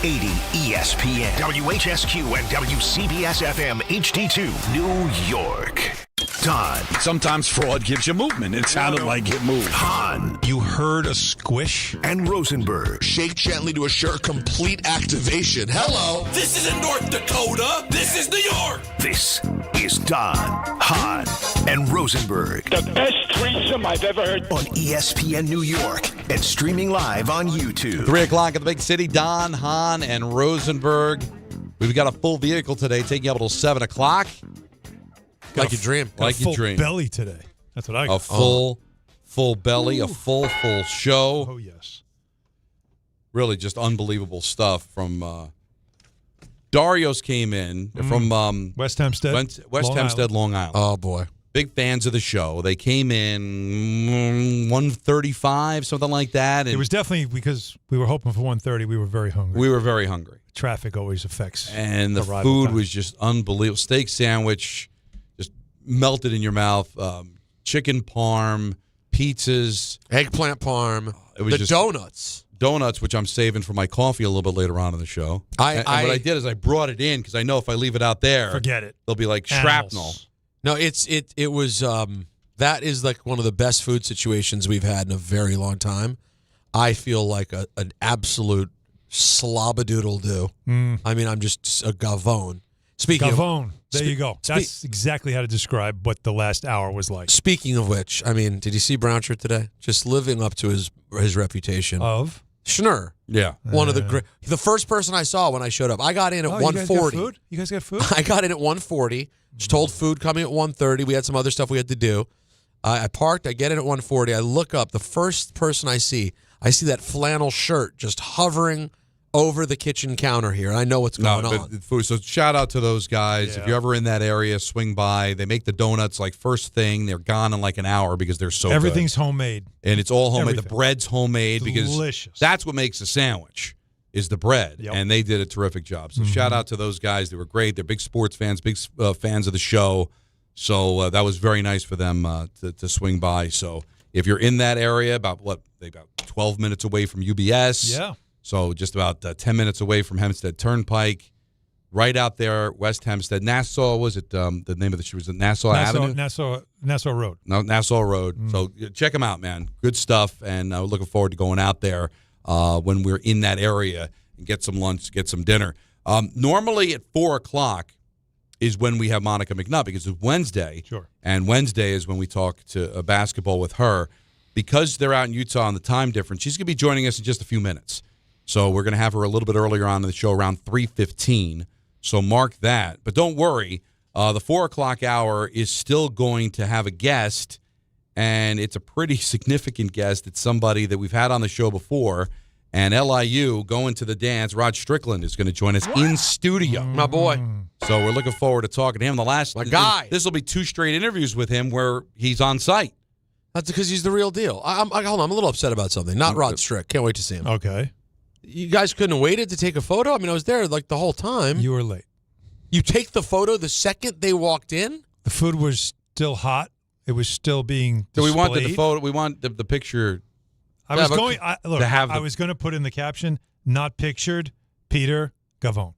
680 ESPN, WHSQ, and WCBS-FM HD2, New York. Don. Sometimes fraud gives you movement. It sounded like it moved. Hahn. You heard a squish? And Rosenberg. Shake gently to assure complete activation. Hello. This isn't North Dakota. This is New York. This is Don, Hahn, and Rosenberg. The best threesome I've ever heard. On ESPN New York and streaming live on YouTube. 3 o'clock in the big city. Don, Hahn, and Rosenberg. We've got a full vehicle today taking you up until 7 o'clock. Like you dream. Like you dream. Belly today. That's what I got. A full belly, a full show. Oh, yes. Really just unbelievable stuff from Dario's came in from West Hempstead. West Hempstead, Long Island. Oh, boy. Big fans of the show. They came in 1:35, something like that. And it was definitely because we were hoping for 1:30. We were very hungry. we were very hungry. Traffic always affects. And the arrival food time. was just unbelievable. Steak sandwich, just melted in your mouth. Chicken parm, pizzas. Eggplant parm. It was the just donuts, which I'm saving for my coffee a little bit later on in the show. And what I did is I brought it in because I know if I leave it out there, forget it. They'll be like Animals. shrapnel. No, it was that is like one of the best food situations we've had in a very long time. I feel like an absolute slobadoodle-doo. I mean, I'm just a gavone. Gavone. There you go. That's exactly how to describe what the last hour was like. Speaking of which, I mean, did you see Brownshire today? Just living up to his reputation. Of? Schnurr. Yeah. One of the great. The first person I saw when I showed up. I got in at 1:40. You guys got food? I got in at 1:40. Just told food coming at 1:30. We had some other stuff we had to do. I parked. I get in at 1:40. I look up. The first person I see that flannel shirt just hovering over the kitchen counter here. I know what's going on. Food. So shout out to those guys. Yeah. If you're ever in that area, swing by. They make the donuts like first thing. They're gone in like an hour because they're so Everything's good. homemade. And it's all homemade. Everything. The bread's homemade Delicious. because that's what makes a sandwich is the bread. Yep. And they did a terrific job. So shout out to those guys. They were great. They're big sports fans, big fans of the show. So that was very nice for them to swing by. So if you're in that area, about 12 minutes away from UBS. Yeah. So just about 10 minutes away from Hempstead Turnpike, right out there, West Hempstead. Nassau, was it the name of the street? Was it Nassau Avenue? Nassau Road. No, Nassau Road. So check them out, man. Good stuff, and we're looking forward to going out there when we're in that area and get some lunch, get some dinner. Normally at 4 o'clock is when we have Monica McNutt because it's Wednesday. Sure. And Wednesday is when we talk to basketball with her. Because they're out in Utah on the time difference, she's going to be joining us in just a few minutes. So we're going to have her a little bit earlier on in the show, around 3:15. So mark that. But don't worry, the 4 o'clock hour is still going to have a guest, and it's a pretty significant guest. It's somebody that we've had on the show before. And LIU, going to the dance, Rod Strickland is going to join us in studio. My boy. So we're looking forward to talking to him. My guy. This will be 2 straight interviews with him where he's on site. That's because he's the real deal. Hold on, I'm a little upset about something. Not Rod Strick. Can't wait to see him. Okay. You guys couldn't have waited to take a photo? I mean, I was there like the whole time. You were late. You take the photo the second they walked in? The food was still hot. It was still being displayed. So we wanted the photo. We want the picture. I was going to put in the caption, not pictured, Peter Gavone.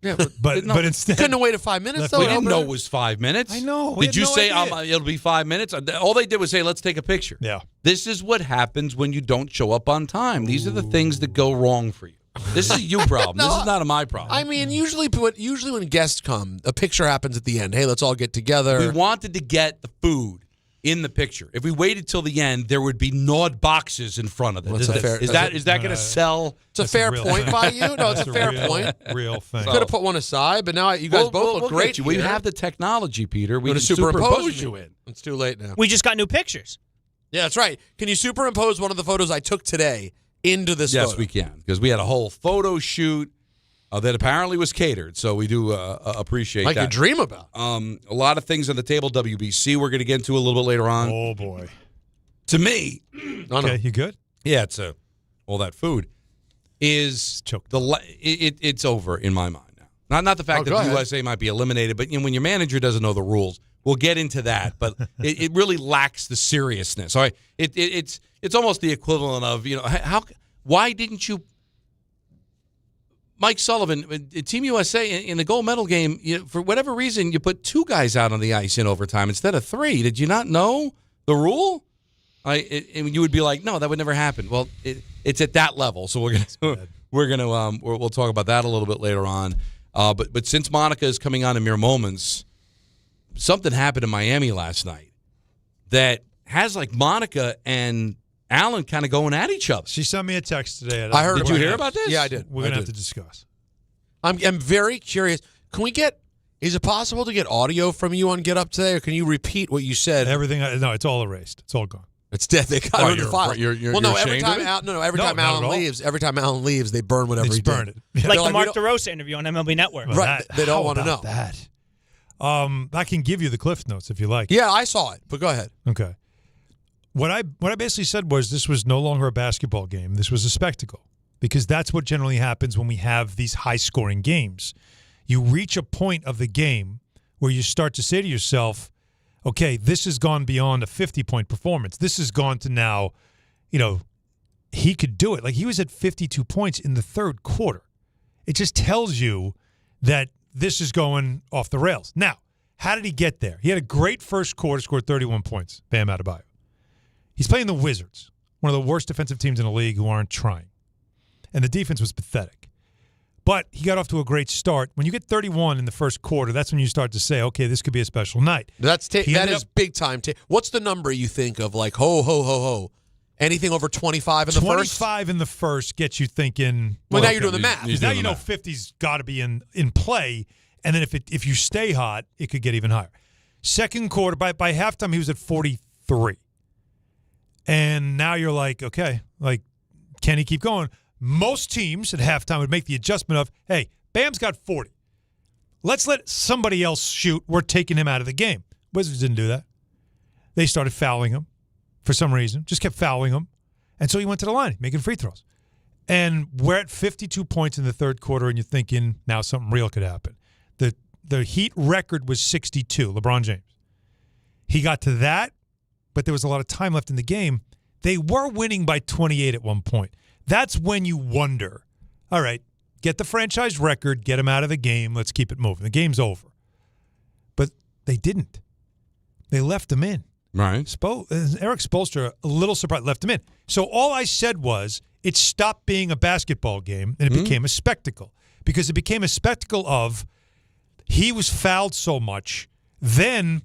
Yeah, but instead, couldn't have waited 5 minutes. Though. We didn't know it was 5 minutes. I know. Did you say it'll be 5 minutes? All they did was say, "Let's take a picture." Yeah. This is what happens when you don't show up on time. These are the things that go wrong for you. This is a you problem. This is not a my problem. I mean, usually when guests come, a picture happens at the end. Hey, let's all get together. We wanted to get the food in the picture. If we waited till the end, there would be gnawed boxes in front of them. Is that going to sell? It's a fair point by you. No, it's a fair point. Real thing. Could have put one aside, but now you guys both look great. We have the technology, Peter. We can can superimpose you in. It's too late now. We just got new pictures. Yeah, that's right. Can you superimpose one of the photos I took today into this photo? Yes, we can, because we had a whole photo shoot that apparently was catered, so we do appreciate that. Like you dream about. A lot of things on the table. WBC we're going to get into a little bit later on. Oh, boy. To me, okay, you good? Yeah, it's all that food is it's over in my mind now. Not the fact that the USA might be eliminated, but when your manager doesn't know the rules, we'll get into that. But it really lacks the seriousness. All right, it's almost the equivalent of why didn't you Mike Sullivan, Team USA, in the gold medal game, for whatever reason, you put 2 guys out on the ice in overtime instead of 3. Did you not know the rule? You would be like, no, that would never happen. Well, it's at that level, so we'll talk about that a little bit later on. But since Monica is coming on in mere moments, something happened in Miami last night that has like Monica and Allen kind of going at each other. She sent me a text today. I heard. Did you hear about this? Yeah, I did. We're going to have to discuss. I'm very curious. Can we get? Is it possible to get audio from you on Get Up today, or can you repeat what you said? Everything. No, it's all erased. It's all gone. It's dead. They got it in the file. Every time Allen leaves, they burn whatever he burn did. it. Like the Mark DeRosa interview on MLB Network. Right. They don't want to know that. I can give you the Cliff Notes if you like. Yeah, I saw it, but go ahead. Okay. What I basically said was this was no longer a basketball game. This was a spectacle, because that's what generally happens when we have these high-scoring games. You reach a point of the game where you start to say to yourself, okay, this has gone beyond a 50-point performance. This has gone to now, he could do it. Like, he was at 52 points in the third quarter. It just tells you that this is going off the rails. Now, how did he get there? He had a great first quarter, scored 31 points, Bam Adebayo. He's playing the Wizards, one of the worst defensive teams in the league who aren't trying. And the defense was pathetic. But he got off to a great start. When you get 31 in the first quarter, that's when you start to say, okay, this could be a special night. That is big time. What's the number you think of, like, ho, ho, ho, ho? Anything over 25 in the first? 25 in the first gets you thinking. Well, now you're doing the math. Now you know 50's got to be in play. And then if you stay hot, it could get even higher. Second quarter, by halftime, he was at 43. And now you're like, okay, like, can he keep going? Most teams at halftime would make the adjustment of, hey, Bam's got 40. Let's let somebody else shoot. We're taking him out of the game. Wizards didn't do that. They started fouling him for some reason. Just kept fouling him. And so he went to the line, making free throws. And we're at 52 points in the third quarter, and you're thinking, now something real could happen. The Heat record was 62, LeBron James. He got to that, but there was a lot of time left in the game. They were winning by 28 at one point. That's when you wonder, all right, get the franchise record, get him out of the game, let's keep it moving. The game's over. But they didn't. They left him in. Right. Eric Spoelstra, a little surprised, left him in. So all I said was it stopped being a basketball game and it became a spectacle. Because it became a spectacle of he was fouled so much, then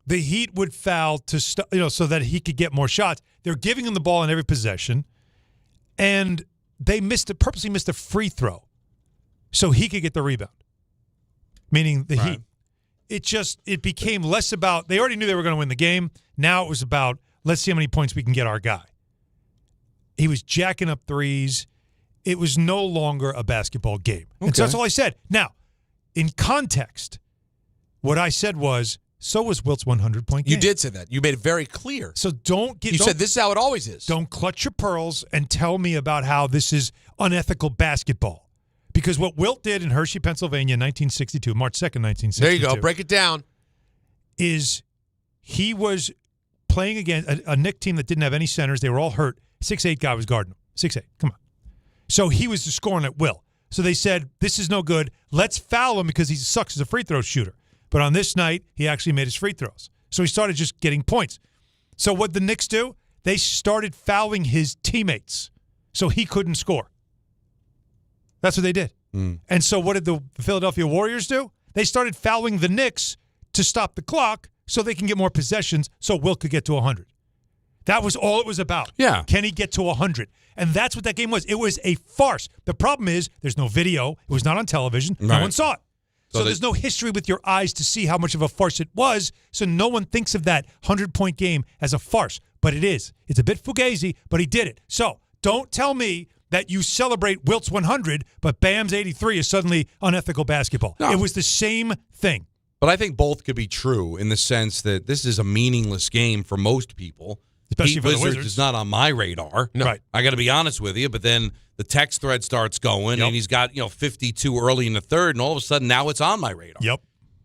the Heat would foul to so that he could get more shots. They're giving him the ball in every possession, and they purposely missed a free throw so he could get the rebound, meaning the Heat. It became less about, they already knew they were going to win the game. Now it was about, let's see how many points we can get our guy. He was jacking up threes. It was no longer a basketball game. Okay. And so that's all I said. Now, in context, what I said was, so was Wilt's 100-point game. You did say that. You made it very clear. So you said this is how it always is. Don't clutch your pearls and tell me about how this is unethical basketball. Because what Wilt did in Hershey, Pennsylvania in 1962, March 2nd, 1962. There you go. Break it down. Is he was playing against a Knicks team that didn't have any centers. They were all hurt. 6'8" guy was guarding him. 6'8". Come on. So he was scoring at will. So they said, this is no good. Let's foul him because he sucks as a free throw shooter. But on this night, he actually made his free throws. So he started just getting points. So what the Knicks do? They started fouling his teammates so he couldn't score. That's what they did. And so what did the Philadelphia Warriors do? They started fouling the Knicks to stop the clock so they can get more possessions so Wilt could get to 100. That was all it was about. Yeah. Can he get to 100? And that's what that game was. It was a farce. The problem is there's no video. It was not on television. Right. No one saw it. So there's no history with your eyes to see how much of a farce it was. So no one thinks of that 100-point game as a farce. But it is. It's a bit fugazi, but he did it. So don't tell me that you celebrate Wilt's 100, but Bam's 83 is suddenly unethical basketball. No. It was the same thing. But I think both could be true in the sense that this is a meaningless game for most people. Especially for the Wizards. Is not on my radar. No. Right. I got to be honest with you, but then the text thread starts going, and he's got 52 early in the third, and all of a sudden now it's on my radar. Yep.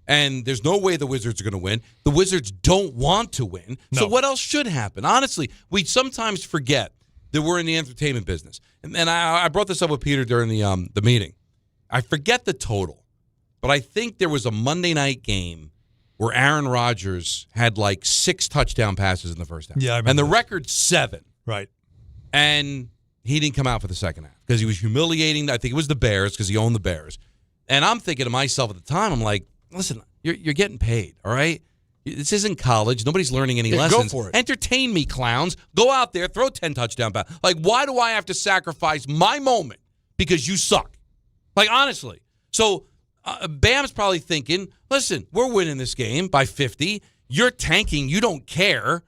And there's no way the Wizards are going to win. The Wizards don't want to win. No. So what else should happen? Honestly, we sometimes forget that we're in the entertainment business. And I brought this up with Peter during the meeting. I forget the total, but I think there was a Monday night game where Aaron Rodgers had like 6 touchdown passes in the first half. Yeah, I remember and the that. record's 7. Right. And he didn't come out for the second half because he was humiliating. I think it was the Bears because he owned the Bears. And I'm thinking to myself at the time, I'm like, listen, you're getting paid, all right? This isn't college. Nobody's learning any lessons. Go for it. Entertain me, clowns. Go out there, throw 10 touchdown passes. Like, why do I have to sacrifice my moment because you suck? Like, honestly. So Bam's probably thinking, listen, we're winning this game by 50. You're tanking. You don't care.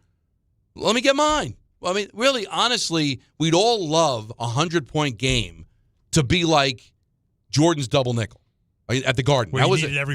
Let me get mine. Well, I mean, really, honestly, we'd all love a 100-point game to be like Jordan's double nickel at the Garden. Where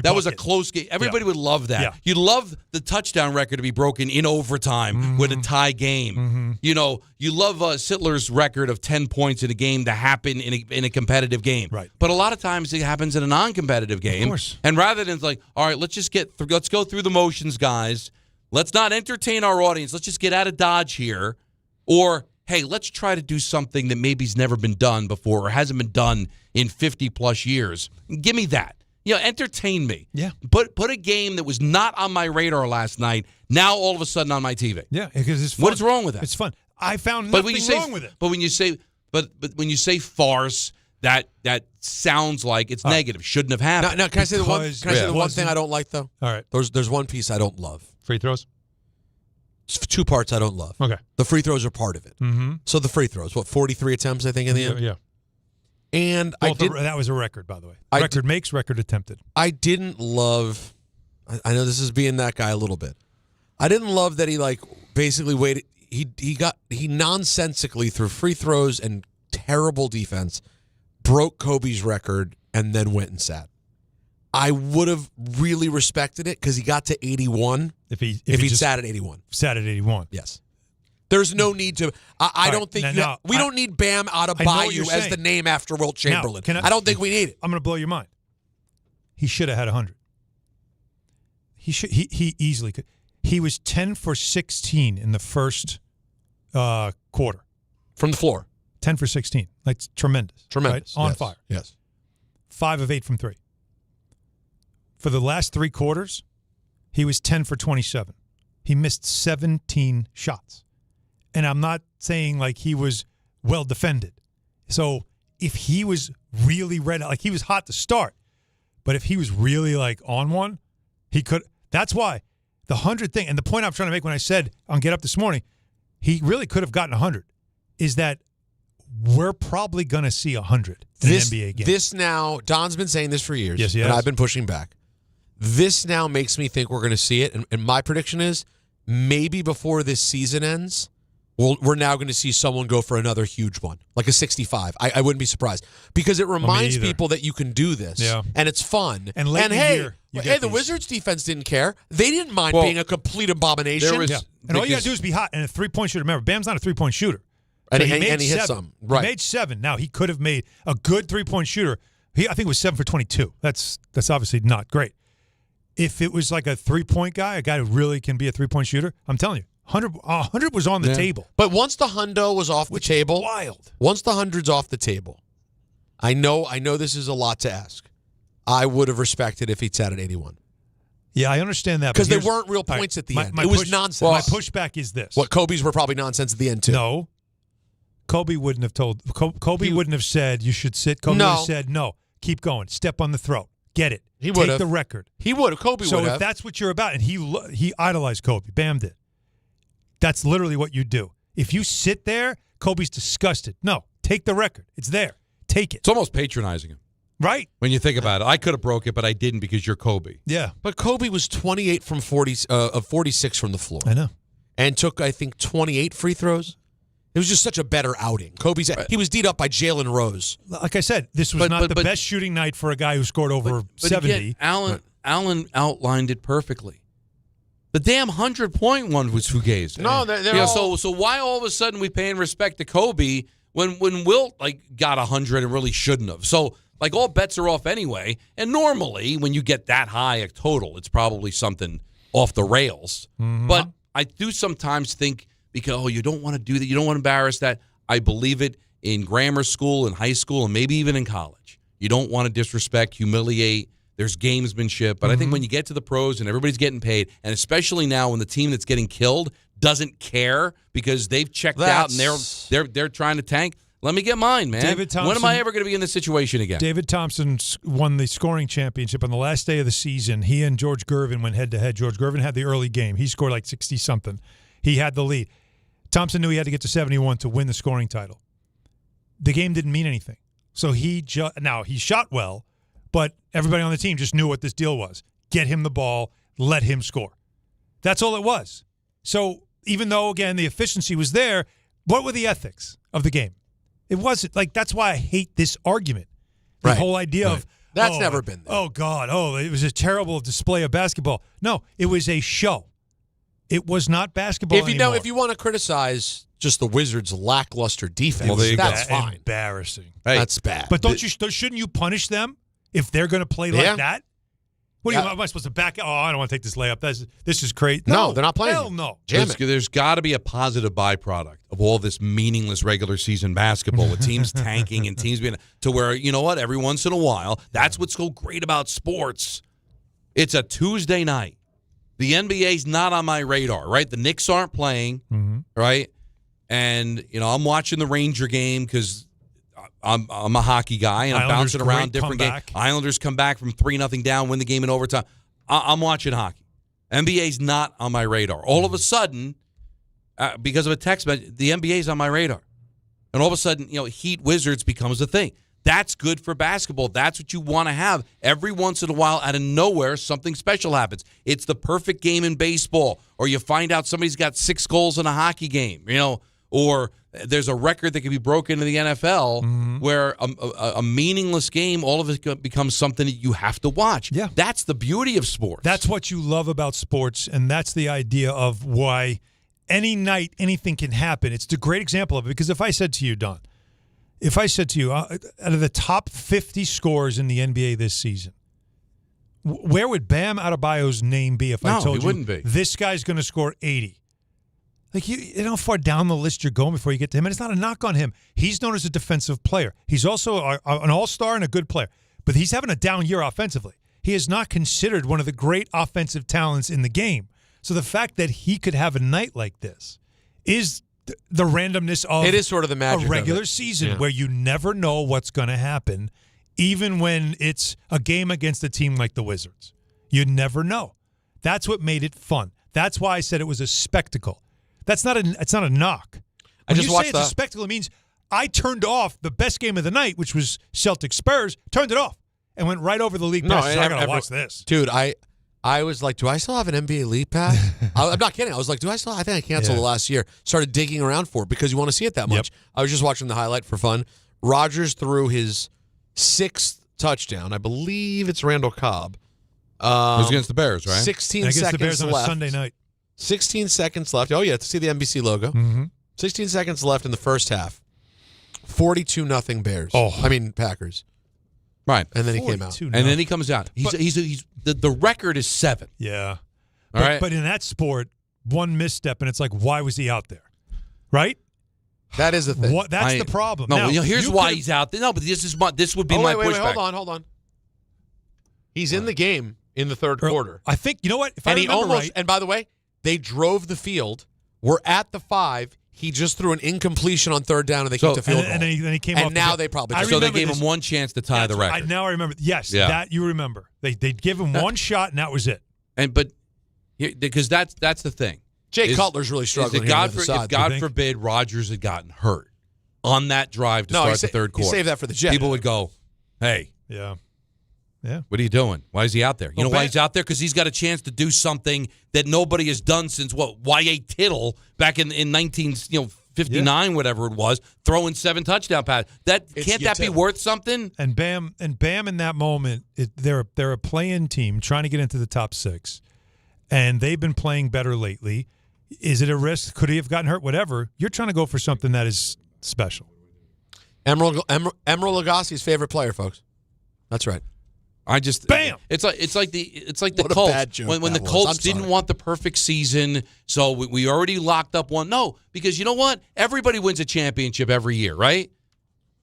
That was a close game. Everybody would love that. Yeah. You'd love the touchdown record to be broken in overtime with a tie game. You know, you love Sittler's record of 10 points in a game to happen in a competitive game. Right. But a lot of times it happens in a non-competitive game. Of course. And rather than like, all right, let's go through the motions, guys. Let's not entertain our audience. Let's just get out of Dodge here. Or, hey, let's try to do something that maybe's never been done before or hasn't been done in 50-plus years. Give me that. You know, entertain me. Yeah. Put a game that was not on my radar last night, now all of a sudden on my TV. Yeah, because it's fun. What is wrong with that? It's fun. I found nothing wrong with it. But when you say farce, that sounds like it's negative. Shouldn't have happened. Now, can I say the one? Can I say the one wasn't- thing I don't like though? All right. There's one piece I don't love. Free throws? It's 2 parts I don't love. Okay. The free throws are part of it. Mm-hmm. So the free throws, 43 attempts I think in the end. Yeah. And That was a record, by the way. Record makes, record attempted. I didn't love. I know this is being that guy a little bit. I didn't love that he basically waited. He nonsensically through free throws and terrible defense broke Kobe's record and then went and sat. I would have really respected it because he got to 81 if he just sat at 81. Sat at 81. Yes. There's no need to. I don't think we don't need Bam Adebayo as the name after Wilt Chamberlain. I don't think we need it. I'm going to blow your mind. He should have had 100. He easily could. He was 10 for 16 in the first quarter from the floor. 10 for 16. Like tremendous. Tremendous. Right? On yes. fire. Yes. 5 of 8 from 3. For the last 3 quarters, he was 10 for 27. He missed 17 shots. And I'm not saying like he was well defended. So if he was really he was hot to start, but if he was really like on one, he could. That's why the 100 thing, and the point I'm trying to make when I said on Get Up this morning, he really could have gotten 100, is that we're probably going to see 100 in an NBA game. This now, Don's been saying this for years, yes, and I've been pushing back. This now makes me think we're going to see it, and my prediction is maybe before this season ends, we're now going to see someone go for another huge one, like a 65. I wouldn't be surprised because it reminds people that you can do this, and it's fun. And late in the year, the Wizards defense didn't care. They didn't mind being a complete abomination. And all you got to do is be hot. And a three-point shooter. Remember, Bam's not a three-point shooter. So and he hit some. Right. He made 7. Now, he could have made a good three-point shooter. I think it was 7 for 22. That's obviously not great. If it was like a three-point guy, a guy who really can be a three-point shooter, I'm telling you, 100 was on the table. But once the hundo was off the table, wild. Once the 100's off the table, I know this is a lot to ask. I would have respected if he'd sat at 81. Yeah, I understand that. Because there weren't real points at the end. It was nonsense. My pushback is this. What, Kobe's were probably nonsense at the end, too. No. Kobe wouldn't have told. Kobe wouldn't have said you should sit. Kobe would have said, no, keep going. Step on the throat. Get it. He would Take the record. He would have. Kobe would have. So if that's what you're about, and he idolized Kobe, Bam did. That's literally what you do. If you sit there, Kobe's disgusted. No, take the record. It's there. Take it. It's almost patronizing him. Right? When you think about it. I could have broke it, but I didn't because you're Kobe. Yeah. But Kobe was 28 from 46 from the floor. I know. And took, I think, 28 free throws. It was just such a better outing. He was D'd up by Jalen Rose. Like I said, this was not the best shooting night for a guy who scored over 70. Again, Allen outlined it perfectly. The damn 100-point one was Fugazi. No, they're all... So why all of a sudden we paying respect to Kobe when Wilt got 100 and really shouldn't have? So all bets are off anyway. And normally when you get that high a total, it's probably something off the rails. Mm-hmm. But I do sometimes think because you don't want to do that, you don't want to embarrass that. I believe it in grammar school, in high school, and maybe even in college. You don't want to disrespect, humiliate. There's gamesmanship. But I think when you get to the pros and everybody's getting paid, and especially now when the team that's getting killed doesn't care because they've checked out and they're trying to tank, let me get mine, man. David Thompson, when am I ever going to be in this situation again? David Thompson won the scoring championship on the last day of the season. He and George Gervin went head-to-head. George Gervin had the early game. He scored like 60-something. He had the lead. Thompson knew he had to get to 71 to win the scoring title. The game didn't mean anything. So now he shot well, but everybody on the team just knew what this deal was. Get him the ball, let him score. That's all it was. So even though, again, the efficiency was there, what were the ethics of the game? It wasn't. Like, that's why I hate this argument. The whole idea of, that's never been there. Oh, God, it was a terrible display of basketball. No, it was a show. It was not basketball anymore. If you want to criticize just the Wizards' lackluster defense, that's fine. Embarrassing. Hey, that's bad. But shouldn't you punish them if they're going to play like that? What am I supposed to back? Oh, I don't want to take this layup. This is crazy. No, they're not playing. Hell no. There's got to be a positive byproduct of all this meaningless regular season basketball with teams tanking and teams being to where, you know what, every once in a while, that's what's so great about sports. It's a Tuesday night. The NBA's not on my radar, right? The Knicks aren't playing, right? And, I'm watching the Ranger game because I'm a hockey guy, and I'm bouncing around different games. Islanders come back from 3-0 down, win the game in overtime. I'm watching hockey. NBA's not on my radar. All of a sudden, because of a text message, the NBA's on my radar. And all of a sudden, Heat Wizards becomes a thing. That's good for basketball. That's what you want to have. Every once in a while, out of nowhere, something special happens. It's the perfect game in baseball, or you find out somebody's got 6 goals in a hockey game, or there's a record that can be broken in the NFL where a meaningless game, all of it becomes something that you have to watch. Yeah. That's the beauty of sports. That's what you love about sports, and that's the idea of why any night anything can happen. It's the great example of it, because if I said to you, Don, out of the top 50 scores in the NBA this season, where would Bam Adebayo's name be if I told you wouldn't be. This guy's going to score 80? Like, you know how far down the list you're going before you get to him. And it's not a knock on him. He's known as a defensive player. He's also an all-star and a good player. But he's having a down year offensively. He is not considered one of the great offensive talents in the game. So the fact that he could have a night like this is the randomness of it is sort of the magic a regular season where you never know what's going to happen, even when it's a game against a team like the Wizards. You never know. That's what made it fun. That's why I said it was a spectacle. It's not a knock. When you say it's a spectacle, it means I turned off the best game of the night, which was Celtics Spurs, turned it off, and went right over the league pass. I got to watch this. Dude, I was like, do I still have an NBA League Pass? I'm not kidding. I was like, I think I canceled it last year. Started digging around for it because you want to see it that much. I was just watching the highlight for fun. Rodgers threw his 6th touchdown. I believe it's Randall Cobb. It was against the Bears, right? 16 against seconds the Bears left. On a Sunday night. 16 seconds left. Oh, yeah, to see the NBC logo. Mm-hmm. 16 seconds left in the first half. 42-0 Bears. Packers. Right. And then he came out. And then he comes out. The record is 7. Yeah. All right. But in that sport, one misstep, and it's like, why was he out there? Right? That is the thing. That's the problem. No, now, here's why he's out there. No, but this would be my pushback. Hold on. He's in the game in the third quarter. I think, you know what? If I remember right. And by the way, they drove the field. We're at the 5. He just threw an incompletion on third down, and they kicked a field goal. And then he came off. And now they probably so they gave him one chance to tie the record. Now I remember. Yes, that you remember. They'd give him one shot, and that was it. Because that's the thing. Jay Cutler's really struggling. If God forbid Rodgers had gotten hurt on that drive to start the third quarter, save that for the Jets. People would go, "Hey, what are you doing? Why is he out there? You know why he's out there? Because he's got a chance to do something that nobody has done since Y.A. Tittle back in 1959, whatever it was, throwing 7 touchdown passes. Can't that be worth something? And Bam in that moment, they're a play-in team trying to get into the top 6, and they've been playing better lately. Is it a risk? Could he have gotten hurt? Whatever. You're trying to go for something that is special. Emeril Lagasse's favorite player, folks. That's right. Bam! It's like the Colts when the Colts didn't want the perfect season, so we already locked up one. No, because you know what? Everybody wins a championship every year, right?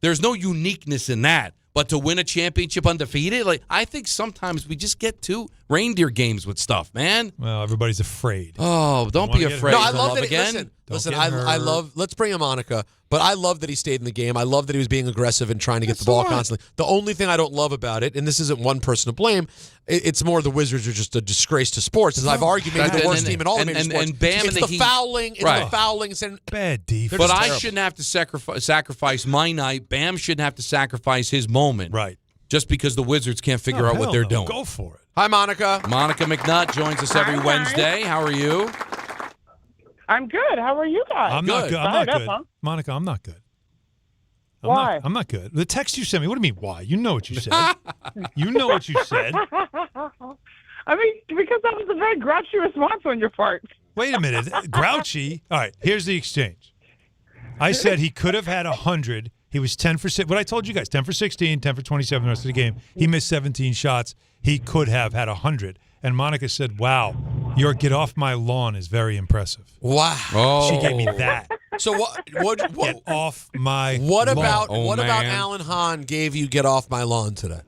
There's no uniqueness in that. But to win a championship undefeated, like I think sometimes we just get too reindeer games with stuff, man. Well, everybody's afraid. Oh, don't be afraid. No, I to love that. again. Listen, I love. Let's bring in Monica. But I love that he stayed in the game. I love that he was being aggressive and trying to get the ball constantly. The only thing I don't love about it, and this isn't one person to blame, it's more the Wizards are just a disgrace to sports. As I've argued, maybe the worst team in all of major sports. And Bam it's and the fouling. It's the fouling. Bad defense. But I shouldn't have to sacrifice my night. Bam shouldn't have to sacrifice his moment. Right. Just because the Wizards can't figure out what they're doing. Go for it. Hi, Monica. Monica McNutt joins us every Wednesday. How are you? I'm good. How are you guys? I'm not good. I'm not good. Monica, I'm not good. Why? I'm not good. The text you sent me, what do you mean, why? You know what you said. You know what you said. I mean, because that was a very grouchy response on your part. Wait a minute. Grouchy? All right, here's the exchange. I said he could have had 100. He was 10 for 6. What I told you guys, 10 for 16, 10 for 27 the rest of the game. He missed 17 shots. He could have had 100. And Monica said, wow, your get off my lawn is very impressive. Wow. She gave me that. So what Get off my what lawn. about Oh, what about man. Alan Hahn gave you get off my lawn today?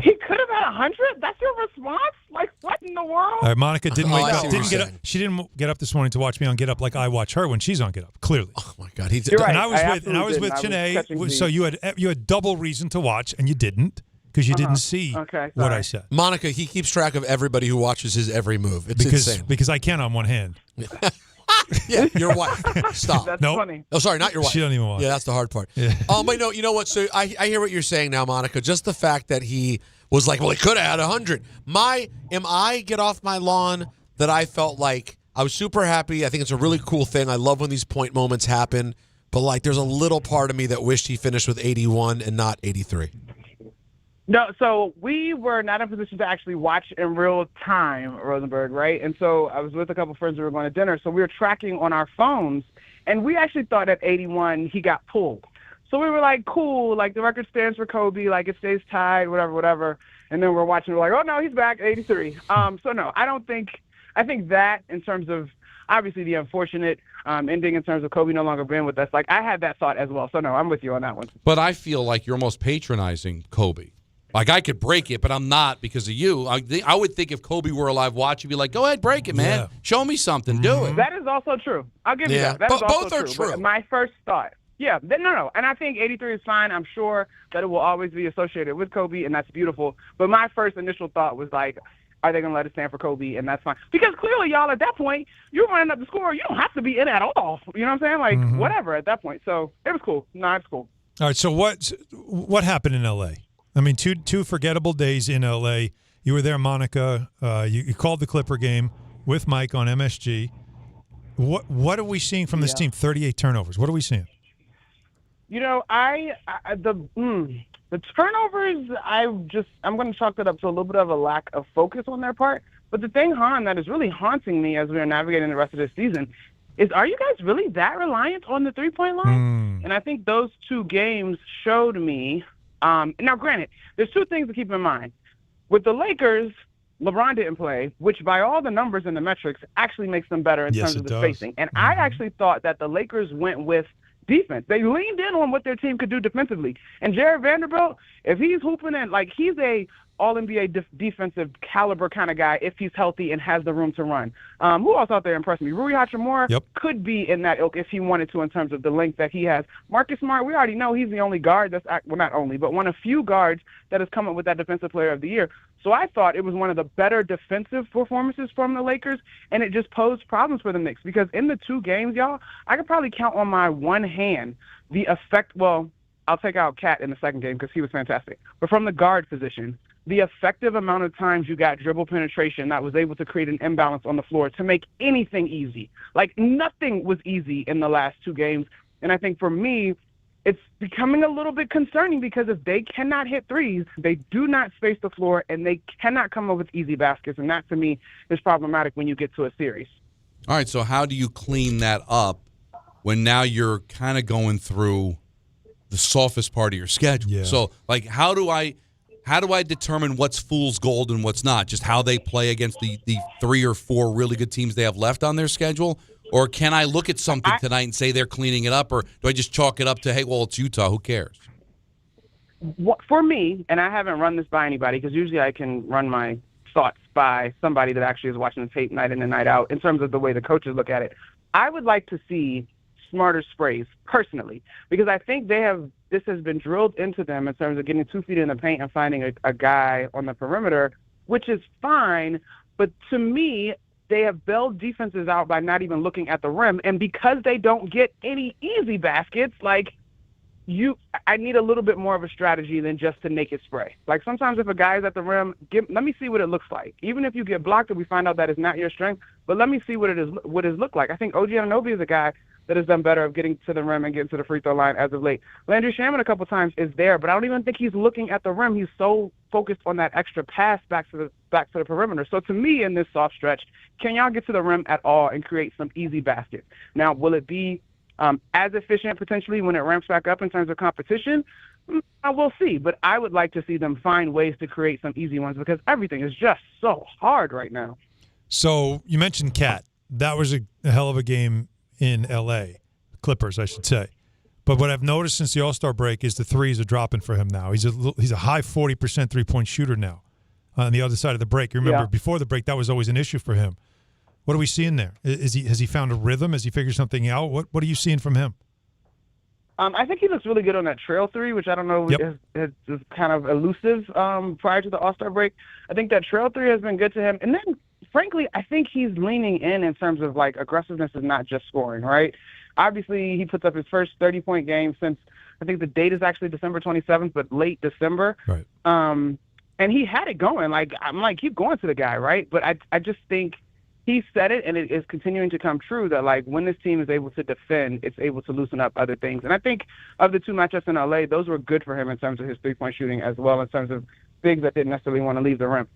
He could have had 100? That's your response? Like, what in the world? All right, Monica didn't Oh, wake I see up. what Didn't you're get up. saying. She didn't get up this morning to watch me on Get Up like I watch her when she's on Get Up. Clearly. Oh my God, he did. You're right. And I was I with absolutely didn't. Chene. So you had double reason to watch, and you didn't because you didn't see Okay, what sorry. I said. Monica, he keeps track of everybody who watches his every move. It's insane. Because I can on one hand. Yeah, your wife. Stop. That's Nope. funny. Oh, sorry, not your wife. She doesn't even watch. Yeah, that's the hard part. Yeah. But no, you know what? So I hear what you're saying now, Monica. Just the fact that he was like, well, he could have had 100. Am I get off my lawn that I felt like I was super happy. I think it's a really cool thing. I love when these point moments happen. But like, there's a little part of me that wished he finished with 81 and not 83. No, so we were not in a position to actually watch in real time, Rosenberg, right? And so I was with a couple friends who were going to dinner, so we were tracking on our phones, and we actually thought at 81 he got pulled. So we were like, cool, like the record stands for Kobe, like it stays tied, whatever. And then we're watching, we're like, oh no, he's back, 83. So no, I think that in terms of obviously the unfortunate ending in terms of Kobe no longer being with us, like I had that thought as well. So no, I'm with you on that one. But I feel like you're almost patronizing Kobe. Like, I could break it, but I'm not because of you. I would think if Kobe were alive watching, be like, go ahead, break it, man. Yeah. Show me something. Do it. That is also true. I'll give you Yeah. that. That is But also both are true. But my first thought, no. And I think 83 is fine. I'm sure that it will always be associated with Kobe, and that's beautiful. But my first initial thought was like, are they going to let it stand for Kobe? And that's fine. Because clearly, y'all, at that point, you're running up the score. You don't have to be in at all. You know what I'm saying? Like, whatever at that point. So it was cool. No, it's cool. All right. So what happened in L.A.? I mean, two forgettable days in L.A. You were there, Monica. You called the Clipper game with Mike on MSG. What are we seeing from this team? 38 turnovers. What are we seeing? You know, the turnovers, I'm going to chalk that up to a little bit of a lack of focus on their part. But the thing, Hahn, that is really haunting me as we are navigating the rest of this season is, are you guys really that reliant on the three-point line? And I think those two games showed me. Now, granted, there's two things to keep in mind. With the Lakers, LeBron didn't play, which by all the numbers and the metrics actually makes them better in terms of the spacing. And I actually thought that the Lakers went with defense. They leaned in on what their team could do defensively. And Jared Vanderbilt, if he's hooping in, like he's a all-NBA defensive caliber kind of guy if he's healthy and has the room to run. Who else out there impressed me? Rui Hachimura could be in that ilk if he wanted to in terms of the length that he has. Marcus Smart, we already know he's the only guard that's – well, not only, but one of few guards that has come up with that Defensive Player of the Year. So I thought it was one of the better defensive performances from the Lakers, and it just posed problems for the Knicks because in the two games, y'all, I could probably count on my one hand the effect – well, I'll take out Cat in the second game because he was fantastic. But from the guard position – the effective amount of times you got dribble penetration that was able to create an imbalance on the floor to make anything easy. Like, nothing was easy in the last two games. And I think for me, it's becoming a little bit concerning because if they cannot hit threes, they do not space the floor, and they cannot come up with easy baskets. And that, to me, is problematic when you get to a series. All right, so how do you clean that up when now you're kind of going through the softest part of your schedule? Yeah. So, like, how do I determine what's fool's gold and what's not? Just how they play against the 3 or 4 really good teams they have left on their schedule? Or can I look at something tonight and say they're cleaning it up? Or do I just chalk it up to, hey, well, it's Utah, who cares? For me, and I haven't run this by anybody because usually I can run my thoughts by somebody that actually is watching the tape night in and night out in terms of the way the coaches look at it. I would like to see smarter sprays personally because I think this has been drilled into them in terms of getting 2 feet in the paint and finding a guy on the perimeter, which is fine. But to me, they have bailed defenses out by not even looking at the rim. And because they don't get any easy baskets, I need a little bit more of a strategy than just to naked spray. Like sometimes if a guy is at the rim, let me see what it looks like. Even if you get blocked and we find out that it's not your strength, but let me see what it looked like. I think OG Anunoby is a guy that has done better of getting to the rim and getting to the free throw line as of late. Landry Shaman a couple times is there, but I don't even think he's looking at the rim. He's so focused on that extra pass back to the perimeter. So to me, in this soft stretch, can y'all get to the rim at all and create some easy baskets? Now, will it be as efficient potentially when it ramps back up in terms of competition? We'll see. But I would like to see them find ways to create some easy ones because everything is just so hard right now. So you mentioned Cat. That was a hell of a game in L.A. Clippers, I should say. But what I've noticed since the All-Star break is the threes are dropping for him now. He's a high 40% three-point shooter now on the other side of the break. You remember before the break, that was always an issue for him. What are we seeing there? Has he found a rhythm? Has he figured something out? What are you seeing from him? I think he looks really good on that trail three, which I don't know is kind of elusive prior to the All-Star break. I think that trail three has been good to him. And then, frankly, I think he's leaning in terms of, aggressiveness is not just scoring, right? Obviously, he puts up his first 30-point game since, I think the date is actually December 27th, but late December. Right. And he had it going. Keep going to the guy, right? But I just think he said it, and it is continuing to come true that, when this team is able to defend, it's able to loosen up other things. And I think of the two matchups in L.A., those were good for him in terms of his three-point shooting as well, in terms of bigs that didn't necessarily want to leave the rim.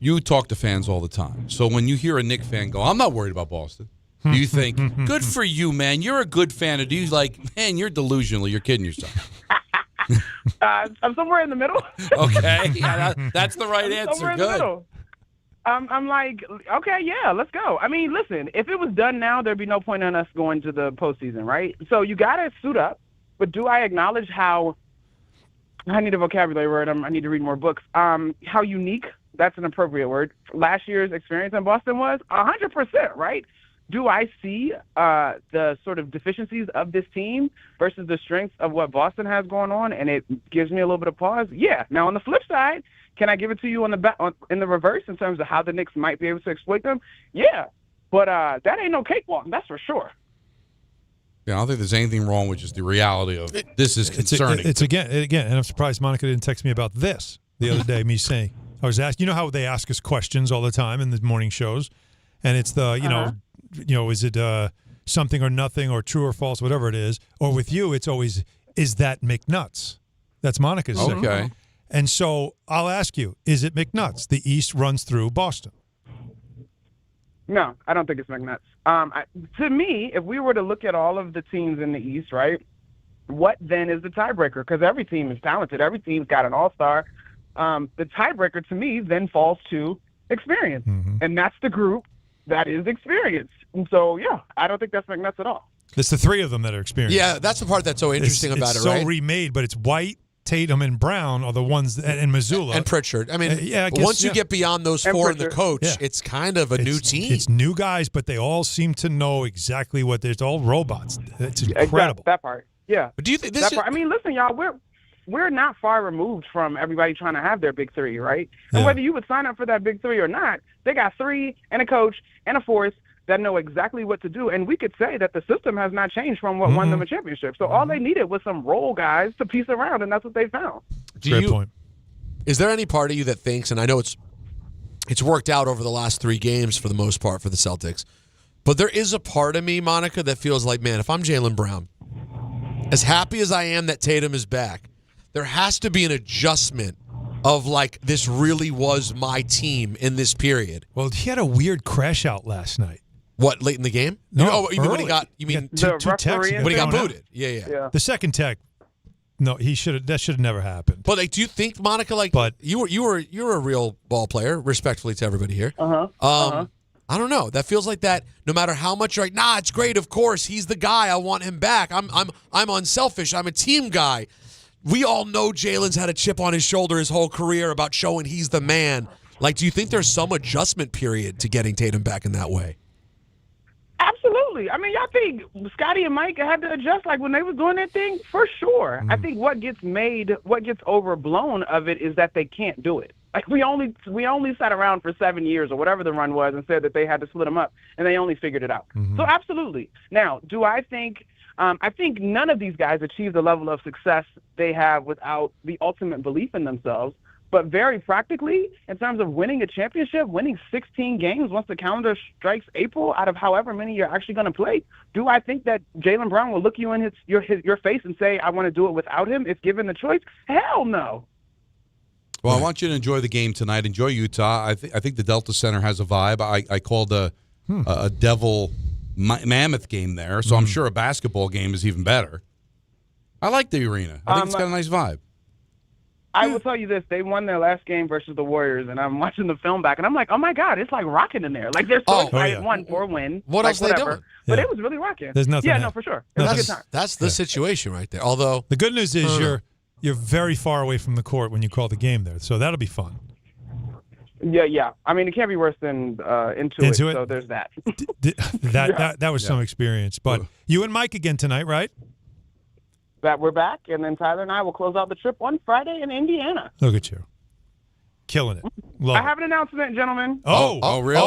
You talk to fans all the time. So when you hear a Knicks fan go, I'm not worried about Boston, do you think, good for you, man, you're a good fan? Or do you man, you're delusional, you're kidding yourself? I'm somewhere in the middle. Okay. Yeah, that's the right answer. Somewhere in good. the middle. I'm like, okay, yeah, let's go. I mean, listen, if it was done now, there'd be no point in us going to the postseason, right? So you got to suit up. But do I acknowledge how – I need a vocabulary word. I need to read more books. How unique – that's an appropriate word – last year's experience in Boston was 100%, right? Do I see the sort of deficiencies of this team versus the strengths of what Boston has going on, and it gives me a little bit of pause? Yeah. Now, on the flip side – can I give it to you in the reverse in terms of how the Knicks might be able to exploit them? Yeah, but that ain't no cakewalk, that's for sure. Yeah, I don't think there's anything wrong with just the reality of this is concerning. It's again, and I'm surprised Monica didn't text me about this the other day. Me saying, I was asked, you know how they ask us questions all the time in the morning shows, and it's the is it something or nothing or true or false, whatever it is, or with you, it's always is that McNutt's? That's Monica's. Okay. And so I'll ask you, is it McNutt's? The East runs through Boston. No, I don't think it's McNutt's. To me, if we were to look at all of the teams in the East, right, what then is the tiebreaker? Because every team is talented. Every team's got an all-star. The tiebreaker to me then falls to experience. Mm-hmm. And that's the group that is experience. And so, yeah, I don't think that's McNutt's at all. It's the three of them that are experienced. Yeah, that's the part that's so interesting about it, right? It's so remade, but it's White, Tatum, and Brown are the ones, and Missoula. And Pritchard. I mean, I guess, once you get beyond those four and the coach, it's kind of a new team. It's new guys, but they all seem to know exactly what they're all robots. It's incredible. Exactly, that part. Yeah. But do you think this part, I mean, listen, y'all, we're not far removed from everybody trying to have their big three, right? And whether you would sign up for that big three or not, they got three and a coach and a fourth that know exactly what to do. And we could say that the system has not changed from what won them a championship. So all they needed was some role guys to piece around, and that's what they found. Great point. Is there any part of you that thinks, and I know it's worked out over the last 3 games for the most part for the Celtics, but there is a part of me, Monica, that feels like, man, if I'm Jaylen Brown, as happy as I am that Tatum is back, there has to be an adjustment of this really was my team in this period. Well, he had a weird crash out last night. What, late in the game? No, you mean when he got? You mean two techs? When he got booted? Yeah. The second tech. No, that should have never happened. But do you think, Monica? You're a real ball player, respectfully to everybody here. I don't know. That feels like that. No matter how much you're like, it's great. Of course, he's the guy. I want him back. I'm unselfish. I'm a team guy. we all know Jalen's had a chip on his shoulder his whole career about showing he's the man. Like, do you think there's some adjustment period to getting Tatum back in that way? Absolutely. I mean, y'all think Scotty and Mike had to adjust like when they was doing their thing? For sure. I think what gets overblown of it is that they can't do it. Like we only sat around for 7 years or whatever the run was and said that they had to split them up, and they only figured it out. So absolutely. Now, do I think I think none of these guys achieve the level of success they have without the ultimate belief in themselves. But very practically, in terms of winning a championship, winning 16 games once the calendar strikes April out of however many you're actually going to play, do I think that Jaylen Brown will look you in your face and say, I want to do it without him if given the choice? Hell no. Well, I want you to enjoy the game tonight. Enjoy Utah. I think the Delta Center has a vibe. I called a Devil Mammoth game there, so I'm sure a basketball game is even better. I like the arena. I think it's got a nice vibe. I will tell you this. They won their last game versus the Warriors, and I'm watching the film back, and I'm like, oh, my God, it's like rocking in there. Like, they're so excited, won for a win. What else are they doing? But it was really rocking. There's nothing. Yeah, no, for sure. It was a good time. That's the situation right there. Although the good news is you're very far away from the court when you call the game there, so that'll be fun. Yeah. I mean, it can't be worse than Intuit, so there's that. That was some experience. But you and Mike again tonight, right? That we're back, and then Tyler and I will close out the trip on Friday in Indiana. Look at you. Killing it. Love I have an announcement, gentlemen. Oh, really?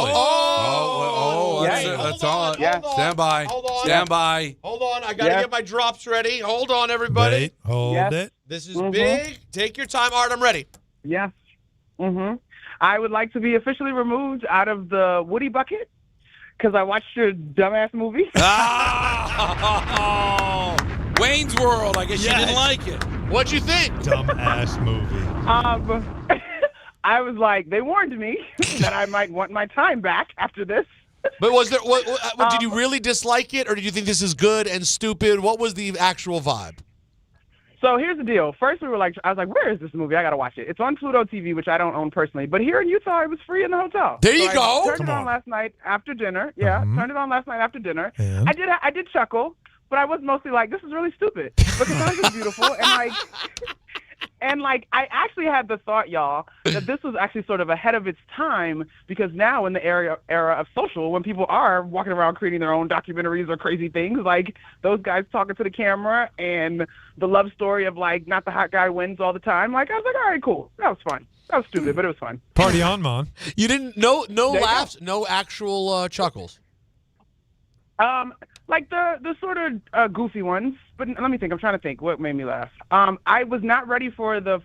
Yeah. That's all. Yeah. Stand by. Hold on. Stand by. Hold on. I got to get my drops ready. Hold on, everybody. Wait, hold it. This is big. Take your time, Art. I'm ready. Yes. I would like to be officially removed out of the Woody bucket because I watched your dumbass movie. Wayne's World. I guess you didn't like it. What'd you think? Dumbass movie. I was like, they warned me that I might want my time back after this. But was there? What did you really dislike it, or did you think this is good and stupid? What was the actual vibe? So here's the deal. First, I was like, where is this movie? I got to watch it. It's on Pluto TV, which I don't own personally. But here in Utah, it was free in the hotel. There you go. I turned it on last night after dinner. Yeah, turned it on last night after dinner. And? I did chuckle, but I was mostly like, this is really stupid. But Cassandra's beautiful. And I actually had the thought, y'all, that this was actually sort of ahead of its time because now in the era of social, when people are walking around creating their own documentaries or crazy things, like those guys talking to the camera and the love story of like not the hot guy wins all the time. Like I was like, all right, cool. That was fun. That was stupid, but it was fun. Party on, Mon. You didn't no laughs, no actual chuckles. Like the sort of goofy ones, but let me think. I'm trying to think what made me laugh. I was not ready for the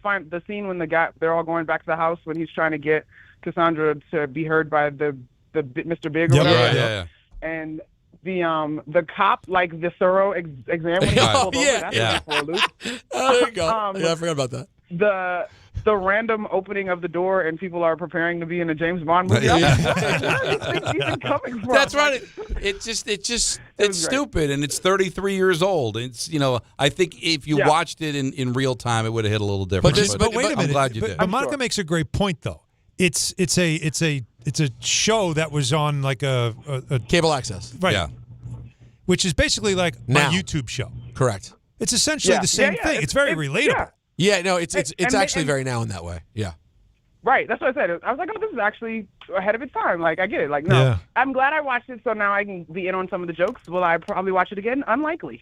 scene when they're all going back to the house when he's trying to get Cassandra to be heard by the Mr. Big or whatever. Yeah. And the cop, like the thorough exam when he pulled over. That's for a loop. There you go. I forgot about that. The random opening of the door and people are preparing to be in a James Bond movie. Where are these things even coming from? That's right. It's stupid, and it's 33 years old. It's I think if you watched it in real time, it would have hit a little different. But wait a minute. I'm glad you did. But Monica makes a great point, though. It's a show that was on like a Cable access, right? Yeah. Which is basically like now. a YouTube show. Correct. It's essentially the same thing. It's very relatable. Yeah, no, it's actually very now in that way. Yeah. Right, that's what I said. I was like, oh, this is actually ahead of its time. Like, I get it. Like, no, Yeah. I'm glad I watched it, so now I can be in on some of the jokes. Will I probably watch it again? Unlikely.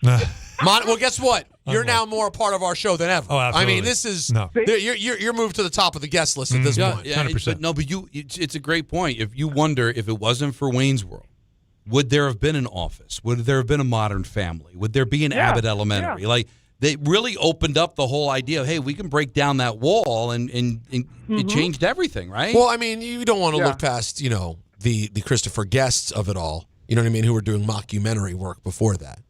Well, guess what? You're now more a part of our show than ever. Oh, absolutely. I mean, this is No. you're moved to the top of the guest list at this point. Yeah, 100%. but it's a great point. If you wonder if it wasn't for Wayne's World, would there have been an Office? Would there have been a Modern Family? Would there be an Abbott Elementary? Yeah. Like, they really opened up the whole idea of, hey, we can break down that wall, and it changed everything, right? Well, I mean, you don't want to look past, the Christopher Guests of it all. You know what I mean? Who were doing mockumentary work before that.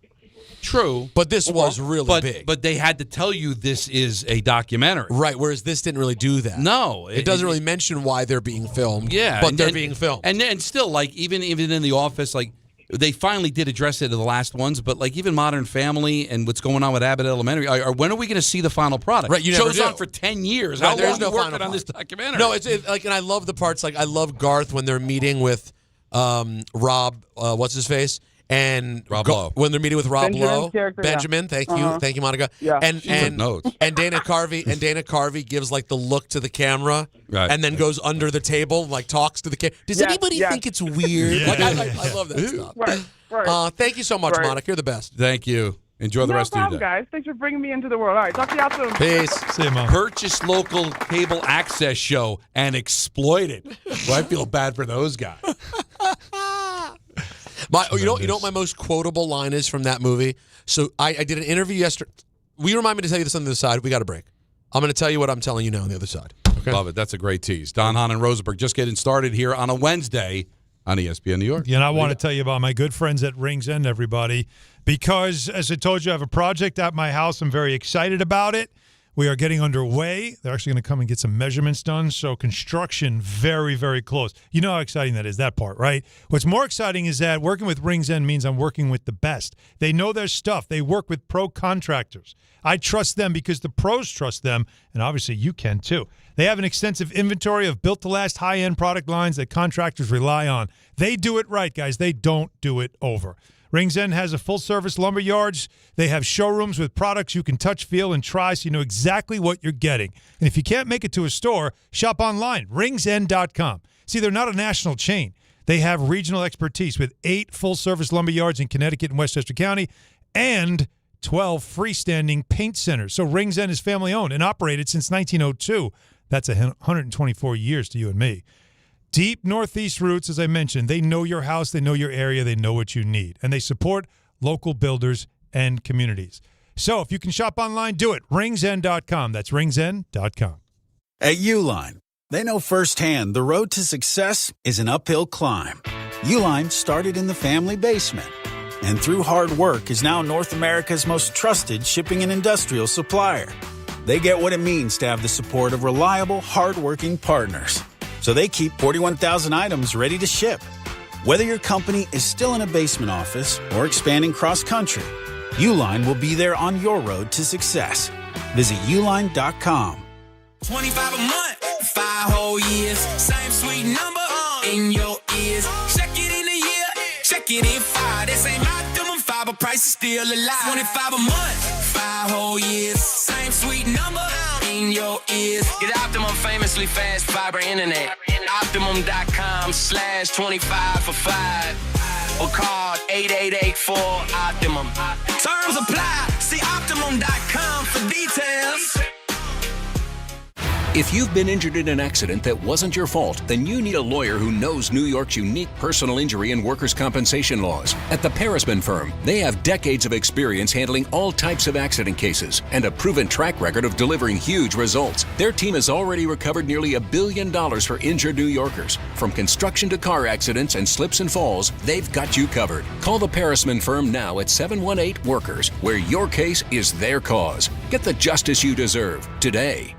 True. But this was really big. But they had to tell you this is a documentary. Right, whereas this didn't really do that. No. It doesn't really mention why they're being filmed. Yeah. But they're being filmed. And still, like, even in The Office, like, they finally did address it in the last ones, but like even Modern Family and what's going on with Abbott Elementary, when are we going to see the final product? Right, you never Show's do. on for 10 years. Right, How there's long no are you final working on this product. documentary? No, it's like, and I love the parts. Like I love Garth when they're meeting with Rob, what's his face, And Rob Lowe. when they're meeting with Rob Benjamin's Lowe, character, Benjamin, thank you, Monica. Yeah. And notes. and Dana Carvey gives like the look to the camera, Right. and then goes under the table, like talks to the camera. Does Yes, anybody yes. think it's weird? Yeah. Like I love that stuff. Right. Thank you so much, Right. Monica. You're the best. Thank you. Enjoy the No rest problem, of your day. guys. Thanks for bringing me into the world. All right, talk to y'all soon. Peace. See you, Mom. Purchase local cable access show and exploit it. Well, I feel bad for those guys. You know what my most quotable line is from that movie? So I did an interview yesterday. Will you remind me to tell you this on the other side? We got a break. I'm going to tell you what I'm telling you now on the other side. Okay? Love it. That's a great tease. Don, Hahn, and Rosenberg just getting started here on a Wednesday on ESPN New York. Yeah, and I want to tell you about my good friends at Rings End, everybody, because as I told you, I have a project at my house. I'm very excited about it. We are getting underway. They're actually going to come and get some measurements done. So construction very, very close. You know how exciting that is, that part, right? What's more exciting is that working with Rings End means I'm working with the best. They know their stuff. They work with pro contractors. I trust them because the pros trust them, and obviously you can too. They have an extensive inventory of built-to-last high-end product lines that contractors rely on. They do it right, guys. They don't do it over. Rings End has a full-service lumber yards. They have showrooms with products you can touch, feel, and try so you know exactly what you're getting. And if you can't make it to a store, shop online, ringsend.com. See, they're not a national chain. They have regional expertise with 8 full-service lumber yards in Connecticut and Westchester County and 12 freestanding paint centers. So Rings End is family-owned and operated since 1902. That's 124 years to you and me. Deep Northeast roots, as I mentioned. They know your house, they know your area, they know what you need. And they support local builders and communities. So if you can shop online, do it. ringsend.com. That's ringsend.com. At Uline, they know firsthand the road to success is an uphill climb. Uline started in the family basement, and through hard work is now North America's most trusted shipping and industrial supplier. They get what it means to have the support of reliable, hardworking partners. So they keep 41,000 items ready to ship. Whether your company is still in a basement office or expanding cross-country, Uline will be there on your road to success. Visit uline.com. 25 a month, 5 whole years. Same sweet number in your ears. Check it in a year, check it in 5. This ain't optimum 5, but price is still alive. 25 a month, 5 whole years. Same sweet number in your ears. Get Optimum famously fast fiber internet. Optimum.com/25 for 5. Or call 8884-OPTIMUM. Terms apply. See Optimum.com for details. If you've been injured in an accident that wasn't your fault, then you need a lawyer who knows New York's unique personal injury and workers' compensation laws. At the Parisman Firm, they have decades of experience handling all types of accident cases and a proven track record of delivering huge results. Their team has already recovered nearly $1 billion for injured New Yorkers. From construction to car accidents and slips and falls, they've got you covered. Call the Parisman Firm now at 718-WORKERS, where your case is their cause. Get the justice you deserve today.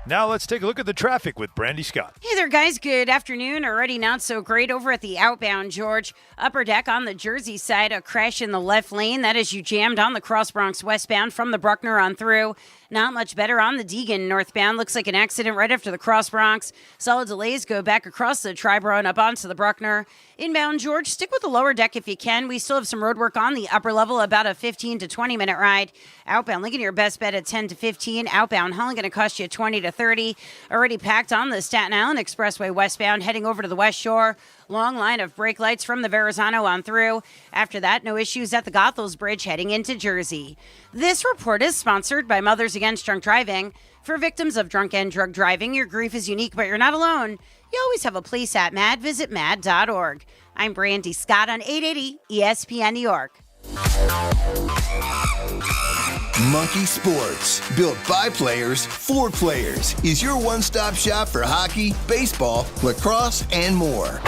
Now let's take a look at the traffic with Brandy Scott. Hey there, guys. Good afternoon. Already not so great over at the outbound George. Upper deck on the Jersey side, a crash in the left lane. That is you jammed on the Cross Bronx westbound from the Bruckner on through. Not much better on the Deegan northbound. Looks like an accident right after the Cross Bronx. Solid delays go back across the Triborough and up onto the Bruckner. Inbound George, stick with the lower deck if you can. We still have some road work on the upper level, about a 15 to 20 minute ride. Outbound Lincoln, your best bet at 10 to 15. Outbound Holland going to cost you 20 to 30. Already packed on the Staten Island Expressway westbound, heading over to the West Shore. Long line of brake lights from the Verrazano on through. After that, no issues at the Goethals Bridge heading into Jersey. This report is sponsored by Mothers Against Drunk Driving. For victims of drunk and drug driving, your grief is unique, but you're not alone. You always have a place at MAD. Visit MAD.org. I'm Brandy Scott on 880 ESPN New York. Monkey Sports, built by players for players, is your one-stop shop for hockey, baseball, lacrosse, and more.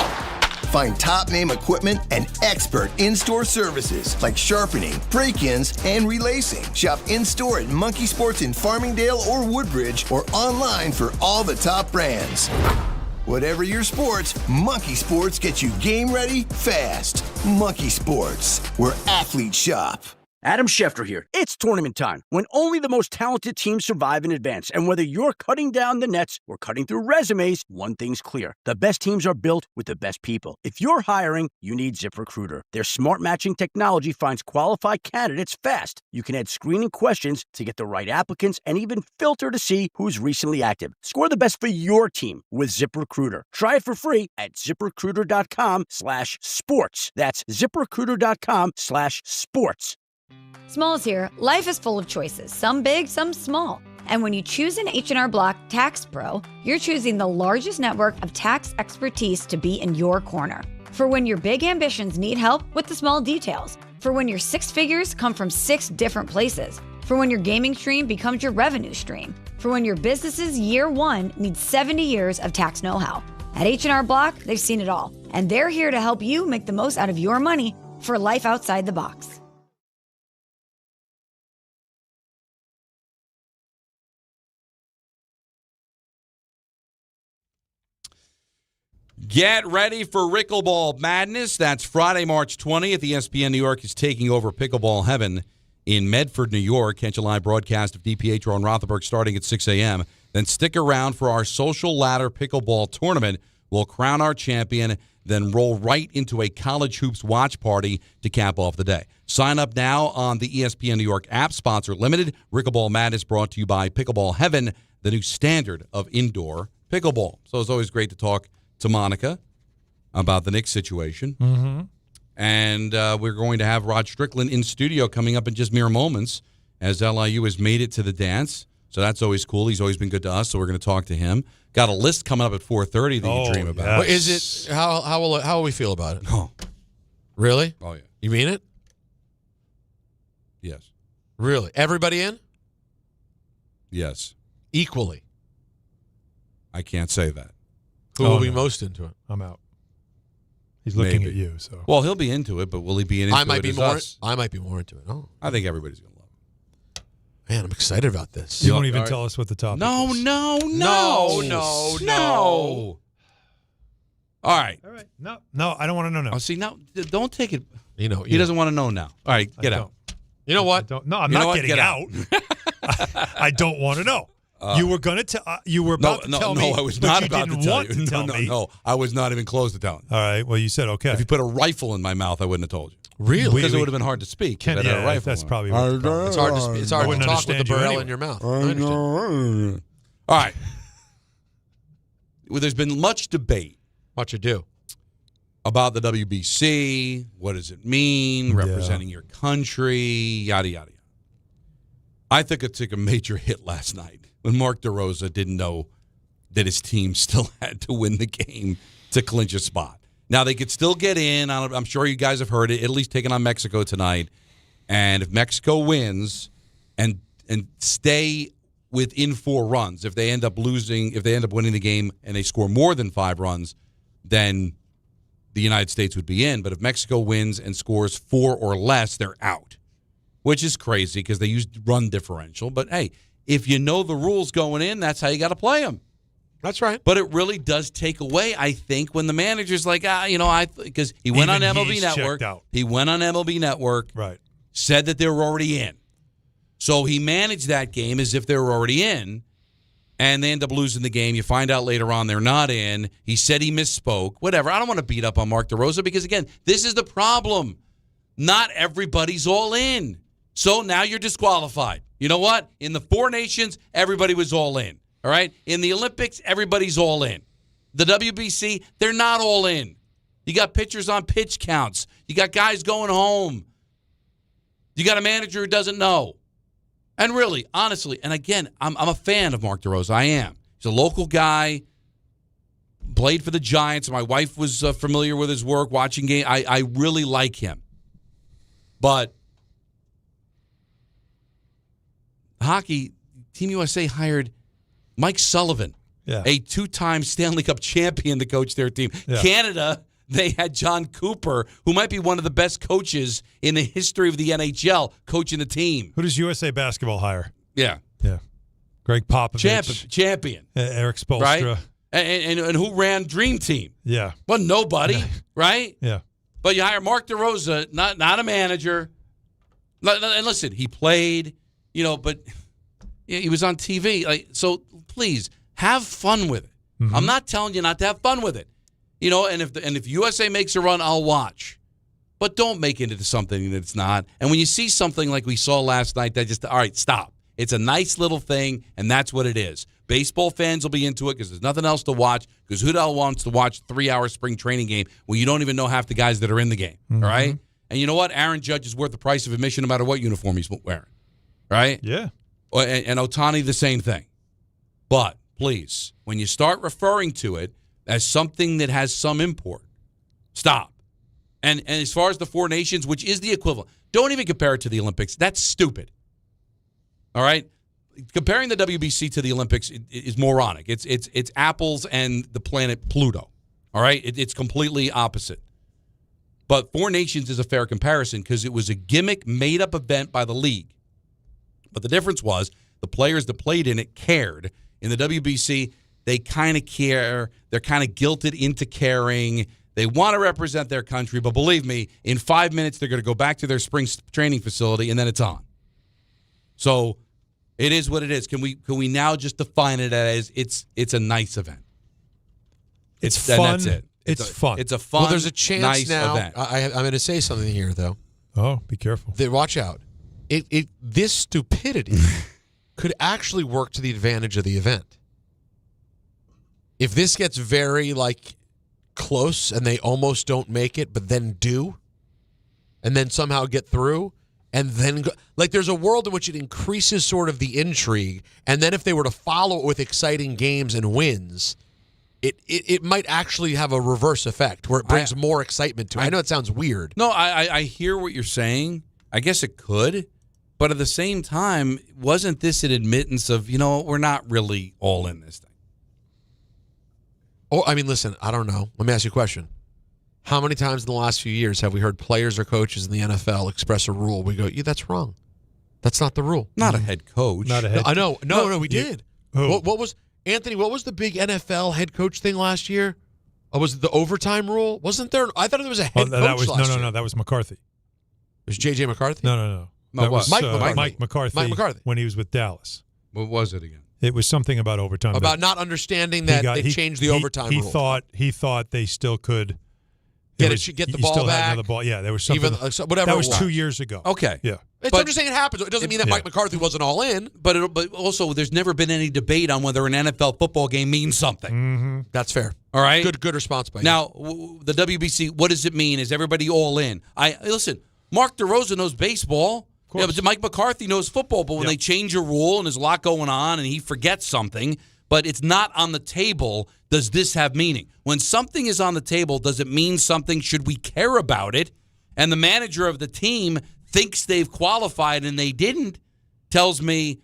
Find top-name equipment and expert in-store services like sharpening, break-ins, and relacing. Shop in-store at Monkey Sports in Farmingdale or Woodbridge, or online for all the top brands. Whatever your sports, Monkey Sports gets you game ready fast. Monkey Sports, where athletes shop. Adam Schefter here. It's tournament time, when only the most talented teams survive in advance. And whether you're cutting down the nets or cutting through resumes, one thing's clear. The best teams are built with the best people. If you're hiring, you need ZipRecruiter. Their smart matching technology finds qualified candidates fast. You can add screening questions to get the right applicants and even filter to see who's recently active. Score the best for your team with ZipRecruiter. Try it for free at ZipRecruiter.com/sports. That's ZipRecruiter.com/sports. Smalls here. Life is full of choices, some big, some small. And when you choose an H&R Block Tax Pro, you're choosing the largest network of tax expertise to be in your corner. For when your big ambitions need help with the small details. For when your six figures come from 6 different places. For when your gaming stream becomes your revenue stream. For when your business's year one needs 70 years of tax know-how. At H&R Block, they've seen it all. And they're here to help you make the most out of your money for life outside the box. Get ready for Rickleball Madness. That's Friday, March 20th. ESPN New York is taking over Pickleball Heaven in Medford, New York. Catch a live broadcast of DiPietro and Rothenberg starting at 6 a.m. Then stick around for our Social Ladder Pickleball Tournament. We'll crown our champion, then roll right into a college hoops watch party to cap off the day. Sign up now on the ESPN New York app. Sponsor limited. Rickleball Madness brought to you by Pickleball Heaven, the new standard of indoor pickleball. So it's always great to talk to Monica about the Knicks situation. Mm-hmm. And we're going to have Rod Strickland in studio coming up in just mere moments as LIU has made it to the dance. So that's always cool. He's always been good to us, so we're going to talk to him. Got a list coming up at 4:30 that you dream about. Yes. Well, is it how will we feel about it? Oh. Really? Oh, yeah. You mean it? Yes. Really? Everybody in? Yes. Equally? I can't say that. Who will be most into it? I'm out. He's looking Maybe. at you. So Well, he'll be into it, but will he be into I might it be as more. us? I might be more into it. Oh, I think everybody's going to love it. man, I'm excited about this. you won't even all right. tell us what the topic No, is. no. All right. All right. No, I don't want to know now. Oh, see, now, don't take it. You know, He doesn't want to know now. All right, get out. You know what? No, I'm You know not what? getting Get out. I don't want to know. You were going to tell. You were about to tell me. No, I was but not you about to didn't tell want you. to tell me. No, I was not even close to telling you. All right. Well, you said okay. If you put a rifle in my mouth, I wouldn't have told you. Really? Because it would have been hard to speak. 'cause I had a rifle that's in it. probably what the problem is. It's hard to it's hard to wouldn't talk with the understand you barrel anyway. in your mouth. I understand. All right. Well, there's been much debate. What you do? About the WBC. What does it mean? Representing your country. Yada, yada, yada. I think it took a major hit last night when Mark DeRosa didn't know that his team still had to win the game to clinch a spot. Now, they could still get in. I'm sure you guys have heard it. Italy's taking on Mexico tonight. And if Mexico wins and stay within 4 runs, if they end up winning the game and they score more than 5 runs, then the United States would be in. But if Mexico wins and scores 4 or less, they're out, which is crazy because they used run differential. But, hey, if you know the rules going in, that's how you got to play them. That's right. But it really does take away, I think, when the manager's like, because he went on MLB Network. He went on MLB Network. Right. Said that they were already in. So he managed that game as if they were already in, and they end up losing the game. You find out later on they're not in. He said he misspoke. Whatever. I don't want to beat up on Mark DeRosa because, again, this is the problem. Not everybody's all in. So now you're disqualified. You know what? In the 4 nations, everybody was all in. All right? In the Olympics, everybody's all in. The WBC, they're not all in. You got pitchers on pitch counts. You got guys going home. You got a manager who doesn't know. And really, honestly, and again, I'm a fan of Mark DeRosa. I am. He's a local guy, played for the Giants. My wife was familiar with his work, watching games. I really like him. But hockey, Team USA hired Mike Sullivan, a 2-time Stanley Cup champion to coach their team. Yeah. Canada, they had John Cooper, who might be one of the best coaches in the history of the NHL, coaching the team. Who does USA Basketball hire? Yeah. Yeah. Greg Popovich. Champion. Eric Spoelstra. Right? And who ran Dream Team? Yeah. Well, nobody, right? Yeah. But you hire Mark DeRosa, not a manager, And listen, he played, but he was on TV. So please have fun with it. Mm-hmm. I'm not telling you not to have fun with it. And if USA makes a run, I'll watch. But don't make it into something that it's not. And when you see something like we saw last night, all right, stop. It's a nice little thing, and that's what it is. Baseball fans will be into it because there's nothing else to watch, because who the hell wants to watch a 3-hour spring training game when you don't even know half the guys that are in the game, all right? And you know what? Aaron Judge is worth the price of admission no matter what uniform he's wearing, right? Yeah. And Ohtani, the same thing. But, please, when you start referring to it as something that has some import, stop. And as far as the Four Nations, which is the equivalent, don't even compare it to the Olympics. That's stupid. All right? Comparing the WBC to the Olympics is moronic. It's apples and the planet Pluto. All right? It's completely opposite. But Four Nations is a fair comparison because it was a gimmick, made-up event by the league. But the difference was the players that played in it cared. In the WBC, they kind of care. They're kind of guilted into caring. They want to represent their country, but believe me, in 5 minutes, they're going to go back to their spring training facility, and then it's on. So it is what it is. Can we now just define it as it's a nice event? It's fun. And that's it. It's fun. It's a fun, well, there's a chance nice now. event. I'm going to say something here, though. Oh, be careful. Watch out. This stupidity could actually work to the advantage of the event. If this gets very, close and they almost don't make it, but then do, and then somehow get through, and then go, there's a world in which it increases sort of the intrigue, and then if they were to follow it with exciting games and wins, it might actually have a reverse effect where it brings more excitement to it. I know it sounds weird. No, I hear what you're saying. I guess it could, but at the same time, wasn't this an admittance of, we're not really all in this thing? Oh, I mean, listen, I don't know. Let me ask you a question. How many times in the last few years have we heard players or coaches in the NFL express a rule? We go, yeah, that's wrong. That's not the rule. Not a head coach. Not a head I know. No, we did. Who? What was, Anthony, what was the big NFL head coach thing last year? Oh, was it the overtime rule? Wasn't there? I thought there was a head coach last year. No, that was McCarthy. It was J.J. McCarthy? No. That was Mike McCarthy. Mike McCarthy when he was with Dallas. What was it again? It was something about overtime. About not understanding that they changed the overtime rule. He thought they still could get the ball back. Another ball. Yeah, there was something. Whatever. That was 2 years ago. Okay. Yeah. I'm just saying it happens. It doesn't mean that Mike McCarthy wasn't all in. But also, there's never been any debate on whether an NFL football game means something. Mm-hmm. That's fair. All right. Good response by you. Now, the WBC, what does it mean? Is everybody all in? Listen, Mark DeRosa knows baseball. Yeah, but Mike McCarthy knows football, but when they change a rule and there's a lot going on and he forgets something, but it's not on the table, does this have meaning? When something is on the table, does it mean something? Should we care about it? And the manager of the team thinks they've qualified and they didn't, tells me,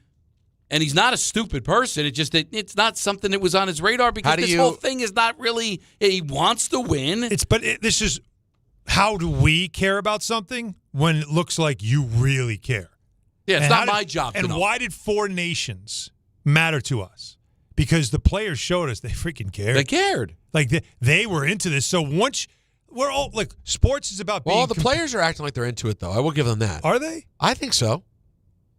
and he's not a stupid person, it's just that it's not something that was on his radar because this whole thing is not really, he wants to win. This is, how do we care about something when it looks like you really care? Yeah, it's not my job to know. And why did Four Nations matter to us? Because the players showed us they freaking cared. They cared. They were into this. So once we're all sports is about being. Well, the players are acting like they're into it, though. I will give them that. Are they? I think so.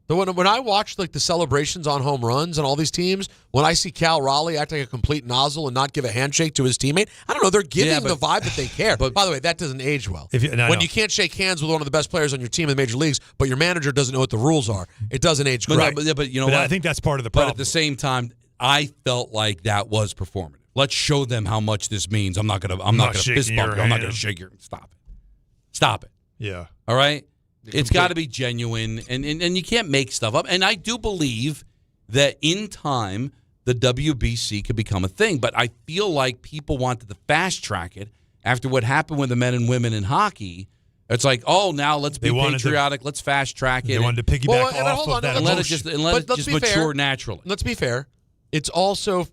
When I watch the celebrations on home runs and all these teams, when I see Cal Raleigh act like a complete nozzle and not give a handshake to his teammate, I don't know. They're giving the vibe that they care. But by the way, that doesn't age well. When you can't shake hands with one of the best players on your team in the major leagues, but your manager doesn't know what the rules are, it doesn't age great. But you know what? I think that's part of the problem. But at the same time, I felt like that was performative. Let's show them how much this means. I'm not gonna fist bump you. I'm not gonna shake your. Stop it. Yeah. All right. It's got to be genuine, and you can't make stuff up. And I do believe that in time, the WBC could become a thing. But I feel like people wanted to fast-track it after what happened with the men and women in hockey. It's like, now let's be patriotic. Let's fast-track it. They wanted to piggyback off of that. And let it just mature naturally. Let's be fair. It's also,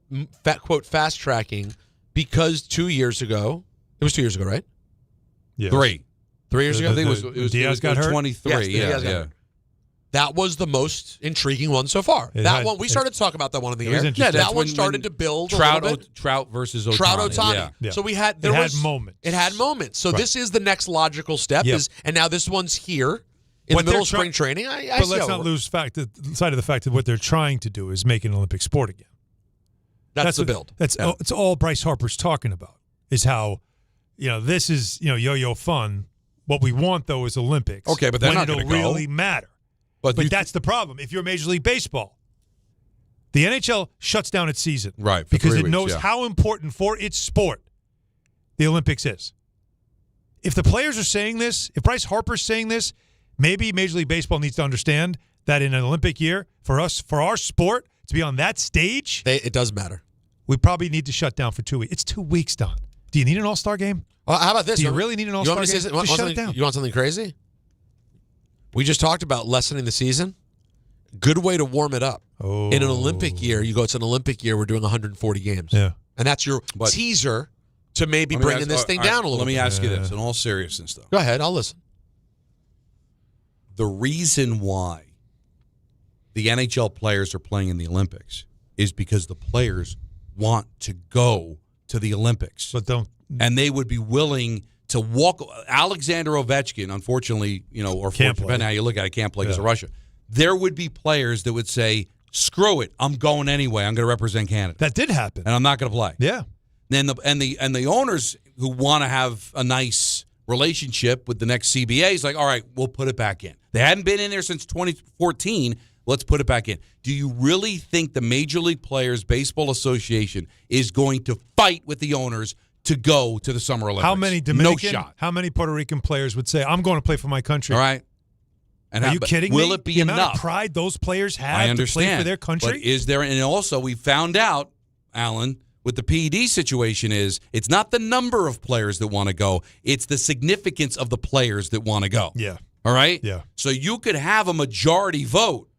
quote, fast-tracking because 2 years ago, it was 2 years ago, right? Yeah. 3 years ago? I think it was Diaz got hurt? 23. Yes, yeah. That was the most intriguing one so far. We started to talk about that one in the air. Yeah, that one started to build Trout, a little bit. Trout versus Ohtani. Trout-Ohtani. Yeah. So we had moments. It had moments. So this is the next logical step. Yep. And now this one's here. In the middle of spring training, I but see let's how it not works. lose sight of the fact that what they're trying to do is make an Olympic sport again. That's the what- build. That's Yeah. it's all Bryce Harper's talking about is how, this is, yo-yo fun. What we want, though, is Olympics. Okay, but they're when not it'll gonna go. really matter. But But you that's the problem. If you're Major League Baseball, the NHL shuts down its season. Right, for Because 3 it weeks, knows yeah. how important for its sport the Olympics is. If the players are saying this, if Bryce Harper's saying this, maybe Major League Baseball needs to understand that in an Olympic year, for our sport to be on that stage, it does matter. We probably need to shut down for 2 weeks. It's 2 weeks, Don. Do you need an All-Star game? Well, how about this? Do you really need an All-Star game? Just shut it down. You want something crazy? We just talked about lessening the season. Good way to warm it up. Oh. In an Olympic year, it's an Olympic year, we're doing 140 games. Yeah. And that's your teaser to maybe Let me bringing ask- this thing all right, down a little Let me bit. ask you this, in all seriousness, though. Go ahead, I'll listen. The reason why the NHL players are playing in the Olympics is because the players want to go to the Olympics. But don't. And they would be willing to walk. Alexander Ovechkin, unfortunately, or Can't play. depending on how you look at it, can't play because Yeah. of Russia. There would be players that would say, screw it, I'm going anyway. I'm going to represent Canada. That did happen. And I'm not going to play. Yeah. Then the owners who want to have a nice relationship with the next CBA is like, all right, we'll put it back in. They hadn't been in there since 2014. Let's put it back in. Do you really think the Major League Players Baseball Association is going to fight with the owners to go to the Summer Olympics? How many Dominican, No shot. how many Puerto Rican players would say, I'm going to play for my country? All right. And Are you but kidding me? Will it be the amount enough? of pride those players have I to understand. play for their country? But is there, and also we found out, Alan, with the PED situation is it's not the number of players that want to go, it's the significance of the players that want to go. Yeah. All right? Yeah. So you could have a majority vote,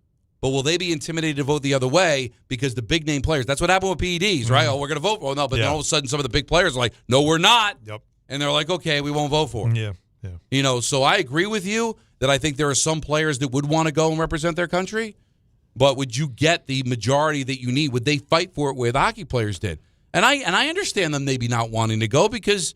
but will they be intimidated to vote the other way because the big name players, that's what happened with PEDs, right? Oh, we're going to vote for them. No, but then all of a sudden some of the big players are like, no, we're not. Yep. And they're like, okay, we won't vote for it. Yeah. So I agree with you that I think there are some players that would want to go and represent their country, but would you get the majority that you need? Would they fight for it where the hockey players did? And I understand them maybe not wanting to go because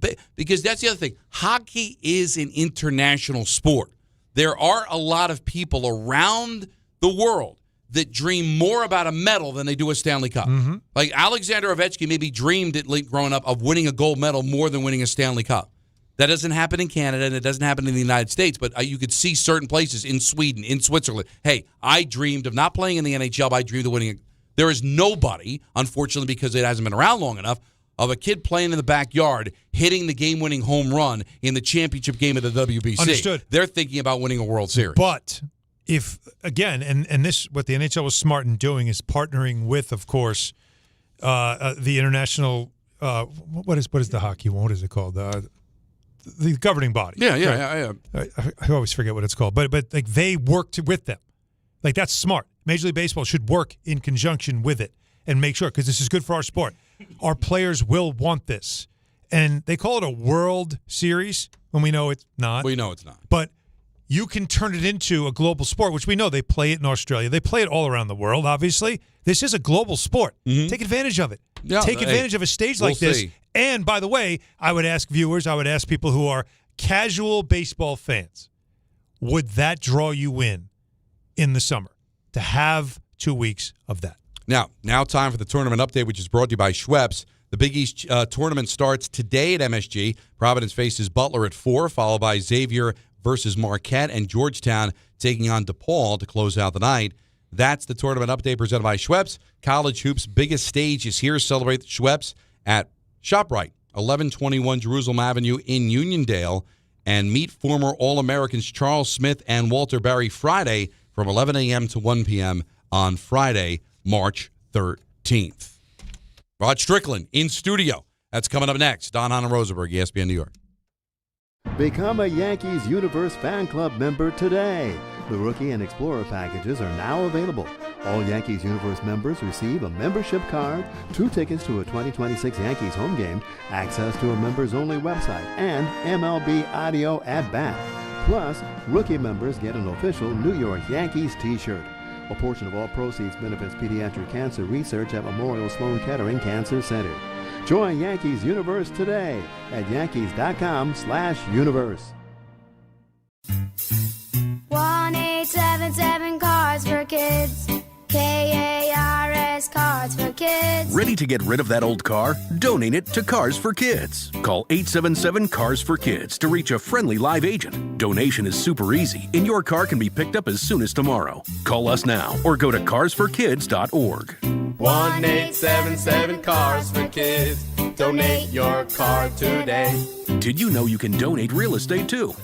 that's the other thing. Hockey is an international sport. There are a lot of people around the world that dream more about a medal than they do a Stanley Cup. Mm-hmm. Like Alexander Ovechkin maybe dreamed at late growing up of winning a gold medal more than winning a Stanley Cup. That doesn't happen in Canada, and it doesn't happen in the United States, but you could see certain places in Sweden, in Switzerland. Hey, I dreamed of not playing in the NHL, but I dreamed of winning it. There is nobody, unfortunately, because it hasn't been around long enough, of a kid playing in the backyard hitting the game-winning home run in the championship game of the WBC. Understood. They're thinking about winning a World Series. But if, again, and this, what the NHL was smart in doing is partnering with, of course, the international, what is the hockey one? What is it called? The governing body. Yeah. I always forget what it's called. But like they worked with them. Like that's smart. Major League Baseball should work in conjunction with it and make sure, because this is good for our sport. Our players will want this. And they call it a World Series when we know it's not. We know it's not. But you can turn it into a global sport, which we know they play it in Australia. They play it all around the world, obviously. This is a global sport. Mm-hmm. Take advantage of it. Yeah, Take advantage of a stage like we'll this. see. And by the way, I would ask viewers, I would ask people who are casual baseball fans, would that draw you in the summer to have 2 weeks of that? Now time for the tournament update, which is brought to you by Schweppes. The Big East tournament starts today at MSG. Providence faces Butler at 4, followed by Xavier versus Marquette, and Georgetown taking on DePaul to close out the night. That's the tournament update presented by Schweppes. College Hoops' biggest stage is here. Celebrate Schweppes at ShopRite, 1121 Jerusalem Avenue in Uniondale, and meet former All-Americans Charles Smith and Walter Barry Friday from 11 a.m. to 1 p.m. on Friday, March 13th. Rod Strickland in studio. That's coming up next. Don, Hahn, and Rosenberg, ESPN New York. Become a Yankees Universe Fan Club member today. The Rookie and Explorer packages are now available. All Yankees Universe members receive a membership card, 2 tickets to a 2026 Yankees home game, access to a members-only website, and MLB audio at bat. Plus, Rookie members get an official New York Yankees t-shirt. A portion of all proceeds benefits pediatric cancer research at Memorial Sloan Kettering Cancer Center. Join Yankees Universe today at yankees.com/universe. 187 Cars for Kids. KARS Cars for Kids. Ready to get rid of that old car? Donate it to Cars for Kids. Call 877 Cars for Kids to reach a friendly live agent. Donation is super easy, and your car can be picked up as soon as tomorrow. Call us now or go to carsforkids.org. 1-877 Cars for Kids. Donate your car today. Did you know you can donate real estate too?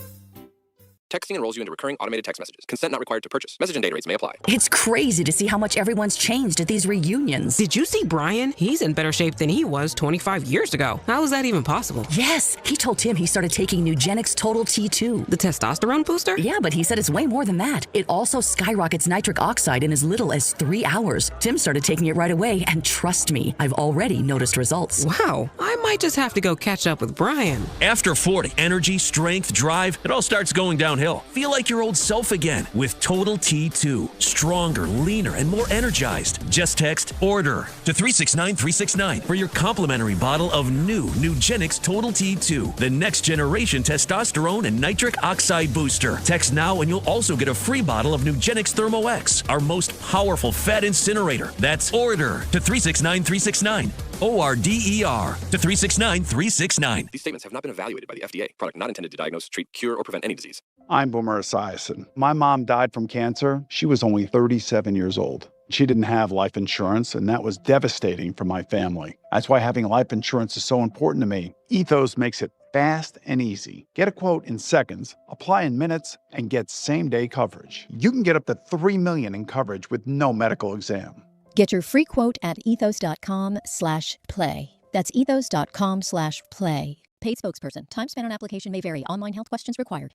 Texting enrolls you into recurring automated text messages. Consent not required to purchase. Message and data rates may apply. It's crazy to see how much everyone's changed at these reunions. Did you see Brian? He's in better shape than he was 25 years ago. How is that even possible? Yes, he told Tim he started taking Nugenix Total T2. The testosterone booster? Yeah, but he said it's way more than that. It also skyrockets nitric oxide in as little as 3 hours. Tim started taking it right away, and trust me, I've already noticed results. Wow, I might just have to go catch up with Brian. After 40, energy, strength, drive, it all starts going downhill. Feel like your old self again with Total T2. Stronger, leaner, and more energized. Just text ORDER to 369-369 for your complimentary bottle of new Nugenix Total T2, the next generation testosterone and nitric oxide booster. Text now and you'll also get a free bottle of Nugenix Thermo X, our most powerful fat incinerator. That's ORDER to 369-369. ORDER to 369-369. These statements have not been evaluated by the FDA. Product not intended to diagnose, treat, cure, or prevent any disease. I'm Boomer Esiason. My mom died from cancer. She was only 37 years old. She didn't have life insurance, and that was devastating for my family. That's why having life insurance is so important to me. Ethos makes it fast and easy. Get a quote in seconds, apply in minutes, and get same-day coverage. You can get up to $3 million in coverage with no medical exam. Get your free quote at ethos.com/play. That's ethos.com/play. Paid spokesperson. Time spent on application may vary. Online health questions required.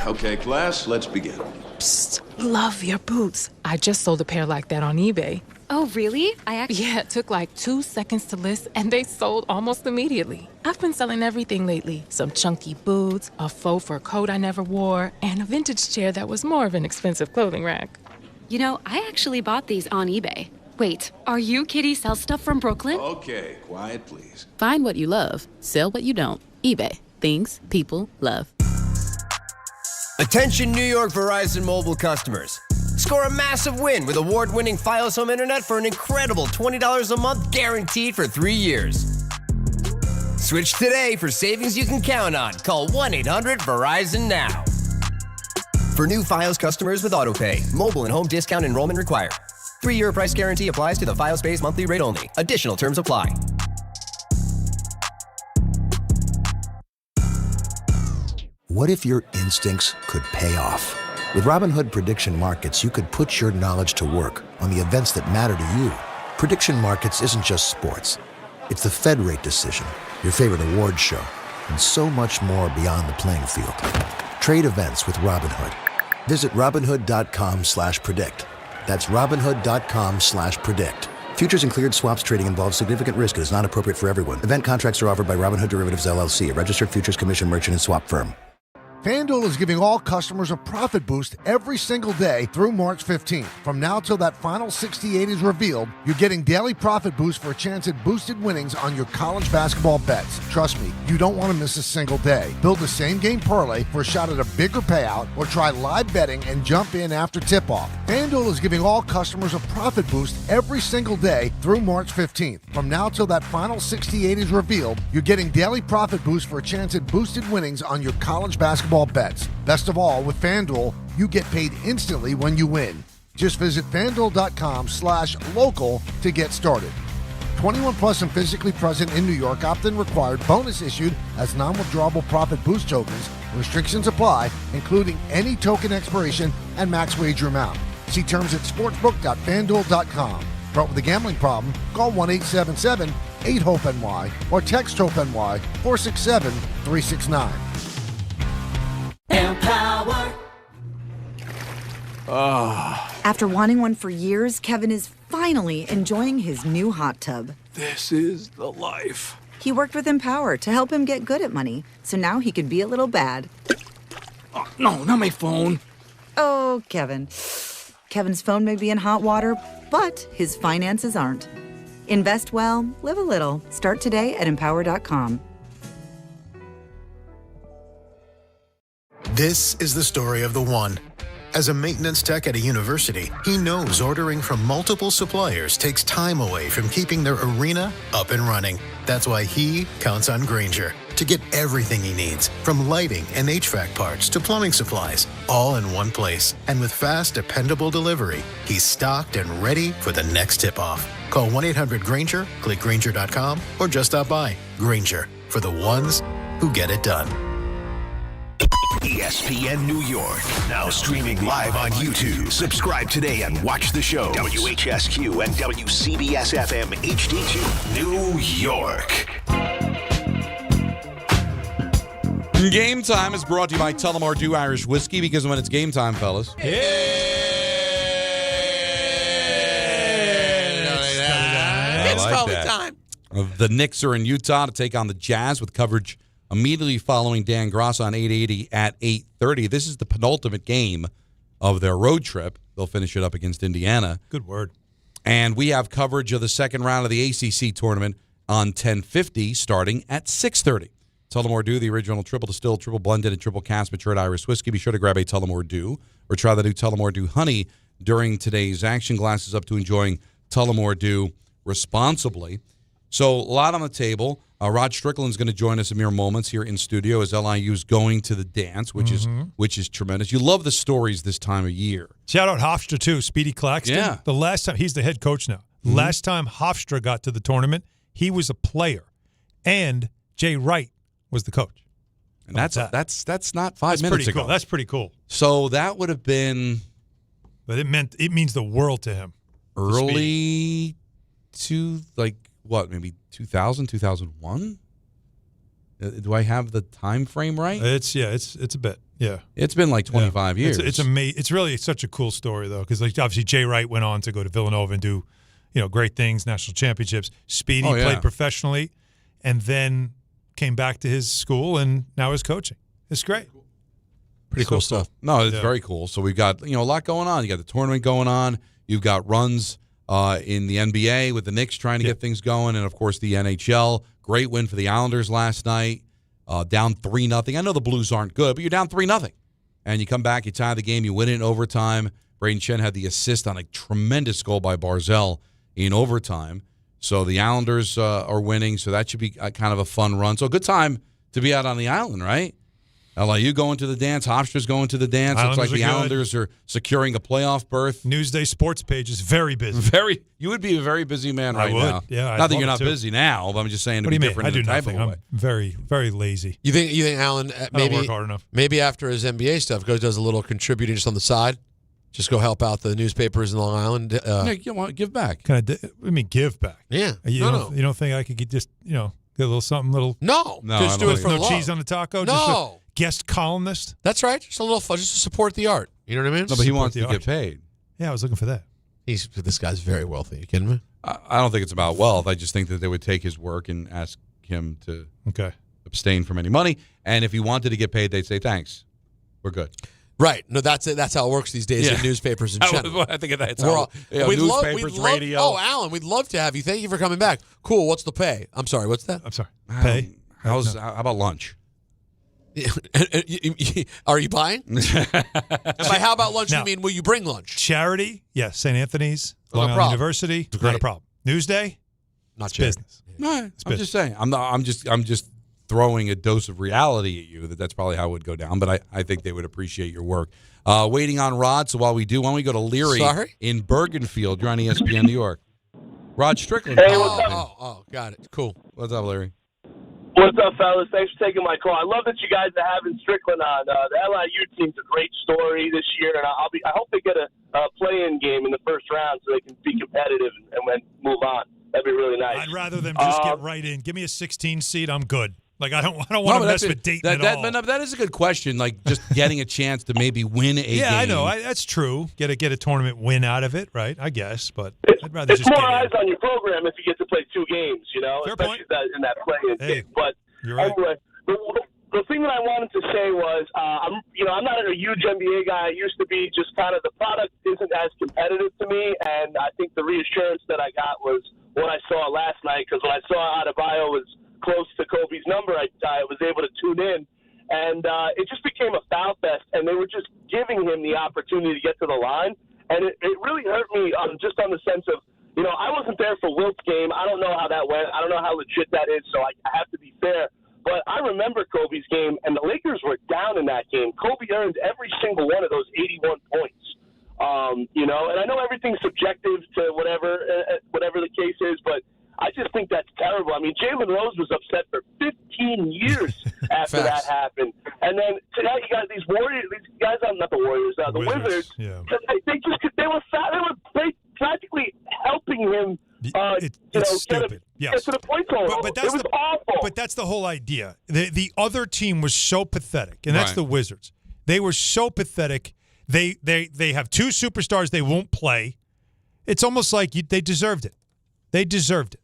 Okay, class, let's begin. Psst, love your boots. I just sold a pair like that on eBay. Oh, really? Yeah, it took like 2 seconds to list, and they sold almost immediately. I've been selling everything lately. Some chunky boots, a faux fur coat I never wore, and a vintage chair that was more of an expensive clothing rack. You know, I actually bought these on eBay. Wait, are you Kitty Sell Stuff from Brooklyn? Okay, quiet, please. Find what you love, sell what you don't. eBay. Things people love. Attention New York Verizon mobile customers. Score a massive win with award-winning Fios Home Internet for an incredible $20 a month guaranteed for 3 years. Switch today for savings you can count on. Call 1-800-VERIZON now. For new Fios customers with AutoPay, mobile and home discount enrollment required. 3-year price guarantee applies to the Fios-based monthly rate only. Additional terms apply. What if your instincts could pay off? With Robinhood Prediction Markets, you could put your knowledge to work on the events that matter to you. Prediction Markets isn't just sports. It's the Fed rate decision, your favorite award show, and so much more beyond the playing field. Trade events with Robinhood. Visit Robinhood.com/predict. That's Robinhood.com/predict. Futures and cleared swaps trading involves significant risk and is not appropriate for everyone. Event contracts are offered by Robinhood Derivatives LLC, a registered futures commission merchant and swap firm. FanDuel is giving all customers a profit boost every single day through March 15th. From now till that final 68 is revealed, you're getting daily profit boosts for a chance at boosted winnings on your college basketball bets. Trust me, you don't want to miss a single day. Build the same game parlay for a shot at a bigger payout or try live betting and jump in after tip-off. FanDuel is giving all customers a profit boost every single day through March 15th. From now till that final 68 is revealed, you're getting daily profit boosts for a chance at boosted winnings on your college basketball bets. Best of all, with FanDuel, you get paid instantly when you win. Just visit FanDuel.com/local to get started. 21 plus and physically present in New York. Opt-in required. Bonus issued as non-withdrawable profit boost tokens. Restrictions apply, including any token expiration and max wager amount. See terms at sportsbook.fanduel.com. Front with a gambling problem? Call 1-877-8-HOPE-NY or text HOPE-NY 467-369. Empower. After wanting one for years, Kevin is finally enjoying his new hot tub. This is the life. He worked with Empower to help him get good at money, so now he could be a little bad. Oh, no, not my phone. Oh, Kevin. Kevin's phone may be in hot water, but his finances aren't. Invest well, live a little. Start today at empower.com. This is the story of the one. As a maintenance tech at a university, he knows ordering from multiple suppliers takes time away from keeping their arena up and running. That's why he counts on Grainger to get everything he needs, from lighting and HVAC parts to plumbing supplies, all in one place. And with fast, dependable delivery, he's stocked and ready for the next tip-off. Call 1-800-GRAINGER, click Grainger.com, or just stop by. Grainger, for the ones who get it done. ESPN New York, now streaming live on YouTube. Subscribe today and watch the show. WHSQ and WCBS-FM HD2, New York. Game Time is brought to you by Tullamore Dew Irish Whiskey, because when it's game time, fellas. It's probably time. The Knicks are in Utah to take on the Jazz with coverage immediately following Dan Gross on 880 at 8:30. This is the penultimate game of their road trip. They'll finish it up against Indiana. Good word. And we have coverage of the second round of the ACC tournament on 1050 starting at 6:30. Tullamore Dew, the original triple distilled, triple blended, and triple cast matured Irish whiskey. Be sure to grab a Tullamore Dew or try the new Tullamore Dew Honey during today's action. Glasses up to enjoying Tullamore Dew responsibly. So a lot on the table. Rod Strickland is going to join us in mere moments here in studio as LIU's going to the dance, which is tremendous. You love the stories this time of year. Shout out Hofstra too, Speedy Claxton. Yeah. The last time, he's the head coach now. Last time Hofstra got to the tournament, he was a player, and Jay Wright was the coach. And that's not 5 minutes ago. Cool. That's pretty cool. So that would have been, but it means the world to him. Early to maybe 2000, 2001? Do I have the time frame right? It's a bit. Yeah. It's been like 25 years. It's amazing. It's really such a cool story though, because obviously Jay Wright went on to go to Villanova and do, great things, national championships. Speedy played professionally, and then came back to his school and now is coaching. It's great. Pretty cool stuff. No, it's very cool. So we've got a lot going on. You got the tournament going on. You've got runs in the NBA with the Knicks trying to get things going, and of course the NHL. Great win for the Islanders last night, down 3-0. I know the Blues aren't good, but you're down 3-0, and you come back, you tie the game, you win it in overtime. Braden Shen had the assist on a tremendous goal by Barzell in overtime. So the Islanders are winning, so that should be kind of a fun run. So a good time to be out on the island, right? LIU going to the dance. Hofstra's going to the dance. Looks like the Islanders are securing a playoff berth. Newsday sports page is very busy. You would be a very busy man right I would. now. Yeah, not that you're not busy now, but I'm just saying to be different. I do in the type nothing. of way. I'm very, very lazy. You think Alan I don't work hard enough. maybe after his NBA stuff does a little contributing just on the side, just go help out the newspapers in Long Island. You want to give back? Give back? Yeah. You don't think I could get a little something little? No. Just do it for no love. cheese on the taco. No. Just a guest columnist. That's right. Just a little fun, just to support the art. You know what I mean? No, but he wants to get paid. Yeah, I was looking for that. This guy's very wealthy. You kidding me? I don't think it's about wealth. I just think that they would take his work and ask him to abstain from any money. And if he wanted to get paid, they'd say, thanks. We're good. Right. No, that's it. That's how it works these days in newspapers and channels. I think that's how newspapers, radio. Oh, Alan, we'd love to have you. Thank you for coming back. Cool. What's the pay? I'm sorry. What's that? I'm sorry. Pay? How about lunch? Are you buying? And by how about lunch, you mean will you bring lunch? Charity? Yes. St. Anthony's, No Long Island problem. University. It's Not a great. problem. Newsday? Not business. No, I'm just saying. I'm just throwing a dose of reality at you that's probably how it would go down. But I think they would appreciate your work. Waiting on Rod. So while we do, why don't we go to Leary in Bergenfield? You're on ESPN New York. Rod Strickland. Hey, what's up? Oh, got it. Cool. What's up, Larry? What's up, fellas? Thanks for taking my call. I love that you guys are having Strickland on. The LIU team's a great story this year, and I hope they get a play-in game in the first round so they can be competitive and then move on. That'd be really nice. I'd rather them just get right in. Give me a 16 seed. I'm good. Like I don't want to mess with Dayton at all. But that is a good question. Like just getting a chance to maybe win a game. Yeah, I know. That's true. Get a tournament win out of it, right? I guess, but I'd rather it's just more get eyes on your program if you get to play 2 games, especially in that play-in game. But anyway, the thing that I wanted to say was, I'm not a huge NBA guy. I used to be. Just kind of the product isn't as competitive to me, and I think the reassurance that I got was what I saw last night. Because when I saw Adebayo was close to Kobe's number, I was able to tune in, and it just became a foul fest, and they were just giving him the the opportunity to get to the line. And it really hurt me just on the sense of, I wasn't there for Wilt's game. I don't know how that went. I don't know how legit that is, so I have to be fair. But I remember Kobe's game, and the Lakers were down in that game. Kobe earned every single one of those 81 points. And I know everything's subjective to whatever the case is, but I just think that's terrible. I mean, Jalen Rose was upset for 15 years after that happened. And then tonight you got these Warriors, these guys, not the Warriors, the Wizards. Yeah. They were practically helping him it's stupid. Get to the point total. But it was awful. But that's the whole idea. The other team was so pathetic, and that's the Wizards. They were so pathetic. They have two superstars they won't play. It's almost like they deserved it. They deserved it.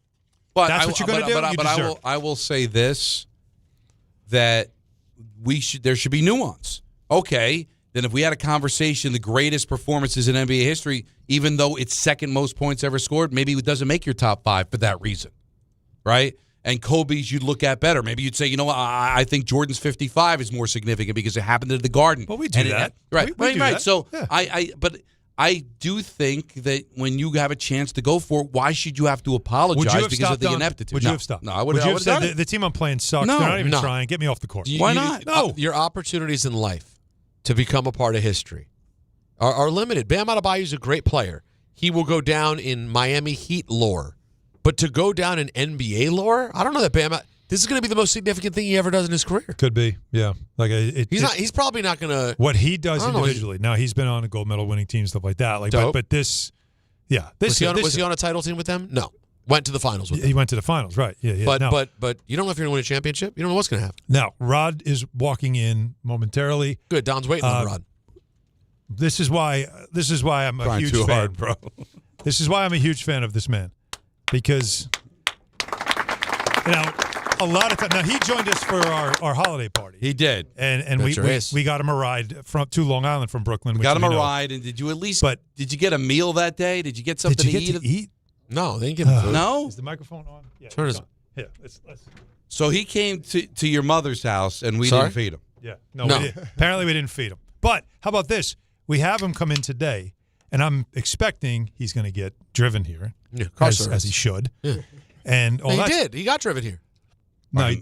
But that's what you're going to do. But I will say this, that there should be nuance. Okay, then if we had a conversation, the greatest performances in NBA history, even though it's second most points ever scored, maybe it doesn't make your top 5 for that reason, right? And Kobe's you'd look at better. Maybe you'd say, I think Jordan's 55 is more significant because it happened at the Garden. But we do that. Right, we do right. That. So yeah. But I do think that when you have a chance to go for it, why should you have to apologize because of the ineptitude? Would you have stopped? No, I would have said the team I'm playing sucks. No, they're not even trying. Get me off the court. Why not? No. Your opportunities in life to become a part of history are limited. Bam Adebayo is a great player. He will go down in Miami Heat lore. But to go down in NBA lore, I don't know that Bam. This is going to be the most significant thing he ever does in his career. Could be, yeah. Like he's probably not going to. What he does individually. Now he's been on a gold medal winning team, stuff like that. Like, but this, yeah. Was he on a title team with them? No. Went to the finals with them. He went to the finals, right? Yeah. But you don't know if you're going to win a championship. You don't know what's going to happen. Now Rod is walking in momentarily. Good. Don's waiting on Rod. This is why I'm a huge fan, hard, bro. This is why I'm a huge fan of this man, because a lot of time. Now he joined us for our holiday party. He did, and we got him a ride to Long Island from Brooklyn. We got him a ride, and did you at least? But did you get a meal that day? Did you get something to eat? No, they didn't give him food. No. Is the microphone on? Yeah. Turn it on. Yeah. Let's. So he came to your mother's house, and we didn't feed him. Yeah. No. Apparently, we didn't feed him. But how about this? We have him come in today, and I'm expecting he's going to get driven here, as he should. Yeah. And he did. He got driven here. No,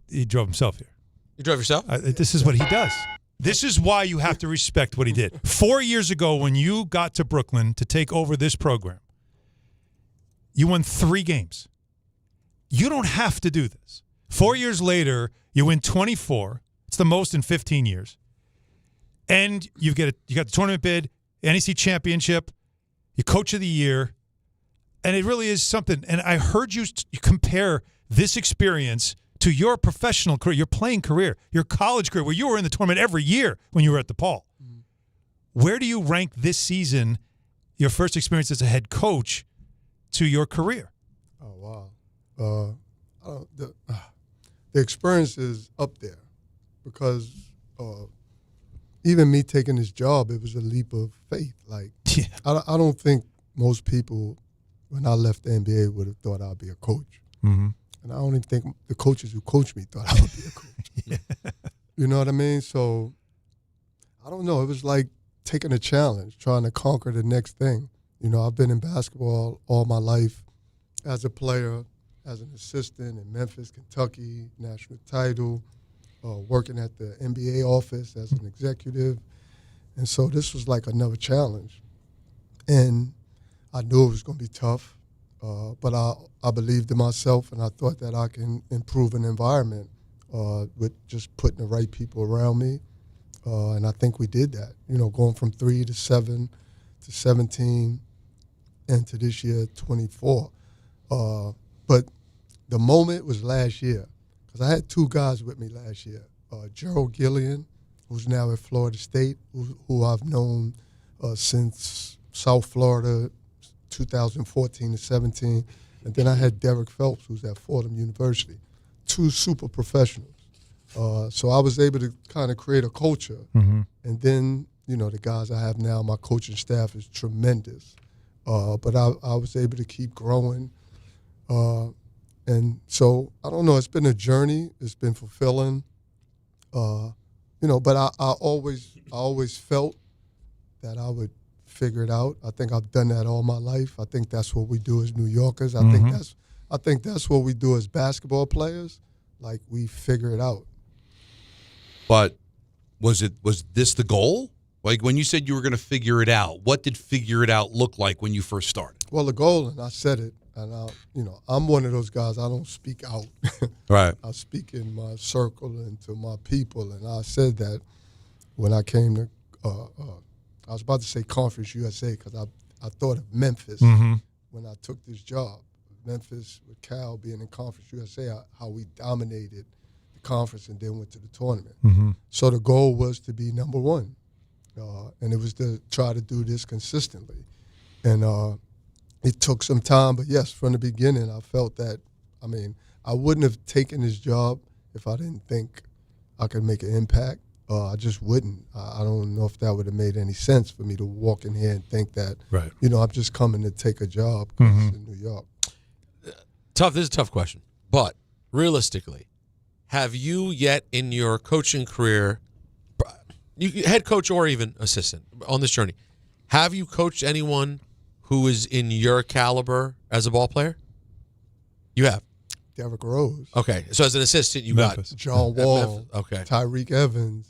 he drove himself here. You drove yourself? This is what he does. This is why you have to respect what he did. 4 years ago, when you got to Brooklyn to take over this program, you won 3 games. You don't have to do this. 4 years later, you win 24. It's the most in 15 years. And you got the tournament bid, NEC championship, your coach of the year, and it really is something. And I heard you compare this experience to your professional career, your playing career, your college career, where you were in the tournament every year when you were at DePaul. Mm-hmm. Where do you rank this season, your first experience as a head coach, to your career? Oh, wow. The experience is up there because even me taking this job, it was a leap of faith. Like, I don't think most people, when I left the NBA, would have thought I'd be a coach. Mm-hmm. And I don't even think the coaches who coached me thought I would be a coach. You know what I mean? So, I don't know. It was like taking a challenge, trying to conquer the next thing. You know, I've been in basketball all my life as a player, as an assistant in Memphis, Kentucky, national title, working at the NBA office as an executive. And so this was like another challenge. And I knew it was going to be tough, but I believed in myself, and I thought that I can improve an environment with just putting the right people around me. And I think we did that, you know, going from 3 to 7 to 17 and to this year, 24. But the moment was last year, because I had 2 guys with me last year. Gerald Gillian, who's now at Florida State, who I've known since South Florida, 2014 to 17. And then I had Derek Phelps, who's at Fordham University. 2 super professionals. So I was able to kind of create a culture. Mm-hmm. And then, you know, the guys I have now, my coaching staff is tremendous. But I was able to keep growing. And so, I don't know, it's been a journey. It's been fulfilling. You know, but I always felt that I would figure it out. I think I've done that all my life. I think that's what we do as New Yorkers. I think that's what we do as basketball players. Like, we figure it out. But was this the goal? Like, when you said you were going to figure it out, what did figure it out look like when you first started? Well, the goal, and I said it, and I'm one of those guys, I don't speak out. Right. I speak in my circle and to my people, and I said that when I came to I was about to say Conference USA because I thought of Memphis when I took this job. Memphis with Cal being in Conference USA, how we dominated the conference and then went to the tournament. So the goal was to be number one, and it was to try to do this consistently. And it took some time, but yes, from the beginning, I felt that, I wouldn't have taken this job if I didn't think I could make an impact. I just wouldn't. I don't know if that would have made any sense for me to walk in here and think that, I'm just coming to take a job because it's in New York. This is a tough question. But realistically, have you yet in your coaching career, head coach or even assistant on this journey, have you coached anyone who is in your caliber as a ball player? You have. Derrick Rose. Okay, so as an assistant, you Memphis. got John Wall. Okay. Tyreek Evans.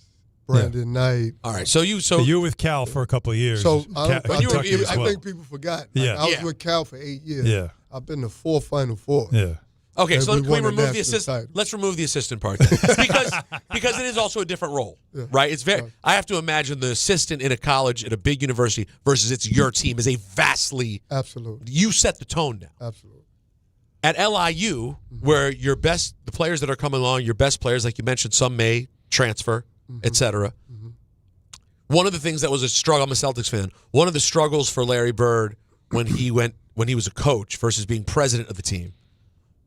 Brandon Knight. All right, so you were with Cal for a couple of years. So I I think people forgot. Yeah. I was with Cal for 8 years. Yeah. I've been to 4 Final Four. Yeah. Okay, and so can we remove the assistant? assistant? Let's remove the assistant part then. because it is also a different role, right? It's very. I have to imagine the assistant in a college at a big university versus it's your team is a vastly. Absolutely. You set the tone now. Absolutely. At LIU, where the players that are coming along, your best players, like you mentioned, some may transfer, et cetera. One of the things that was a struggle, I'm a Celtics fan, one of the struggles for Larry Bird when he was a coach versus being president of the team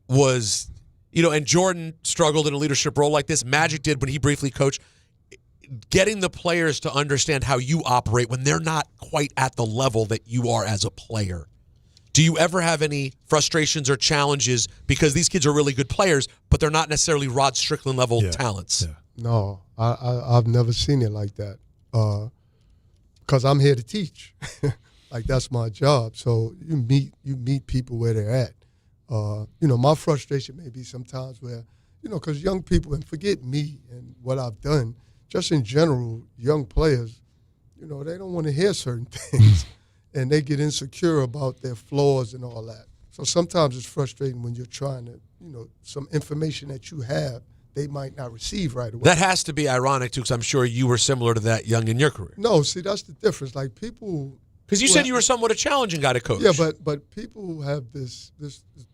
was, and Jordan struggled in a leadership role like this. Magic did when he briefly coached, getting the players to understand how you operate when they're not quite at the level that you are as a player. Do you ever have any frustrations or challenges because these kids are really good players, but they're not necessarily Rod Strickland level talents? Yeah. No, I've never seen it like that. Because I'm here to teach. Like, that's my job. So you meet people where they're at. My frustration may be sometimes where, because young people, and forget me and what I've done, just in general, young players, they don't want to hear certain things. And they get insecure about their flaws and all that. So sometimes it's frustrating when you're trying to, some information that you have, they might not receive right away. That has to be ironic, too, because I'm sure you were similar to that young in your career. No, see, that's the difference. Like, people... Because you said you were somewhat a challenging guy to coach. Yeah, but people have the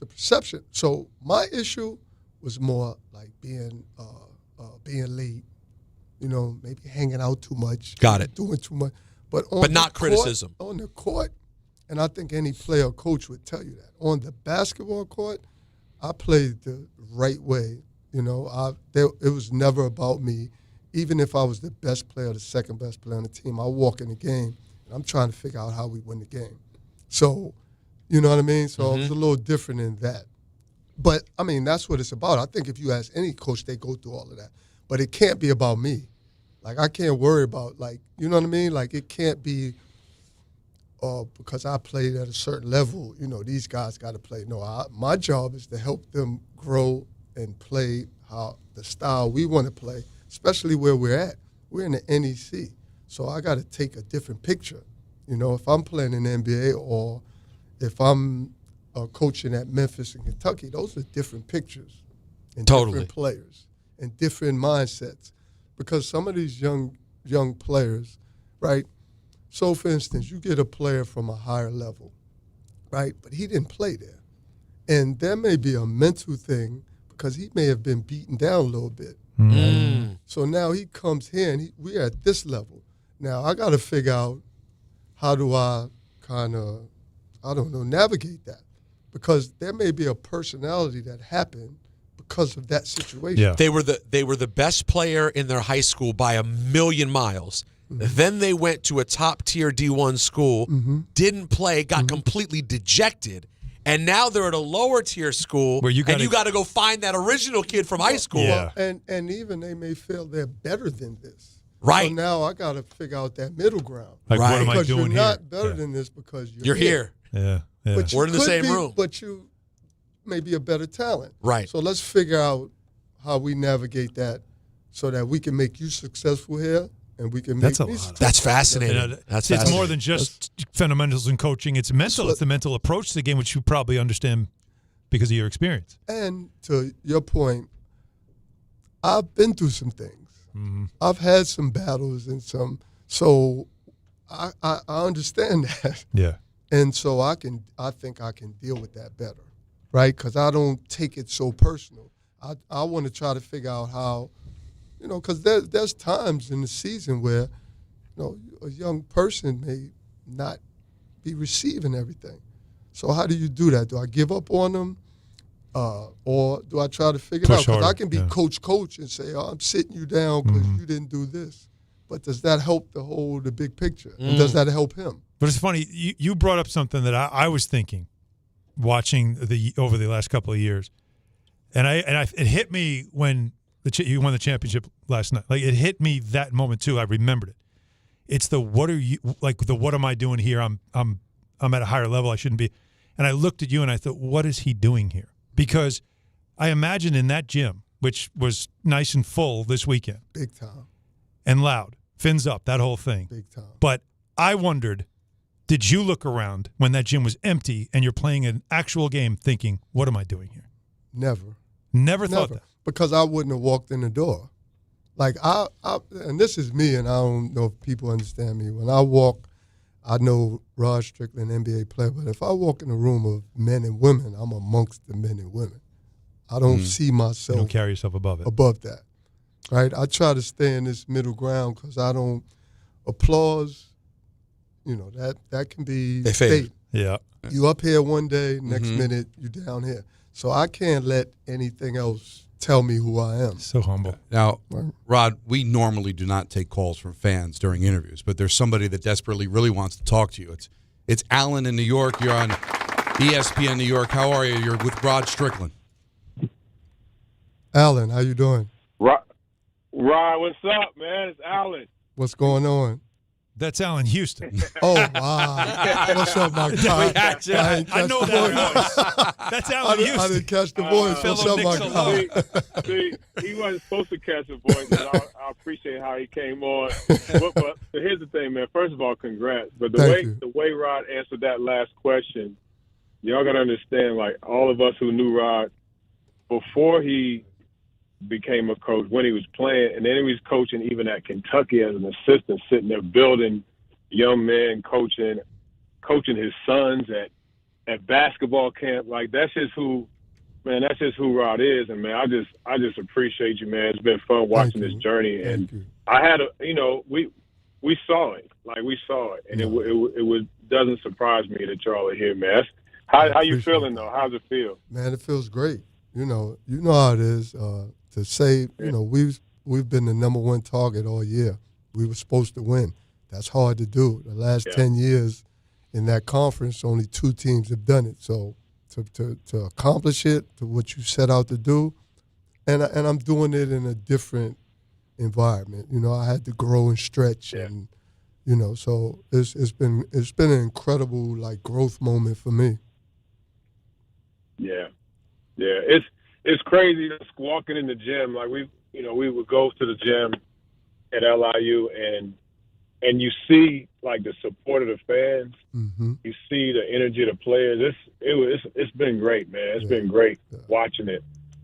perception. So my issue was more like being late, maybe hanging out too much. Got it. Doing too much. But not criticism. On the court, and I think any player or coach would tell you that. On the basketball court, I played the right way. It was never about me. Even if I was the best player, the second best player on the team, I walk in the game, and I'm trying to figure out how we win the game. So, you know what I mean? So it was a little different in that. But, that's what it's about. I think if you ask any coach, they go through all of that. But it can't be about me. Like, I can't worry about, you know what I mean? Like, it can't be because I played at a certain level, these guys got to play. No, my job is to help them grow and play the style we want to play, especially where we're at. We're in the NEC. So I got to take a different picture. If I'm playing in the NBA or if I'm coaching at Memphis and Kentucky, those are different pictures and different players and different mindsets. Because some of these young players, right? So, for instance, you get a player from a higher level, right? But he didn't play there. And there may be a mental thing because he may have been beaten down a little bit. Right? So now he comes here and we're at this level. Now I got to figure out how do I navigate that. Because there may be a personality that happened because of that situation. Yeah. They were the best player in their high school by a million miles. Then they went to a top-tier D1 school, didn't play, got completely dejected, and now they're at a lower-tier school, and you got to go find that original kid from high school. Yeah. And even they may feel they're better than this. Right. So now I got to figure out that middle ground. Like, what am I because doing you're not here? better than this because You're here. Yeah. But We're in the same room. But you may be a better talent. Right. So let's figure out how we navigate that so that we can make you successful here and we can make me successful. That's fascinating. It's more than just fundamentals and coaching. It's mental. It's the mental approach to the game, which you probably understand because of your experience. And to your point, I've been through some things. Mm-hmm. I've had some battles and so I understand that. Yeah. And so I think I can deal with that better, right? Because I don't take it so personal. I want to try to figure out how, because there's times in the season where, a young person may not be receiving everything. So how do you do that? Do I give up on them, or do I try to figure it out? Because I can be coach and say, I'm sitting you down because you didn't do this. But does that help the big picture? And does that help him? But it's funny, you brought up something that I was thinking, watching over the last couple of years, and it hit me when you won the championship last night. Like, it hit me that moment too. I remembered it. It's the what am I doing here? I'm at a higher level. I shouldn't be. And I looked at you and I thought, what is he doing here? Because I imagine in that gym, which was nice and full this weekend, big time, and loud, fins up, that whole thing, big time. But I wondered, did you look around when that gym was empty and you're playing an actual game thinking, what am I doing here? Never thought that. Because I wouldn't have walked in the door. Like, I and this is me, and I don't know if people understand me. When I walk, I know Rod Strickland, NBA player, but if I walk in a room of men and women, I'm amongst the men and women. I don't see myself. You don't carry yourself above it. Above that, right? I try to stay in this middle ground because I don't applause. That can be fate. Yeah. You up here one day, next minute you down here. So I can't let anything else tell me who I am. So humble. Now, Rod, we normally do not take calls from fans during interviews, but there's somebody that desperately really wants to talk to you. It's Alan in New York. You're on ESPN New York. How are you? You're with Rod Strickland. Alan, how you doing? Rod, what's up, man? It's Alan. What's going on? That's Alan Houston. Oh, wow. What's up, my guy? I know that voice. That's Alan Houston. I didn't catch the voice. What's up, my guy? See, he wasn't supposed to catch the voice, but I appreciate how he came on. But here's the thing, man. First of all, congrats. But the way Rod answered that last question, y'all got to understand, like, all of us who knew Rod before he became a coach, when he was playing, and then he was coaching even at Kentucky as an assistant, sitting there building young men, coaching his sons at basketball camp. Like, that's just who Rod is. And man, I just appreciate you, man. It's been fun watching this journey. And I had we saw it. Like, we saw it. And it doesn't surprise me that y'all are here, man. How you feeling though? How's it feel? Man, it feels great. You know how it is. To say, we've been the number one target all year. We were supposed to win. That's hard to do. The last 10 years in that conference, only 2 teams have done it. So to accomplish it, to what you set out to do, and I'm doing it in a different environment. I had to grow and stretch, and so it's been an incredible growth moment for me. Yeah, It's crazy just walking in the gym. Like, we would go to the gym at LIU and you see the support of the fans. Mm-hmm. You see the energy of the players. It's been great, man. It's been great watching it.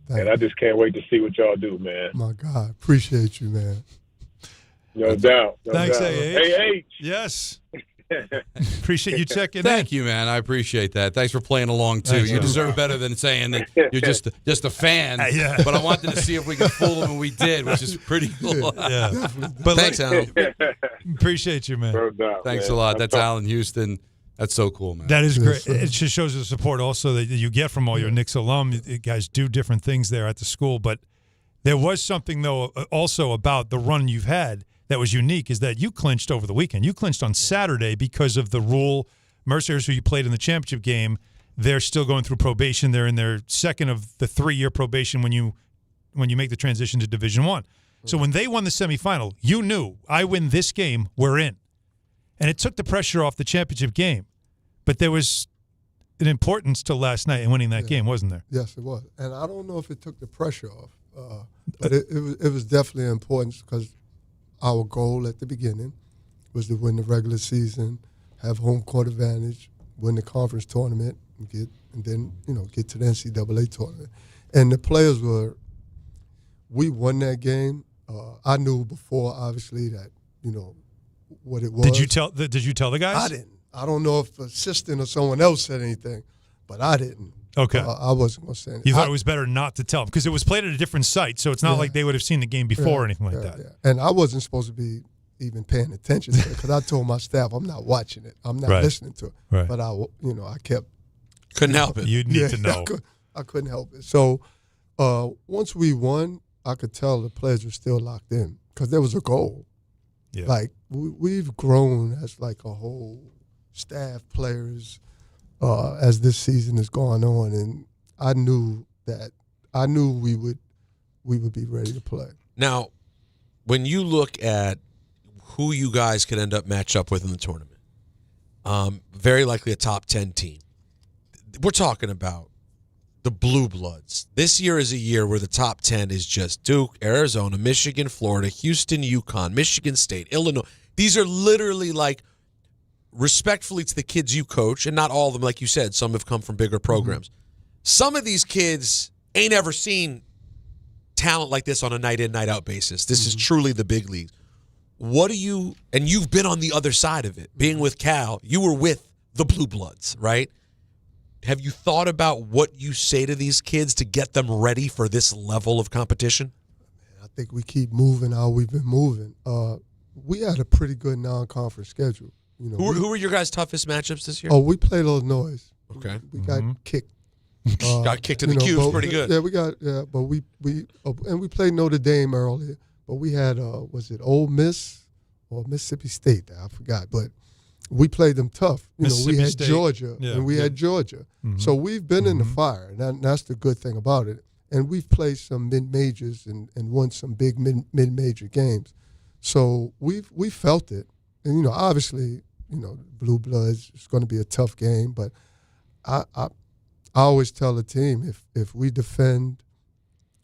And I just can't wait to see what y'all do, man. My God, appreciate you, man. No doubt. Thanks, AH. Yes. Appreciate you checking in. Thank you, man. I appreciate that. Thanks for playing along too. You deserve better than saying that you're just a fan. Yeah. But I wanted to see if we could fool them, and we did, which is pretty cool. Yeah. But thanks, Alan. Appreciate you, man. No doubt, Thanks man. a lot. That's Alan Houston. That's so cool, man. That is great. It just shows the support also that you get from all your Knicks alum. You guys do different things there at the school. But there was something, though, also about the run you've had that was unique, is that you clinched over the weekend. You clinched on Saturday because of the rule. Mercers, who you played in the championship game, they're still going through probation. They're in their second of the 3-year probation when you make the transition to Division I. So when they won the semifinal, you knew, I win this game, we're in. And it took the pressure off the championship game. But there was an importance to last night in winning that game, wasn't there? Yes, it was. And I don't know if it took the pressure off, but it was definitely important because our goal at the beginning was to win the regular season, have home court advantage, win the conference tournament, and then get to the NCAA tournament. And the players we won that game. I knew before, obviously, that what it was. Did you tell the guys? I didn't. I don't know if the assistant or someone else said anything, but I didn't. Okay. I wasn't going to say anything. You thought it was better not to tell them because it was played at a different site, so it's not like they would have seen the game before or anything like that. Yeah. And I wasn't supposed to be even paying attention to it because I told my staff I'm not watching it. I'm not listening to it. Right. But I kept. Couldn't help it. You'd need to know. I couldn't help it. So once we won, I could tell the players were still locked in because there was a goal. Yeah. Like we've grown as like a whole staff, players, as this season is going on, and I knew we would be ready to play. Now, when you look at who you guys could end up match up with in the tournament, very likely a top 10 team. We're talking about the Blue Bloods. This year is a year where the top 10 is just Duke, Arizona, Michigan, Florida, Houston, UConn, Michigan State, Illinois. These are literally like, respectfully to the kids you coach, and not all of them, like you said, some have come from bigger programs. Some of these kids ain't ever seen talent like this on a night in, night out basis. This is truly the big leagues. What do you, and you've been on the other side of it, being with Cal, you were with the Blue Bloods, right? Have you thought about what you say to these kids to get them ready for this level of competition? I think we keep moving how we've been moving. We had a pretty good non-conference schedule. Who were your guys' toughest matchups this year? Oh, we played Illinois. Okay. We got kicked. Got kicked in the cubes pretty good. Yeah, but we played Notre Dame earlier. But we had was it Ole Miss or Mississippi State? I forgot. But we played them tough. We had State. Georgia and we had Georgia. So we've been in the fire, and that's the good thing about it. And we've played some mid-majors and won some big mid-major games. So we felt it. And obviously, Blue Bloods, it's going to be a tough game, but I always tell the team if we defend,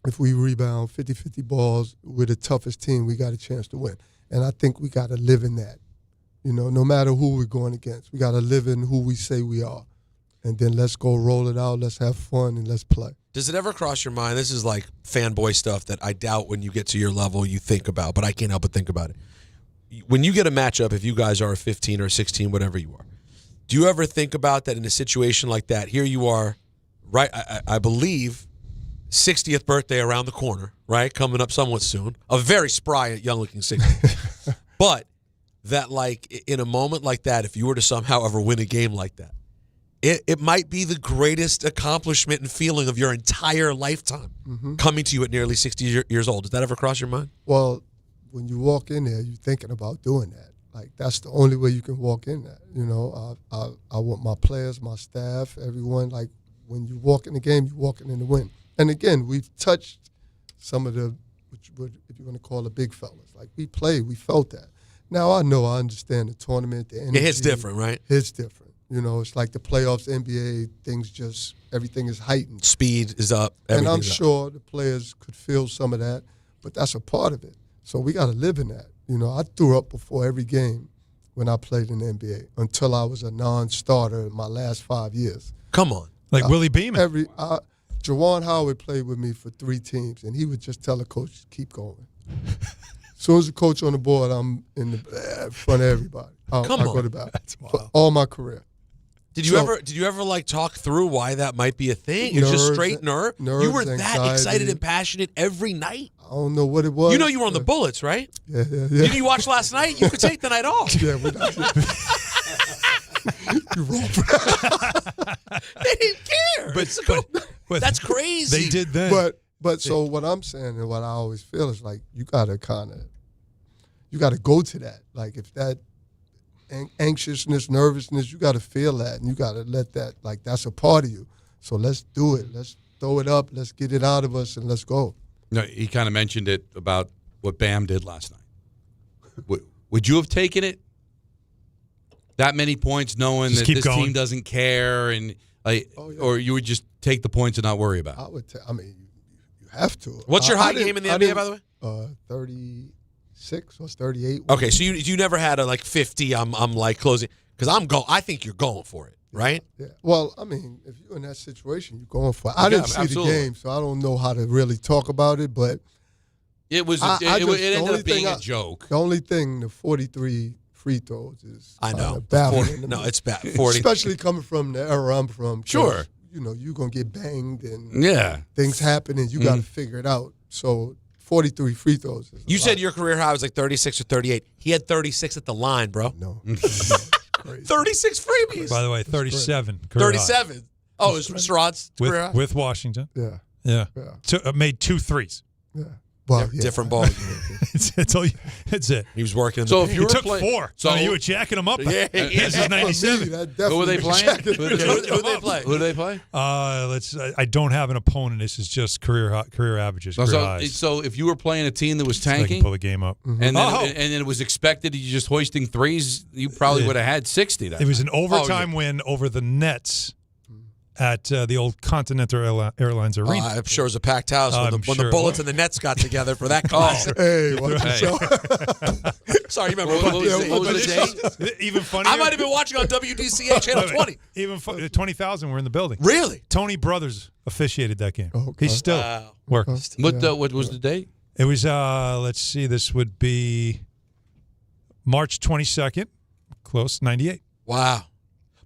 if we rebound 50-50 balls, we're the toughest team, we got a chance to win. And I think we got to live in that. No matter who we're going against, we got to live in who we say we are. And then let's go roll it out, let's have fun, and let's play. Does it ever cross your mind, this is like fanboy stuff that I doubt when you get to your level you think about, but I can't help but think about it. When you get a matchup, if you guys are a 15 or 16, whatever you are, do you ever think about that in a situation like that? Here you are, right? I believe 60th birthday around the corner, right? Coming up somewhat soon. A very spry, young-looking 60. But that, like, in a moment like that, if you were to somehow ever win a game like that, it might be the greatest accomplishment and feeling of your entire lifetime coming to you at nearly 60 years old. Does that ever cross your mind? Well, when you walk in there, you're thinking about doing that. Like, that's the only way you can walk in there. I want my players, my staff, everyone. Like, when you walk in the game, you're walking in the win. And again, we've touched some of the, if you want to call it, big fellas. Like, we played, we felt that. Now, I understand the tournament, the energy. It hits different, right? It's different. It's like the playoffs, NBA, everything is heightened. Speed is up. And I'm sure the players could feel some of that, but that's a part of it. So we got to live in that. I threw up before every game when I played in the NBA until I was a non-starter in my last 5 years. Come on. Like Willie Beeman. Jawan Howard played with me for 3 teams, and he would just tell the coach, keep going. As soon as the coach on the board, I'm in the front of everybody. I go to bat. That's wild. For all my career. Did you ever like talk through why that might be a thing? It's just straight nerve. You were that excited and passionate every night. I don't know what it was. You were on the Bullets, right? Yeah. Did you watch last night? You could take the night off. Yeah, we're not. You're wrong. They didn't care. But that's crazy. They did that. But so what I'm saying and what I always feel is like you gotta go to that. Like if that anxiousness, nervousness, you gotta feel that and you gotta let that, like that's a part of you. So let's do it. Let's throw it up. Let's get it out of us and let's go. He kind of mentioned it about what Bam did last night? Would you have taken it? That many points, knowing just that this going. team doesn't care, and or you would just take the points and not worry about it? I would. You have to. What's your high game in the NBA, by the way? 36 or 38. Okay, so you never had a 50. I'm like closing because I think you're going for it, right? Yeah. Well, I mean, if you're in that situation, you're going for it. I didn't see the game, so I don't know how to really talk about it. But it was. It ended up being a joke. The only thing, the 43 free throws is I know. baffling. No, it's bad. 40. Especially coming from the era I'm from. Sure. You're going to get banged and things happen and you got to figure it out. So 43 free throws. You said your career high was 36 or 38. He had 36 at the line, bro. No. 36 freebies. By the way, 37. 37. Oh, it was Sherrod's career high? With Washington. Yeah. Yeah. Made 2 threes. Yeah. Well, different ball. That's it. He was working. So if he you took 4, so you were jacking him up. Yeah, this is 97. Who were they playing? Who do they play? I don't have an opponent. This is just career averages. So if you were playing a team that was tanking, I can pull the game up, and then it was expected you just hoisting threes, you probably would have had 60. It was an overtime win over the Nets at the old Continental Airlines Arena. I'm sure it was a packed house when the Bullets and the Nets got together for that concert. Hey, watch yourself. Sorry, you remember what was the date? Even funnier. I might have been watching on WDCA Channel 20. Even 20,000 were in the building. Really? Tony Brothers officiated that game. Okay. He's still working. What was the date? It was, let's see, this would be March 22nd, close, 98. Wow.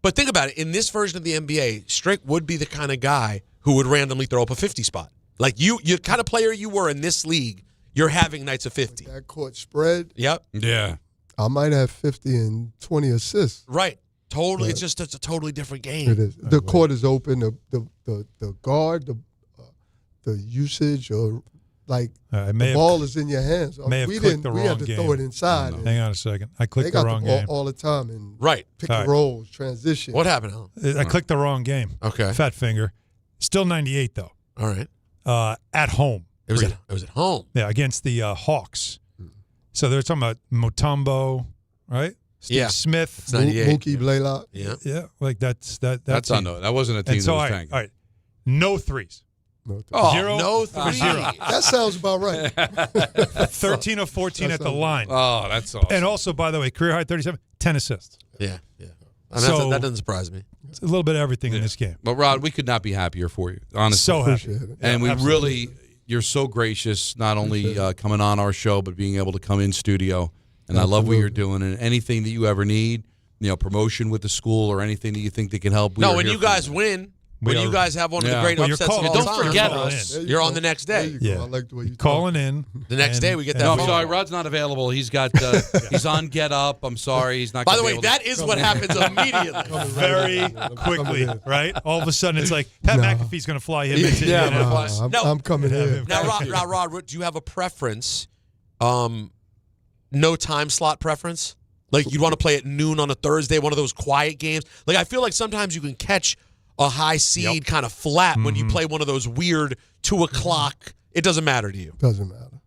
But think about it. In this version of the NBA, Strick would be the kind of guy who would randomly throw up a 50 spot. Like you're the kind of player you were in this league, you're having nights of 50. Like that court spread. Yep. Yeah. I might have 50 and 20 assists. Right. Totally. It's a totally different game. It is. The court is open. The guard, the usage, or the ball is in your hands. We had to throw it inside. Hang on a second. I clicked the wrong game. All the time and pick Right. and rolls, transition. What happened, Alan? I clicked the wrong game. Okay. Fat finger. Still 98 though. All right. At home. It was at home. Yeah, against the Hawks. So they're talking about Mutombo, right? Steve Smith. It's 98. Mookie Blaylock. Yeah. That's on no. That wasn't a team that was tanking. All right. No threes. No threes. That sounds about right. 13 of 14 at the line. Oh, that's awesome. And also, by the way, career high 37, 10 assists. Yeah. And that doesn't surprise me. It's a little bit of everything in this game. But Rod, we could not be happier for you, honestly. So happy. And we really, you're so gracious, not only coming on our show, but being able to come in studio. And I love what you're doing. And anything that you ever need, promotion with the school or anything that you think that can help. When you guys win. When you guys have one of the great upsets of all time, don't forget us. You're on the next day. Yeah. I like the way you calling in. The next day we get that. No, I'm sorry, Rod's not available. He's got he's on Get Up. I'm sorry, he's not. By the way, that is what happens immediately, very quickly, right? All of a sudden, it's like Pat McAfee's going to fly him into. I'm coming in. Now, Rod, do you have a preference? No time slot preference? Like you'd want to play at noon on a Thursday, one of those quiet games. Like I feel like sometimes you can catch a high seed kind of flat when you play one of those weird 2 o'clock. It doesn't matter to you. Doesn't matter.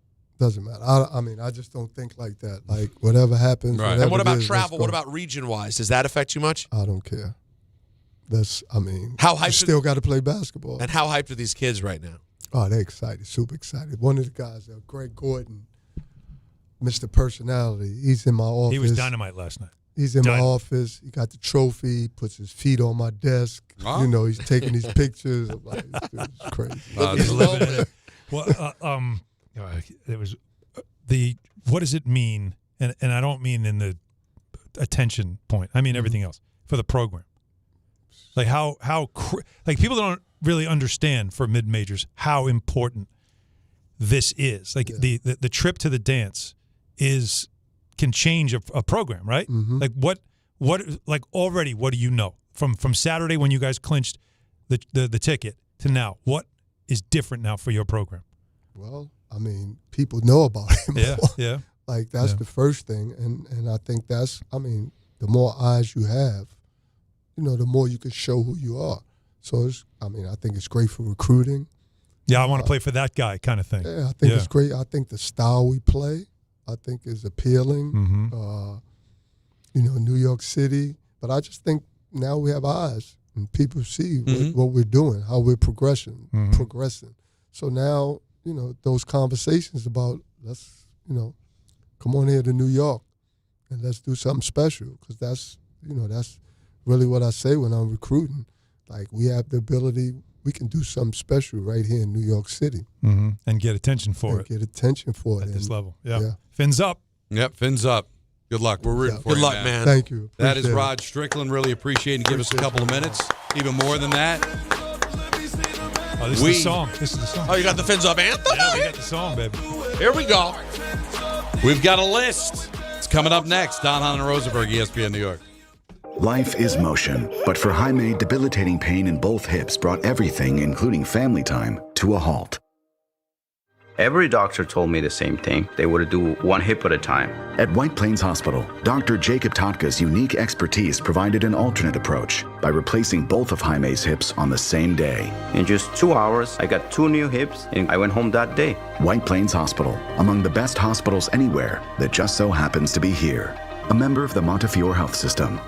I mean, I just don't think like that. Like whatever happens. Right. Whatever And what about it is, travel? What about region-wise? Does that affect you much? I don't care. How hyped? You still got to play basketball. And how hyped are these kids right now? Oh, they're excited, super excited. One of the guys, Greg Gordon, Mr. Personality, he's in my office. He was dynamite last night. He's in my office. He got the trophy, puts his feet on my desk. Oh. He's taking these pictures. I'm like, it's crazy. He's living it. Well, it was what does it mean? And I don't mean in the attention point. I mean everything else for the program. Like like people don't really understand for mid-majors how important this is. Like the trip to the dance can change a program, right? Mm-hmm. Like what already what do you know from Saturday when you guys clinched the ticket to now? What is different now for your program? Well, I mean, people know about it. Yeah. Like that's the first thing, and I think that's. I mean, the more eyes you have, the more you can show who you are. So I think it's great for recruiting. Yeah, I want to play for that guy kind of thing. Yeah, I think it's great. I think the style we play, I think, is appealing. Mm-hmm. New York City. But I just think now we have eyes and people see what we're doing, how we're progressing. So now, those conversations about let's, come on here to New York and let's do something special, because that's really what I say when I'm recruiting. Like, we have the ability, we can do something special right here in New York City. Mm-hmm. And get attention for it. At this level. Yeah. Fins up. Yep, fins up. Good luck. We're rooting for you. Good luck, man. Thank you. That is Rod Strickland. Really appreciate it. Give us a couple of minutes. Even more than that. Oh, this is the song. Oh, you got the fins up anthem? Yeah, we got the song, baby. Here we go. We've got a list. It's coming up next. Don, Hahn, and Rosenberg, ESPN New York. Life is motion, but for Jaime, debilitating pain in both hips brought everything, including family time, to a halt. Every doctor told me the same thing. They would do one hip at a time. At White Plains Hospital, Dr. Jacob Totka's unique expertise provided an alternate approach by replacing both of Jaime's hips on the same day. In just 2 hours, I got 2 new hips, and I went home that day. White Plains Hospital, among the best hospitals anywhere that just so happens to be here. A member of the Montefiore Health System.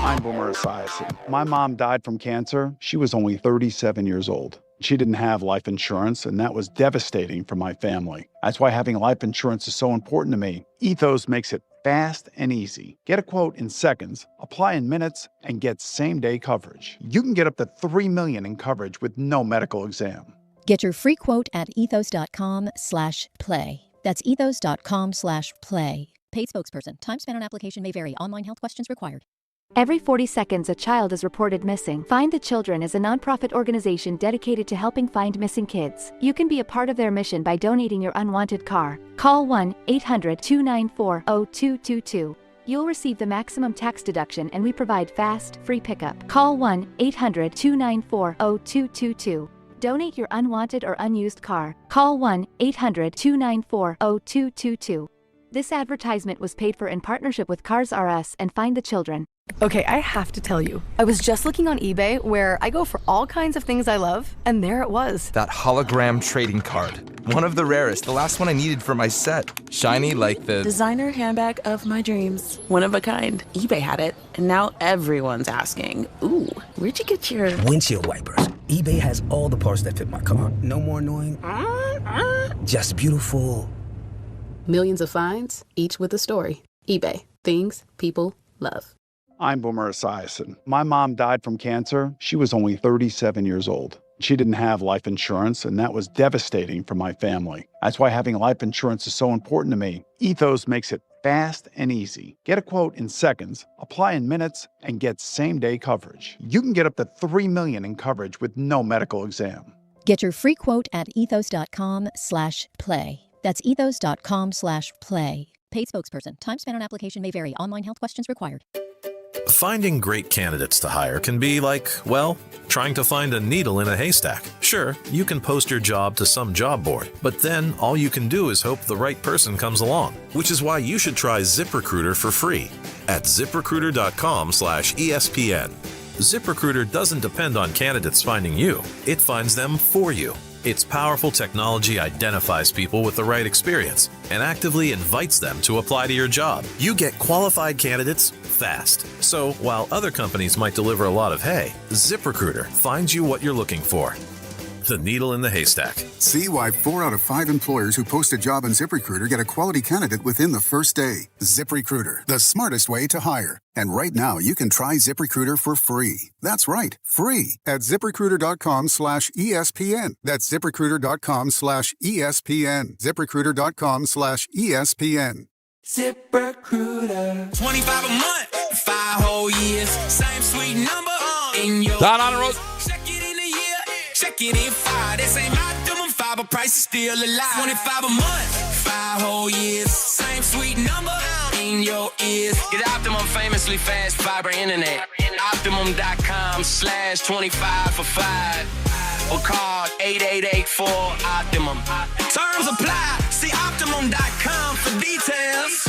I'm Boomer Esiason. My mom died from cancer. She was only 37 years old. She didn't have life insurance, and that was devastating for my family. That's why having life insurance is so important to me. Ethos makes it fast and easy. Get a quote in seconds, apply in minutes, and get same-day coverage. You can get up to $3 million in coverage with no medical exam. Get your free quote at ethos.com/play. That's ethos.com/play. Paid spokesperson. Time spent on application may vary. Online health questions required. Every 40 seconds, a child is reported missing. Find the Children is a nonprofit organization dedicated to helping find missing kids. You can be a part of their mission by donating your unwanted car. Call 1-800-294-0222. You'll receive the maximum tax deduction, and we provide fast, free pickup. Call 1-800-294-0222. Donate your unwanted or unused car. Call 1-800-294-0222. This advertisement was paid for in partnership with Cars R Us and Find the Children. Okay, I have to tell you, I was just looking on eBay, where I go for all kinds of things I love, and there it was. That hologram trading card. One of the rarest, the last one I needed for my set. Shiny like the designer handbag of my dreams. One of a kind. eBay had it, and now everyone's asking, ooh, where'd you get your windshield wipers? eBay has all the parts that fit my car. No more annoying. Just beautiful. Millions of finds, each with a story. eBay. Things people love. I'm Boomer Esiason. My mom died from cancer. She was only 37 years old. She didn't have life insurance, and that was devastating for my family. That's why having life insurance is so important to me. Ethos makes it fast and easy. Get a quote in seconds, apply in minutes, and get same-day coverage. You can get up to $3 million in coverage with no medical exam. Get your free quote at ethos.com/play. That's ethos.com/play. Paid spokesperson. Time spent on application may vary. Online health questions required. Finding great candidates to hire can be like, well, trying to find a needle in a haystack. Sure, you can post your job to some job board, but then all you can do is hope the right person comes along, which is why you should try ZipRecruiter for free at ZipRecruiter.com/ESPN. ZipRecruiter doesn't depend on candidates finding you. It finds them for you. Its powerful technology identifies people with the right experience and actively invites them to apply to your job. You get qualified candidates fast. So while other companies might deliver a lot of hay, ZipRecruiter finds you what you're looking for. the needle in the haystack. See why 4 out of 5 employers who post a job on ZipRecruiter get a quality candidate within the first day. ZipRecruiter, the smartest way to hire. And right now, you can try ZipRecruiter for free. That's right, free at ZipRecruiter.com/ESPN. That's ZipRecruiter.com/ESPN. ZipRecruiter.com/ESPN. ZipRecruiter. 25 a month, 5 whole years. Same sweet number in your Don on the road. Check it in a year, check it in 5. This ain't optimum 5, but price is still alive. 25 a month, 5 whole years. Same sweet number in your ears. Get Optimum famously fast fiber internet. Optimum.com/25 for 5. Or call 8884-OPTIMUM. Terms apply. See Optimum.com for details.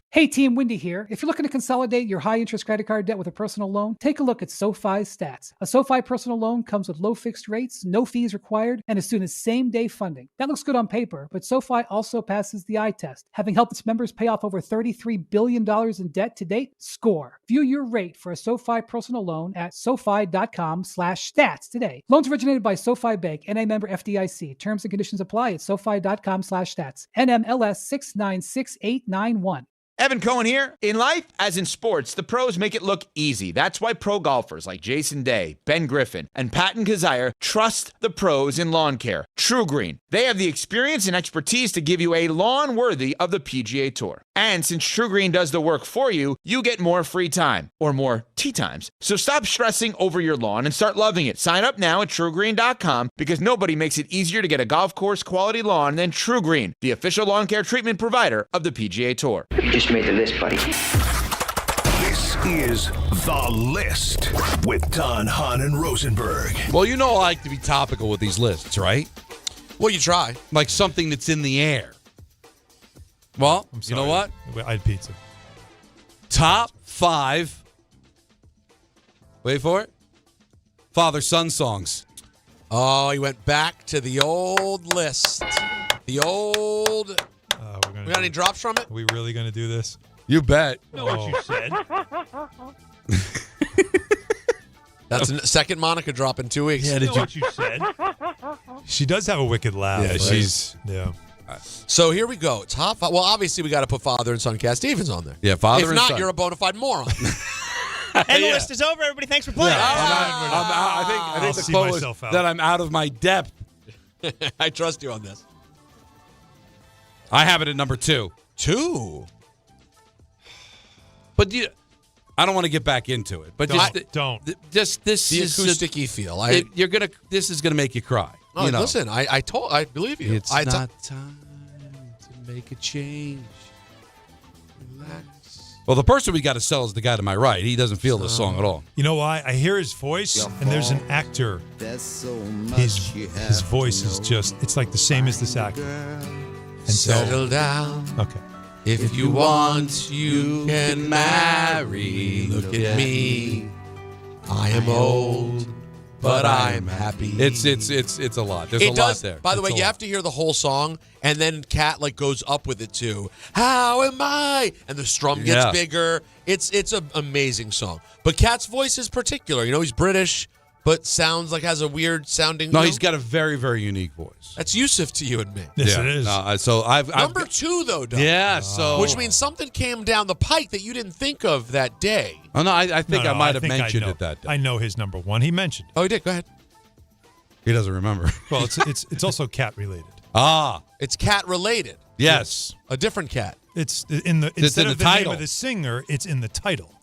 Hey team, Wendy here. If you're looking to consolidate your high-interest credit card debt with a personal loan, take a look at SoFi's stats. A SoFi personal loan comes with low fixed rates, no fees required, and as soon as same-day funding. That looks good on paper, but SoFi also passes the eye test. Having helped its members pay off over $33 billion in debt to date, score. View your rate for a SoFi personal loan at SoFi.com/stats today. Loans originated by SoFi Bank, NA member FDIC. Terms and conditions apply at SoFi.com/stats. NMLS 696891. Evan Cohen here. In life, as in sports, the pros make it look easy. That's why pro golfers like Jason Day, Ben Griffin, and Patton Kazire trust the pros in lawn care. True Green. They have the experience and expertise to give you a lawn worthy of the PGA Tour. And since True Green does the work for you, you get more free time, or more tee times. So stop stressing over your lawn and start loving it. Sign up now at TrueGreen.com because nobody makes it easier to get a golf course quality lawn than True Green, the official lawn care treatment provider of the PGA Tour. You just made the list, buddy. This is The List with Don, Hahn, and Rosenberg. Well, you know I like to be topical with these lists, right? Well, you try. Like something that's in the air. Well, you know what? I had pizza. Top 5. Wait for it. Father-son songs. Oh, he went back to the old list. The old... we got any drops from it? Are we really going to do this? You bet. Know what you said. That's the second Monica drop in 2 weeks. Yeah, did what you said. She does have a wicked laugh. Yeah, right? she's... Yeah. So here we go. Top 5. Well, obviously we got to put Father and Son Cat Stevens on there. Yeah, Father if and not, Son. you're a bona fide moron. And the list is over. Everybody, thanks for playing. Yeah, I think the quote is that I'm out of my depth. I trust you on this. I have it at number 2. 2? But I don't want to get back into it. But don't. Just this the is acoustic-y feel. This is gonna make you cry. Oh, you know. Listen, I believe you. It's not time to make a change. Relax. Well, the person we got to sell is the guy to my right. He doesn't feel this song at all. You know why? I hear his voice, and there's an actor. His voice is just—it's like the same as this actor. And Settle down. Okay. If you want, you can marry. Look at me. I am old, but I am happy. It's a lot. There's a lot there. By the way, you have to hear the whole song, and then Cat goes up with it too. How am I? And the strum gets bigger. It's an amazing song. But Cat's voice is particular. You know, he's British, but sounds like has a weird sounding. No, he's got a very, very unique voice. That's Yusuf to you and me. Yes, it is. So I've number 2 though, Doug. Yeah. So which means something came down the pike that you didn't think of that day. Oh no, I think I might have mentioned it that day. I know his number 1. He mentioned it. Oh, he did. Go ahead. He doesn't remember. Well, it's also cat related. It's cat related. Yes, a different cat. It's in the instead of the title. Name of the singer, it's in the title.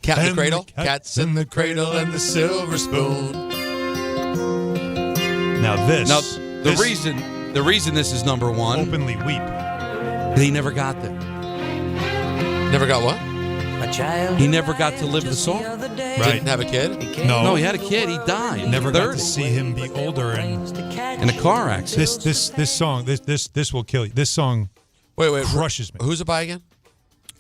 Cat in the Cradle. Cat's in the cradle and the silver spoon. Now the reason this is number 1. Openly weep. He never got there. Never got what? He never got to live the song. Right. Didn't have a kid? No, he had a kid. He died. Never got to see him be older and in a car accident. This song this will kill you. This song crushes me. Who's it by again?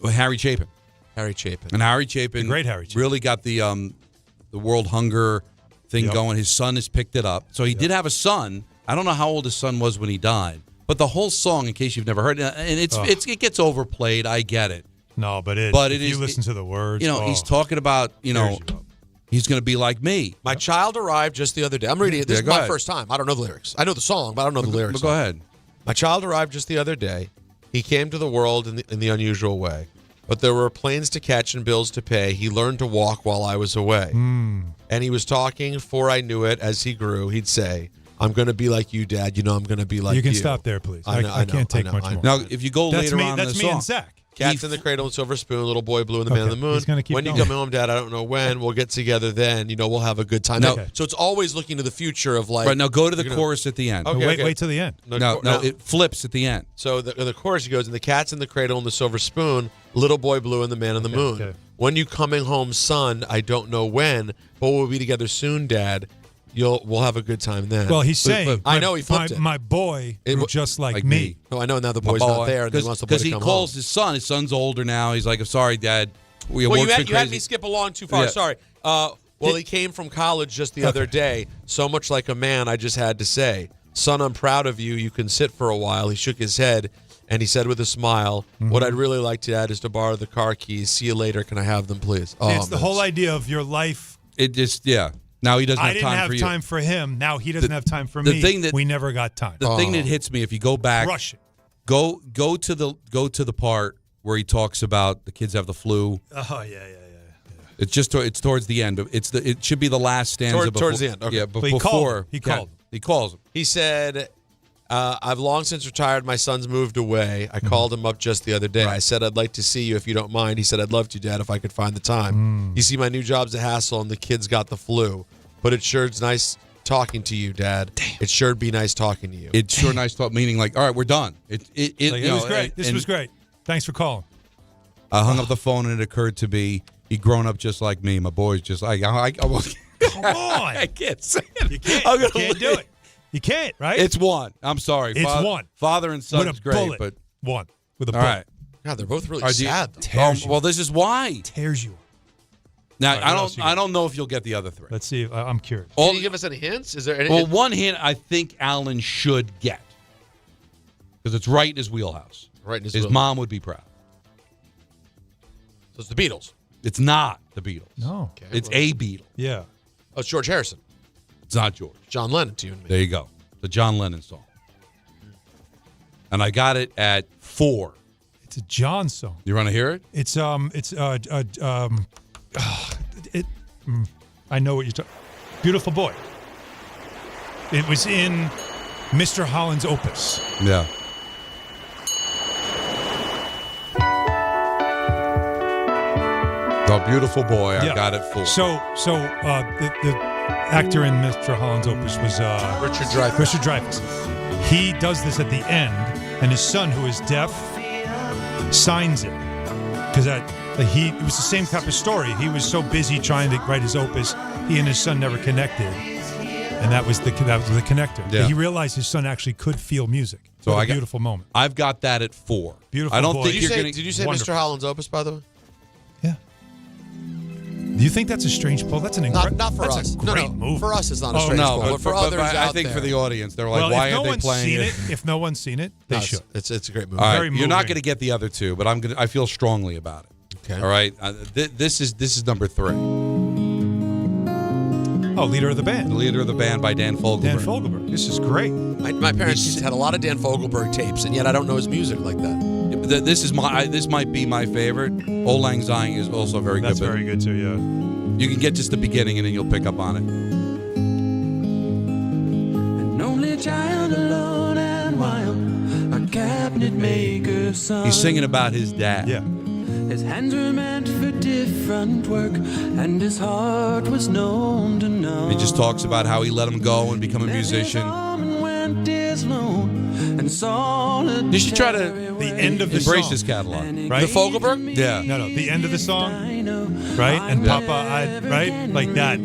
Well, Harry Chapin. Harry Chapin. And Harry Chapin, the great Harry Chapin, really got the world hunger thing going. His son has picked it up. So he did have a son. I don't know how old his son was when he died. But the whole song, in case you've never heard it, and it gets overplayed. I get it. No, but if you listen to the words, he's talking about, He's going to be like me. My child arrived just the other day. I'm reading it. This is my first time. I don't know the lyrics. I know the song, but I don't know the lyrics. Go ahead. My child arrived just the other day. He came to the world in the unusual way. But there were planes to catch and bills to pay. He learned to walk while I was away. And he was talking before I knew it. As he grew, he'd say, I'm going to be like you, Dad. You know I'm going to be like you. You can stop there, please. I can't take much more. Now, if you go later on in the that's me song. and Zach. Cats in the Cradle and Silver Spoon, Little Boy Blue and the Man in the Moon. He's gonna keep when going. you come home, Dad, I don't know when. We'll get together then. We'll have a good time. No. So it's always looking to the future of like. Right, now go to the chorus at the end. Okay, Wait till the end. No, it flips at the end. So the chorus he goes, and the cat's in the cradle and the silver spoon, Little Boy Blue and the Man in the Moon. Okay. When you coming home, son, I don't know when, but we'll be together soon, Dad. We'll have a good time then. Well, he's saying, I know he flipped it. My boy grew just like me. Oh, I know. Now the boy's not there, and he wants the boy to come home. Because he calls his son. His son's older now. He's like, I'm sorry, Dad. You had me skip along too far. Yeah. Sorry. He came from college just the other day. So much like a man, I just had to say, son, I'm proud of you. You can sit for a while. He shook his head, and he said with a smile, what I'd really like, Dad, is to borrow the car keys. See you later. Can I have them, please? It's the whole idea of your life. It just, Now he doesn't have time for you. I didn't have time for him. Now he doesn't have time for me. We never got time. The thing that hits me, if you go back, Crush it. Go to the part where he talks about the kids have the flu. Oh yeah. It's towards the end. It should be the last stanza. Towards the end. Okay. Yeah, but he before he called him. He calls him. He said, I've long since retired. My son's moved away. I called him up just the other day. I said, I'd like to see you if you don't mind. He said, I'd love to, Dad, if I could find the time. You see, my new job's a hassle, and the kids got the flu. But it sure's nice talking to you, Dad. It sure'd be nice talking to you. It's sure nice talk, meaning like, all right, we're done. It was great. This was great. Thanks for calling. I hung up the phone, and it occurred to me, he'd grown up just like me. My boy's just like, Come on. I can't say it. You can't do it. You can't, right? It's one. I'm sorry. It's one. Father and son is great, bullet. but one with a all bullet. right. God, they're both really sad. Well, this is why. Tears you. Now, Right, I don't know if you'll get the other three. Let's see. I'm curious. Can you give us any hints? Is there any? Well, one hint I think Alan should get because it's right in his wheelhouse. Right in his wheelhouse. Mom would be proud. So it's the Beatles. It's not the Beatles. No. Okay, it's a Beatle. Yeah. Oh, it's George Harrison. It's not George. John Lennon to you and me. There you go. The John Lennon song. And I got it at 4. It's a John song. You want to hear it? I know what you're talking. Beautiful Boy. It was in Mr. Holland's Opus. Yeah. The Beautiful Boy. I got it 4. So the actor in Mr. Holland's Opus was Richard Dreyfuss. Richard Dreyfuss. He does this at the end, and his son, who is deaf, signs it because it was the same type of story. He was so busy trying to write his opus, he and his son never connected, and that was the connector. Yeah. But he realized his son actually could feel music. So a beautiful moment. I've got that at 4. Beautiful. I don't boy. think you're going to. Did you say Wonderful. Mr. Holland's Opus, by the way? Do you think that's a strange pull? That's an incredible. Not for us. A great movie. For us, it's not a strange pull. But for others I out think there, for the audience, they're like, why aren't they playing it? If no one's seen it, they should. It's a great movie. All right, Very you're not moving. going to get the other two, but I feel strongly about it. Okay. All right. This is number 3. Oh, Leader of the Band. The Leader of the Band by Dan Fogelberg. Dan Fogelberg. This is great. My parents had a lot of Dan Fogelberg tapes, and yet I don't know his music like that. This might be my favorite. Old Lang Syne is also very good. That's very good too. Yeah. You can get just the beginning, and then you'll pick up on it. An only child alone and wild, a cabinet maker's son. He's singing about his dad. Yeah. His hands were meant for different work, and his heart was known to none. He just talks about how he let him go and become a musician. You should try to the end of the embrace song. his catalog. Right? The Fogelberg? Yeah. No, the end of the song, right? And Papa, right? Like that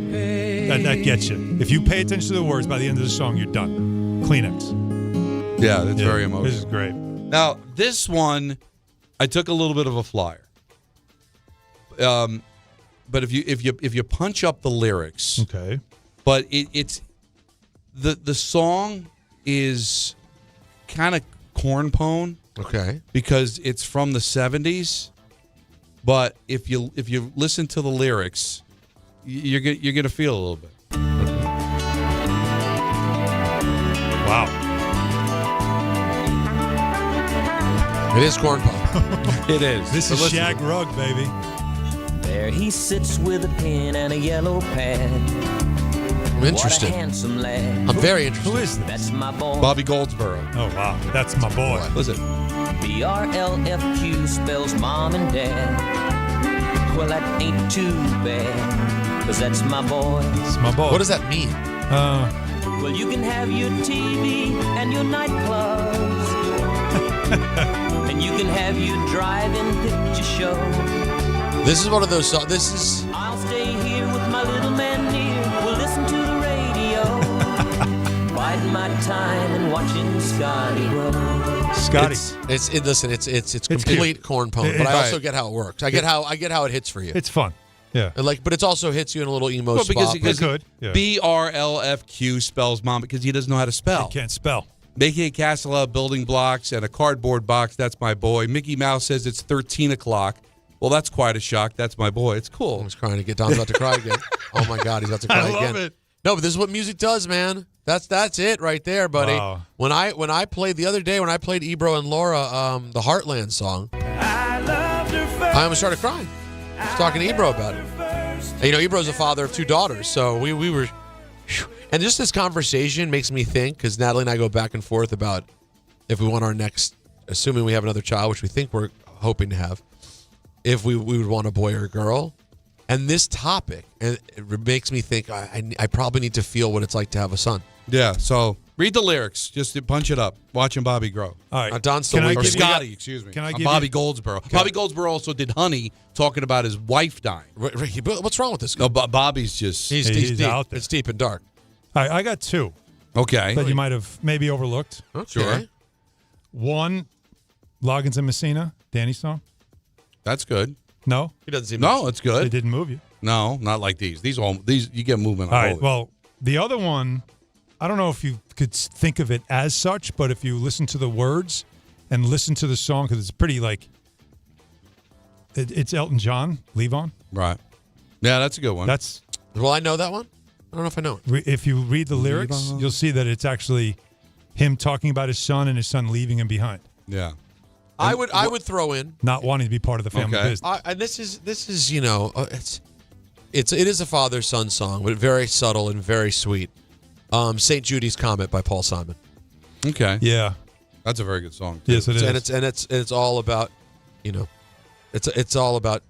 gets you. If you pay attention to the words, by the end of the song, you're done. Kleenex. Yeah, that's very emotional. This is great. Now, this one, I took a little bit of a flyer. But if you punch up the lyrics, okay. But it's the song is kind of cornpone. Okay. Because it's from the 70s. But if you listen to the lyrics, you're going to feel a little bit. Wow. It is corn pop. It is. This is Shag Rug, baby. There he sits with a pen and a yellow pad. I'm interested. What a handsome lad. I'm very interested. Who is this? That's my boy. Bobby Goldsboro. Oh, wow. That's my boy. Listen. BRLFQ spells mom and dad. Well, that ain't too bad, 'cause that's my boy. It's my boy. What does that mean? Well, you can have your TV and your nightclubs. And you can have your drive-in picture show. This is one of those songs. This is. I'll stay here with my little man near. We'll listen to the radio. Biding my time and watching Scotty grow. Scotty. It's complete cute. corn pone, but I also get how it works. I get how it hits for you. It's fun. Yeah. But it also hits you in a little emo Well, spot. because Good. Yeah. BRLFQ spells mom because he doesn't know how to spell. He can't spell. Making a castle out of building blocks and a cardboard box. That's my boy. Mickey Mouse says it's 13 o'clock. Well, that's quite a shock. That's my boy. It's cool. I was crying to get Don's about to cry again. Oh my God, he's about to cry I again. love it. No, but this is what music does, man. That's it right there, buddy. Wow. When I played the other day, when I played Ebro and Laura, the Heartland song, I almost started crying. I was talking to Ebro about it. And, you know, Ebro's a father of 2 daughters, so we were. And just this conversation makes me think, because Natalie and I go back and forth about if we want our next, assuming we have another child, which we think we're hoping to have, if we would want a boy or a girl. And this topic, and it makes me think I probably need to feel what it's like to have a son. Yeah, so read the lyrics. Just to punch it up. Watching Bobby grow. All right. Don's still or Scotty, excuse me. Can I give Bobby you- Goldsboro. Bobby Goldsboro also did Honey, talking about his wife dying. What's wrong with this guy? No, Bobby's just... He's deep. out there. It's deep and dark. All right, I got 2 Okay. that you might have maybe overlooked. Okay. Sure. One, Loggins and Messina, Danny's song. That's good. No? He doesn't seem. No, it's good. It didn't move you. No, not like these. These you get movement. All right, well, the other one, I don't know if you could think of it as such, but if you listen to the words and listen to the song, because it's pretty like, it's Elton John, Leave On. Right. Yeah, that's a good one. That's. Well, I know that one. I don't know if I know it. If you read the lyrics, you'll see that it's actually him talking about his son and his son leaving him behind. Yeah. I would throw in not wanting to be part of the family business. And this is you know it is a father-son song, but very subtle and very sweet. St. Judy's Comet by Paul Simon. Okay. Yeah. That's a very good song, too. Yes, it is. And it's all about, you know, it's all about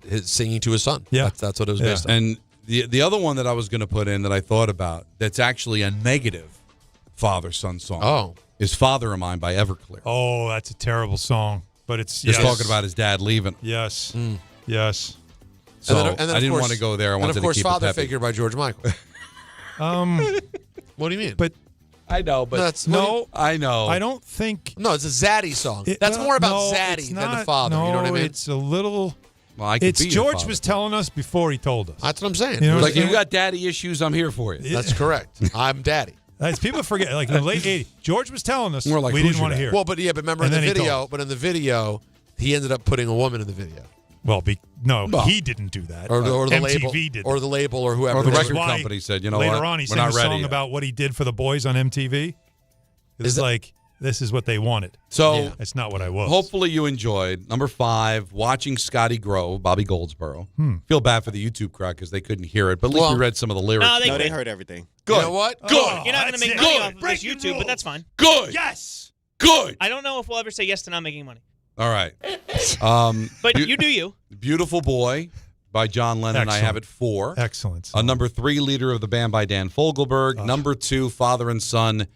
his singing to his son. Yeah. That's what it was based on. And the other one that I was going to put in that I thought about that's actually a negative father-son song is Father of Mine by Everclear. Oh, that's a terrible song, but it's just talking about his dad leaving. Yes. Yes. So and then I didn't want to go there. I wanted and of course, to keep Father it peppy. Figure by George Michael. What do you mean? But I know, but I know. I don't think. No, it's a zaddy song. That's more about zaddy than the father. No, you know what I mean? It's a little. Well, I could it's be your George father. was telling us before he told us. That's what I'm saying. You know, like you got daddy issues, I'm here for you. That's correct. I'm daddy. As people forget, like in the late '80s, George was telling us More like, we who's didn't your want to dad? hear. Well, but remember And in the then he video. told. But in the video, he ended up putting a woman in the video. Well, he didn't do that. Or the MTV label, did or that. the label, or whoever. Or the That's record why company said, you know later what? on, he We're sang not a ready song yet. about what he did for the boys on MTV. It's like this is what they wanted. So it's not what I was. hopefully you enjoyed. Number 5, watching Scotty grow, Bobby Goldsboro. Feel bad for the YouTube crowd because they couldn't hear it, but at least we read some of the lyrics. No, they heard everything. Good. You know what? Good. You're not going to make money off of this YouTube, but that's fine. Good. Yes. Good. I don't know if we'll ever say yes to not making money. All right. But you do you. Beautiful Boy by John Lennon. Excellent. I have it 4. Excellent. Number 3, Leader of the Band by Dan Fogelberg. Number 2, Father and Son,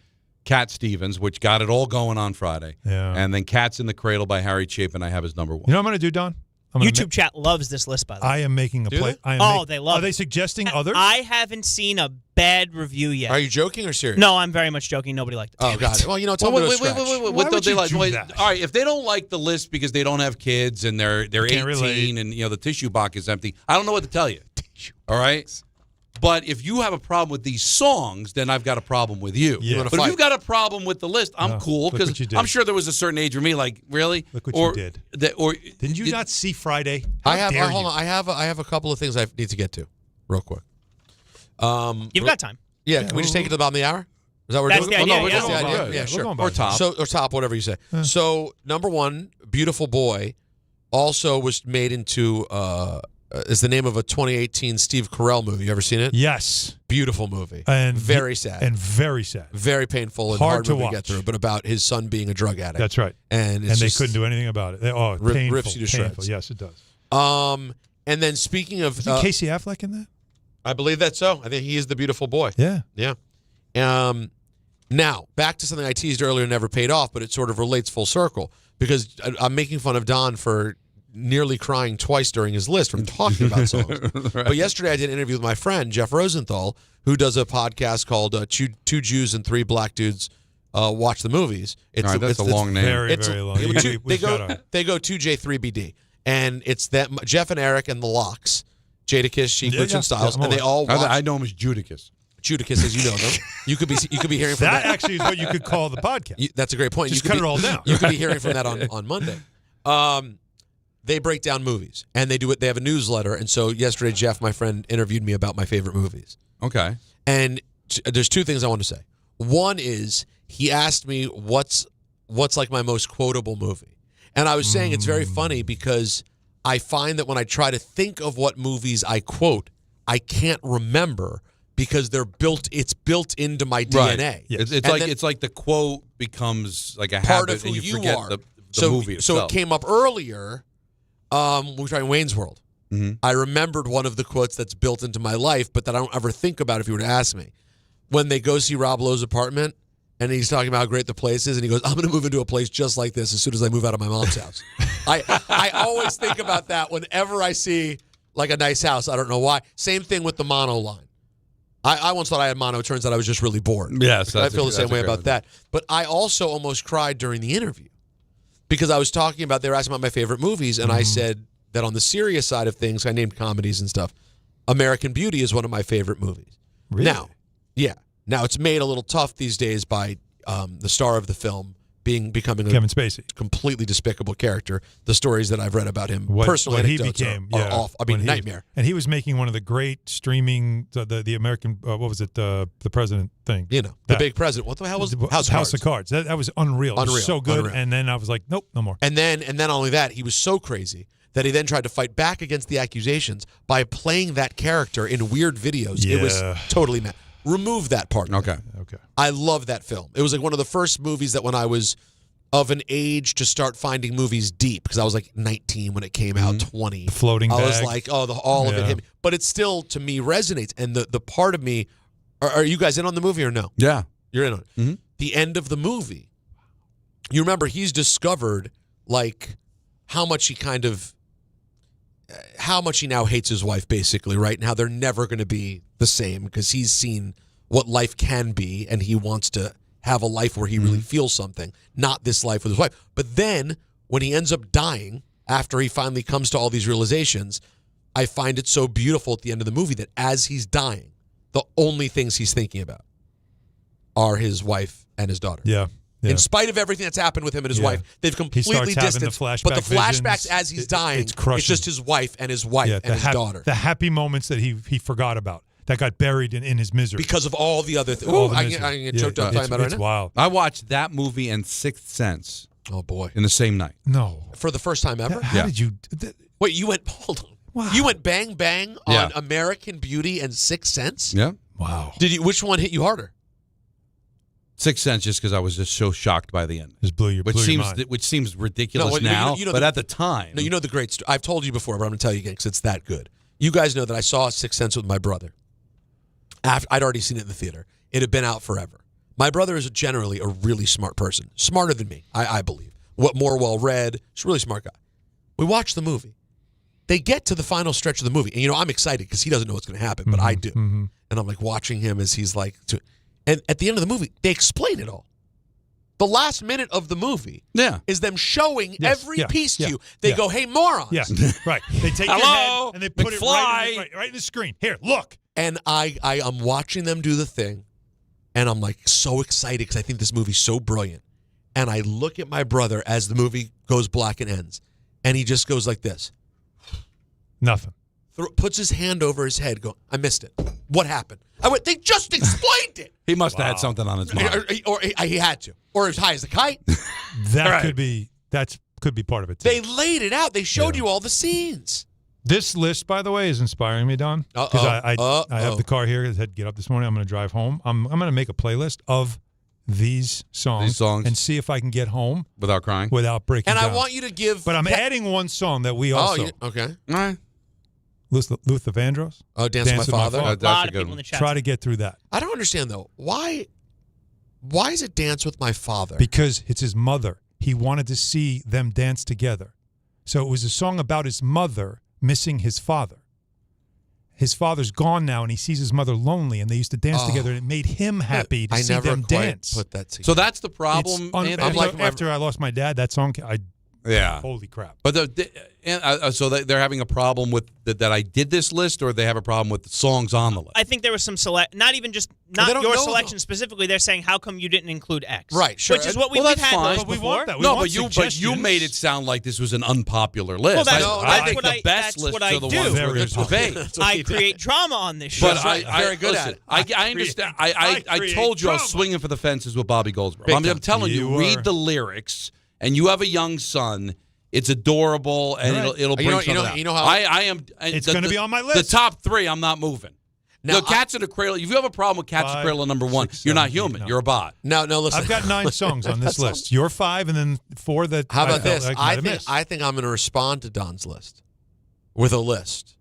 Cat Stevens, which got it all going on Friday. Yeah. And then Cats in the Cradle by Harry Chapin I have as number 1. You know what I'm going to do, Don? I'm gonna YouTube chat loves this list, by the way. I am making a play. They love it. Are they suggesting others? I haven't seen a bad review yet. Are you joking or serious? No, I'm very much joking. Nobody liked it. Oh, God. Well, you know, tell Wait, me wait, wait, Why what would they you like? do Wait, that? all right, if they don't like the list because they don't have kids and they're 18 relate. and the tissue box is empty, I don't know what to tell you. All right? But if you have a problem with these songs, then I've got a problem with you. Yeah. But if you've got a problem with the list, I'm cool look because what you did. I'm sure there was a certain age for me. Like, really? Look what you did. Or Didn't you not see Friday? I have. Hold on. I have a couple of things I need to get to. real quick. You've got time. Yeah, can we just take it to the bottom of the hour? Is that what That's we're the doing? idea, We're yeah. going by Yeah, it. yeah, Sure. Or top. Or top, whatever you say. So, number one, Beautiful Boy also was made into is the name of a 2018 Steve Carell movie. You ever seen it? Yes. Beautiful movie. And very sad. And very sad. Very painful and Hard hard to movie watch. to get through, but about his son being a drug addict. That's right. And they couldn't do anything about it. Painful. Rips you to painful. shreds. Yes, it does. And then speaking of... Isn't Casey Affleck in that? I believe that's so. I think he is the beautiful boy. Yeah. Yeah. Now, back to something I teased earlier and never paid off, but it sort of relates full circle because I'm making fun of Don for nearly crying twice during his list from talking about songs. Right. But yesterday I did an interview with my friend, Jeff Rosenthal, who does a podcast called Two Jews and Three Black Dudes Watch the Movies. All right, that's a long name. Very, very long. They go 2J3BD. And it's them, Jeff and Eric and the Locks, Jadakiss, Chic, Rich, and Styles, and they all watch. I know him as Judicus. Judicus, as you know them. You could be hearing from that. That actually is what you could call the podcast. That's a great point. Just you could cut it all down. You could be hearing from that on Monday. They break down movies, and they do it. They have a newsletter, and so yesterday, Jeff, my friend, interviewed me about my favorite movies. Okay. And there's two things I want to say. One is he asked me what's like my most quotable movie, and I was saying it's very funny because I find that when I try to think of what movies I quote, I can't remember because it's built into my DNA. Right. It's like the quote becomes like a part habit of who and you you forget are. the so, movie so itself. it came up earlier. We were trying Wayne's World. Mm-hmm. I remembered one of the quotes that's built into my life, but that I don't ever think about if you were to ask me. When they go see Rob Lowe's apartment, and he's talking about how great the place is, and he goes, I'm going to move into a place just like this as soon as I move out of my mom's house. I always think about that whenever I see like a nice house. I don't know why. Same thing with the mono line. I once thought I had mono. It turns out I was just really bored. Yes, I feel the same way about that. But I also almost cried during the interview because I was talking about, they were asking about my favorite movies, and I said that on the serious side of things, I named comedies and stuff. American Beauty is one of my favorite movies. Really? Now, yeah. Now, it's made a little tough these days by the star of the film becoming Kevin Spacey, completely despicable character. The stories that I've read about him, personal what he anecdotes became, are off. I mean, nightmare. And he was making one of the great streaming, the American, what was it, the president thing? You know, the big president. What the hell was House of Cards? That was unreal. It was so good. Unreal. And then I was like, nope, no more. And then not only that, he was so crazy that he then tried to fight back against the accusations by playing that character in weird videos. Yeah. It was totally mad. Remove that part. Okay. I love that film. It was like one of the first movies that when I was of an age to start finding movies deep, because I was like 19 when it came out, 20. The floating I bag. was like, all of it hit me. But it still, to me, resonates. And the part of me, are you guys in on the movie or no? Yeah. You're in on it. Mm-hmm. The end of the movie, you remember he's discovered like how much he now hates his wife, basically, right? And how they're never going to be the same because he's seen what life can be and he wants to have a life where he really feels something, not this life with his wife. But then when he ends up dying, after he finally comes to all these realizations, I find it so beautiful at the end of the movie that as he's dying, the only things he's thinking about are his wife and his daughter. Yeah. In spite of everything that's happened with him and his wife, they've completely distanced. But the flashbacks as he's dying, it's just his wife and his daughter. The happy moments that he forgot about, that got buried in his misery. Because of all the other things. I can get choked up talking about it right now. It's wild. I watched that movie and Sixth Sense. Oh, boy. In the same night. No. For the first time ever? How did you... Wait, you went... Hold on. Wow. You went bang, bang on American Beauty and Sixth Sense? Yeah. Wow. Which one hit you harder? Sixth Sense, just because I was just so shocked by the end. Just blew your mind. Which seems ridiculous now, but at the time. No, you know the great story. I've told you before, but I'm going to tell you again because it's that good. You guys know that I saw Sixth Sense with my brother. I'd already seen it in the theater. It had been out forever. My brother is generally a really smart person. Smarter than me, I believe. More well-read. He's a really smart guy. We watched the movie. They get to the final stretch of the movie. And, I'm excited because he doesn't know what's going to happen, but I do. Mm-hmm. And I'm like watching him as he's like... And at the end of the movie, they explain it all. The last minute of the movie is them showing every piece to you. They go, hey, morons. Yeah, right. They take your head and they put it right in the screen. Here, look. And I'm watching them do the thing, and I'm like so excited because I think this movie's so brilliant. And I look at my brother as the movie goes black and ends, and he just goes like this. Nothing. puts his hand over his head, going, I missed it. What happened? I went, they just explained it. He must have had something on his mind. Or he had to. Or as high as a kite. That could be part of it, too. They laid it out. They showed you all the scenes. This list, by the way, is inspiring me, Don. Because I have the car here. I had to get up this morning. I'm going to drive home. I'm going to make a playlist of these songs and see if I can get home without crying, without breaking and down. I want you to give. But I'm adding one song that we also. Okay. All right. Luther Vandross. Oh, Dance with My Father. A lot of people in the chat. Try to get through that. I don't understand though. Why is it Dance with My Father? Because it's his mother. He wanted to see them dance together. So it was a song about his mother missing his father. His father's gone now, and he sees his mother lonely, and they used to dance together, and it made him happy to see them dance. Put that together. So that's the problem. After I lost my dad, that song, holy crap. But so they're having a problem with that I did this list, or they have a problem with the songs on the list? I think there was some not your selection specifically. They're saying, how come you didn't include X? Right, sure. Which is what we've had lists before. But you made it sound like this was an unpopular list. I think the best lists are the ones where there's debate. I create drama on this show. But very good at it. I understand. I told you I was swinging for the fences with Bobby Goldsboro. I'm telling you, read the lyrics, and you have a young son. It's adorable, and it'll bring something out. You know how I am. It's going to be on my list. The top three, I'm not moving. Now, the Cats in the Cradle. If you have a problem with Cats in the Cradle number 1, you're not human. You're a bot. No, listen. I've got 9 songs on this list. You're 5, and then 4 that. How about this? I think I'm going to respond to Don's list with a list.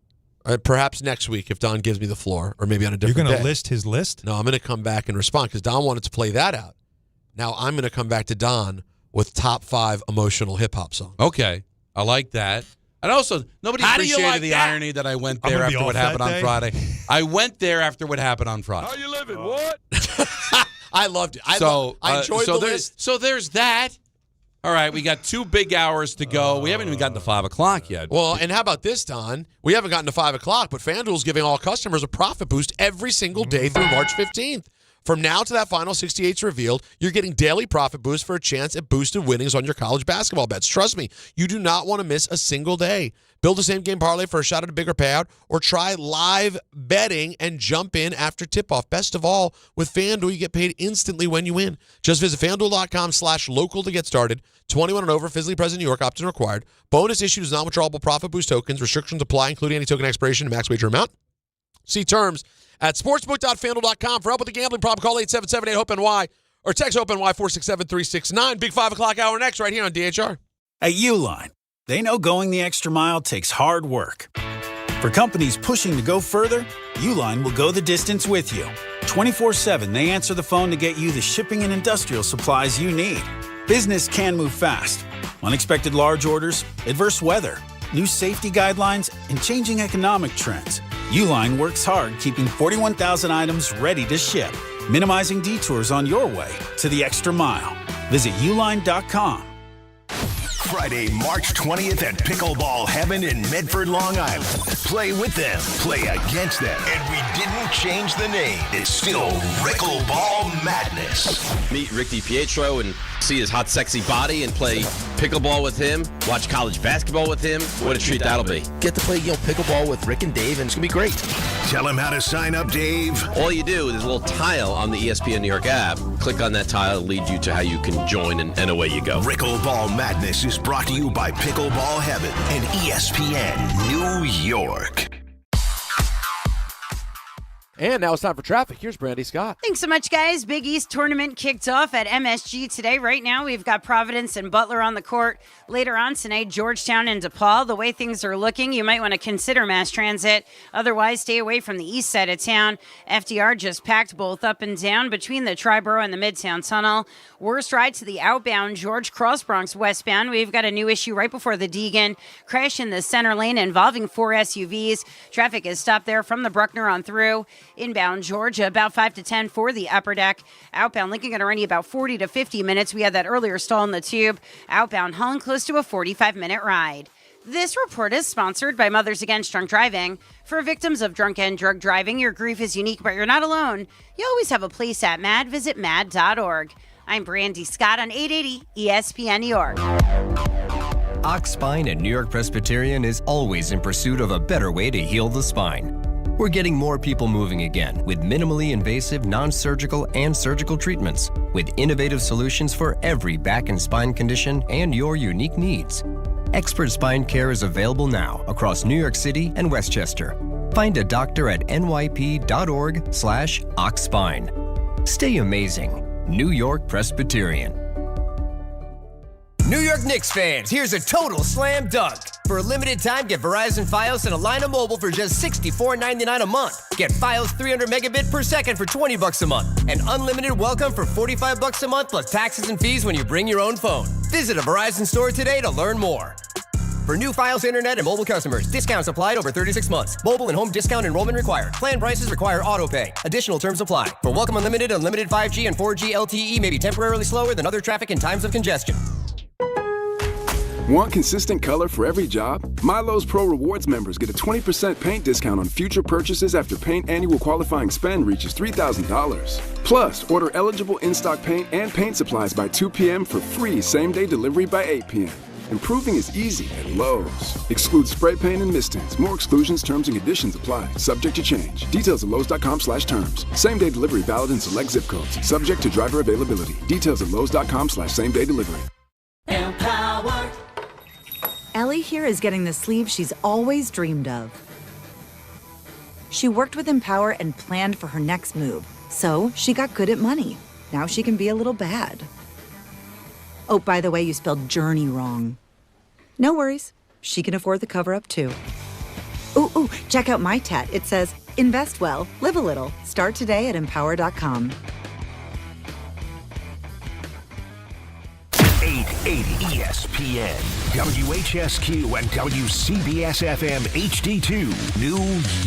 Perhaps next week if Don gives me the floor, or maybe on a different day. You're going to list his list? No, I'm going to come back and respond because Don wanted to play that out. Now I'm going to come back to Don with top 5 emotional hip-hop songs. Okay. I like that. And also, nobody appreciated the irony that I went there after what happened on Friday. I went there after what happened on Friday. How you living? What? I loved it. I enjoyed the list. So there's that. All right, we got 2 big hours to go. We haven't even gotten to 5 o'clock yet. Well, and how about this, Don? We haven't gotten to 5 o'clock, but FanDuel's giving all customers a profit boost every single day through March 15th. From now to that final 68's revealed, you're getting daily profit boosts for a chance at boosted winnings on your college basketball bets. Trust me, you do not want to miss a single day. Build a same-game parlay for a shot at a bigger payout, or try live betting and jump in after tip-off. Best of all, with FanDuel, you get paid instantly when you win. Just visit FanDuel.com/local to get started. 21 and over, physically present in New York, opt-in required. Bonus issued is non-withdrawable profit boost tokens. Restrictions apply, including any token expiration and max wager amount. See terms at sportsbook.fanduel.com. For help with the gambling problem, call 877-8-HOPE-NY or text HOPE-NY 467-369. Big 5 o'clock hour next right here on DHR. At Uline, they know going the extra mile takes hard work. For companies pushing to go further, Uline will go the distance with you. 24/7, they answer the phone to get you the shipping and industrial supplies you need. Business can move fast. Unexpected large orders, adverse weather, new safety guidelines, and changing economic trends. Uline works hard keeping 41,000 items ready to ship, minimizing detours on your way to the extra mile. Visit uline.com. Friday, March 20th at Pickleball Heaven in Medford, Long Island. Play with them, play against them, and we didn't change the name. It's still Pickleball Madness. Meet Rick DiPietro and see his hot, sexy body and play pickleball with him, watch college basketball with him. What a treat that'll be. Get to play pickleball with Rick and Dave, and it's going to be great. Tell him how to sign up, Dave. All you do, there's a little tile on the ESPN New York app. Click on that tile, it'll lead you to how you can join, and away you go. Pickleball Madness is brought to you by Pickleball Heaven and ESPN New York. And now it's time for traffic. Here's Brandy Scott. Thanks so much, guys. Big East tournament kicked off at MSG today. Right now, we've got Providence and Butler on the court. Later on tonight, Georgetown and DePaul. The way things are looking, you might want to consider mass transit. Otherwise, stay away from the east side of town. FDR just packed both up and down between the Triborough and the Midtown Tunnel. Worst ride to the outbound George Cross Bronx westbound. We've got a new issue right before the Deegan. Crash in the center lane involving 4 SUVs. Traffic is stopped there from the Bruckner on through. Inbound Georgia, about 5 to 10 for the upper deck. Outbound Lincoln going to run you about 40 to 50 minutes. We had that earlier stall in the tube. Outbound Holland close to a 45-minute ride. This report is sponsored by Mothers Against Drunk Driving. For victims of drunk and drug driving, your grief is unique, but you're not alone. You always have a place at MAD. Visit MAD.org. I'm Brandy Scott on 880 ESPN New York. Ox Spine and New York Presbyterian is always in pursuit of a better way to heal the spine. We're getting more people moving again with minimally invasive, non-surgical, and surgical treatments with innovative solutions for every back and spine condition and your unique needs. Expert spine care is available now across New York City and Westchester. Find a doctor at nyp.org/oxspine. Stay amazing. New York Presbyterian. New York Knicks fans, here's a total slam dunk. For a limited time, get Verizon Fios and a line of mobile for just $64.99 a month. Get Fios 300 megabit per second for $20 a month. And unlimited welcome for $45 a month plus taxes and fees when you bring your own phone. Visit a Verizon store today to learn more. For new Fios internet and mobile customers, discounts applied over 36 months. Mobile and home discount enrollment required. Plan prices require auto pay. Additional terms apply. For welcome unlimited 5G and 4G LTE may be temporarily slower than other traffic in times of congestion. Want consistent color for every job? Milo's Pro Rewards members get a 20% paint discount on future purchases after paint annual qualifying spend reaches $3,000. Plus, order eligible in-stock paint and paint supplies by 2 p.m. for free same-day delivery by 8 p.m. Improving is easy at Lowe's. Excludes spray paint and mist-ins. More exclusions, terms, and conditions apply. Subject to change. Details at Lowes.com/terms. Same-day delivery valid in select zip codes. Subject to driver availability. Details at Lowes.com/same-day delivery. Empower. Ellie here is getting the sleeve she's always dreamed of. She worked with Empower and planned for her next move, so she got good at money. Now she can be a little bad. Oh, by the way, you spelled journey wrong. No worries. She can afford the cover-up, too. Ooh, check out my tat. It says, invest well, live a little. Start today at Empower.com. 880 ESPN, WHSQ, and WCBS-FM HD2, New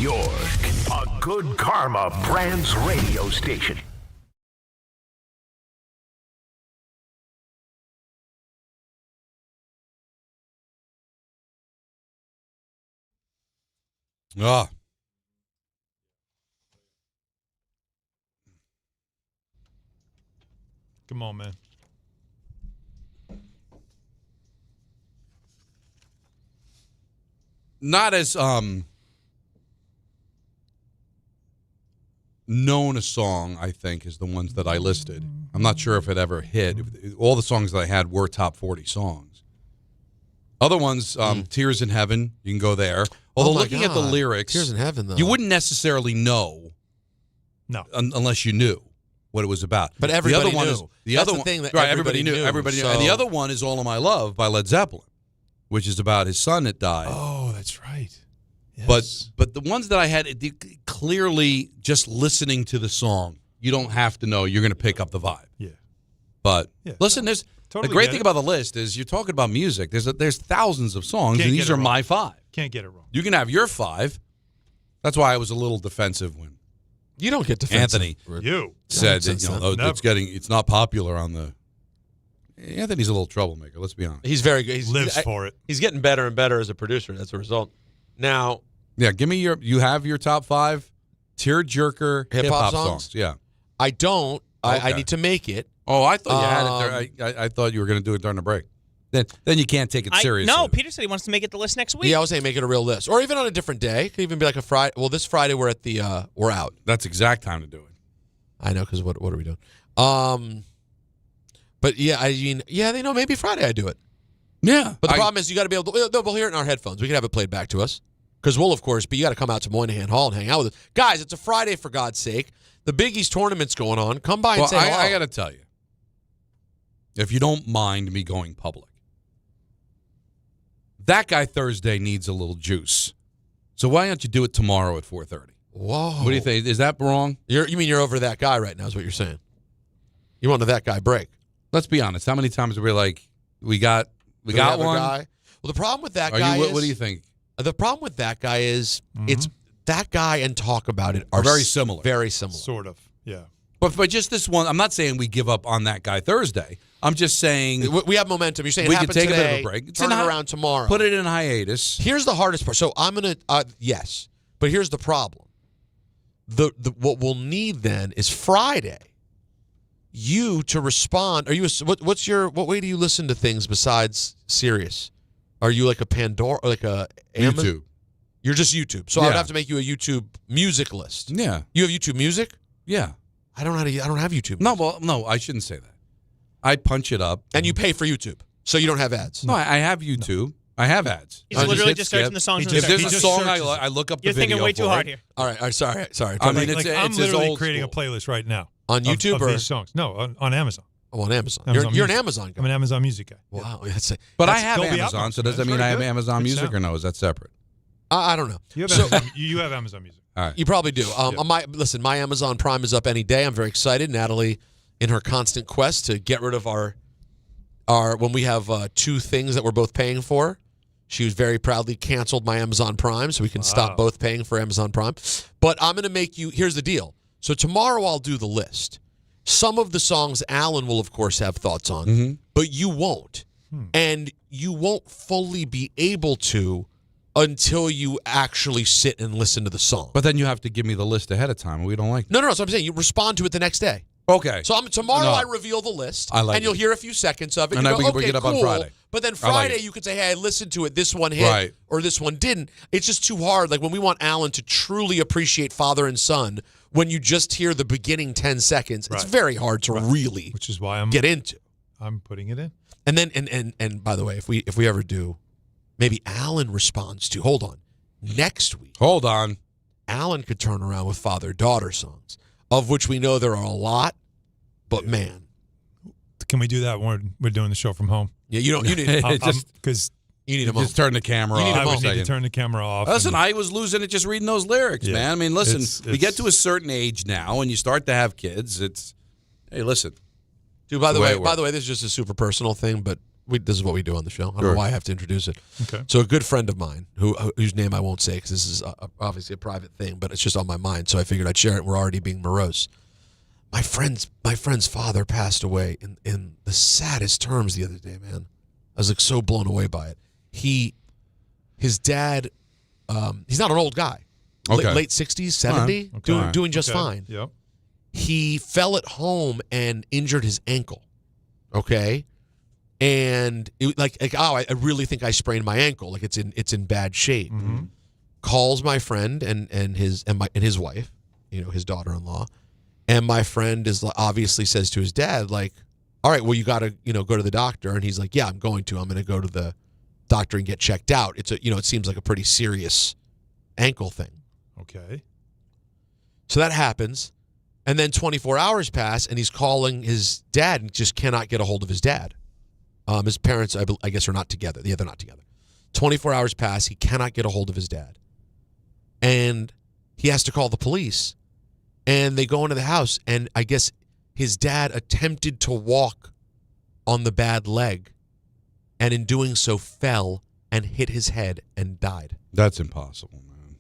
York. A Good Karma Brands radio station. Ah. Come on, man. Not as known a song, I think, as the ones that I listed. I'm not sure if it ever hit. All the songs that I had were top 40 songs. Other ones, Tears in Heaven, you can go there. Although looking at the lyrics, Tears in Heaven, though, you wouldn't necessarily know, unless you knew what it was about. But everybody the other knew. One is, the That's other the one, thing that right? everybody knew. Everybody knew. So- And the other one is "All of My Love" by Led Zeppelin, which is about his son that died. Oh, that's right. Yes. But the ones that I had, clearly just listening to the song, you don't have to know. You're going to pick up the vibe. Yeah. But listen, there's Totally the great get thing it. about the list is you're talking about music. There's thousands of songs, Can't and get these it are wrong. my 5. Can't get it wrong. You can have your 5. That's why I was a little defensive when you don't get defensive. Anthony You said that, Never. it's not popular on the. Anthony's a little troublemaker. Let's be honest. He's very good. Lives for it. He's getting better and better as a producer. That's a result. Now, Yeah, give me you have your top 5 tearjerker hip-hop songs. Yeah. I don't. I Okay. need to make it. Oh, I thought you had it there. I thought you were going to do it during the break. Then you can't take it seriously. No, Peter said he wants to make it the list next week. Yeah, I was saying make it a real list, or even on a different day. It could even be like a Friday. Well, this Friday we're at the we're out. That's exact time to do it. I know, because what are we doing? But yeah, I mean, they know maybe Friday I do it. Yeah, but the problem is you got to be able to. We'll hear it in our headphones. We can have it played back to us because we'll of course. But you got to come out to Moynihan Hall and hang out with us, guys. It's a Friday for God's sake. The Big East tournament's going on. Come by and say hello. I got to tell you, if you don't mind me going public, that guy Thursday needs a little juice. So why don't you do it tomorrow at 4:30? Whoa! What do you think? Is that wrong? You mean you're over that guy right now? Is what you're saying? You want to that guy break? Let's be honest. How many times are we like, we got one guy? Well, the problem with that guy is, what do you think? The problem with that guy is it's that guy and talk about it are very similar. Very similar. Sort of. Yeah. But just this one, I'm not saying we give up on that guy Thursday. I'm just saying we have momentum. You're saying we it could happened take today, a bit of a break. Turn it around tomorrow. Put it in hiatus. Here's the hardest part. So I'm gonna yes, but here's the problem. The what we'll need then is Friday. You to respond. Are you what way do you listen to things besides Sirius? Are you like a Pandora, or like a Amazon? YouTube. You're just YouTube. So I would have to make you a YouTube music list. Yeah. You have YouTube Music? Yeah. I don't have YouTube. No, I shouldn't say that. I punch it up. And you pay for YouTube, so you don't have ads. No, I have YouTube. No. I have ads. He's literally just searching the songs. If there's a song, I look up the You're video. thinking way too hard here. All right. Sorry. I mean, I'm literally creating a playlist right now. On YouTube of these songs. No, on Amazon. Oh, on Amazon. You're an Amazon guy. I'm an Amazon Music guy. Wow. But I have Amazon, so does that mean I have Amazon Music or no? Is that separate? I don't know. You have Amazon Music. All right. You probably do. My Amazon Prime is up any day. I'm very excited. Natalie, in her constant quest to get rid of our when we have two things that we're both paying for, she was very proudly canceled my Amazon Prime so we can stop both paying for Amazon Prime. But I'm going to make you, here's the deal. So tomorrow I'll do the list. Some of the songs Alan will, of course, have thoughts on, but you won't. And you won't fully be able to until you actually sit and listen to the song. But then you have to give me the list ahead of time. We don't like that. No. So I'm saying you respond to it the next day. Okay. So tomorrow I reveal the list, and you'll hear a few seconds of it. And you then we can bring it up on Friday. But then Friday you could say, hey, I listened to it. This one hit or this one didn't. It's just too hard. Like when we want Alan to truly appreciate father and son, when you just hear the beginning 10 seconds, it's very hard to really Which is why get into. I'm putting it in. And then and by the way, if we ever do, maybe Alan responds to, hold on, next week. Hold on. Alan could turn around with father-daughter songs, of which we know there are a lot, but man. Can we do that when we're doing the show from home? Yeah, you need because you need a just turn the camera off. I would need to turn the camera off. Listen, I was losing it just reading those lyrics, man. I mean, listen, we get to a certain age now, and you start to have kids. Hey, listen. Dude, by the way, this is just a super personal thing, but this is what we do on the show. I don't know why I have to introduce it. Okay. So a good friend of mine, whose name I won't say because this is obviously a private thing, but it's just on my mind, so I figured I'd share it. We're already being morose. My friend's father passed away in the saddest terms the other day, man. I was like so blown away by it. His dad, he's not an old guy. Okay. Late 60s, 70, doing just fine. Yep. He fell at home and injured his ankle. Okay. And I really think I sprained my ankle. Like it's in bad shape. Mm-hmm. Calls my friend and his wife, his daughter-in-law, and my friend obviously says to his dad, like, all right, well, you got to go to the doctor, and he's like, yeah, I'm going to go to the doctor and get checked out. It's it seems like a pretty serious ankle thing. Okay. So that happens, and then 24 hours pass, and he's calling his dad and just cannot get a hold of his dad. His parents, I guess, are not together. Yeah, they're not together. 24 hours pass. He cannot get a hold of his dad. And he has to call the police. And they go into the house, and I guess his dad attempted to walk on the bad leg, and in doing so fell and hit his head and died. That's impossible, man.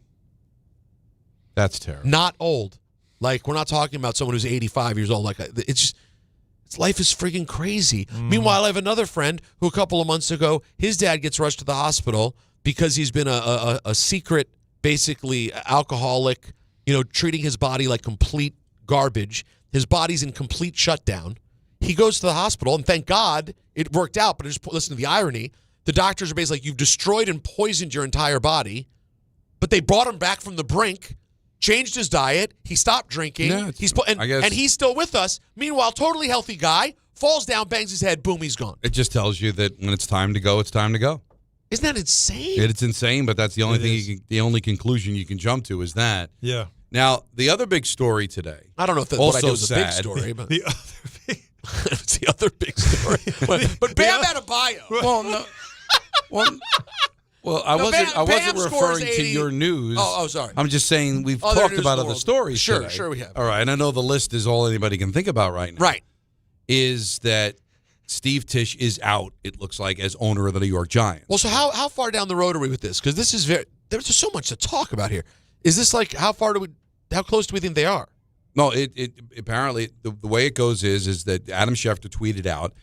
That's terrible. Not old. Like, we're not talking about someone who's 85 years old. Like, it's just... Life is freaking crazy. Meanwhile, I have another friend who a couple of months ago, his dad gets rushed to the hospital because he's been a secret, basically, alcoholic, treating his body like complete garbage. His body's in complete shutdown. He goes to the hospital, and thank God it worked out, but just listen to the irony. The doctors are basically like, you've destroyed and poisoned your entire body, but they brought him back from the brink, changed his diet. He stopped drinking. Yeah, and he's still with us. Meanwhile, totally healthy guy, falls down, bangs his head, boom, he's gone. It just tells you that when it's time to go, it's time to go. Isn't that insane? It's insane, but that's the only the only conclusion you can jump to is that. Yeah. Now, the other big story today. I don't know if what I did was a big story, but it's the other big story. But Bam Adebayo. Well, no. Well, I wasn't referring to your news. Oh, sorry. I'm just saying we've talked about other stories. Sure, we have. All right, and I know the list is all anybody can think about right now. Right. Is that Steve Tisch is out, it looks like, as owner of the New York Giants. Well, so how far down the road are we with this? Because this is there's just so much to talk about here. Is this like, how close do we think they are? No, it apparently, the way it goes is that Adam Schefter tweeted out,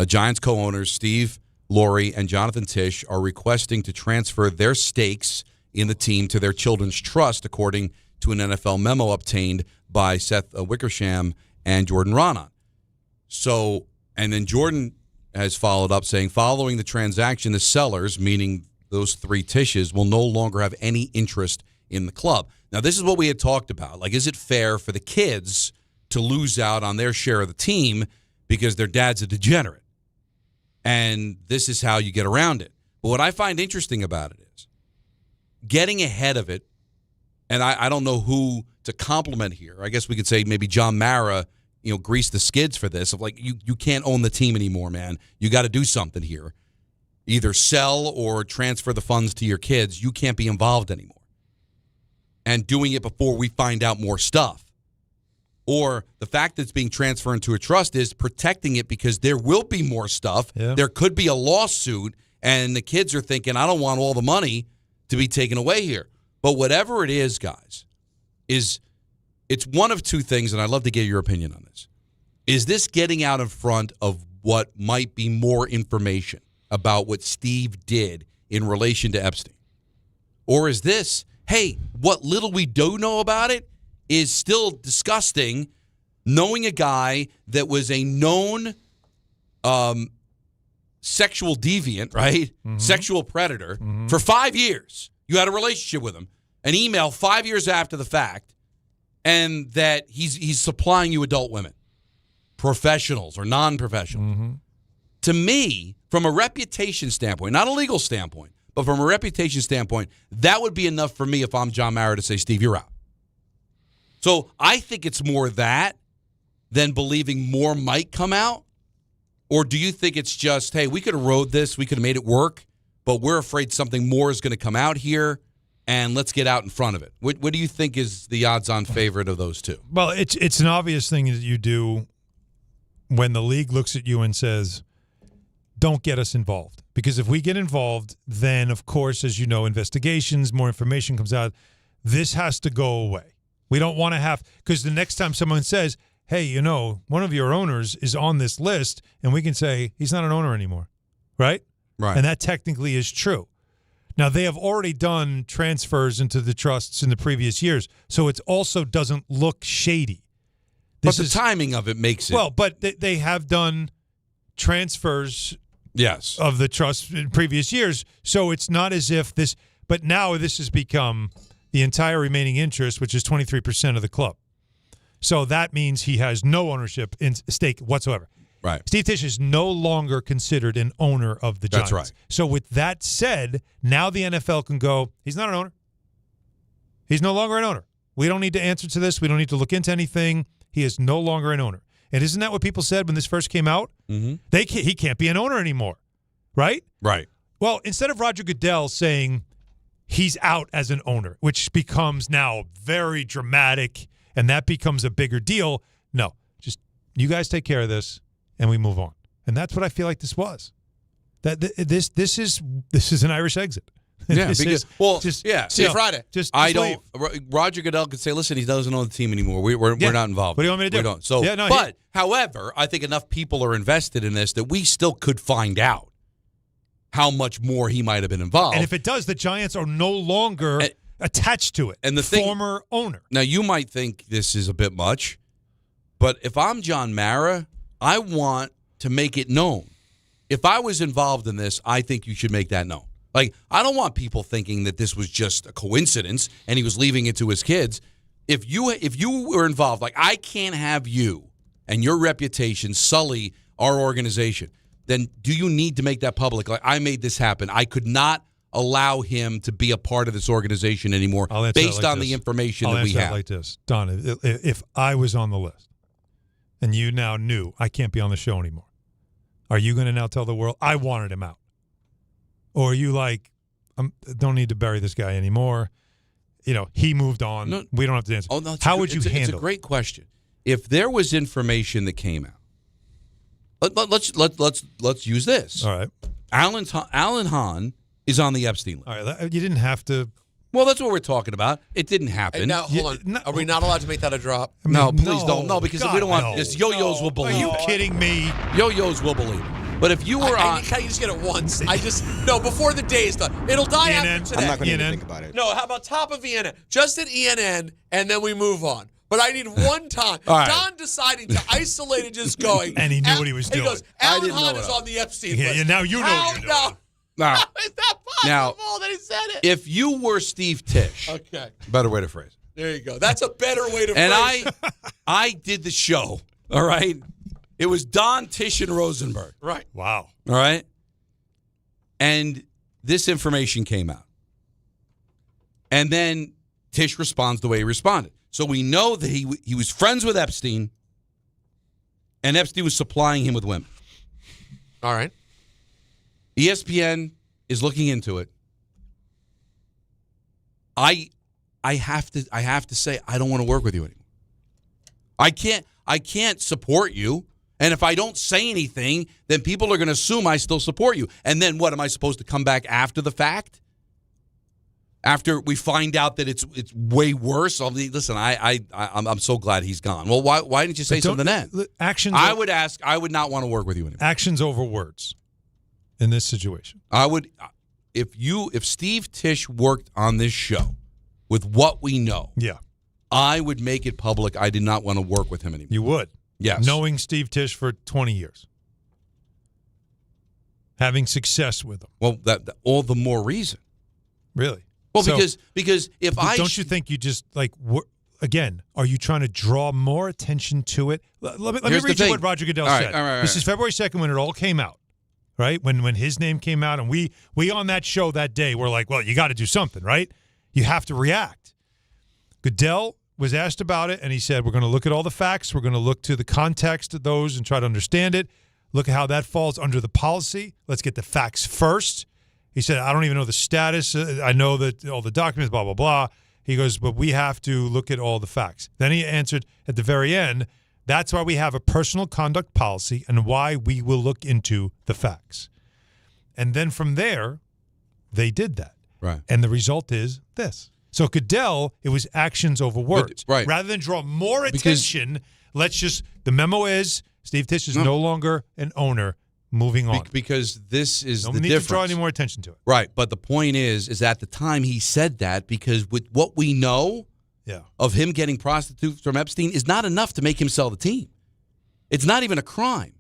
Giants co-owners Steve Laurie and Jonathan Tisch are requesting to transfer their stakes in the team to their children's trust, according to an NFL memo obtained by Seth Wickersham and Jordan Raanan. So, and then Jordan has followed up saying, following the transaction, the sellers, meaning those 3 Tisches, will no longer have any interest in the club. Now, this is what we had talked about. Like, is it fair for the kids to lose out on their share of the team because their dad's a degenerate? And this is how you get around it. But what I find interesting about it is getting ahead of it, and I don't know who to compliment here. I guess we could say maybe John Mara, greased the skids for this. Of like, you can't own the team anymore, man. You got to do something here. Either sell or transfer the funds to your kids. You can't be involved anymore. And doing it before we find out more stuff. Or the fact that it's being transferred into a trust is protecting it because there will be more stuff. Yeah. There could be a lawsuit, and the kids are thinking, I don't want all the money to be taken away here. But whatever it is, guys, it's one of 2 things, and I'd love to get your opinion on this. Is this getting out in front of what might be more information about what Steve did in relation to Epstein? Or is this, hey, what little we do know about it is still disgusting, knowing a guy that was a known sexual deviant, right? Mm-hmm. Sexual predator for 5 years. You had a relationship with him. An email 5 years after the fact, and that he's supplying you adult women, professionals or non-professionals. Mm-hmm. To me, from a reputation standpoint, not a legal standpoint, but from a reputation standpoint, that would be enough for me if I'm John Mara to say, Steve, you're out. So I think it's more that than believing more might come out. Or do you think it's just, hey, we could have rode this, we could have made it work, but we're afraid something more is going to come out here, and let's get out in front of it? What do you think is the odds-on favorite of those 2? Well, it's an obvious thing that you do when the league looks at you and says, don't get us involved. Because if we get involved, then, of course, as you know, investigations, more information comes out. This has to go away. We don't want to have – because the next time someone says, hey, one of your owners is on this list, and we can say he's not an owner anymore, right? Right. And that technically is true. Now, they have already done transfers into the trusts in the previous years, so it also doesn't look shady. But the timing of it makes it – well, but they have done transfers of the trust in previous years, so it's not as if this – but now this has become the entire remaining interest, which is 23% of the club. So that means he has no ownership in stake whatsoever. Right. Steve Tisch is no longer considered an owner of the Giants. That's right. So with that said, now the NFL can go, he's not an owner. He's no longer an owner. We don't need to answer to this. We don't need to look into anything. He is no longer an owner. And isn't that what people said when this first came out? Mm-hmm. He can't be an owner anymore, right? Right. Well, instead of Roger Goodell saying he's out as an owner, which becomes now very dramatic, and that becomes a bigger deal. No, just you guys take care of this, and we move on. And that's what I feel like this was. That this is an Irish exit. Yeah, because see you Friday. Roger Goodell could say, "Listen, he doesn't own the team anymore. We're not involved." What do you want me to do? We don't. So, however, I think enough people are invested in this that we still could find out how much more he might have been involved. And if it does, the Giants are no longer attached to it. And the former owner. Now, you might think this is a bit much, but if I'm John Mara, I want to make it known. If I was involved in this, I think you should make that known. Like, I don't want people thinking that this was just a coincidence and he was leaving it to his kids. If you were involved, like, I can't have you and your reputation sully our organization, then do you need to make that public? Like, I made this happen. I could not allow him to be a part of this organization anymore based on the information that we have. Like this, Don, if I was on the list and you now knew I can't be on the show anymore, are you going to now tell the world I wanted him out? Or are you like, don't need to bury this guy anymore? He moved on. No, we don't have to answer. Oh, no, how would you handle it? It's a great question. If there was information that came out, let's use this. All right. Alan Hahn is on the Epstein list. All right. You didn't have to. Well, that's what we're talking about. It didn't happen. Hey, now, hold on. Are we not allowed to make that a drop? No, please don't. No, because we don't want this. Yo-yos will believe it. Are you kidding me? Yo-yos will believe it. But if you were on... Can you just get it once? Before the day is done. It'll die ENN. after today. I'm not going to even think about it. No, how about top of ENN? Just at ENN, and then we move on. But I need one time. All right. Don deciding to isolate and just going. And he knew what he was doing. He goes, Alan Hahn is on the Epstein list. Yeah, now you know what you're doing. Now, How is that possible Now, that he said it? if you were Steve Tisch, Okay. better way to phrase it. There you go. That's a better way to And phrase it. I did the show, all right? It was Don, Tisch, and Rosenberg. Right. Wow. All right? And this information came out. And then Tisch responds the way he responded. So we know that he was friends with Epstein, and Epstein was supplying him with women. All right. ESPN is looking into it. I have to say I don't want to work with you anymore. I can't support you. And if I don't say anything, then people are going to assume I still support you. And then what, am I supposed to come back after the fact? After we find out that it's way worse? Listen, I'm so glad he's gone. Well, why didn't you say something then? Actions. I would not want to work with you anymore. Actions over words in this situation. I would, if Steve Tisch worked on this show with what we know, yeah, I would make it public. I did not want to work with him anymore. You would? Yes. Knowing Steve Tisch for 20 years. Having success with him. Well, that all the more reason. Really? Well, So- because if I don't you think you just again? Are you trying to draw more attention to it? Let me Here's the read you thing. what Roger Goodell All right, said. all right, This is February 2nd when it all came out, right? When his name came out, and we on that show that day were like, well, you got to do something, right? You have to react. Goodell was asked about it, and he said, we're going to look at all the facts. We're going to look to the context of those and try to understand it. Look at how that falls under the policy. Let's get the facts first. He said, I don't even know the status. I know that all the documents, blah, blah, blah. He goes, but we have to look at all the facts. Then he answered at the very end, that's why we have a personal conduct policy and why we will look into the facts. And then from there, they did that. Right. And the result is this. So Goodell, it was actions over words. Right. Rather than draw more attention, the memo is Steve Tisch is no longer an owner. Moving on. Because this is no the need difference. to draw any more attention to it. Right. But the point is at the time he said that, because with what we know of him getting prostitutes from Epstein is not enough to make him sell the team. It's not even a crime.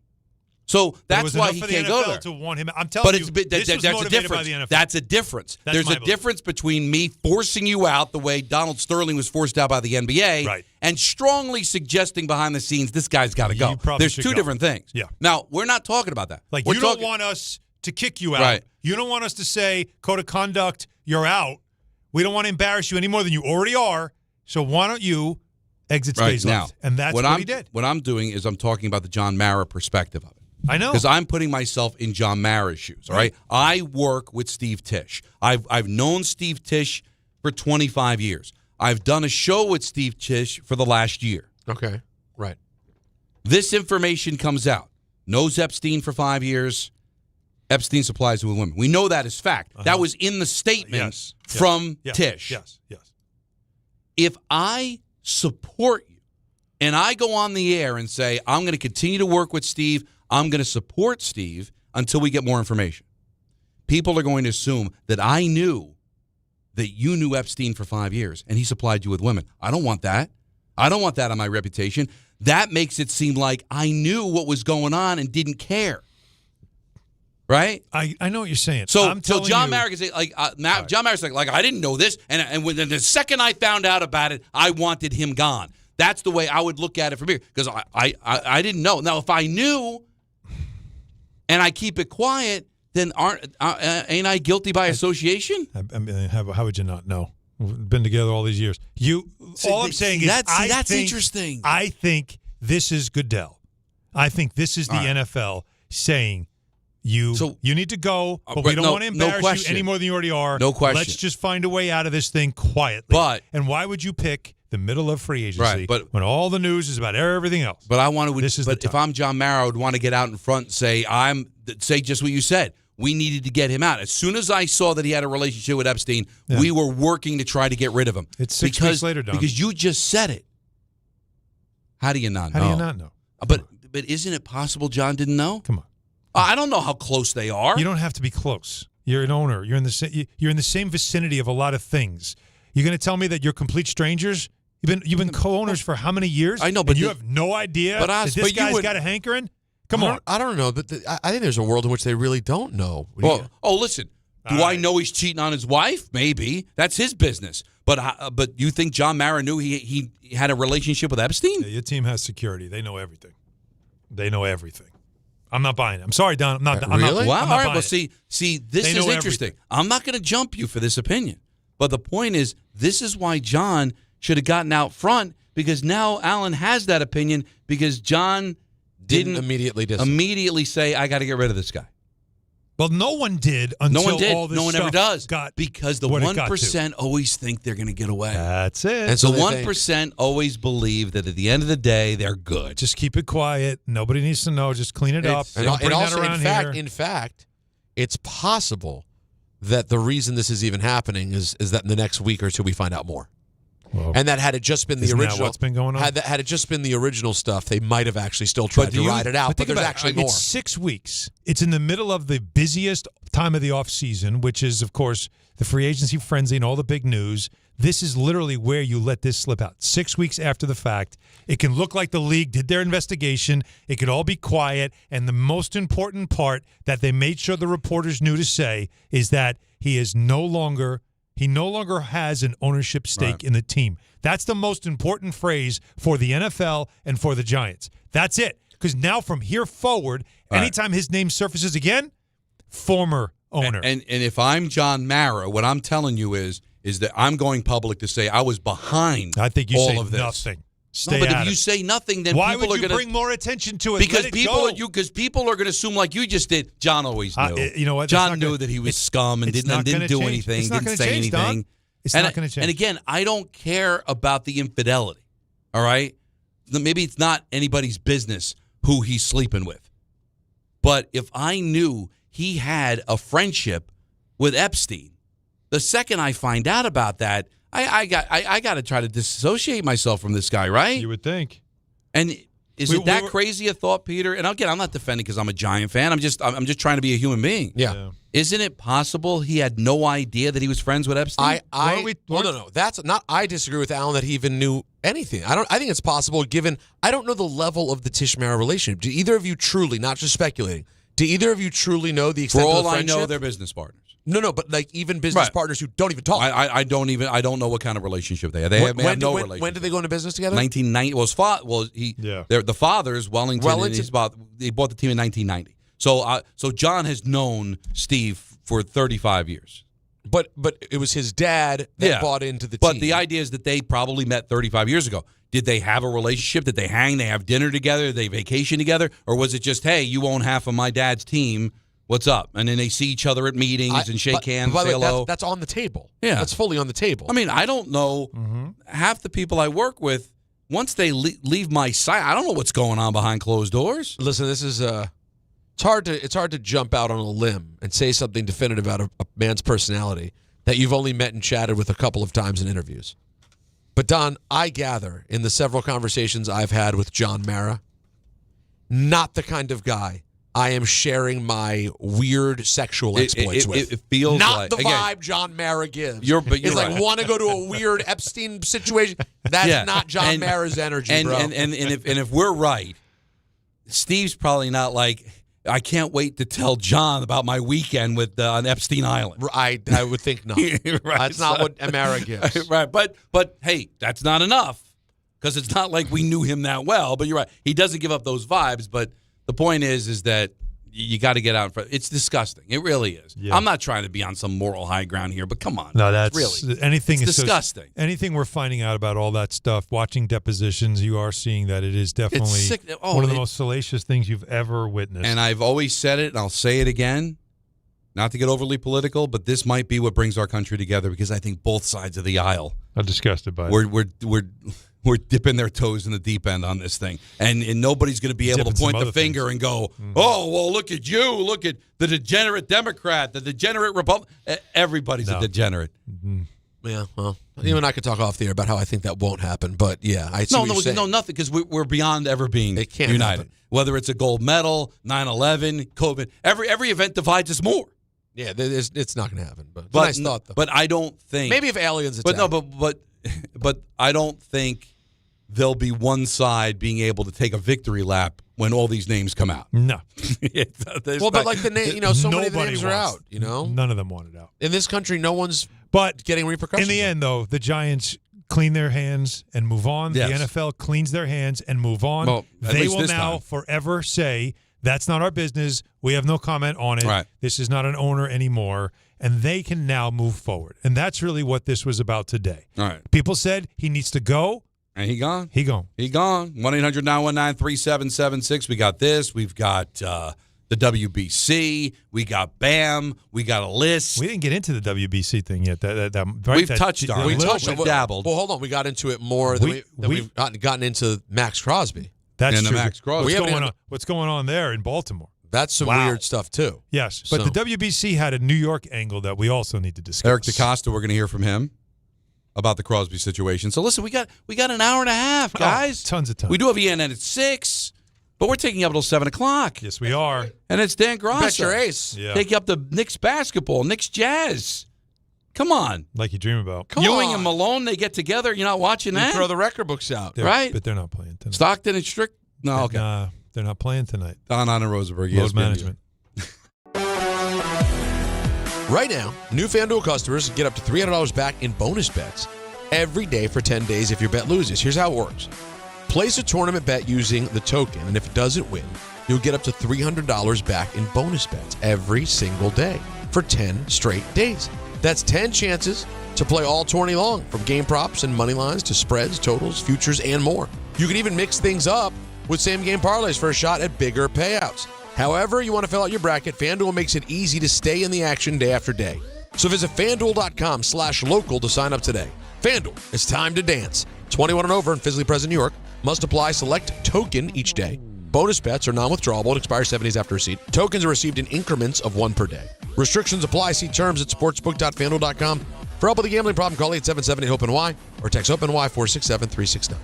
So that's why he can't go there. To want him, I'm telling you, that's was a motivated difference. by the NFL. That's a difference. That's There's my a belief. difference between me forcing you out the way Donald Sterling was forced out by the NBA, Right. and strongly suggesting behind the scenes this guy's got to go. probably There's should two go. different things. Yeah. Now we're not talking about that. Like We're you talking- don't want us to kick you out. Right. You don't want us to say code of conduct, you're out. We don't want to embarrass you any more than you already are. So why don't you exit right stage now. left? And that's what he did. What I'm doing is I'm talking about the John Mara perspective of it. I know. Because I'm putting myself in John Mara's shoes, all right? I work with Steve Tisch. I've known Steve Tisch for 25 years. I've done a show with Steve Tisch for the last year. Okay. Right. This information comes out. Knows Epstein for 5 years. Epstein supplies with women. We know that is fact. That was in the statement from Tisch. Yes. If I support you and I go on the air and say, I'm going to continue to work with Steve, I'm going to support Steve until we get more information, people are going to assume that I knew that you knew Epstein for 5 years and he supplied you with women. I don't want that. I don't want that on my reputation. That makes it seem like I knew what was going on and didn't care. Right? I know what you're saying. So I'm telling John you, Mara can say, John Mara's like, I didn't know this, and when the second I found out about it, I wanted him gone. That's the way I would look at it from here, because I didn't know. Now, if I knew and I keep it quiet, then ain't I guilty by association? I mean, how would you not know? We've been together all these years. All I'm saying is that's interesting. I think this is Goodell. I think this is the NFL saying you need to go, but we don't want to embarrass you any more than you already are. No question. Let's just find a way out of this thing quietly. And why would you pick the middle of free agency when all the news is about everything else? But I want to. But if I'm John Mara, I would want to get out in front and say just what you said. We needed to get him out. As soon as I saw that he had a relationship with Epstein, we were working to try to get rid of him. It's 6 weeks later, Don. Because you just said it. How do you not know? How do you not know? But isn't it possible John didn't know? Come on. I don't know how close they are. You don't have to be close. You're an owner. You're in the same vicinity of a lot of things. You're going to tell me that you're complete strangers You've been co-owners for how many years? I know, but you have no idea that this guy's got a hankering? Come on. I don't know, but I think there's a world in which they really don't know. Well, listen. Do I know he's cheating on his wife? Maybe. That's his business. But you think John Mara knew he had a relationship with Epstein? Yeah, your team has security. They know everything. I'm not buying it. I'm sorry, Don. I'm not. Really? Wow. All right. Well, see, this is interesting. Everything. I'm not going to jump you for this opinion, but the point is, this is why John should have gotten out front, because now Alan has that opinion because John didn't immediately say, "I got to get rid of this guy." Well, no one did until all this No one stuff ever does. Got because the what it 1% always think they're going to get away. That's it. And so the 1% always believe that at the end of the day, they're good. Just keep it quiet. Nobody needs to know. Just clean it up. Don't bring that around here. In fact, it's possible that the reason this is even happening is that in the next week or two we find out more. Well, and that had it just been the isn't original, that what's been going on? Had it just been the original stuff, they might have actually still tried to ride it out. But there's actually more. It's 6 weeks. It's in the middle of the busiest time of the offseason, which is, of course, the free agency frenzy and all the big news. This is literally where you let this slip out. 6 weeks after the fact. It can look like the league did their investigation. It could all be quiet. And the most important part that they made sure the reporters knew to say is that he no longer has an ownership stake in the team. That's the most important phrase for the NFL and for the Giants. That's it. Because now from here forward, anytime his name surfaces again, former owner. And if I'm John Mara, what I'm telling you is that I'm going public to say I was behind I think you all say of this. Nothing. No, but if you say nothing, then why people would are you going bring more attention to it? Because Let it go. people are going to assume like you just did. John always knew. You know what? John knew that he was scum and didn't do anything, didn't say anything. Don. It's not going to change. And again, I don't care about the infidelity. All right, maybe it's not anybody's business who he's sleeping with, but if I knew he had a friendship with Epstein, the second I find out about that, I got to try to disassociate myself from this guy, right? You would think. And is it that crazy a thought, Peter? And again, I'm not defending because I'm a Giant fan. I'm just trying to be a human being. Yeah. Isn't it possible he had no idea that he was friends with Epstein? No. That's not. I disagree with Alan that he even knew anything. I think it's possible. Given I don't know the level of the Tisch Mara relationship. Do either of you truly, not just speculating, do either of you truly know the extent For all of the friendship? I know, they're business partners. No, but like even business partners who don't even talk. I don't know what kind of relationship they have. They have no relationship. When did they go into business together? 1990. The fathers, Wellington. They bought the team in 1990. So John has known Steve for 35 years. But it was his dad that bought into the team. But the idea is that they probably met 35 years ago. Did they have a relationship? Did they hang? They have dinner together? Did they vacation together? Or was it just, hey, you own half of my dad's team? What's up? And then they see each other at meetings and shake hands, say hello. That's on the table. Yeah. That's fully on the table. I mean, I don't know. Half the people I work with, once they leave my site, I don't know what's going on behind closed doors. Listen, this is it's hard to jump out on a limb and say something definitive about a man's personality that you've only met and chatted with a couple of times in interviews. But Don, I gather in the several conversations I've had with John Mara, not the kind of guy I am sharing my weird sexual exploits with. It feels not like, the again, vibe John Mara gives. It's like want to go to a weird Epstein situation. That's not John Mara's energy, bro. And if we're right, Steve's probably not like, I can't wait to tell John about my weekend with on Epstein Island. I would think not. That's not what Mara gives. Right, but hey, that's not enough because it's not like we knew him that well. But you're right, he doesn't give up those vibes. But the point is that you got to get out in front. It's disgusting. It really is. Yeah. I'm not trying to be on some moral high ground here, but come on. No, that's really anything. It's disgusting. Anything we're finding out about all that stuff, watching depositions, you are seeing that it is definitely one of the most salacious things you've ever witnessed. And I've always said it, and I'll say it again, not to get overly political, but this might be what brings our country together because I think both sides of the aisle. I'm disgusted by it. We're dipping their toes in the deep end on this thing. And nobody's going to be able to point the finger and go, oh, well, look at you. Look at the degenerate Democrat, the degenerate Republican. Everybody's a degenerate. Yeah, well, you and I could talk off the air about how I think that won't happen. But, yeah, I see what you're saying. No, nothing, because we're beyond ever being united. Happen. Whether it's a gold medal, 9/11, COVID, every event divides us more. Yeah, it's not going to happen. But it's a nice thought, though. But I don't think. Maybe if aliens attack. But but I don't think there'll be one side being able to take a victory lap when all these names come out. No. Well, but like the name, so many of the names are wants- out. None of them want it out. In this country, no one's getting repercussions. In the end, though, the Giants clean their hands and move on. Yes. The NFL cleans their hands and move on. Well, at they least will this now time. forever say, that's not our business. We have no comment on it. Right. This is not an owner anymore. And they can now move forward. And that's really what this was about today. All right. People said he needs to go. And he gone. He gone. He gone. 1-800-919-3776. We got this. We've got the WBC. We got BAM. We got a list. We didn't get into the WBC thing yet. We've touched on it. We A little touched bit on dabbled. Well, hold on. We got into it more than we've gotten into Maxx Crosby. That's And the true. Maxx Crosby. What's going on there in Baltimore? That's some weird stuff, too. Yes, but So- the WBC had a New York angle that we also need to discuss. Eric DeCosta, we're going to hear from him about the Crosby situation. So listen, we got an hour and a half, guys. Tons of time. We do have ENN at 6, but we're taking you up until 7 o'clock. Yes, we are. And it's Dan Grossa. Bet your ace. Yeah. Take you up to Knicks basketball, Knicks Jazz. Come on. Like you dream about. Ewing and Malone, they get together. You're not watching You that? throw the record books out. Right? But they're not playing tonight. Stockton and Strick. No, okay. Nah, they're not playing tonight. Don and Rosenberg. Load ESPN. management. Right now, new FanDuel customers get up to $300 back in bonus bets every day for 10 days if your bet loses. Here's how it works. Place a tournament bet using the token, and if it doesn't win, you'll get up to $300 back in bonus bets every single day for 10 straight days. That's 10 chances to play all tourney long, from game props and money lines to spreads, totals, futures, and more. You can even mix things up with same-game parlays for a shot at bigger payouts. However you want to fill out your bracket, FanDuel makes it easy to stay in the action day after day. So visit FanDuel.com/local to sign up today. FanDuel, it's time to dance. 21 and over in physically present New York. Must apply select token each day. Bonus bets are non-withdrawable and expire 7 days after receipt. Tokens are received in increments of 1 per day. Restrictions apply. See terms at sportsbook.fanduel.com. For help with a gambling problem, call 877-8-HOPE-NY or text HOPE-NY 467-369.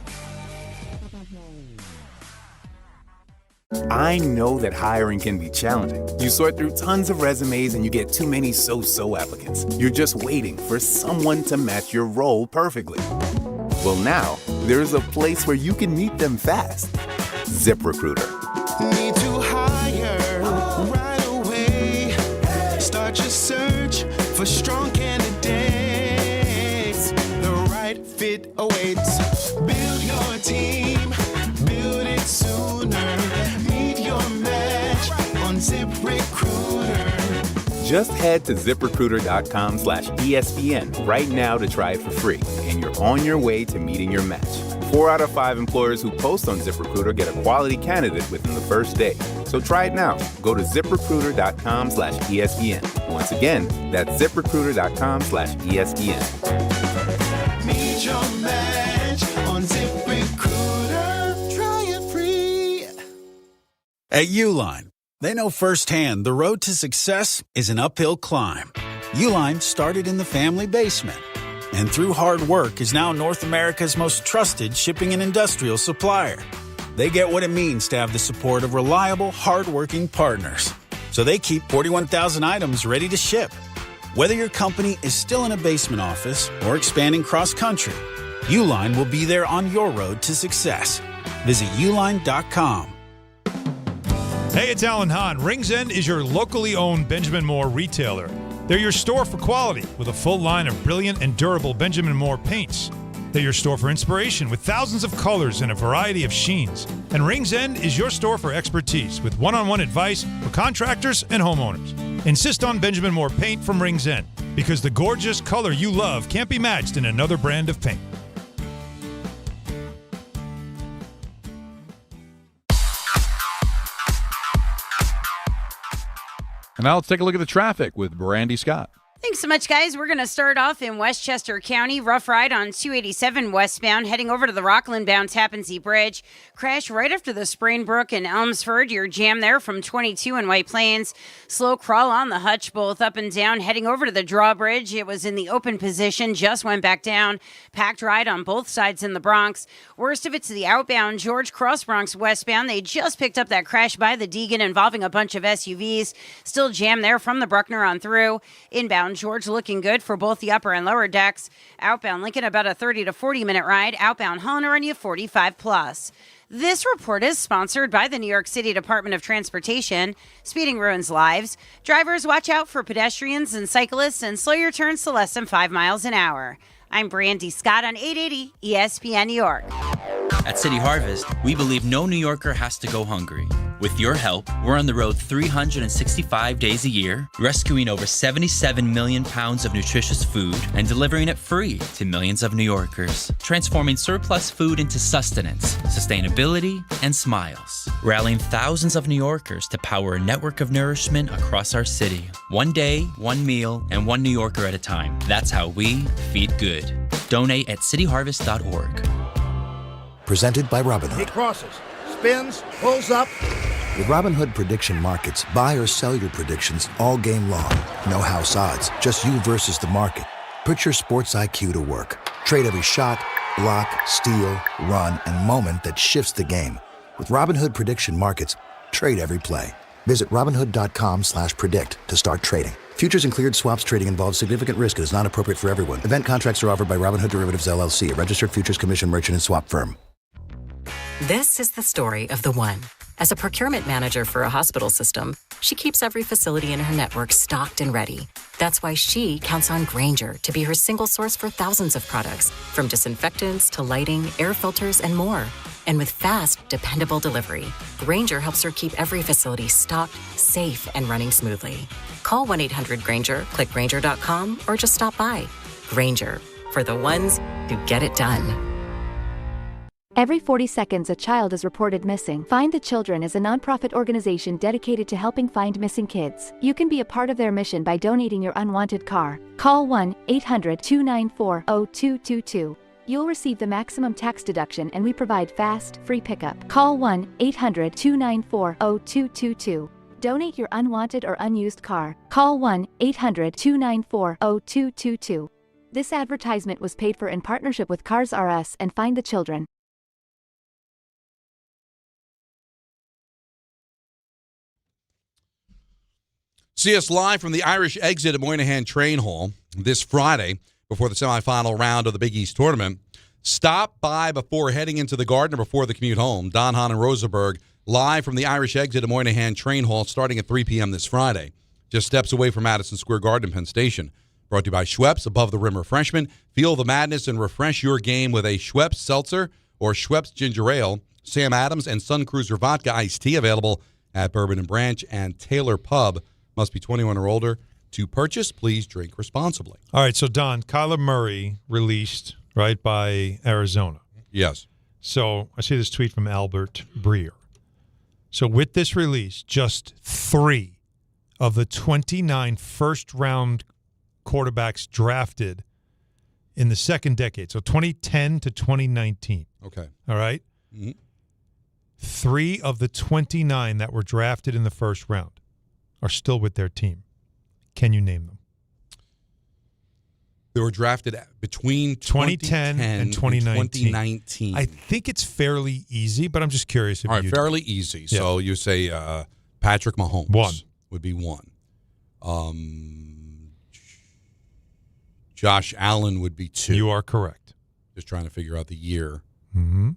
I know that hiring can be challenging. You sort through tons of resumes and you get too many so-so applicants. You're just waiting for someone to match your role perfectly. Well, now, there's a place where you can meet them fast. ZipRecruiter. Need to hire right away. Start your search for strong candidates. The right fit awaits. Build your team. Build it sooner. Meet your match on ZipRecruiter. Just head to ZipRecruiter.com/ESPN right now to try it for free, and you're on your way to meeting your match. 4 out of 5 employers who post on ZipRecruiter get a quality candidate within the first day. So try it now. Go to ZipRecruiter.com/ESPN. Once again, that's ZipRecruiter.com/ESPN. Meet your match on ZipRecruiter. Try it free. At Uline, they know firsthand the road to success is an uphill climb. Uline started in the family basement, and through hard work is now North America's most trusted shipping and industrial supplier. They get what it means to have the support of reliable, hardworking partners. So they keep 41,000 items ready to ship. Whether your company is still in a basement office or expanding cross-country, Uline will be there on your road to success. Visit uline.com. Hey, it's Alan Hahn. Rings End is your locally owned Benjamin Moore retailer. They're your store for quality with a full line of brilliant and durable Benjamin Moore paints. They're your store for inspiration with thousands of colors and a variety of sheens. And Rings End is your store for expertise with one-on-one advice for contractors and homeowners. Insist on Benjamin Moore paint from Rings End because the gorgeous color you love can't be matched in another brand of paint. And now let's take a look at the traffic with Brandy Scott. Thanks so much, guys. We're going to start off in Westchester County. Rough ride on 287 westbound, heading over to the Rockland-bound Tappan Zee Bridge. Crash right after the Sprainbrook and Elmsford. You're jammed there from 22 in White Plains. Slow crawl on the Hutch, both up and down. Heading over to the Drawbridge. It was in the open position, just went back down. Packed ride on both sides in the Bronx. Worst of it's the outbound George Cross Bronx westbound. They just picked up that crash by the Deegan involving a bunch of SUVs. Still jammed there from the Bruckner on through. Inbound Inbound, George looking good for both the upper and lower decks. Outbound Lincoln, about a 30 to 40-minute ride. Outbound Hahn, run you 45+. This report is sponsored by the New York City Department of Transportation. Speeding ruins lives. Drivers, watch out for pedestrians and cyclists and slow your turns to less than 5 miles an hour. I'm Brandy Scott on 880 ESPN New York. At City Harvest, we believe no New Yorker has to go hungry. With your help, we're on the road 365 days a year, rescuing over 77 million pounds of nutritious food and delivering it free to millions of New Yorkers, transforming surplus food into sustenance, sustainability, and smiles, rallying thousands of New Yorkers to power a network of nourishment across our city. One day, one meal, and one New Yorker at a time. That's how we feed good. Donate at cityharvest.org. Presented by Robinhood. He crosses, spins, pulls up. With Robinhood Prediction Markets, buy or sell your predictions all game long. No house odds, just you versus the market. Put your sports IQ to work. Trade every shot, block, steal, run, and moment that shifts the game. With Robinhood Prediction Markets, trade every play. Visit Robinhood.com/predict to start trading. Futures and cleared swaps trading involves significant risk and is not appropriate for everyone. Event contracts are offered by Robinhood Derivatives LLC, a registered futures commission merchant and swap firm. This is the story of the one. As a procurement manager for a hospital system, she keeps every facility in her network stocked and ready. That's why she counts on Grainger to be her single source for thousands of products, from disinfectants to lighting, air filters, and more. And with fast, dependable delivery, Grainger helps her keep every facility stocked, safe, and running smoothly. Call 1-800-GRAINGER, click Grainger.com, or just stop by. Grainger, for the ones who get it done. Every 40 seconds, a child is reported missing. Find the Children is a nonprofit organization dedicated to helping find missing kids. You can be a part of their mission by donating your unwanted car. Call 1-800-294-0222. You'll receive the maximum tax deduction, and we provide fast, free pickup. Call 1-800-294-0222. Donate your unwanted or unused car. Call 1-800-294-0222. This advertisement was paid for in partnership with Cars R Us and Find the Children. See us live from the Irish Exit at Moynihan Train Hall this Friday before the semifinal round of the Big East Tournament. Stop by before heading into the Garden or before the commute home. Don, Hahn, and Rosenberg live from the Irish Exit at Moynihan Train Hall starting at 3 p.m. this Friday, just steps away from Madison Square Garden, Penn Station. Brought to you by Schweppes, Above the Rim Refreshment. Feel the madness and refresh your game with a Schweppes Seltzer or Schweppes Ginger Ale. Sam Adams and Sun Cruiser Vodka Iced Tea available at Bourbon and Branch and Taylor Pub. Must be 21 or older to purchase. Please drink responsibly. All right, so Don, Kyler Murray released, right, by Arizona. Yes. So I see this tweet from Albert Breer. So with this release, just 3 of the 29 first-round quarterbacks drafted in the second decade, so 2010 to 2019. Okay. All right? Mm-hmm. 3 of the 29 that were drafted in the first round are still with their team. Can you name them? They were drafted between 2010 and 2019. 2019. I think it's fairly easy, but I'm just curious if All right, you fairly easy. Yeah. So you say Patrick Mahomes. 1 would be 1. Josh Allen would be 2. You are correct. Just trying to figure out the year. Mm-hmm.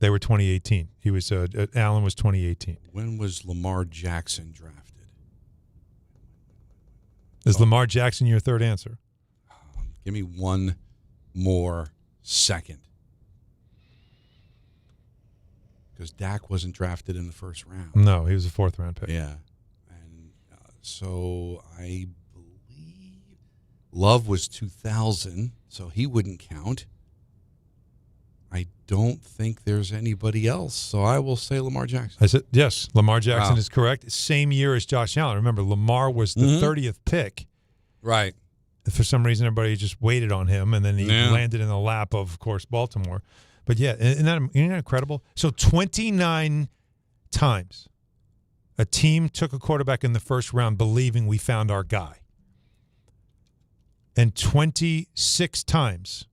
They were 2018. He was Allen was 2018. When was Lamar Jackson drafted? Is Lamar Jackson your third answer? Give me one more second. Because Dak wasn't drafted in the first round. No, he was a 4th round pick. Yeah. And so I believe Love was 2000, so he wouldn't count. I don't think there's anybody else, so I will say Lamar Jackson. I said yes. Lamar Jackson Wow. is correct. Same year as Josh Allen. Remember, Lamar was the 30th pick. Right. For some reason, everybody just waited on him, and then he landed in the lap of course, Baltimore. But yeah, isn't that incredible? So 29 times a team took a quarterback in the first round believing we found our guy. And 26 times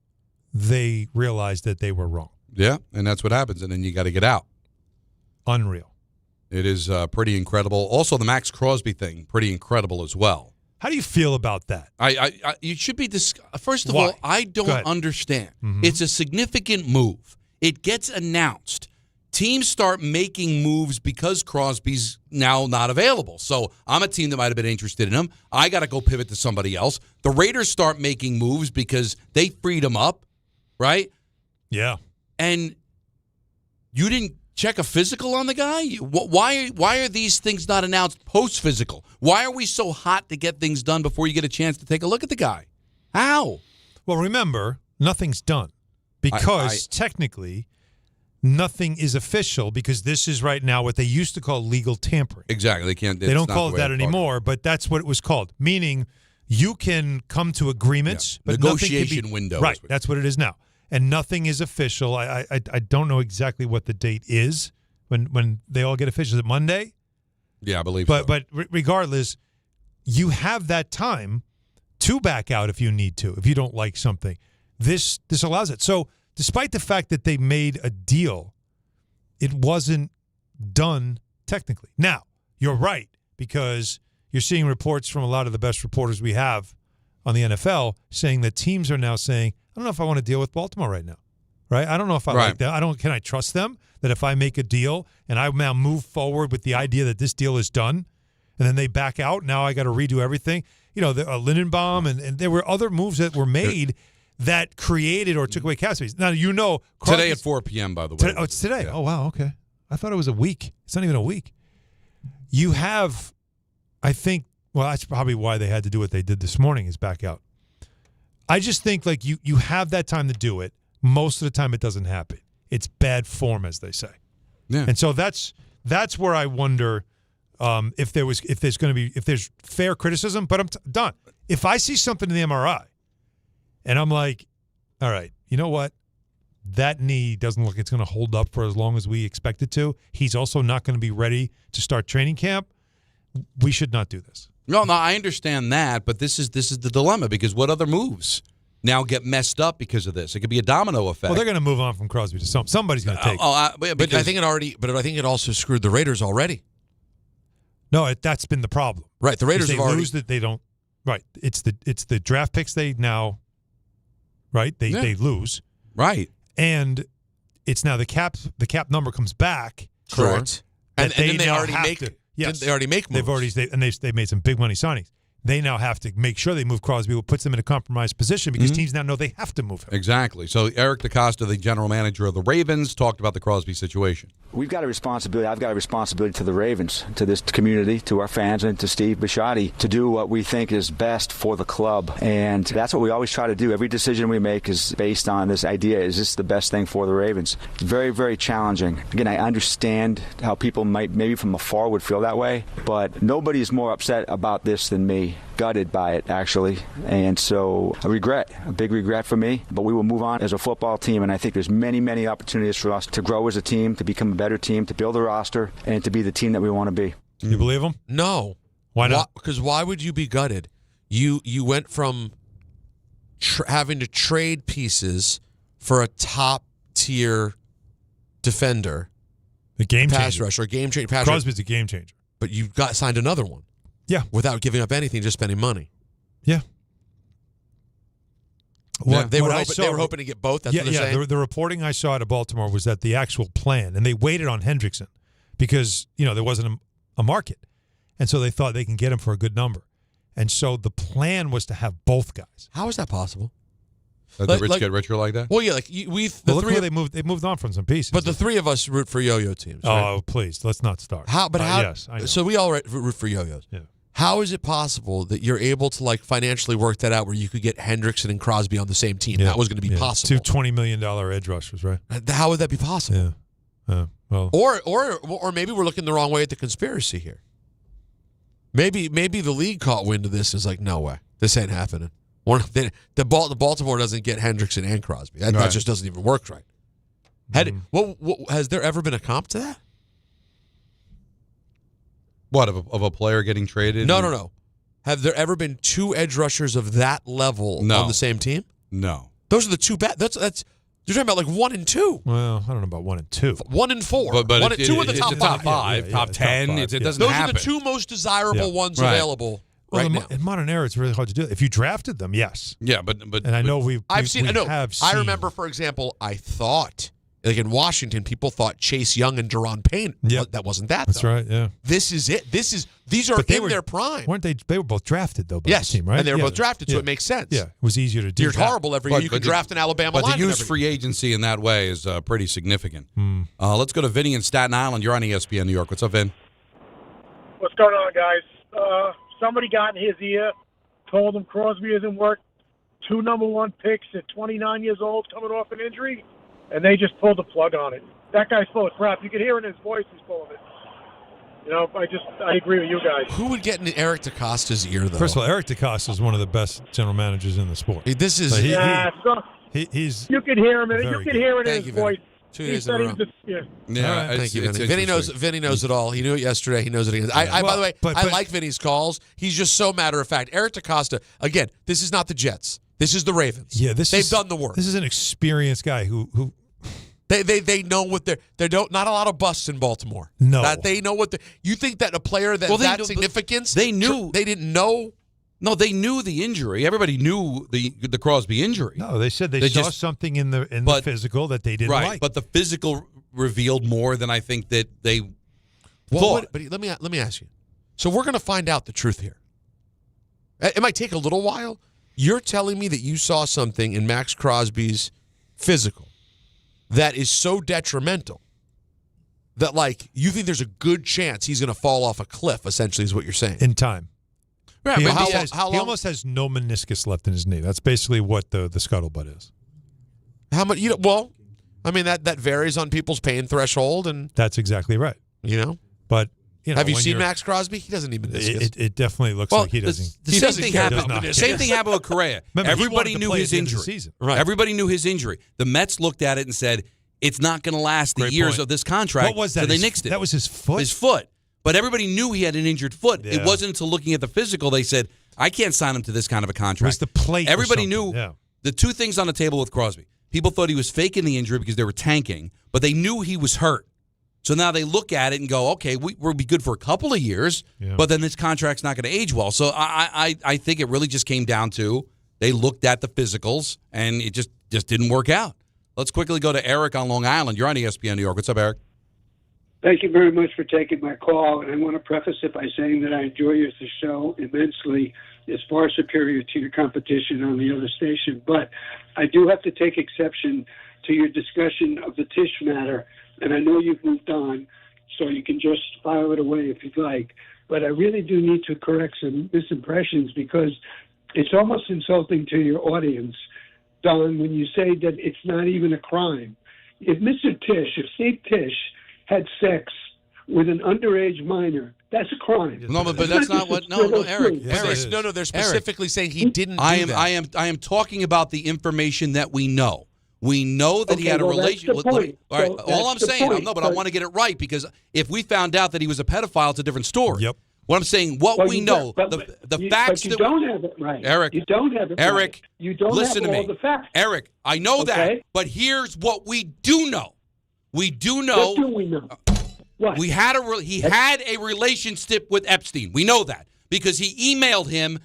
they realized that they were wrong. Yeah, and that's what happens, and then you got to get out. Unreal. It is pretty incredible. Also, the Maxx Crosby thing, pretty incredible as well. How do you feel about that? You should be first of all, I don't understand. Mm-hmm. It's a significant move. It gets announced. Teams start making moves because Crosby's now not available. So I'm a team that might have been interested in him. I got to go pivot to somebody else. The Raiders start making moves because they freed him up, right? Yeah. And you didn't check a physical on the guy? Why are these things not announced post-physical? Why are we so hot to get things done before you get a chance to take a look at the guy? How? Well, remember, nothing's done because technically nothing is official because this is right now what they used to call legal tampering. Exactly. They don't call it that anymore, but that's what it was called, meaning you can come to agreements. Yeah. But negotiation window. Right, that's what it is now. And nothing is official. I don't know exactly what the date is when they all get official. Is it Monday? Yeah, I believe so. But regardless, you have that time to back out if you need to, if you don't like something. This allows it. So despite the fact that they made a deal, it wasn't done technically. Now, you're right, because you're seeing reports from a lot of the best reporters we have on the NFL saying that teams are now saying, I don't know if I want to deal with Baltimore right now, right? I don't know if I like that. Can I trust them that if I make a deal and I now move forward with the idea that this deal is done and then they back out, now I got to redo everything? You know, Lindenbaum and there were other moves that were made that created or took away cap space. Now, you know. Today at 4 p.m., by the way. It's today. Yeah. Oh, wow, okay. I thought it was a week. It's not even a week. You have, I think, well, that's probably why they had to do what they did this morning is back out. I just think, like, you have that time to do it. Most of the time it doesn't happen. It's bad form, as they say. Yeah. And so that's where I wonder if there's fair criticism, but I'm done. If I see something in the MRI and I'm like, all right, you know what? That knee doesn't look it's going to hold up for as long as we expect it to. He's also not going to be ready to start training camp. We should not do this. No, I understand that, but this is the dilemma because what other moves now get messed up because of this? It could be a domino effect. Well, they're going to move on from Crosby to somebody's going to take. But I think it also screwed the Raiders already. No, that's been the problem. Right, the Raiders they have already lose that they don't. Right, it's the draft picks they now. Right, they lose. Right, and it's now the cap number comes back. Correct, and then they already make. Yes, they already make moves. They've made some big money signings. They now have to make sure they move Crosby, which puts them in a compromised position because teams now know they have to move him. Exactly. So Eric DeCosta, the general manager of the Ravens, talked about the Crosby situation. We've got a responsibility. I've got a responsibility to the Ravens, to this community, to our fans, and to Steve Bisciotti to do what we think is best for the club. And that's what we always try to do. Every decision we make is based on this idea, is this the best thing for the Ravens? Very, very challenging. Again, I understand how people might maybe from afar would feel that way, but nobody is more upset about this than me. Gutted by it, actually. And so a big regret for me, but we will move on as a football team, and I think there's many, many opportunities for us to grow as a team, to become a better team, to build a roster, and to be the team that we want to be. You believe him? No. Why not? Because why would you be gutted? You went from having to trade pieces for a top-tier defender, a game pass changer. rusher, game changer. Crosby's a game changer. But you signed another one. Yeah. Without giving up anything, just spending money. Yeah. They were hoping to get both. That's what they're saying. The reporting I saw out of Baltimore was that the actual plan, and they waited on Hendrickson because, there wasn't a market. And so they thought they can get him for a good number. And so the plan was to have both guys. How is that possible? The rich get richer like that? Well, yeah, they moved on from some pieces. But the three of us root for yo-yo teams. Right? Oh, please, let's not start. Yes, I know. So we all root for yo-yos. Yeah. How is it possible that you're able to financially work that out where you could get Hendrickson and Crosby on the same team? Yeah. That was going to be possible. Two $20 million edge rushers, right? How would that be possible? Yeah. Well, or maybe we're looking the wrong way at the conspiracy here. Maybe the league caught wind of this and is like, no way, this ain't happening. The Baltimore doesn't get Hendrickson and Crosby. That just doesn't even work right. Has there ever been a comp to that? What, of a player getting traded? No. Have there ever been two edge rushers of that level on the same team? No. Those are the two bad. That's you're talking about 1 and 2. Well, I don't know about 1 and 2. 1 and 4. But 1 and 2 in the top 5. Top 10. It doesn't Those happen. are the two most desirable ones available. right now. In modern era, it's really hard to do. If you drafted them, yes. Yeah, but and I know I've seen. I remember, for example, I thought like in Washington, people thought Chase Young and Deron Payne. Yeah, that wasn't that. That's though. right. Yeah. These are in their prime. Weren't they? They were both drafted though. By Yes, the team, right? and they were both drafted, so it makes sense. Yeah, it was easier to do. You're horrible every year. You could draft an Alabama But lineman. to use free agency in that way is pretty significant. Let's go to Vinny in Staten Island. You're on ESPN New York. What's up, Vin? What's going on, guys? Somebody got in his ear, told him Crosby isn't worth 2 number 1 picks at 29 years old coming off an injury, and they just pulled the plug on it. That guy's full of crap. You can hear in his voice he's full of it. I agree with you guys. Who would get in Eric DeCosta's ear, though? First of all, Eric DeCosta is one of the best general managers in the sport. This is he's. You can hear him. You can hear it in his voice. 2 days in a row. Yeah, thank you, Vinny. Vinny knows it all. He knew it yesterday. He knows it again. By the way, I like Vinny's calls. He's just so matter of fact. Eric DeCosta, again, this is not the Jets. This is the Ravens. Yeah, they've done the work. This is an experienced guy who they know what they're not a lot of busts in Baltimore. No, that they know what you think that a player that significance they knew they didn't know. No, they knew the injury. Everybody knew the Crosby injury. No, they said they saw something in the physical that they didn't like. But the physical revealed more than I think that they thought. But let me ask you. So we're going to find out the truth here. It might take a little while. You're telling me that you saw something in Maxx Crosby's physical that is so detrimental that, like, you think there's a good chance he's going to fall off a cliff, essentially, is what you're saying. In time. Right, he, but how long? He almost has no meniscus left in his knee. That's basically what the scuttlebutt is. How much? Well, I mean, that varies on people's pain threshold. And that's exactly right. But, have you seen Maxx Crosby? He doesn't even meniscus. It definitely looks like he doesn't. The same thing happened with Correa. Everybody knew his injury. Right. Everybody knew his injury. The Mets looked at it and said, it's not going to last the years of this contract. What was that? So they nixed it. That was his foot? His foot. But everybody knew he had an injured foot. Yeah. It wasn't until looking at the physical they said, I can't sign him to this kind of a contract. It was the plate. Everybody knew the two things on the table with Crosby. People thought he was faking the injury because they were tanking, but they knew he was hurt. So now they look at it and go, okay, we'll be good for a couple of years, but then this contract's not going to age well. So I think it really just came down to they looked at the physicals, and it just didn't work out. Let's quickly go to Eric on Long Island. You're on ESPN New York. What's up, Eric? Thank you very much for taking my call, and I want to preface it by saying that I enjoy your show immensely. It's far superior to your competition on the other station, but I do have to take exception to your discussion of the Tisch matter, and I know you've moved on, so you can just file it away if you'd like, but I really do need to correct some misimpressions because it's almost insulting to your audience, Don, when you say that it's not even a crime. If Steve Tisch had sex with an underage minor, that's a crime. No, but that's not what. No, Eric. Yes, no, they're specifically saying he didn't. I am talking about the information that we know. We know that he had a relationship. All right, all I'm saying, but I want to get it right because if we found out that he was a pedophile, it's a different story. Yep. What I'm saying, we know, the facts but you that don't have it right. Eric, you don't have it Eric, right. You don't listen have to all me. the facts. Eric, I know that, but here's what we do know. We do know. What do we know? What? He had a relationship with Epstein. We know that because he emailed him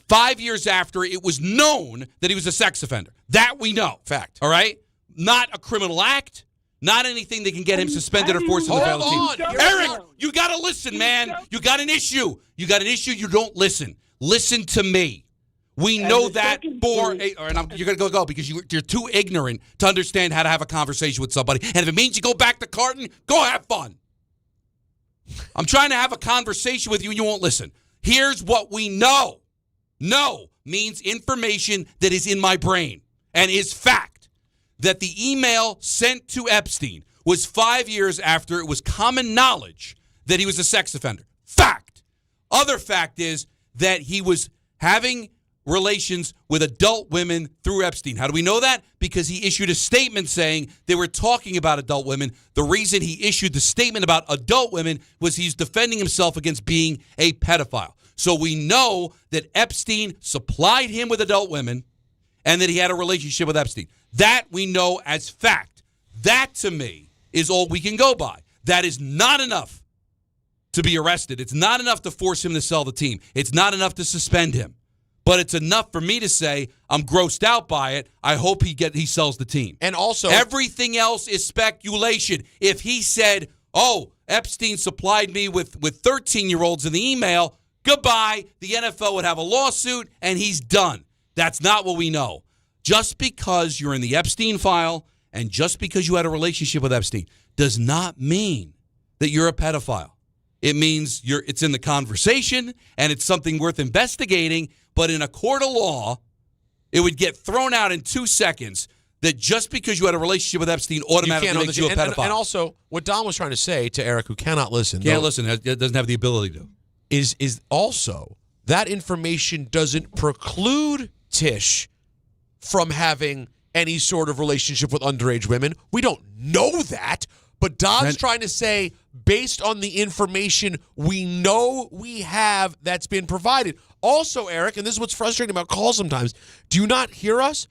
5 years after it was known that he was a sex offender. That we know. Fact. All right? Not a criminal act. Not anything that can get him suspended or forced into the team. Eric, you got to listen, man. You got an issue. You got an issue. You don't listen. Listen to me. We know that you're going to go because you're too ignorant to understand how to have a conversation with somebody. And if it means you go back to Carton, go have fun. I'm trying to have a conversation with you and you won't listen. Here's what we know. Know means information that is in my brain and is fact. That the email sent to Epstein was 5 years after it was common knowledge that he was a sex offender. Fact. Other fact is that he was having relations with adult women through Epstein. How do we know that? Because he issued a statement saying they were talking about adult women. The reason he issued the statement about adult women was he's defending himself against being a pedophile. So we know that Epstein supplied him with adult women and that he had a relationship with Epstein. That we know as fact. That, to me, is all we can go by. That is not enough to be arrested. It's not enough to force him to sell the team. It's not enough to suspend him. But it's enough for me to say I'm grossed out by it. I hope he sells the team. And also, everything else is speculation. If he said, "Oh, Epstein supplied me with 13-year-olds in the email," goodbye. The NFL would have a lawsuit, and he's done. That's not what we know. Just because you're in the Epstein file and just because you had a relationship with Epstein does not mean that you're a pedophile. It means it's in the conversation and it's something worth investigating. But in a court of law, it would get thrown out in 2 seconds that just because you had a relationship with Epstein automatically makes you a pedophile. And also, what Don was trying to say to Eric, who cannot listen. Can't listen. It doesn't have the ability to. Is also that information doesn't preclude Tisch from having any sort of relationship with underage women. We don't know that. But Don's trying to say, based on the information we know we have that's been provided. Also, Eric, and this is what's frustrating about calls sometimes, do you not hear us?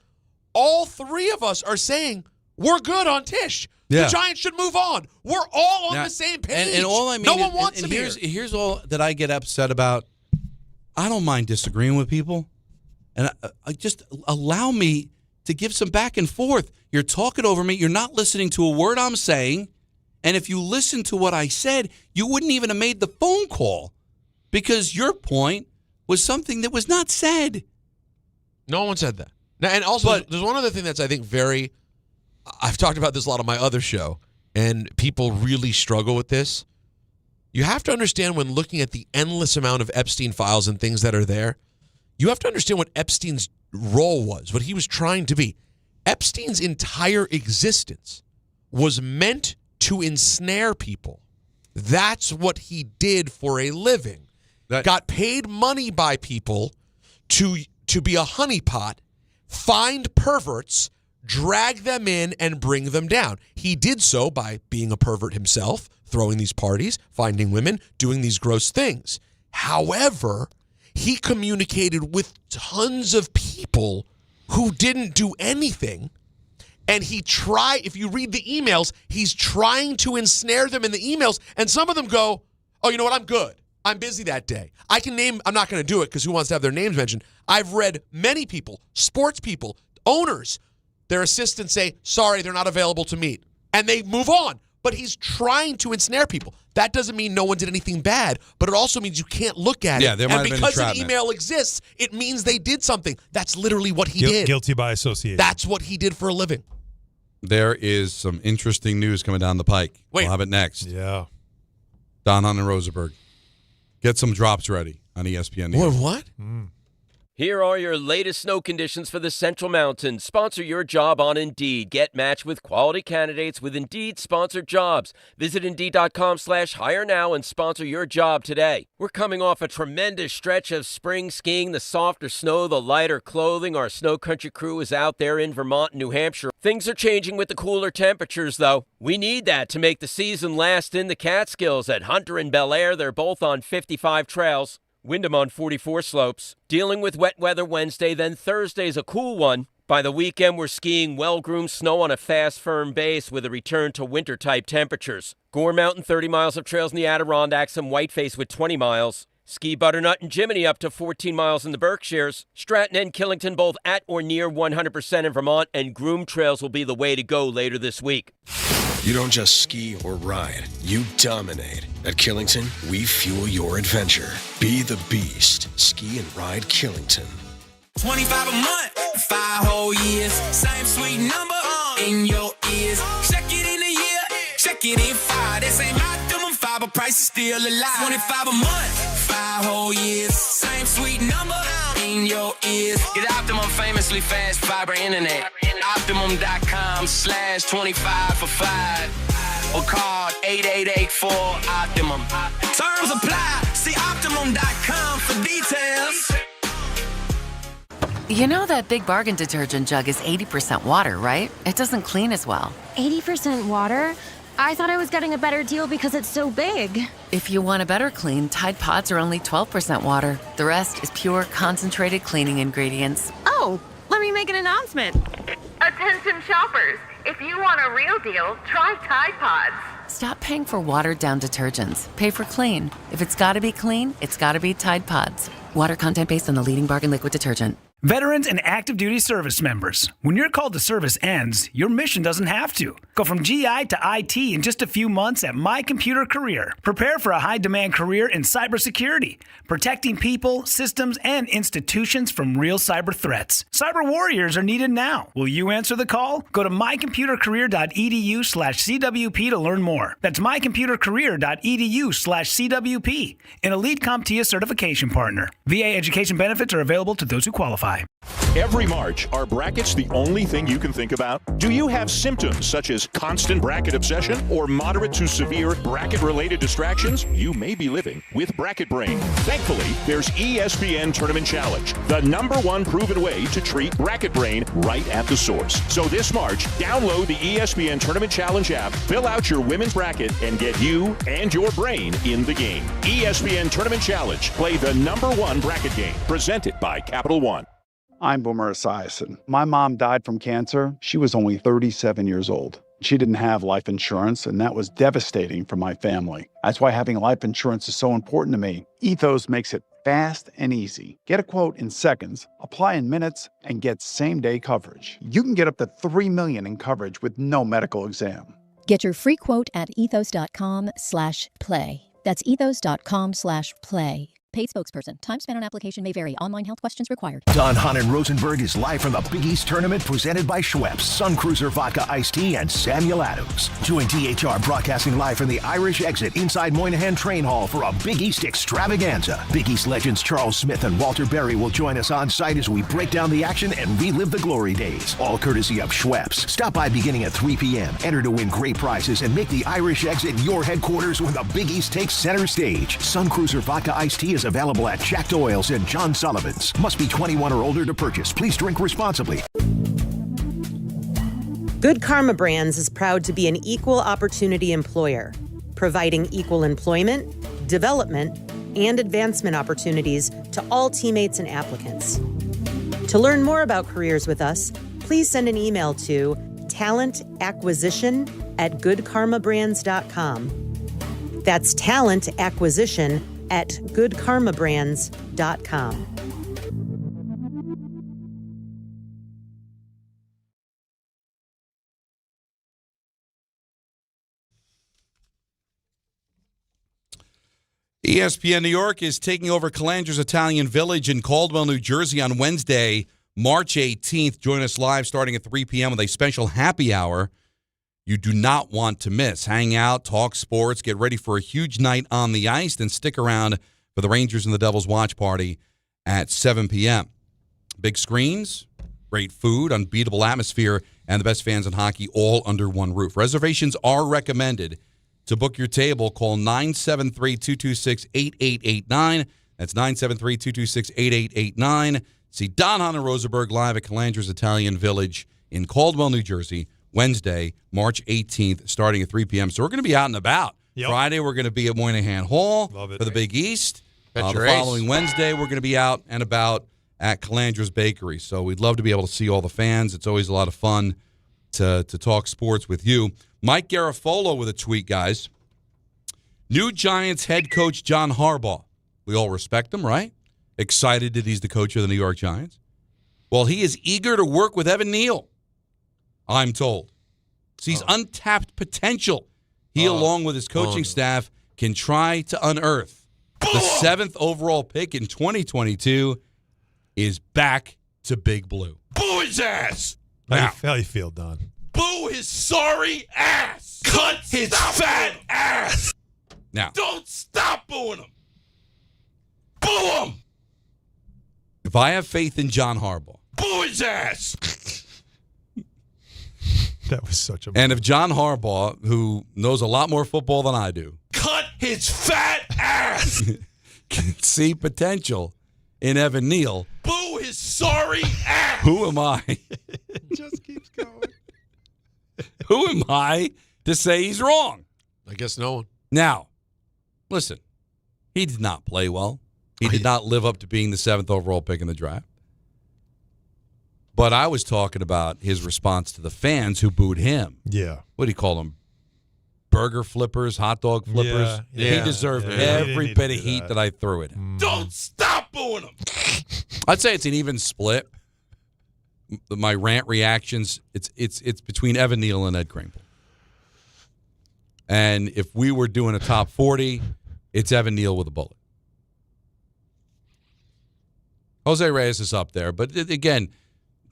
All three of us are saying we're good on Tisch. Yeah. The Giants should move on. We're all on the same page. And all I mean, no one wants him here. Here's all that I get upset about. I don't mind disagreeing with people. And I just allow me to give some back and forth. You're talking over me. You're not listening to a word I'm saying. And if you listened to what I said, you wouldn't even have made the phone call because your point was something that was not said. No one said that. Now, and also, there's one other thing that's, I think, I've talked about this a lot on my other show, and people really struggle with this. You have to understand when looking at the endless amount of Epstein files and things that are there, you have to understand what Epstein's role was, what he was trying to be. Epstein's entire existence was meant to ensnare people. That's what he did for a living. Got paid money by people to be a honeypot, find perverts, drag them in, and bring them down. He did so by being a pervert himself, throwing these parties, finding women, doing these gross things. However, he communicated with tons of people who didn't do anything. And if you read the emails, he's trying to ensnare them in the emails. And some of them go, "Oh, you know what? I'm good. I'm busy that day." I'm not going to do it because who wants to have their names mentioned? I've read many people, sports people, owners, their assistants say, "Sorry, they're not available to meet." And they move on. But he's trying to ensnare people. That doesn't mean no one did anything bad, but it also means you can't look at it. There might have been because an email exists, it means they did something. That's literally what he did. Guilty by association. That's what he did for a living. There is some interesting news coming down the pike. We'll have it next. Yeah. Don Hahn and Rosenberg. Get some drops ready on ESPN. What? Here are your latest snow conditions for the Central Mountains. Sponsor your job on Indeed. Get matched with quality candidates with Indeed-sponsored jobs. Visit Indeed.com/hire now and sponsor your job today. We're coming off a tremendous stretch of spring skiing. The softer snow, the lighter clothing. Our snow country crew is out there in Vermont and New Hampshire. Things are changing with the cooler temperatures, though. We need that to make the season last in the Catskills. At Hunter and Bel Air, they're both on 55 trails. Wyndham on 44 slopes. Dealing with wet weather Wednesday, then Thursday's a cool one. By the weekend, we're skiing well-groomed snow on a fast, firm base with a return to winter-type temperatures. Gore Mountain, 30 miles of trails in the Adirondacks, and Whiteface with 20 miles. Ski Butternut and Jiminy up to 14 miles in the Berkshires. Stratton and Killington both at or near 100% in Vermont, and groomed trails will be the way to go later this week. You don't just ski or ride, you dominate. At Killington, we fuel your adventure. Be the beast. Ski and ride Killington. 25 a month, 5 whole years. Same sweet number in your ears. Check it in a year, check it in 5. This ain't optimum 5, but price is still alive. 25 a month, 5 whole years. Same sweet number in your ears. Get Optimum famously fast fiber internet. Optimum.com/25 for 5. Or call 8884-OPTIMUM. Terms apply. See Optimum.com for details. You know that Big Bargain detergent jug is 80% water, right? It doesn't clean as well. 80% water? I thought I was getting a better deal because it's so big. If you want a better clean, Tide Pods are only 12% water. The rest is pure, concentrated cleaning ingredients. Oh, let me make an announcement. Attention shoppers, if you want a real deal, try Tide Pods. Stop paying for watered-down detergents. Pay for clean. If it's gotta be clean, it's gotta be Tide Pods. Water content based on the leading bargain liquid detergent. Veterans and active duty service members, when your call to service ends, your mission doesn't have to. Go from GI to IT in just a few months at My Computer Career. Prepare for a high-demand career in cybersecurity, protecting people, systems, and institutions from real cyber threats. Cyber warriors are needed now. Will you answer the call? Go to mycomputercareer.edu/CWP to learn more. That's mycomputercareer.edu/CWP, an elite CompTIA certification partner. VA education benefits are available to those who qualify. Every March, are brackets the only thing you can think about? Do you have symptoms such as constant bracket obsession or moderate to severe bracket-related distractions? You may be living with bracket brain. Thankfully, there's ESPN Tournament Challenge, the #1 proven way to treat bracket brain right at the source. So this March, download the ESPN Tournament Challenge app, fill out your women's bracket, and get you and your brain in the game. ESPN Tournament Challenge. Play the #1 bracket game. Presented by Capital One. I'm Boomer Esiason. My mom died from cancer. She was only 37 years old. She didn't have life insurance, and that was devastating for my family. That's why having life insurance is so important to me. Ethos makes it fast and easy. Get a quote in seconds, apply in minutes, and get same-day coverage. You can get up to $3 million in coverage with no medical exam. Get your free quote at ethos.com/play. That's ethos.com/play. Paid spokesperson. Time spent on application may vary. Online health questions required. Don, Hahn, and Rosenberg is live from the Big East Tournament presented by Schweppes, Sun Cruiser Vodka Iced Tea, and Samuel Adams. Join THR broadcasting live from the Irish Exit inside Moynihan Train Hall for a Big East extravaganza. Big East legends Charles Smith and Walter Berry will join us on site as we break down the action and relive the glory days. All courtesy of Schweppes. Stop by beginning at 3 p.m. Enter to win great prizes and make the Irish Exit your headquarters when the Big East takes center stage. Sun Cruiser Vodka Iced Tea is available at Jack Doyle's and John Sullivan's. Must be 21 or older to purchase. Please drink responsibly. Good Karma Brands is proud to be an equal opportunity employer, providing equal employment, development, and advancement opportunities to all teammates and applicants. To learn more about careers with us, please send an email to talentacquisition@goodkarmabrands.com. That's talentacquisition@goodkarmabrands.com. ESPN New York is taking over Calandra's Italian Village in Caldwell, New Jersey on Wednesday, March 18th. Join us live starting at 3 p.m. with a special happy hour you do not want to miss. Hang out, talk sports, get ready for a huge night on the ice, then stick around for the Rangers and the Devils watch party at 7 p.m. Big screens, great food, unbeatable atmosphere, and the best fans in hockey all under one roof. Reservations are recommended. To book your table, call 973-226-8889. That's 973-226-8889. See Don, Hahn, and Rosenberg live at Calandra's Italian Village in Caldwell, New Jersey, Wednesday, March 18th, starting at 3 p.m. So we're going to be out and about. Yep. Friday, we're going to be at Moynihan Hall for the Big East. The following Wednesday, we're going to be out and about at Calandra's Bakery. So we'd love to be able to see all the fans. It's always a lot of fun to talk sports with you. Mike Garafolo with a tweet, guys. New Giants head coach John Harbaugh. We all respect him, right? Excited that he's the coach of the New York Giants. Well, he is eager to work with Evan Neal, I'm told. Sees untapped potential. He, along with his coaching staff, can try to unearth. The 7th overall pick in 2022 is back to Big Blue. Boo his ass! How you feel, Don? Boo his sorry ass! Cut his fat ass! Now, don't stop booing him! Boo him! If I have faith in John Harbaugh, boo his ass! That was such a... And if John Harbaugh, who knows a lot more football than I do, cut his fat ass, can see potential in Evan Neal, boo his sorry ass! Who am I? It just keeps going. Who am I to say he's wrong? I guess no one. Now, listen, he did not play well. He did not live up to being the 7th overall pick in the draft. But I was talking about his response to the fans who booed him. Yeah. What do you call them? burger flippers, hot dog flippers. He deserved every bit of heat that I threw at him. Don't stop booing him. I'd say it's an even split. My rant reactions, it's between Evan Neal and Ed Kramer. And if we were doing a top 40, it's Evan Neal with a bullet. Jose Reyes is up there. But again,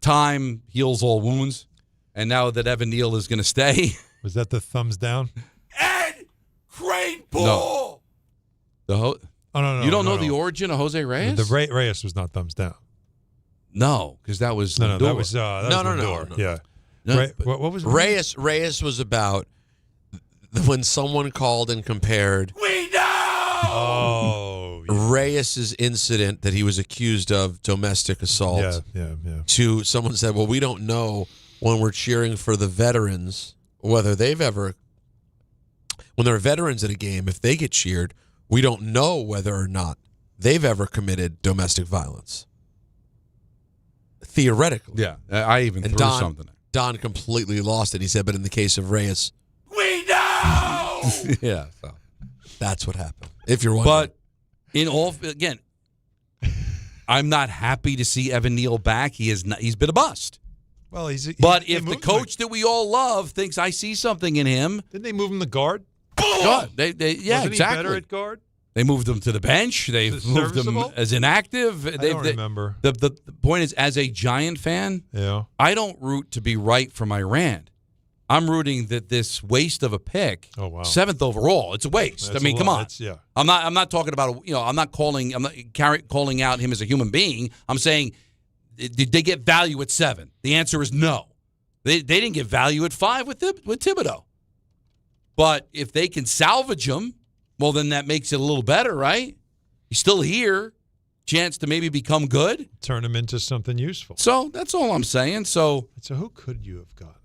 time heals all wounds. And now that Evan Neal is going to stay. Was that the thumbs down? Ed Kramer! No. No. You don't know the origin of Jose Reyes? The Reyes was not thumbs down. No, because that was no. Lindor. That was Lindor. No. Yeah. No, what was Reyes was about when someone called and compared. We know. Oh. Yeah. Reyes' incident that he was accused of domestic assault. Yeah. To someone said, "Well, we don't know when we're cheering for the veterans whether they've ever, when there are veterans at a game, if they get cheered, we don't know whether or not they've ever committed domestic violence." Theoretically. Yeah, I even threw something. Don completely lost it. He said, but in the case of Reyes, we know. Yeah, so that's what happened. If you're wondering. But again, I'm not happy to see Evan Neal back. He's been a bust. Well, but if the coach that we all love thinks I see something in him, didn't they move him to guard? God, Wasn't he better at guard? They moved him to the bench. They moved him as inactive. I don't remember. The point is, as a Giant fan, I don't root to be right for my rant. I'm rooting that this waste of a pick, 7th overall, it's a waste. That's come on. Yeah. I'm not talking about I'm not calling out him as a human being. I'm saying, did they get value at 7? The answer is no. They didn't get value at 5 with Thibodeau. But if they can salvage him, well, then that makes it a little better, right? He's still here. Chance to maybe become good. Turn him into something useful. So that's all I'm saying. So who could you have gotten?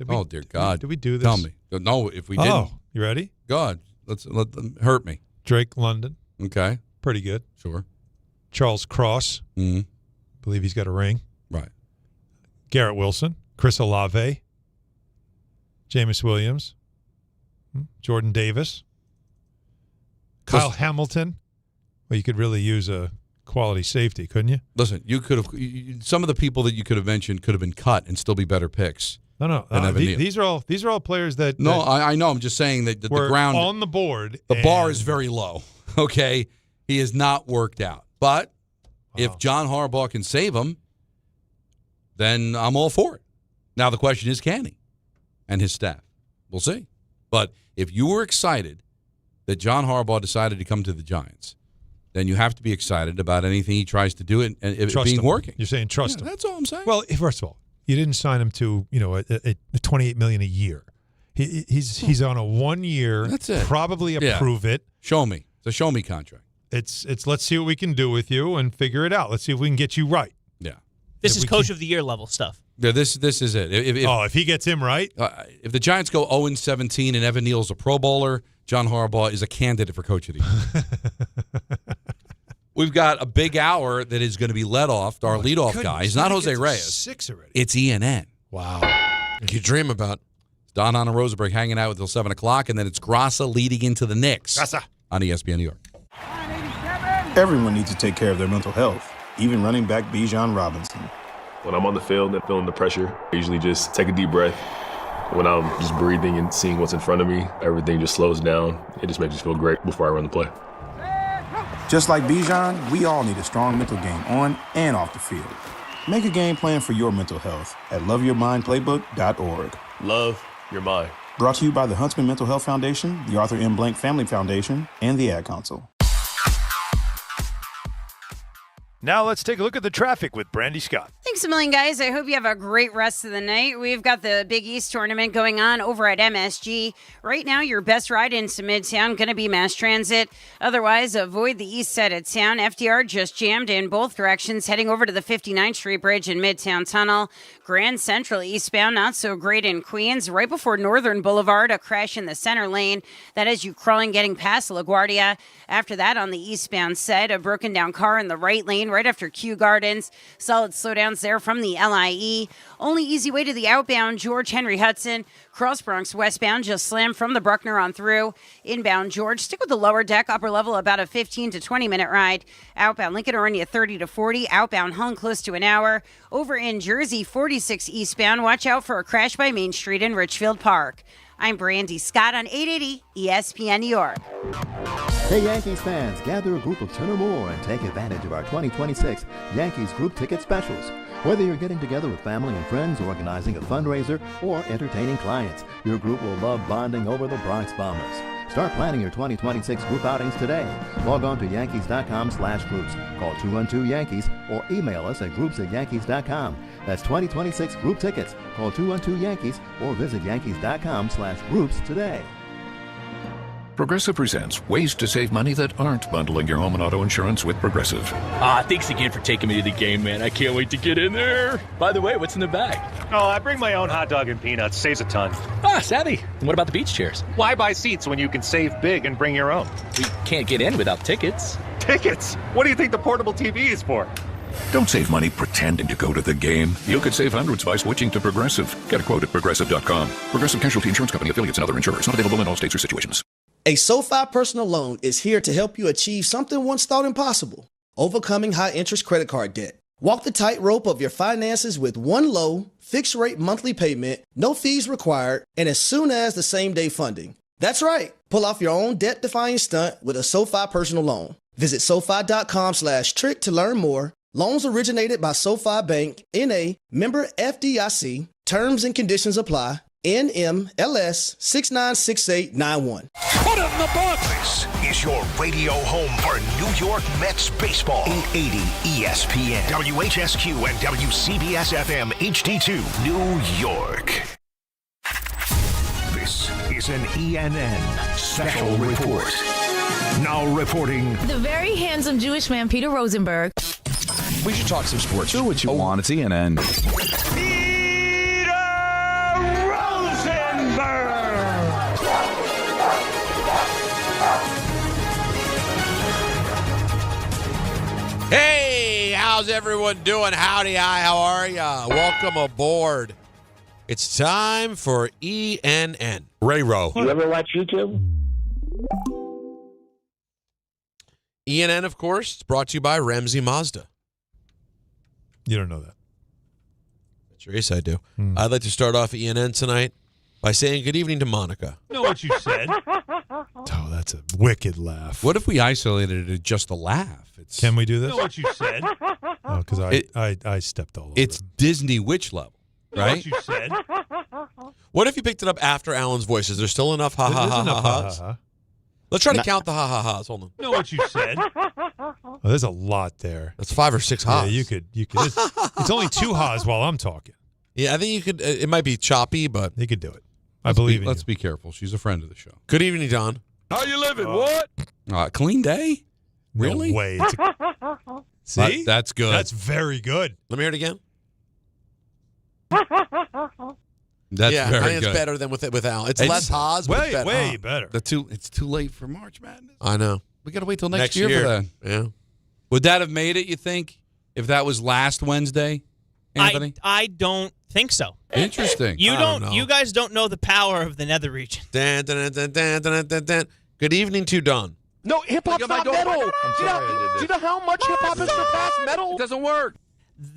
Oh, dear God. Did we do this? Tell me. No, if we didn't. Oh, you ready? God, let them hurt me. Drake London. Okay. Pretty good. Sure. Charles Cross. Mm-hmm. Believe he's got a ring. Right. Garrett Wilson. Chris Olave. Jameis Williams. Jordan Davis. Kyle Hamilton. Well, you could really use a quality safety, couldn't you? Listen, you could have some of the people that you could have mentioned could have been cut and still be better picks. No. These are all players that. No, I know. I'm just saying that the ground on the board. The bar is very low. Okay, he has not worked out. But if John Harbaugh can save him, then I'm all for it. Now the question is, can he? And his staff. We'll see. But if you were excited that John Harbaugh decided to come to the Giants, then you have to be excited about anything he tries to do and it being working. You're saying trust him. That's all I'm saying. Well, first of all, you didn't sign him to a $28 million a year. He's on a 1 year. That's it. Probably approve it. Show me. It's a show me contract. It's let's see what we can do with you and figure it out. Let's see if we can get you right. Yeah. This is coach of the year level stuff. Yeah, this is it. If he gets him right, if the Giants go 0-17 and Evan Neal's a Pro Bowler, John Harbaugh is a candidate for coach of the year. We've got a big hour that is going to be led off. Our leadoff guy. He's not Jose Reyes. 6 already. It's ENN. Wow. You dream about. Don, Hahn, and Rosenberg hanging out until 7 o'clock, and then it's Grassa leading into the Knicks on ESPN New York. Everyone needs to take care of their mental health, even running back Bijan Robinson. When I'm on the field and feeling the pressure, I usually just take a deep breath. When I'm just breathing and seeing what's in front of me, everything just slows down. It just makes me feel great before I run the play. Just like Bijan, we all need a strong mental game on and off the field. Make a game plan for your mental health at loveyourmindplaybook.org. Love your mind. Brought to you by the Huntsman Mental Health Foundation, the Arthur M. Blank Family Foundation, and the Ad Council. Now let's take a look at the traffic with Brandy Scott. Thanks a million, guys. I hope you have a great rest of the night. We've got the Big East tournament going on over at MSG. Right now, your best ride into Midtown going to be mass transit. Otherwise, avoid the east side of town. FDR just jammed in both directions, heading over to the 59th Street Bridge and Midtown Tunnel. Grand Central eastbound, not so great in Queens. Right before Northern Boulevard, a crash in the center lane. That is you crawling getting past LaGuardia. After that, on the eastbound side, a broken down car in the right lane right after Kew Gardens. Solid slowdowns there there from the LIE. Only easy way to the outbound, George Henry Hudson. Cross Bronx westbound, just slam from the Bruckner on through. Inbound, George, stick with the lower deck, upper level, about a 15 to 20 minute ride. Outbound, Lincoln Orania, 30 to 40. Outbound, Hung, close to an hour. Over in Jersey, 46 eastbound. Watch out for a crash by Main Street in Richfield Park. I'm Brandy Scott on 880 ESPN New York. Hey Yankees fans, gather a group of 10 or more and take advantage of our 2026 Yankees group ticket specials. Whether you're getting together with family and friends, organizing a fundraiser, or entertaining clients, your group will love bonding over the Bronx Bombers. Start planning your 2026 group outings today. Log on to Yankees.com/groups. Call 212-YANKEES or email us at groups@Yankees.com. That's 2026 group tickets. Call 212-YANKEES or visit Yankees.com/groups today. Progressive presents ways to save money that aren't bundling your home and auto insurance with Progressive. Thanks again for taking me to the game, man. I can't wait to get in there. By the way, what's in the bag? Oh, I bring my own hot dog and peanuts. Saves a ton. Savvy. And what about the beach chairs? Why buy seats when you can save big and bring your own? We can't get in without tickets. Tickets? What do you think the portable TV is for? Don't save money pretending to go to the game. You could save hundreds by switching to Progressive. Get a quote at Progressive.com. Progressive Casualty Insurance Company, affiliates, and other insurers. Not available in all states or situations. A SoFi personal loan is here to help you achieve something once thought impossible: overcoming high-interest credit card debt. Walk the tightrope of your finances with one low, fixed-rate monthly payment, no fees required, and as soon as the same-day funding. That's right. Pull off your own debt-defying stunt with a SoFi personal loan. Visit SoFi.com/trick to learn more. Loans originated by SoFi Bank, N.A., member FDIC. Terms and conditions apply. NMLS 696891. Put it in the box! This is your radio home for New York Mets baseball. 880 ESPN, WHSQ, and WCBS-FM HD2, New York. This is an ENN special report. Now reporting... The very handsome Jewish man, Peter Rosenberg. We should talk some sports. Do what you want. It's ENN. Hey, how's everyone doing? Howdy, hi, how are ya? Welcome aboard. It's time for ENN. Ray-Ro. You ever watch YouTube? ENN, of course, it's brought to you by Ramsey Mazda. You don't know that. Sure, yes, I do. I'd like to start off ENN tonight by saying good evening to Monica. You know what you said? Oh, that's a wicked laugh. What if we isolated it to just a laugh? Can we do this? You know what you said? Oh, because I stepped all over. It's Disney witch level, right? You know what you said? What if you picked it up after Alan's voice? Is there still enough ha-ha-ha-ha-has? Let's try to count the ha-ha-has. Hold on. You know what you said? Oh, there's a lot there. That's 5 or 6 ha's. Yeah, you could. It's only 2 ha's while I'm talking. Yeah, I think you could. It might be choppy, but you could do it. I believe in you. Let's be careful. She's a friend of the show. Good evening, Don. How you living? What? Clean day? Really? No way. See? That's good. That's very good. Let me hear it again. That's I very think good. it's better than with Al. It's less ha's, but it's better. Way better. It's too late for March Madness. I know. We got to wait till next year for that. Yeah. Would that have made it, you think, if that was last Wednesday, Anthony? I don't think so. Interesting. You don't. You guys don't know the power of the nether region. Dan, dan, dan, dan, dan, dan, dan. Good evening to Don. No, hip-hop's not metal. Do you know how much hip-hop has surpassed metal? It doesn't work.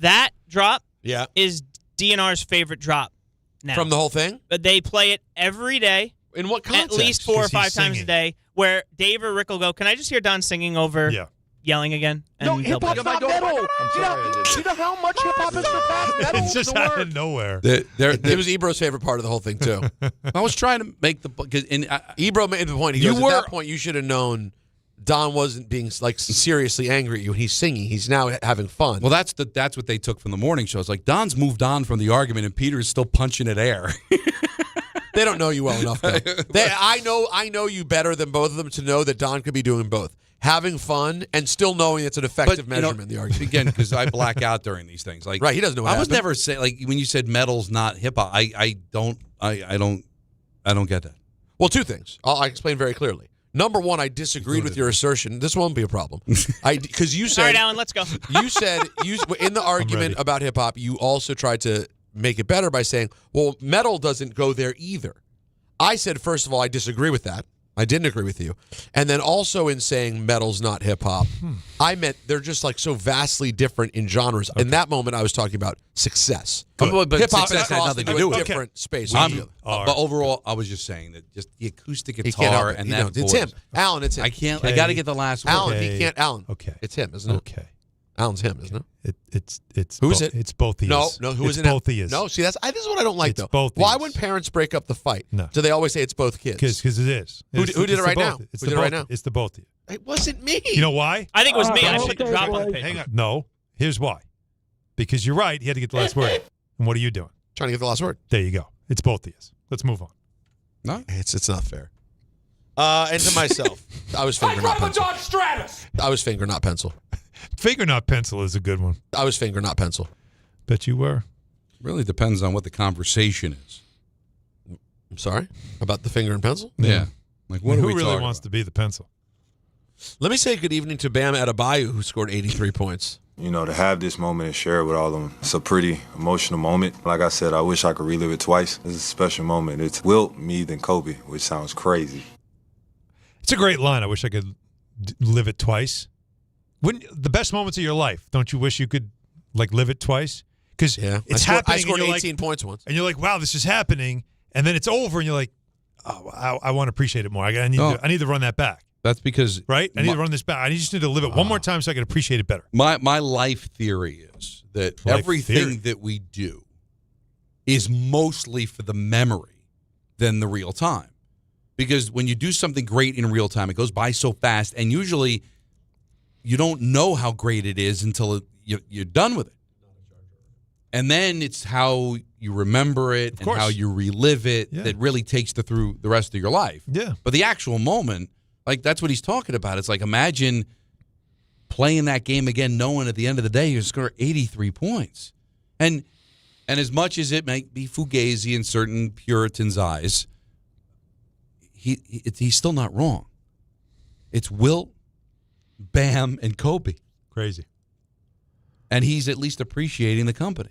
That drop Yeah. is DNR's favorite drop now. From the whole thing? But they play it every day. In what context? At least 4 or 'Cause 5 he's times a singing. day, where Dave or Rick will go, can I just hear Don singing over yelling again? And No, they'll hip-hop's play it. not metal. Do you know how much hip-hop has surpassed metal? It's just out of nowhere. It was Ebro's favorite part of the whole thing, too. I was trying to make the because Ebro made the point. He goes, at that point, you should have known Don wasn't being like seriously angry at you. He's singing. He's now having fun. Well, that's what they took from the morning show. It's like Don's moved on from the argument, and Peter is still punching at air. They don't know you well enough, though. I know you better than both of them to know that Don could be doing both. Having fun and still knowing it's an effective measurement in the argument. Again, because I black out during these things. Like, right, he doesn't know what I was happened. never saying, like, when you said metal's not hip-hop, I don't get that. Well, 2 things. I'll explain very clearly. Number one, I disagreed with your assertion. This won't be a problem. Because you said. All right, Alan, let's go. You said in the argument about hip hop, you also tried to make it better by saying, well, metal doesn't go there either. I said, first of all, I disagree with that. I didn't agree with you. And then also in saying metal's not hip hop, I meant they're just like so vastly different in genres. In that moment, I was talking about success. But hip hop success has had nothing to do with it. different space. But overall, I was just saying that just the acoustic guitar and that voice. It's him. Alan, it's him. I can't. I got to get the last word. Alan, he can't. Alan. Okay. It's him, isn't it? Okay. Alan's him, isn't it? It's who is it? It's both he is. No, who is it? It's both he is. No, see, this is what I don't like, it's though. Both Why, when parents break up the fight, do they always say it's both kids? Because it is. Who did it right now? It's Who did it right now? It's the both of you. It wasn't me. You know why? I think it was me. I put the drop on the page. Hang on. No. Here's why. Because you're right. He had to get the last word. And what are you doing? Trying to get the last word. There you go. It's both of you. Let's move on. No, it's not fair. And to myself, I was finger not pencil. I was finger not pencil. Finger not pencil is a good one. I was finger not pencil. Bet you were. Really depends on what the conversation is. I'm sorry? About the finger and pencil? Yeah. Like, what who really wants to be the pencil? Let me say good evening to Bam Adebayo, who scored 83 points. You know, to have this moment and share it with all of them, it's a pretty emotional moment. Like I said, I wish I could relive it twice. It's a special moment. It's Wilt, me, then Kobe, which sounds crazy. It's a great line. I wish I could live it twice. The best moments of your life, don't you wish you could live it twice? Because it's happening. I scored 18 points once. And you're like, wow, this is happening. And then it's over, and you're like, oh, I want to appreciate it more. I need to run that back. That's because I need to run this back. I just need to live it one more time so I can appreciate it better. My life theory is that everything that we do is mostly for the memory than the real time. Because when you do something great in real time, it goes by so fast, and usually you don't know how great it is until you're done with it. And then it's how you remember it and how you relive it that really takes through the rest of your life. Yeah. But the actual moment, that's what he's talking about. It's like, imagine playing that game again, knowing at the end of the day you're scoring 83 points. And as much as it might be fugazi in certain Puritans' eyes, he's still not wrong. It's Wilt, Bam, and Kobe. Crazy. And he's at least appreciating the company.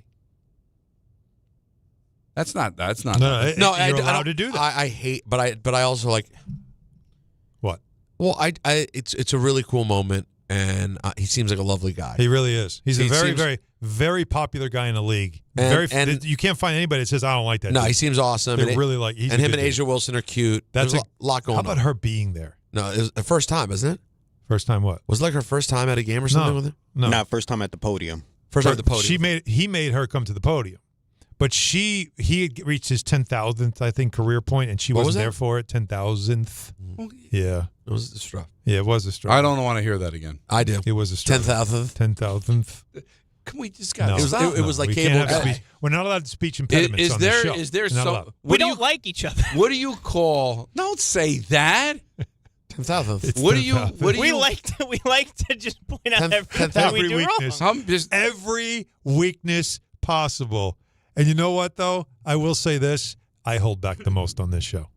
That's not. No, you're allowed to do that. I hate, but I also like. What? Well, it's a really cool moment, and he seems like a lovely guy. He really is. He's a very, very, very popular guy in the league. And you can't find anybody that says I don't like that. No, dude. he seems awesome. They really like. He's and him and dude. Asia Wilson are cute. That's There's a lot going on. How about her being there? No, it was the first time, isn't it? First time what? Was it like her first time at a game or something with him? No, not first time at the podium. First time at the podium. He made her come to the podium, but he had reached his 10,000th, I think, career point, and she wasn't there for it. 10,000th. Yeah, it was a struggle. Yeah, it was a struggle. I don't want to hear that again. I do. It was a struggle. 10,000th. 10,000th. Can we just got it was like we cable. We're not allowed speech impediments on this show. Is there some? We don't like each other. What do you call? Don't say that. 10,000th. What do you? We like to just point out everything we do weakness. wrong. Every weakness possible. And you know what, though? I will say this. I hold back the most on this show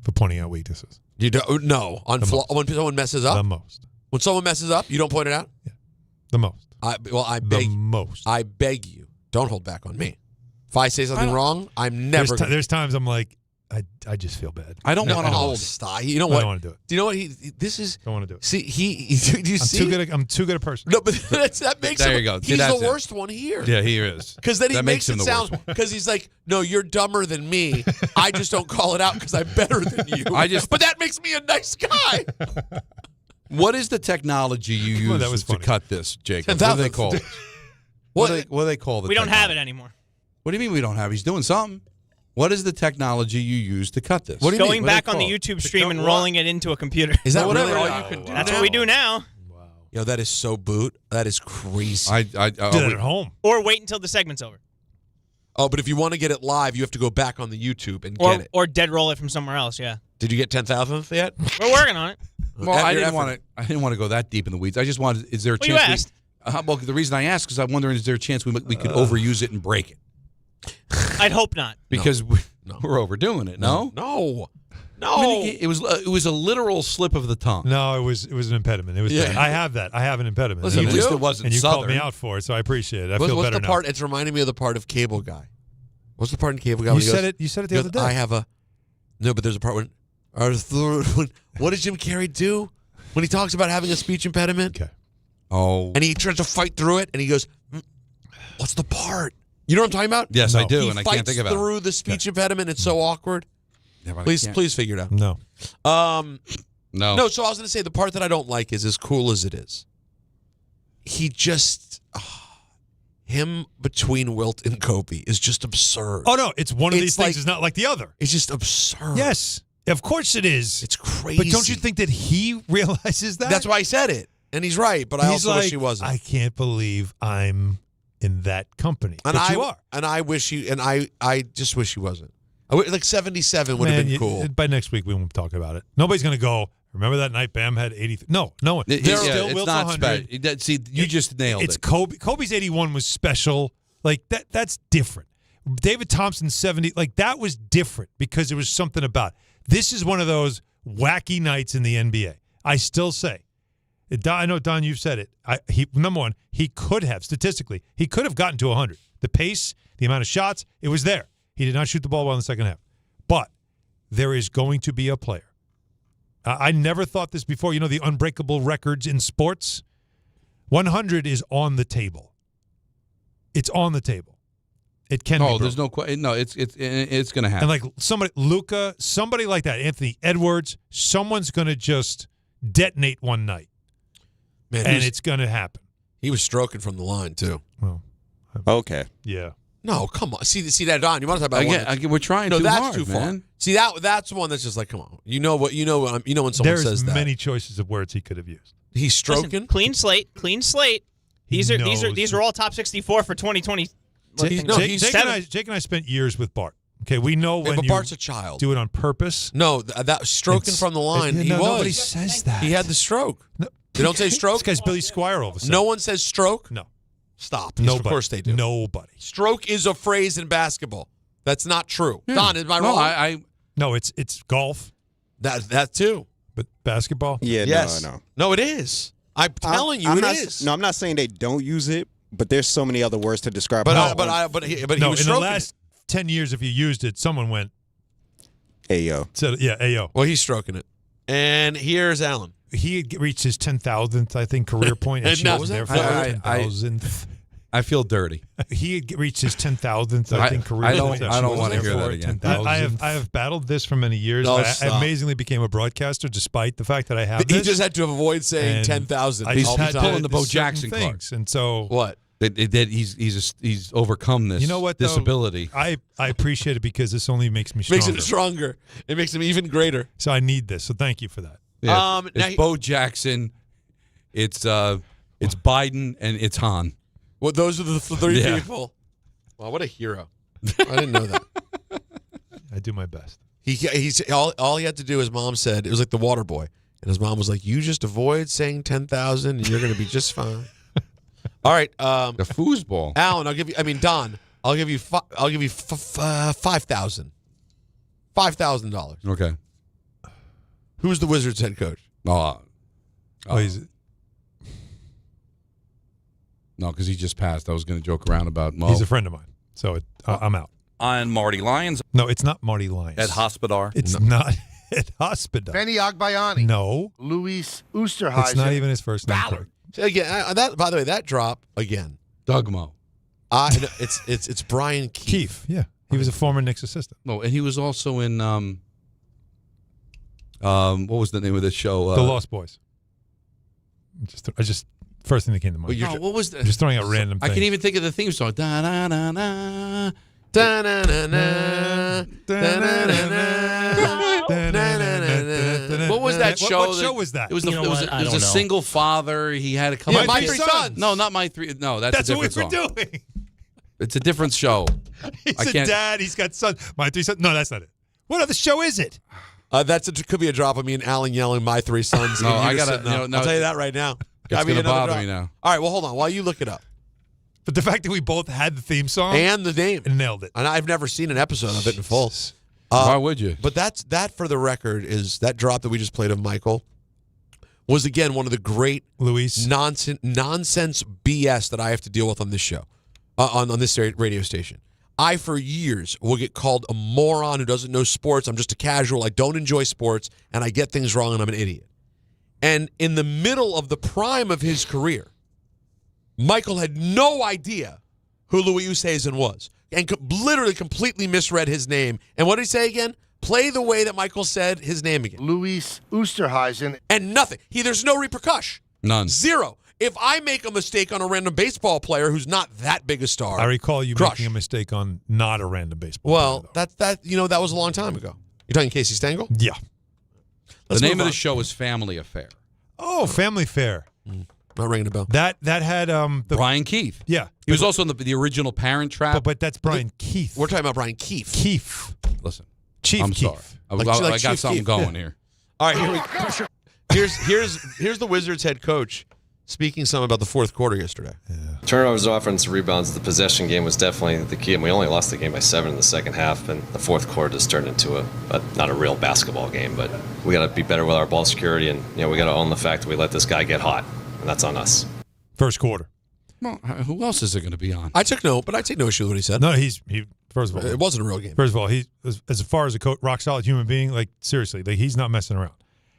for pointing out weaknesses. You don't? No. When someone messes up? The most. When someone messes up, you don't point it out? Yeah. The most. I beg the most. I beg you, don't hold back on me. If I say something wrong, I'm never going to. There's times I'm like, I just feel bad. I don't want to hold. Stop. You know what? I don't want to do it. Do you know what this is? Don't want to do it. See, do you see? I'm too good a person. No, but that makes him. There you go. He's the worst one here. Yeah, he is. Because then he makes him it the sound. Because he's like, no, you're dumber than me. I just don't call it out because I'm better than you. But that makes me a nice guy. What is the technology you use to cut this, Jacob? What do they call it? What do they call the We don't have it anymore. What do you mean we don't have it? He's doing something. What is the technology you use to cut this? What do you Going back on the YouTube stream and rolling it into a computer. Is that whatever really all all you can do? That's what we do now. Yo, that is so boot. That is crazy. Do that at home. Or wait until the segment's over. Oh, but if you want to get it live, you have to go back on the YouTube and get it. Or dead roll it from somewhere else, yeah. Did you get 10,000th yet? We're working on it. Well, I didn't want to go that deep in the weeds. I just wanted. Is there a chance? You asked. Well, the reason I asked is I'm wondering, is there a chance we could overuse it and break it? I'd hope not. Because we're overdoing it. No. No, I mean, it was a literal slip of the tongue. No, it was an impediment. It was bad. I have that. I have an impediment. Listen, at least it wasn't and you Southern. called me out for it, so I appreciate it. I feel what's better the now. part? It's reminding me of the part of Cable Guy. What's the part in Cable Guy? You when he said goes, it. You said it the other day. I have a no, but there's a part when what does Jim Carrey do when he talks about having a speech impediment? Okay. Oh, and he tries to fight through it, and he goes, "What's the part?" You know what I'm talking about? Yes, I do, He and I can't think about it. fights through the speech impediment. It's so awkward. Yeah, but I Please can't. figure it out. No. No. So I was going to say the part that I don't like is as cool as it is. He just him between Wilt and Kobe is just absurd. Oh no, it's one of these like, things is not like the other. It's just absurd. Yes, of course it is. It's crazy. But don't you think that he realizes that? That's why I said it, and he's right. But I also wish he wasn't. I can't believe I'm in that company. And but you are. And I wish he. And I just wish he wasn't. Like 77 would have been cool. By next week we won't talk about it. Nobody's going to go. Remember that night Bam had 80? No one. It's not 100. See, you just nailed it's it. Kobe. Kobe's 81 was special. Like that's different. David Thompson's 70, like that was different because there was something about it. This is one of those wacky nights in the NBA. I still say, I know, Don, you've said it. Number one, he could have, statistically, he could have gotten to 100. The pace, the amount of shots, it was there. He did not shoot the ball well in the second half. But there is going to be a player. I never thought this before. You know the unbreakable records in sports? 100 is on the table. It's on the table. It can be broken. There's no question. No, it's going to happen. And like Luka, somebody like that, Anthony Edwards, someone's going to just detonate one night. Man, and it's going to happen. He was stroking from the line, too. Well, okay. Yeah. No, come on. See that, Don. You want to talk about we're trying no, too that's hard, too far. man. See that's one that's just like, come on. You know when someone says that. There's many choices of words he could have used. He's stroking. Listen, clean slate. These are all top 64 for 2020. Jake and I spent years with Bart. Okay, we know when but Bart's a child. Do it on purpose. No, that stroking from the line. He was. Nobody says that. He had the stroke. No. They don't say stroke. This guy's Billy Squire all of a sudden. No one says stroke. No. Stop. Nobody. Of course they do. Nobody. Stroke is a phrase in basketball. That's not true. Yeah. Don, am I wrong? No, it's golf. That too. But basketball? Yeah, yes. No. No, it is. I'm telling you, it is. No, I'm not saying they don't use it, but there's so many other words to describe. But he was in stroking. the last 10 years, if you used it, someone went, Ayo. Ayo. Well, he's stroking it. And here's Allen. He had reached his 10,000th, I think, career point. And she was there for 10,000th. I feel dirty. He had reached his 10,000th, I think, career point. I don't want to hear that again. I have battled this for many years. No, I amazingly became a broadcaster despite the fact that I have this. He just had to avoid saying 10,000. He's pulling the Bo Jackson card. And so what? He's overcome this. You know what? Disability. I appreciate it because this only makes me stronger. Makes him stronger. It makes him even greater. So I need this. So thank you for that. Yeah, it's Bo Jackson. It's Biden and it's Hahn. Well, those are the three people. Wow, what a hero! I didn't know that. I do my best. He's all he had to do. His mom said it was like the water boy, and his mom was like, "You just avoid saying 10,000, and you're going to be just fine." All right, the foosball. Alan, Don, I'll give you $5,000. $5,000. Okay. Who's the Wizards head coach? He's. No, because he just passed. I was going to joke around about Mo. He's a friend of mine, so I'm out. On Marty Lyons. No, it's not Marty Lyons. At Hospodar. It's not at Hospodar. Benny Agbayani. No. Luis Oosterhuizen. It's not even his first name. So again, by the way, that drop again. Doug Mo. It's Brian Keefe. Yeah, he was a former Knicks assistant. No, and he was also in what was the name of this show? The Lost Boys. I just first thing that came to mind. What was that? I'm just throwing out random things. I can't even think of the theme song. Da da da da. Da na na na. Da na na na. What was that show? What show was that? It was a single father. He had a couple. Yeah, My Three Sons. No, not My Three. No, that's a different what song. we're doing. It's a different show. He's a dad. He's got sons. My Three Sons. No, that's not it. What other show is it? Could be a drop of me and Alan yelling "My Three Sons." No, I gotta. No, I'll tell you that right now. It's gonna bother me now. All right, well, hold on while you look it up. But the fact that we both had the theme song and the name and nailed it, and I've never seen an episode of it in full. Why would you? But that, for the record, is that drop that we just played of Michael was, again, one of the great nonsense BS that I have to deal with on this show, on this radio station. I, for years, will get called a moron who doesn't know sports. I'm just a casual. I don't enjoy sports, and I get things wrong, and I'm an idiot. And in the middle of the prime of his career, Michael had no idea who Louis Oosthuizen was and literally completely misread his name. And what did he say again? Play the way that Michael said his name again. Louis Oosthuizen. And nothing. There's no repercussion. None. Zero. If I make a mistake on a random baseball player who's not that big a star, I recall you making a mistake on not a random baseball player. Well, that was a long time ago. You're talking Casey Stengel? Yeah. The name of the show is Family Affair. Oh, Family Affair. Not ringing a bell. That had Brian Keefe. Yeah. He was also in the original Parent Trap. But that's Brian Keefe. We're talking about Brian Keefe. Keefe. Listen. Chief I'm Keefe. sorry. I got something going here. All right, here's the Wizards head coach speaking some about the fourth quarter yesterday. Yeah. Turnovers, offensive rebounds, the possession game was definitely the key, and we only lost the game by 7 in the second half, and the fourth quarter just turned into not a real basketball game, but we got to be better with our ball security, and we got to own the fact that we let this guy get hot, and that's on us. First quarter. Well, who else is it going to be on? I take no issue with what he said. No, he. First of all, it wasn't a real game. First of all, he as far as a coach, rock solid human being. Like seriously, he's not messing around.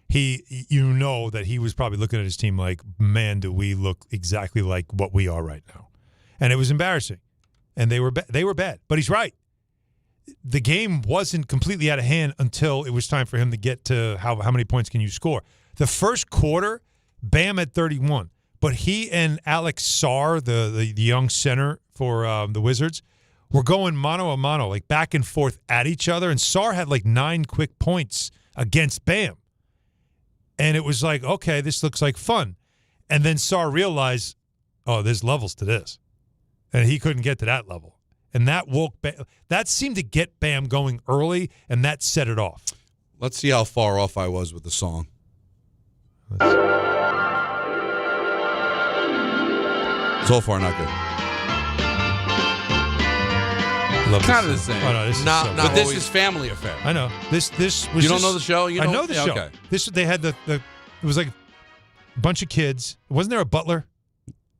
That he was probably looking at his team like, man, do we look exactly like what we are right now? And it was embarrassing. And they were bad. But he's right. The game wasn't completely out of hand until it was time for him to get to how many points can you score. The first quarter, Bam had 31. But he and Alex Sarr, the young center for the Wizards, were going mano a mano, like back and forth at each other. And Sarr had like 9 quick points against Bam. And it was like, okay, this looks like fun. And then Sarr realized, oh, there's levels to this. And he couldn't get to that level. And that that seemed to get Bam going early, and that set it off. Let's see how far off I was with the song. So far, not good. Kind of the same. Oh, no, this but this is Family Affair. I know. This was. You don't know the show? I know the show. Okay. They had the. It was like a bunch of kids. Wasn't there a butler?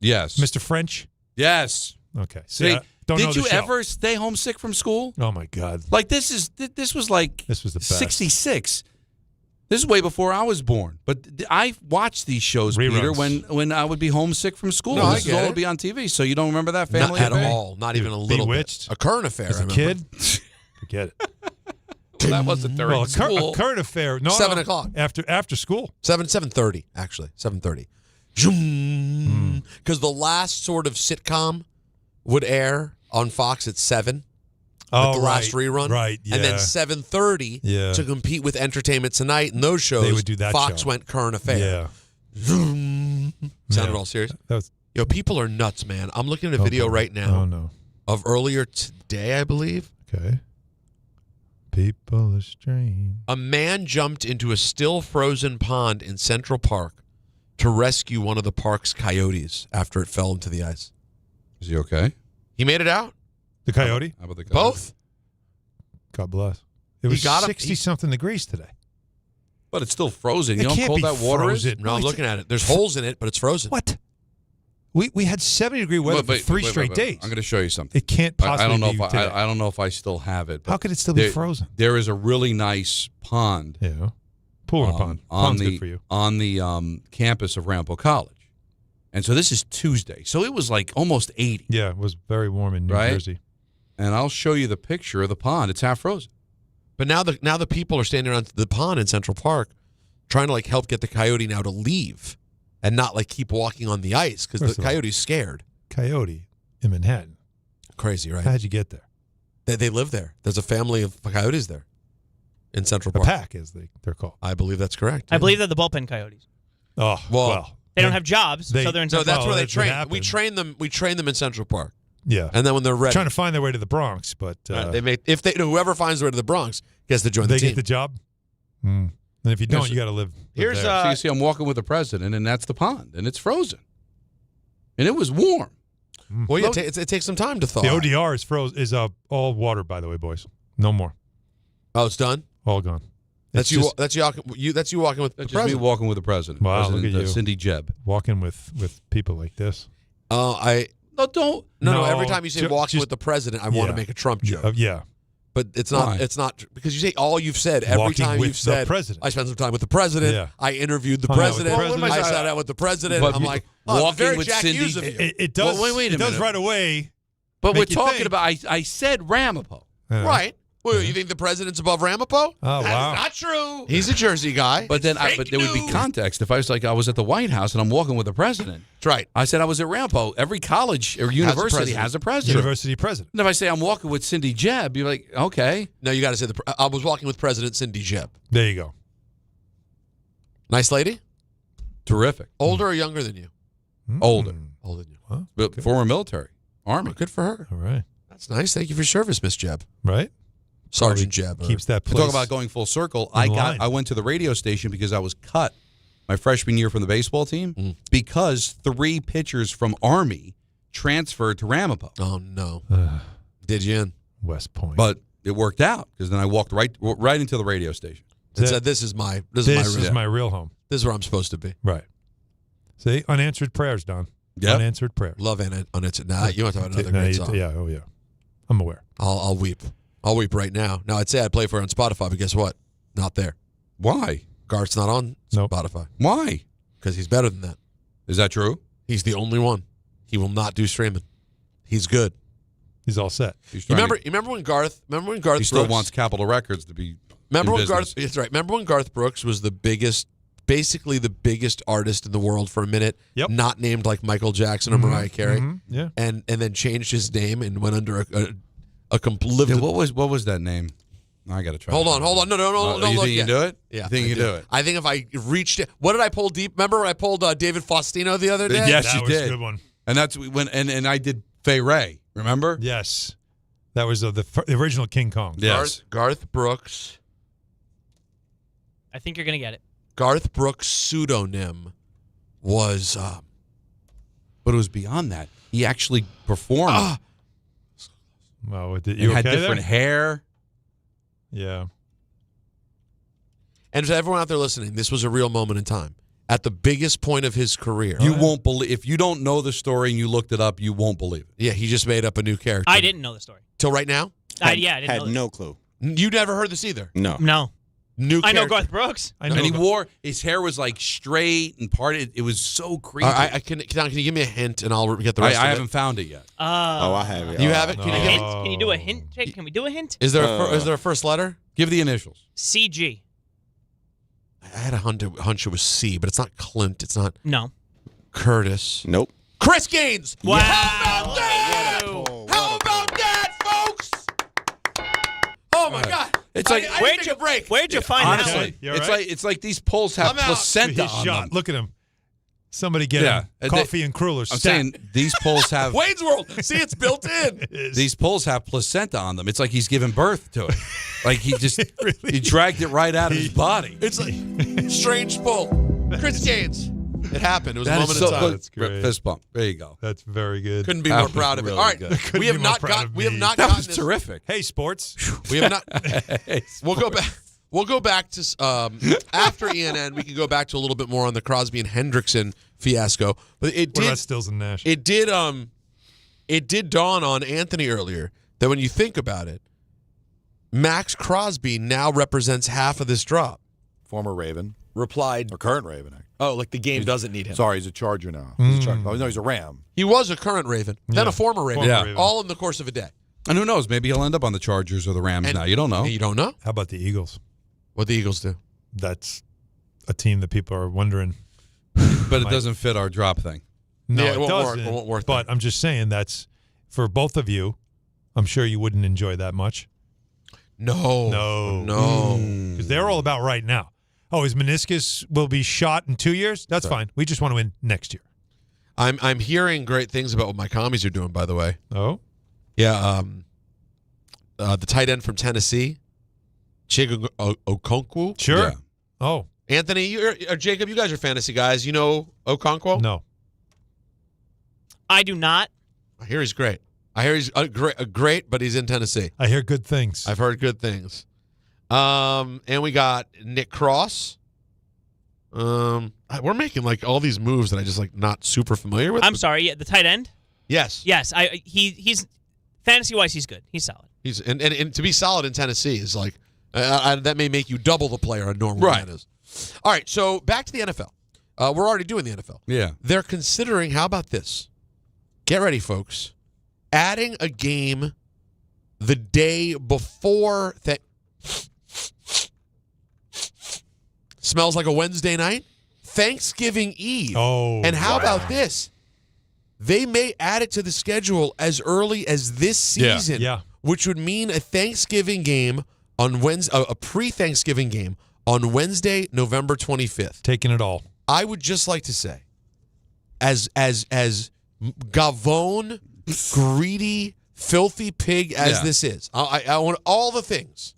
Yes. Mr. French. Yes. Okay. See, did you ever stay homesick from school? Oh my God! Like this was the best. 66. This is way before I was born. But I watched these shows, Reruns. Peter, when I would be homesick from school. No, this is all would be on TV. So you don't remember that Family Not Affair? at all. Not even a little Bewitched. bit. A current affair. As a kid, forget it. Well, that wasn't during school. A current affair. No, 7 o'clock after school. 7:30 actually. 7:30. Because the last sort of sitcom would air on Fox at 7. Oh, the last rerun, right? Yeah. And then 7:30 to compete with Entertainment Tonight and those shows. They would do that. Fox show. went current affair. Yeah. Sounded all serious. Yo, people are nuts, man. I'm looking at a video right now. Oh no. Of earlier today, I believe. Okay. People are strange. A man jumped into a still frozen pond in Central Park to rescue one of the park's coyotes after it fell into the ice. Is he okay? He made it out. The coyote? How about the coyote? Both. God bless. It was 60-something degrees today. But it's still frozen. You It know how can't cold be that water frozen. is? No, I'm looking at it. There's holes in it, but it's frozen. What? We had 70-degree weather for three straight days. I'm going to show you something. It can't possibly I don't know be if today. I don't know if I still have it. How could it still be frozen? There is a really nice pond. Yeah. Pool in a pond. Pond's good for you. On the campus of Ramapo College. And so this is Tuesday. So it was like almost 80. Yeah, it was very warm in New Jersey. And I'll show you the picture of the pond. It's half frozen. But now the people are standing around the pond in Central Park trying to help get the coyote now to leave and not keep walking on the ice because the coyote's scared. Coyote in Manhattan. Crazy, right? How'd you get there? They live there. There's a family of coyotes there in Central Park. The pack, as they're called. I believe that's correct. I believe they're the bullpen coyotes. Oh, well. They don't have jobs, so they're in No, Central that's Park. where they train. We train them. We train them in Central Park. Yeah, and then when they're ready, trying to find their way to the Bronx, but whoever finds their way to the Bronx gets to join the team. They get the job. And if you don't, you got to live. Here's there. So you see, I'm walking with the president, and that's the pond, and it's frozen, and it was warm. Well, it takes some time to thaw. The ODR is frozen. Is all water, by the way, boys. No more. Oh, it's done. All gone. That's you. That's you walking with the That's just me president. walking with the president. Wow, President, look at you. Cindy Jebb. Walking with people like this. No, don't. No. Every time you say walking just- with the president, I want to yeah. make a Trump joke. Yeah. But it's not. Why? It's not because you say all you've said every Walking time with you've said. the president. I spent some time with the president. Yeah. I interviewed the Hung out with the president. president. I sat out with the president. But I'm like, oh, walking very with Jack Cindy- Hughes of you. It does. Well, wait a it does minute. right away. But make we're you talking think. about. I said Ramapo. Right. Well, you think the president's above Ramapo? Oh, That's wow. not true. He's a Jersey guy. But then, Fake but there would be news. context. If I was like, I was at the White House and I'm walking with the president. That's right. I said I was at Ramapo. Every college or university has a president. University president. And if I say I'm walking with Cindy Jebb, you're like, okay. No, you got to say I was walking with President Cindy Jebb. There you go. Nice lady. Terrific. Older or younger than you? Older. Older than you. Huh? But former military. Army. Good for her. All right. That's nice. Thank you for your service, Miss Jebb. Right. Sergeant Jebb. Keeps that To place. talk about going full circle, in line. I went to the radio station because I was cut my freshman year from the baseball team because 3 pitchers from Army transferred to Ramapo. Oh no. Did you in? West Point. But it worked out because then I walked right into the radio station. And said, "This is my real home. This is where I'm supposed to be." Right. See, unanswered prayers, Don. Yep. Unanswered prayers. Love unanswered. Nah, you want to talk about another great song? Yeah. Oh yeah. I'm aware. I'll weep. I'll weep right now. Now, I'd say I'd play for her on Spotify, but guess what? Not there. Why? Garth's not on Spotify. Why? Because he's better than that. Is that true? He's the only one. He will not do streaming. He's good. He's all set. He's You trying remember when Garth? Remember when Garth? he still Brooks, wants Capitol Records to be. Remember in when business. Garth? That's right. Remember when Garth Brooks was the biggest, basically the biggest artist in the world for a minute. Yep. Not named like Michael Jackson or Mariah Carey. Yeah. And then changed his name and went under a complete. Yeah, what was that name? I got to try. Hold on. No, don't you look think you yet. can do it? Yeah, You think you can do it? I think if I reached it, what did I pull deep? Remember when I pulled David Faustino the other day? Yes, That you was did. a good one. And that's when and I did Fay Ray. Remember? Yes. That was the original King Kong. Yes. Garth Brooks. I think you're gonna get it. Garth Brooks' pseudonym was. But it was beyond that. He actually performed. Well, He had different hair. Yeah. And to everyone out there listening, this was a real moment in time. At the biggest point of his career. You won't believe if you don't know the story and you looked it up. You won't believe it. Yeah, he just made up a new character. I didn't know the story. Till right now? I didn't know this. no clue. You never heard this either? No. No. New I know character. Garth Brooks. I know. And he wore his hair was like straight and parted. It was so creepy. Can you give me a hint and I'll get the rest I of haven't it? found it yet. Oh, I have it. You have it? no. Can you A give hint? it? Can you do a hint? Jake? Can we do a hint? Is there a first letter? Give the initials. CG. I had a hunch it was C, but it's not Clint. It's not No. Curtis. Nope. Chris Gaines. Wow. How about that? How about that, folks? Oh my God! It's I like need to take a break. Where'd you find that honestly, one? You all it's right? like these polls have I'm out. placenta He's on shot. them. Look at him. Somebody get Yeah. him coffee and cruller. I'm saying these polls have Wayne's World. See, it's built in. these polls have placenta on them. It's like he's giving birth to it. Like he just he dragged it right out of his body. It's like strange pull. Chris Gaines. It happened. It was a That moment is so in time. That's great. fist bump. There you go. That's very good. Couldn't be That more was proud of it. really All right, good. Couldn't we have be more not proud got. of We have me. not That gotten was this. terrific. Hey, sports. We have not. We'll go back. We'll go back to after ENN. We can go back to a little bit more on the Crosby and Hendrickson fiasco. But it What about did. Stills and Nash? It did. It did dawn on Anthony earlier that when you think about it, Maxx Crosby now represents half of this drop. Former Raven. Replied. Or current Raven. Actually. Oh, like the game doesn't need him. Sorry, he's a Charger now. He's a Charger. Oh, no, he's a Ram. He was a current Raven, then Yeah. a former Raven. Former Raven. All in the course of a day. And who knows? Maybe he'll end up on the Chargers or the Rams And- now. You don't know. You don't know How about the Eagles? what the Eagles do. That's a team that people are wondering. But it doesn't fit our drop thing. No, Yeah, it it won't work. doesn't. It won't work But I'm just saying that's for both of you. I'm sure you wouldn't enjoy that much. No. Because they're all about right now. Oh, his meniscus will be shot in 2 years? That's fine. We just want to win next year. I'm hearing great things about what my commies are doing. By the way, Oh? yeah. The tight end from Tennessee, Chiga Okonkwo. Sure. Yeah. Oh, Anthony, Jacob, you guys are fantasy guys. You know Okonkwo? no. I do not. I hear he's great. I hear he's great, but he's in Tennessee. I hear good things. I've heard good things. And we got Nick Cross. We're making like all these moves that I just like not super familiar with. I'm sorry, yeah, the tight end? Yes. Yes, he's fantasy-wise, he's good. He's solid. He's and to be solid in Tennessee is like that may make you double the player a normal man is. All right, so back to the NFL. We're already doing the NFL. Yeah. They're considering, how about this? Get ready, folks. Adding a game the day before smells like a Wednesday night? Thanksgiving Eve. Oh, and how about this? They may add it to the schedule as early as this season, which would mean a Thanksgiving game on Wednesday, a pre-Thanksgiving game on Wednesday, November 25th. Taking it all. I would just like to say, as Gavone, greedy, filthy pig as this is, I want all the things.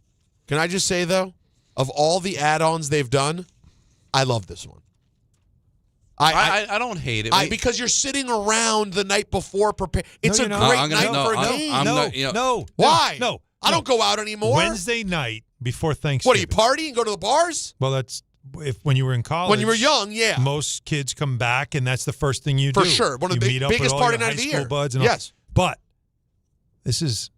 Can I just say, though, of all the add-ons they've done, I love this one. I don't hate it. Because you're sitting around the night before preparing. It's a great night for a game. No. Why? No. I don't go out anymore. Wednesday night before Thanksgiving. What, do you party and go to the bars? Well, that's when you were in college. When you were young, yeah. Most kids come back, and that's the first thing you do. For sure. One of the biggest party night of the year. Buds and yes. But this is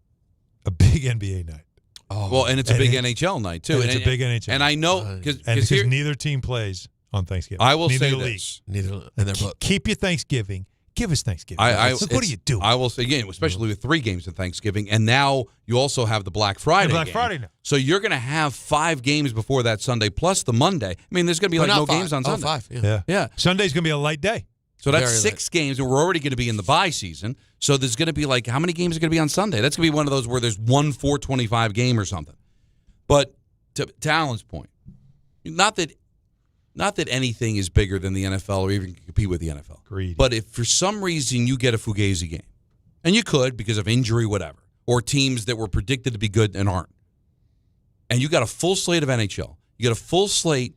a big NBA night. Oh, well, and it's a big NHL night, too. And it's a big NHL. And I know because neither team plays on Thanksgiving. I will neither say leagues. this. Keep your Thanksgiving. Give us Thanksgiving. What do you do? I will say, again, especially with 3 games of Thanksgiving, and now you also have the Black Friday game. Friday now. So you're going to have 5 games before that Sunday, plus the Monday. I mean, there's going to be no games on Sunday. 5, yeah. Sunday's going to be a light day. So that's 6 games, and we're already going to be in the bye season. So there's going to be how many games are going to be on Sunday? That's going to be one of those where there's 1 4-25 game or something. But to Alan's point, not that anything is bigger than the NFL or even compete with the NFL. Agreed. But if for some reason you get a Fugazi game, and you could because of injury, whatever, or teams that were predicted to be good and aren't, and you got a full slate of NHL, you got a full slate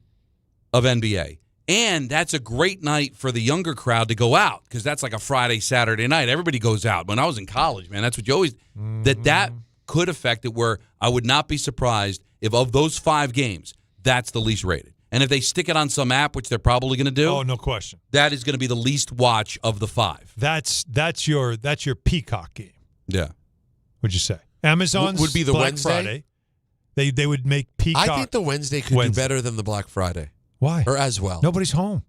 of NBA, and that's a great night for the younger crowd to go out because that's like a Friday, Saturday night. Everybody goes out. When I was in college, man, that's what you always that could affect it where I would not be surprised if of those 5 games, that's the least rated. And if they stick it on some app, which they're probably going to do, no question, that is going to be the least watch of the 5. That's your Peacock game. Yeah, would you say Amazon's would be the Black Wednesday? Friday? They would make Peacock. I think the Wednesday could do better than the Black Friday. Why? Or as well. Nobody's home.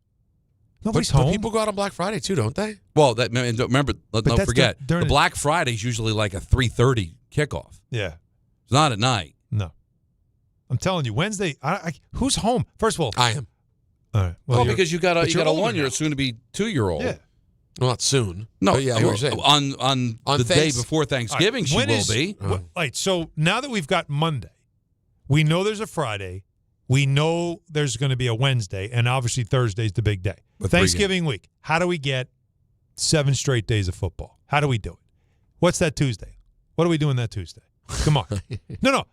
Nobody's home. But people go out on Black Friday too, don't they? Well, remember, don't forget, the Black Friday is usually like a 3:30 kickoff. Yeah, it's not at night. No. I'm telling you, Wednesday. Who's home? First of all, I am. All right. Well, because you got a 1-year, soon to be 2-year-old. Yeah. Well, not soon. No, but yeah, I hear what you're saying. On the day before Thanksgiving, she will be. All right. So now that we've got Monday, we know there's a Friday. We know there's going to be a Wednesday, and obviously Thursday's the big day. Thanksgiving week. How do we get 7 straight days of football? How do we do it? What's that Tuesday? What are we doing that Tuesday? Come on. No.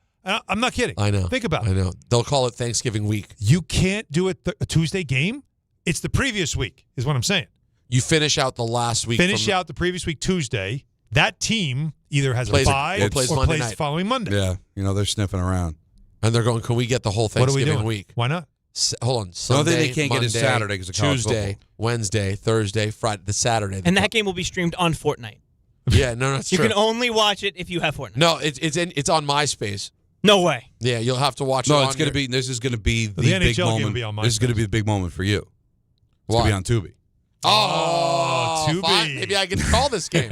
I'm not kidding. I know. Think about it. I know. They'll call it Thanksgiving week. You can't do it a Tuesday game. It's the previous week is what I'm saying. You finish out the last week. Finish out the previous week Tuesday. That team either has a bye or plays the following Monday. Yeah. They're sniffing around. And they're going, can we get the whole Thanksgiving week? Why not? Hold on. Sunday, they can't Monday, get it Saturday because of college Tuesday, football. Wednesday, Thursday, Friday, the Saturday. And that game will be streamed on Fortnite. Yeah, no, that's true. true. You can only watch it if you have Fortnite. No, it's on MySpace. No way. Yeah, you'll have to watch it. No, it's going to be. This is going to be the big moment. This is going to be the big moment for you. It's going to be on Tubi. Oh, Tubi. Fine. Maybe I can call this game.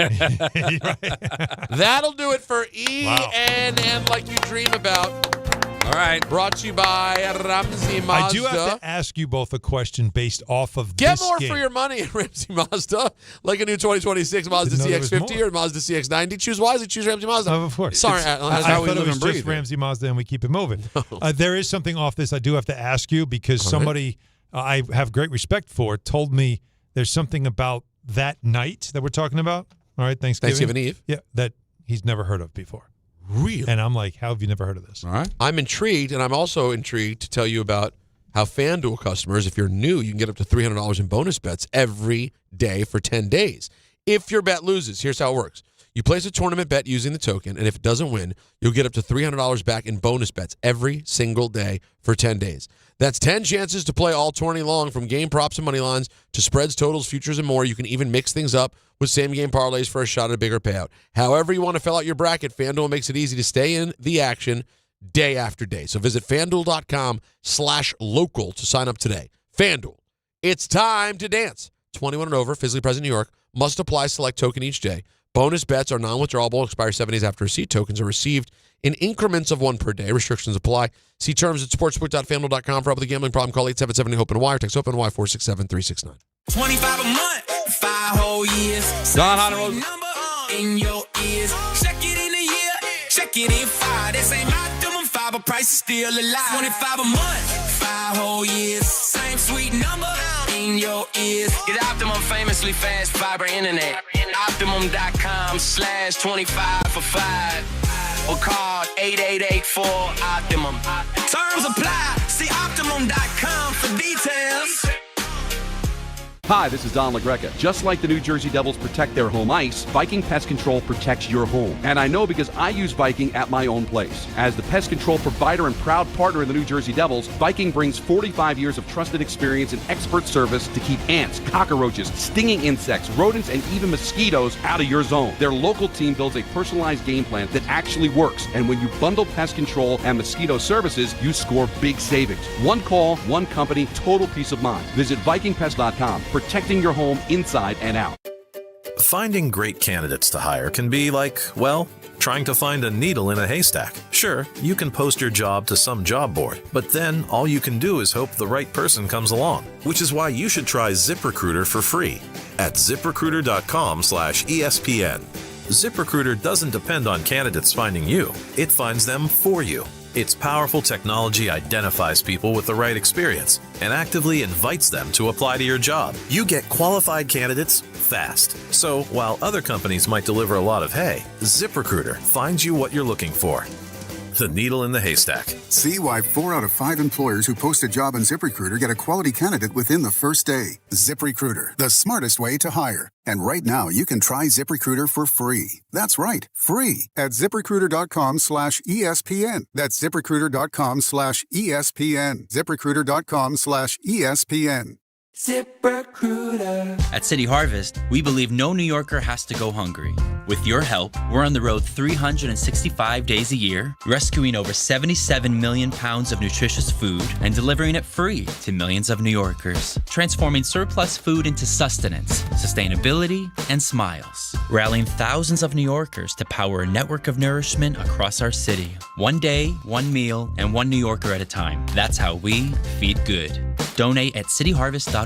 That'll do it for ENM Like You Dream About. All right. Brought to you by Ramsey Mazda. I do have to ask you both a question based off of Get this more game. for your money at Ramsey Mazda. Like a new 2026 Mazda CX-50 or Mazda CX-90. Choose wisely. Choose Ramsey Mazda. Of course. Sorry, I thought it was just Ramsey Mazda and we keep it moving. There is something off this I do have to ask you because somebody I have great respect for told me there's something about that night that we're talking about. All right, Thanksgiving Eve? Yeah, that he's never heard of before. Really? And I'm like, how have you never heard of this? All right. I'm intrigued, and I'm also intrigued to tell you about how FanDuel customers, if you're new, you can get up to $300 in bonus bets every day for 10 days. If your bet loses, here's how it works. You place a tournament bet using the token, and if it doesn't win, you'll get up to $300 back in bonus bets every single day for 10 days. That's 10 chances to play all tourney long, from game props and money lines to spreads, totals, futures, and more. You can even mix things up with same-game parlays for a shot at a bigger payout. However you want to fill out your bracket, FanDuel makes it easy to stay in the action day after day. So visit FanDuel.com/local to sign up today. FanDuel, it's time to dance. 21 and over, physically present in New York. Must apply, select token each day. Bonus bets are non-withdrawable, expire 7 days after receipt. Tokens are received in increments of 1 per day. Restrictions apply. See terms at sportsbook.fanduel.com. For help with a gambling problem, call 877-OPEN-WIRE. Text OPEN-WIRE 467-369. 25 a month, 5 whole years. Don Hahn and Rosenberg. Number in your ears. Check it in a year, check it in 5. This ain't optimum 5, but price is still alive. 25 a month, 5 whole years. Same sweet number in your ears. Get Optimum famously fast fiber internet. Optimum.com/25 for 5. Or call 8884-OPTIMUM. Terms apply. See Optimum.com for details. Hi, this is Don LaGreca. Just like the New Jersey Devils protect their home ice, Viking Pest Control protects your home. And I know because I use Viking at my own place. As the pest control provider and proud partner of the New Jersey Devils, Viking brings 45 years of trusted experience and expert service to keep ants, cockroaches, stinging insects, rodents, and even mosquitoes out of your zone. Their local team builds a personalized game plan that actually works. And when you bundle pest control and mosquito services, you score big savings. One call, one company, total peace of mind. Visit VikingPest.com. Protecting your home inside and out. Finding great candidates to hire can be like, well, trying to find a needle in a haystack. Sure, you can post your job to some job board, but then all you can do is hope the right person comes along, which is why you should try ZipRecruiter for free at ZipRecruiter.com/ESPN. ZipRecruiter doesn't depend on candidates finding you. It finds them for you. Its powerful technology identifies people with the right experience and actively invites them to apply to your job. You get qualified candidates fast. So while other companies might deliver a lot of hay, ZipRecruiter finds you what you're looking for. The needle in the haystack. See why 4 out of 5 employers who post a job on ZipRecruiter get a quality candidate within the first day. ZipRecruiter, the smartest way to hire. And right now, you can try ZipRecruiter for free. That's right, free at ZipRecruiter.com/ESPN. That's ZipRecruiter.com/ESPN. ZipRecruiter.com/ESPN. ZipRecruiter. At City Harvest, we believe no New Yorker has to go hungry. With your help, we're on the road 365 days a year, rescuing over 77 million pounds of nutritious food and delivering it free to millions of New Yorkers, transforming surplus food into sustenance, sustainability, and smiles, rallying thousands of New Yorkers to power a network of nourishment across our city. One day, one meal, and one New Yorker at a time. That's how we feed good. Donate at cityharvest.org.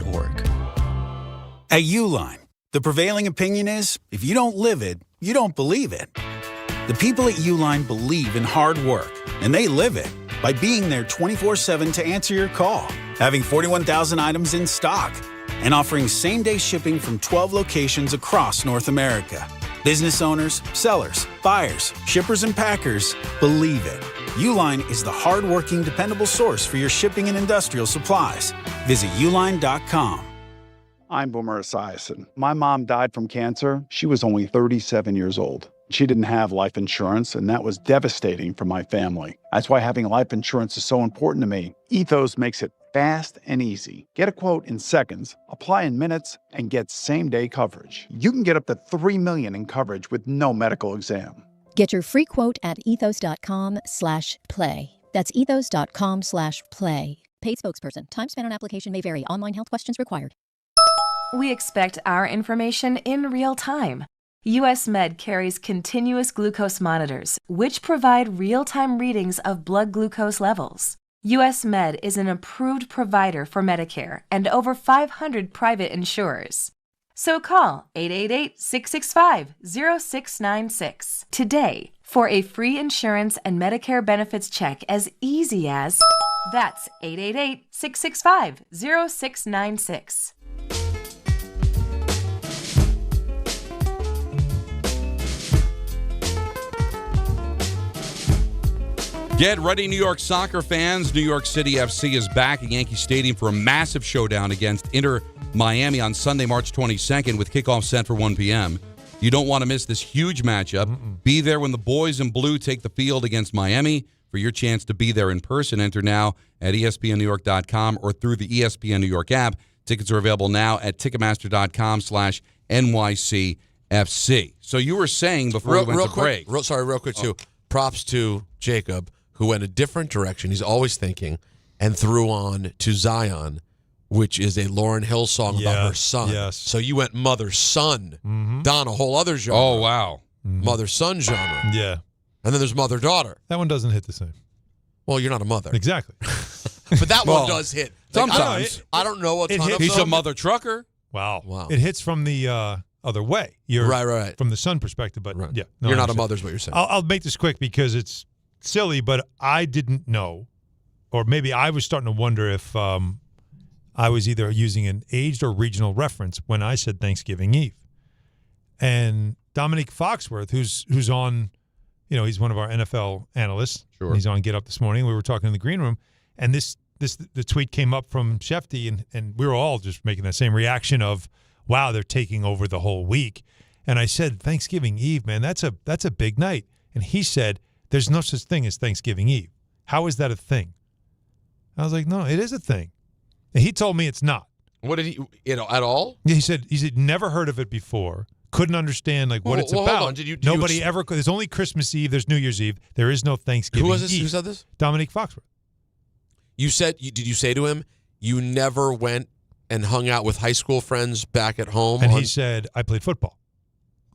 At Uline, the prevailing opinion is, if you don't live it, you don't believe it. The people at Uline believe in hard work, and they live it by being there 24/7 to answer your call, having 41,000 items in stock, and offering same-day shipping from 12 locations across North America. Business owners, sellers, buyers, shippers, and packers believe it. Uline is the hard-working, dependable source for your shipping and industrial supplies. Visit uline.com. I'm Boomer Esiason. My mom died from cancer. She was only 37 years old. She didn't have life insurance, and that was devastating for my family. That's why having life insurance is so important to me. Ethos makes it fast and easy. Get a quote in seconds, apply in minutes, and get same-day coverage. You can get up to $3 million in coverage with no medical exam. Get your free quote at ethos.com/play. That's ethos.com/play. Paid spokesperson. Time spent on application may vary. Online health questions required. We expect our information in real time. US Med carries continuous glucose monitors, which provide real-time readings of blood glucose levels. US Med is an approved provider for Medicare and over 500 private insurers. So call 888-665-0696 today for a free insurance and Medicare benefits check as easy as... That's 888-665-0696. Get ready, New York soccer fans. New York City FC is back at Yankee Stadium for a massive showdown against Inter Miami on Sunday, March 22nd, with kickoff set for 1 p.m. You don't want to miss this huge matchup. Be there when the boys in blue take the field against Miami. For your chance to be there in person, enter now at ESPNNewYork.com or through the ESPN New York app. Tickets are available now at Ticketmaster.com/NYCFC. So you were saying before we went to break. Real quick, too. Props to Jacob, who went a different direction. He's always thinking, and threw on to Zion, which is a Lauryn Hill song about her son. Yes. So you went mother-son. Don, a whole other genre. Oh, wow. Mother-son genre. Yeah. And then there's mother-daughter. That one doesn't hit the same. Well, you're not a mother. Exactly. But that one does hit. Sometimes. I don't know a ton of He's them. a mother trucker. Wow. It hits from the other way. You're right. From the son perspective, but yeah. No, you're not a mother is what you're saying. I'll make this quick because it's silly, but I didn't know, or maybe I was starting to wonder if I was either using an aged or regional reference when I said Thanksgiving Eve. And Dominique Foxworth, who's on, he's one of our NFL analysts. Sure. He's on Get Up this morning. We were talking in the green room, and the tweet came up from Shefty, and we were all just making that same reaction of, wow, they're taking over the whole week. And I said, Thanksgiving Eve, man, that's a big night. And he said, there's no such thing as Thanksgiving Eve. How is that a thing? I was like, no, it is a thing. And he told me it's not. What did he, at all? Yeah, he said never heard of it before. Couldn't understand what it's about. Hold on. Nobody ever. There's only Christmas Eve. There's New Year's Eve. There is no Thanksgiving Who was this? Eve. Who said this? Dominique Foxworth. Did you say to him, you never went and hung out with high school friends back at home? And he said, I played football.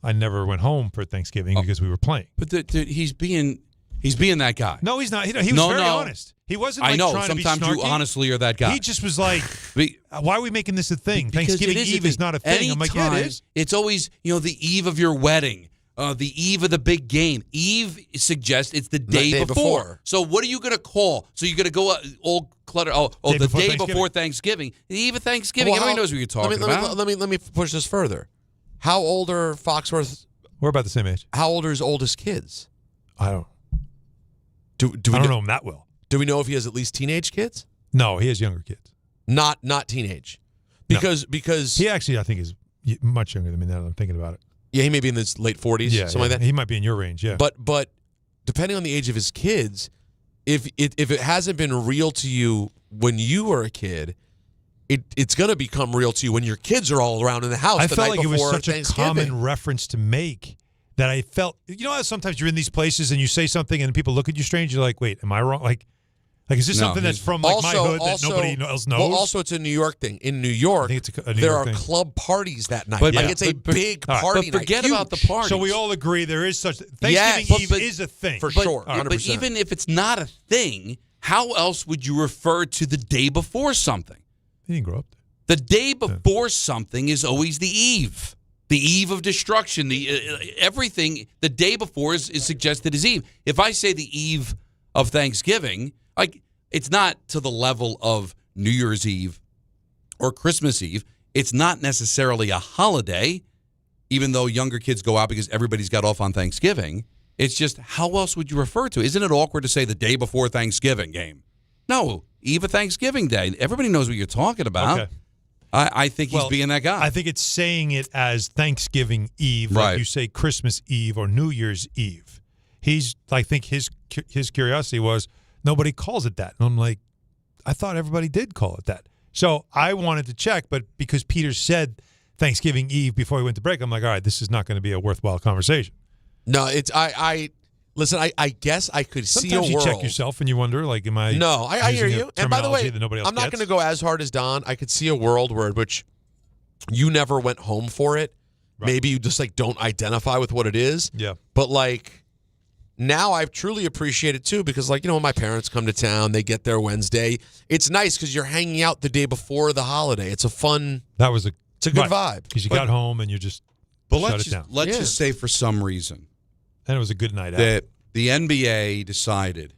I never went home for Thanksgiving because we were playing. But he's being that guy. No, he's not. He was very honest. He wasn't I know. trying Sometimes to be snarky. you honestly are that guy. He just was like, why are we making this a thing? Thanksgiving Eve is not a thing. I'm like, yeah, it is. It's always, the eve of your wedding, the eve of the big game. Eve suggests it's the day before. So what are you going to call? So you're going to go all clutter. The day before Thanksgiving. The eve of Thanksgiving. Everybody knows what you're talking about. Let me push this further. How old are Foxworth? We're about the same age. How old are his oldest kids? I don't. Do I don't know him that well. Do we know if he has at least teenage kids? No, he has younger kids. Not teenage. Because he actually, I think, is much younger than me now that I'm thinking about it. Yeah, he may be in his late 40s, something like that. He might be in your range, yeah. But depending on the age of his kids, if it hasn't been real to you when you were a kid, it's going to become real to you when your kids are all around in the house. I the felt night like it was before such a common reference to make that I felt. You know how sometimes you're in these places and you say something and people look at you strange. You're like, wait, am I wrong? Like is this something that's from my hood that nobody else knows? Well, also it's a New York thing. In New York, I think it's a New there York are thing. Club parties that night. But, it's a big party But forget night. about the parties. So we all agree there is such Thanksgiving Eve is a thing for sure. 100%. But even if it's not a thing, how else would you refer to the day before something? He didn't grow up there. The day before something is always the eve. The eve of destruction. Everything the day before is suggested as eve. If I say the eve of Thanksgiving, it's not to the level of New Year's Eve or Christmas Eve. It's not necessarily a holiday, even though younger kids go out because everybody's got off on Thanksgiving. It's just, how else would you refer to it? Isn't it awkward to say the day before Thanksgiving game? No, eve of Thanksgiving Day. Everybody knows what you're talking about. Okay. I think he's being that guy. I think it's saying it as Thanksgiving Eve, like you say Christmas Eve or New Year's Eve. I think his curiosity was, nobody calls it that. And I'm like, I thought everybody did call it that. So I wanted to check, but because Peter said Thanksgiving Eve before we went to break, I'm like, all right, this is not going to be a worthwhile conversation. No, it's listen. I guess I could Sometimes see a world. you check yourself and you wonder, like, am I? No, I hear you. And by the way, that nobody else I'm not gets? going to go as hard as Don. I could see a world where which you never went home for it. Right. Maybe you just don't identify with what it is. Yeah. But now I truly appreciate it too because when my parents come to town, they get there Wednesday. It's nice because you're hanging out the day before the holiday. It's a fun. It's a good vibe because you got home and you just shut it down. Let's just say for some reason. And it was a good night out. That the NBA decided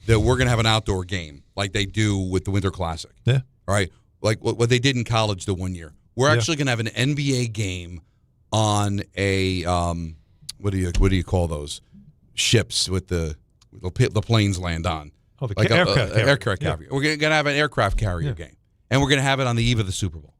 that we're going to have an outdoor game like they do with the Winter Classic. Yeah. All right. Like what they did in college the one year. We're actually going to have an NBA game on a what do you call those ships with the planes land on? Oh, the aircraft carrier. We're going to have an aircraft carrier game, and we're going to have it on the eve of the Super Bowl.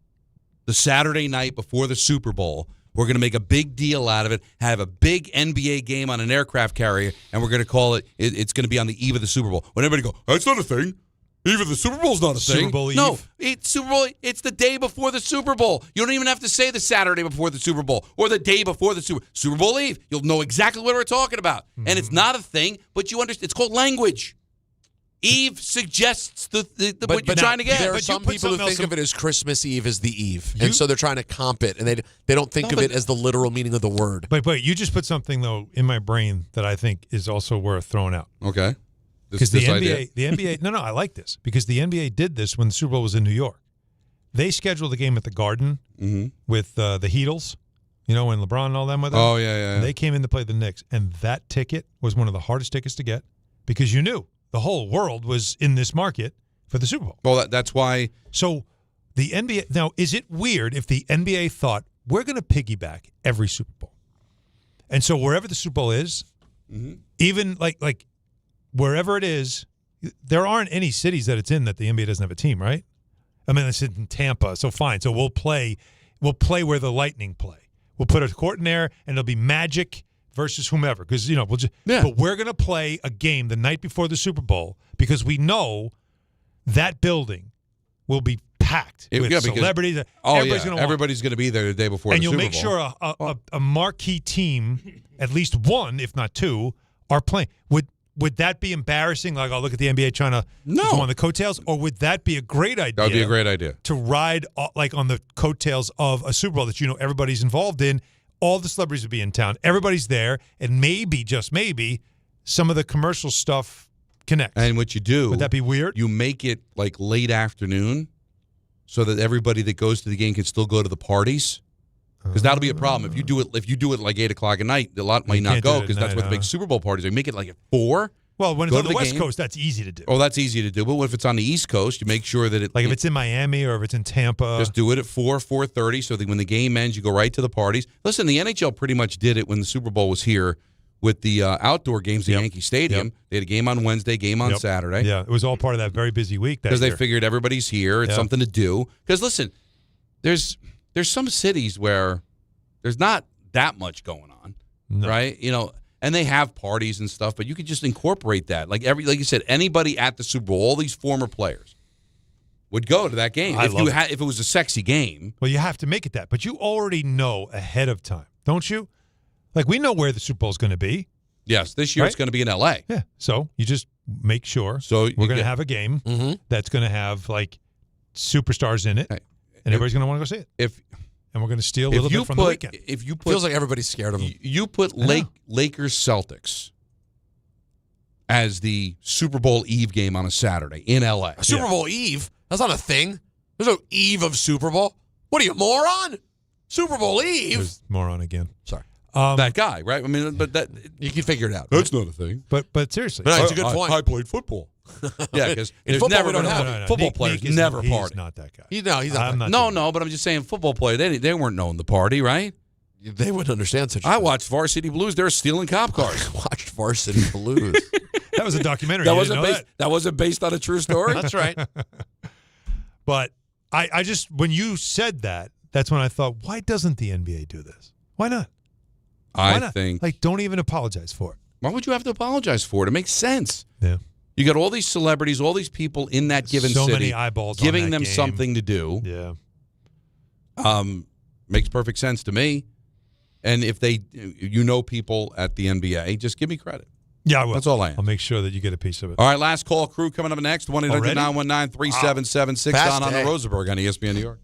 The Saturday night before the Super Bowl, We're going to make a big deal out of it, have a big NBA game on an aircraft carrier, and we're going to call it's going to be on the eve of the Super Bowl. When everybody go, that's not a thing. Eve of the Super Bowl's not a thing. Super Bowl Eve? No, it's Super Bowl. It's the day before the Super Bowl. You don't even have to say the Saturday before the Super Bowl or the day before the Super Bowl Eve. You'll know exactly what we're talking about. Mm-hmm. And it's not a thing, but you understand. It's called language. Eve suggests what you're trying to get. There are some people who think of it as Christmas Eve as the Eve, and so they're trying to comp it, and they don't think of it as the literal meaning of the word. But you just put something though in my brain that I think is also worth throwing out. Okay. Because the NBA, no, I like this because the NBA did this when the Super Bowl was in New York. They scheduled the game at the Garden with the Heatles, when LeBron and all them were there. Oh yeah. And they came in to play the Knicks, and that ticket was one of the hardest tickets to get because you knew the whole world was in this market for the Super Bowl. Well, that's why. So the NBA now, is it weird if the NBA thought we're going to piggyback every Super Bowl, and so wherever the Super Bowl is, even like. Wherever it is, there aren't any cities that it's in that the NBA doesn't have a team, right? I mean, it's in Tampa, so fine. So we'll play where the Lightning play. We'll put a court in there, and it'll be Magic versus whomever, because we'll just. Yeah. But we're gonna play a game the night before the Super Bowl because we know that building will be packed with celebrities. Everybody's gonna be there the day before. And the you'll Super make Bowl. sure a marquee team, at least one, if not two, are playing. Would that be embarrassing? Like, look at the NBA trying to go on the coattails? Or would that be a great idea? That would be a great idea. To ride on the coattails of a Super Bowl that everybody's involved in. All the celebrities would be in town. Everybody's there. And maybe, just maybe, some of the commercial stuff connects. And what you do. Would that be weird? You make it like late afternoon so that everybody that goes to the game can still go to the parties. Because that'll be a problem if you do it like 8 o'clock at night. A lot might not go because that's what the big Super Bowl parties are. You make it like at 4. Well, when it's on the West Coast, that's easy to do. Oh, that's easy to do. But if it's on the East Coast, you make sure that if it's in Miami or if it's in Tampa, just do it at 4:30, so that when the game ends, you go right to the parties. Listen, the NHL pretty much did it when the Super Bowl was here with the outdoor games at Yankee Stadium. Yep. They had a game on Wednesday, game on Saturday. Yeah, it was all part of that very busy week. Because they figured everybody's here. It's something to do. Because listen, there's some cities where there's not that much going on, right? And they have parties and stuff, but you could just incorporate that. Like you said, anybody at the Super Bowl, all these former players would go to that game if it was a sexy game. Well, you have to make it that, but you already know ahead of time, don't you? Like, we know where the Super Bowl is going to be. Yes, this year it's going to be in L.A. Yeah, so you just make sure. So we're going to have a game that's going to have like superstars in it, and everybody's going to want to go see it. And we're going to steal a little bit from the weekend. Feels like everybody's scared of them. You put Lakers Celtics as the Super Bowl Eve game on a Saturday in L.A. Super Bowl Eve? That's not a thing. There's no Eve of Super Bowl. What are you, moron? Super Bowl Eve? There's moron again. Sorry. That guy, right? I mean, but that you can figure it out. That's not a thing. But seriously, but it's a good point. I played football. Yeah, because there's never been football players never party. He's not that guy. He's not. No, but I'm just saying, football players they weren't known to party, right? They wouldn't understand such. I watched Varsity Blues. They're stealing cop cars. I watched Varsity Blues. That was a documentary. That wasn't based on a true story. That's right. But I just, when you said that, that's when I thought, why doesn't the NBA do this? Why not? Why not? Think don't even apologize for it. Why would you have to apologize for it? It makes sense. Yeah. You got all these celebrities, all these people in that given city, many eyeballs giving on that them game. something to do. Yeah. Makes perfect sense to me. And if people at the NBA, just give me credit. Yeah, I will. That's all I am. I'll make sure that you get a piece of it. All right, last call crew coming up next. 1-800-919-3776 Don on the Rosenberg on ESPN New York.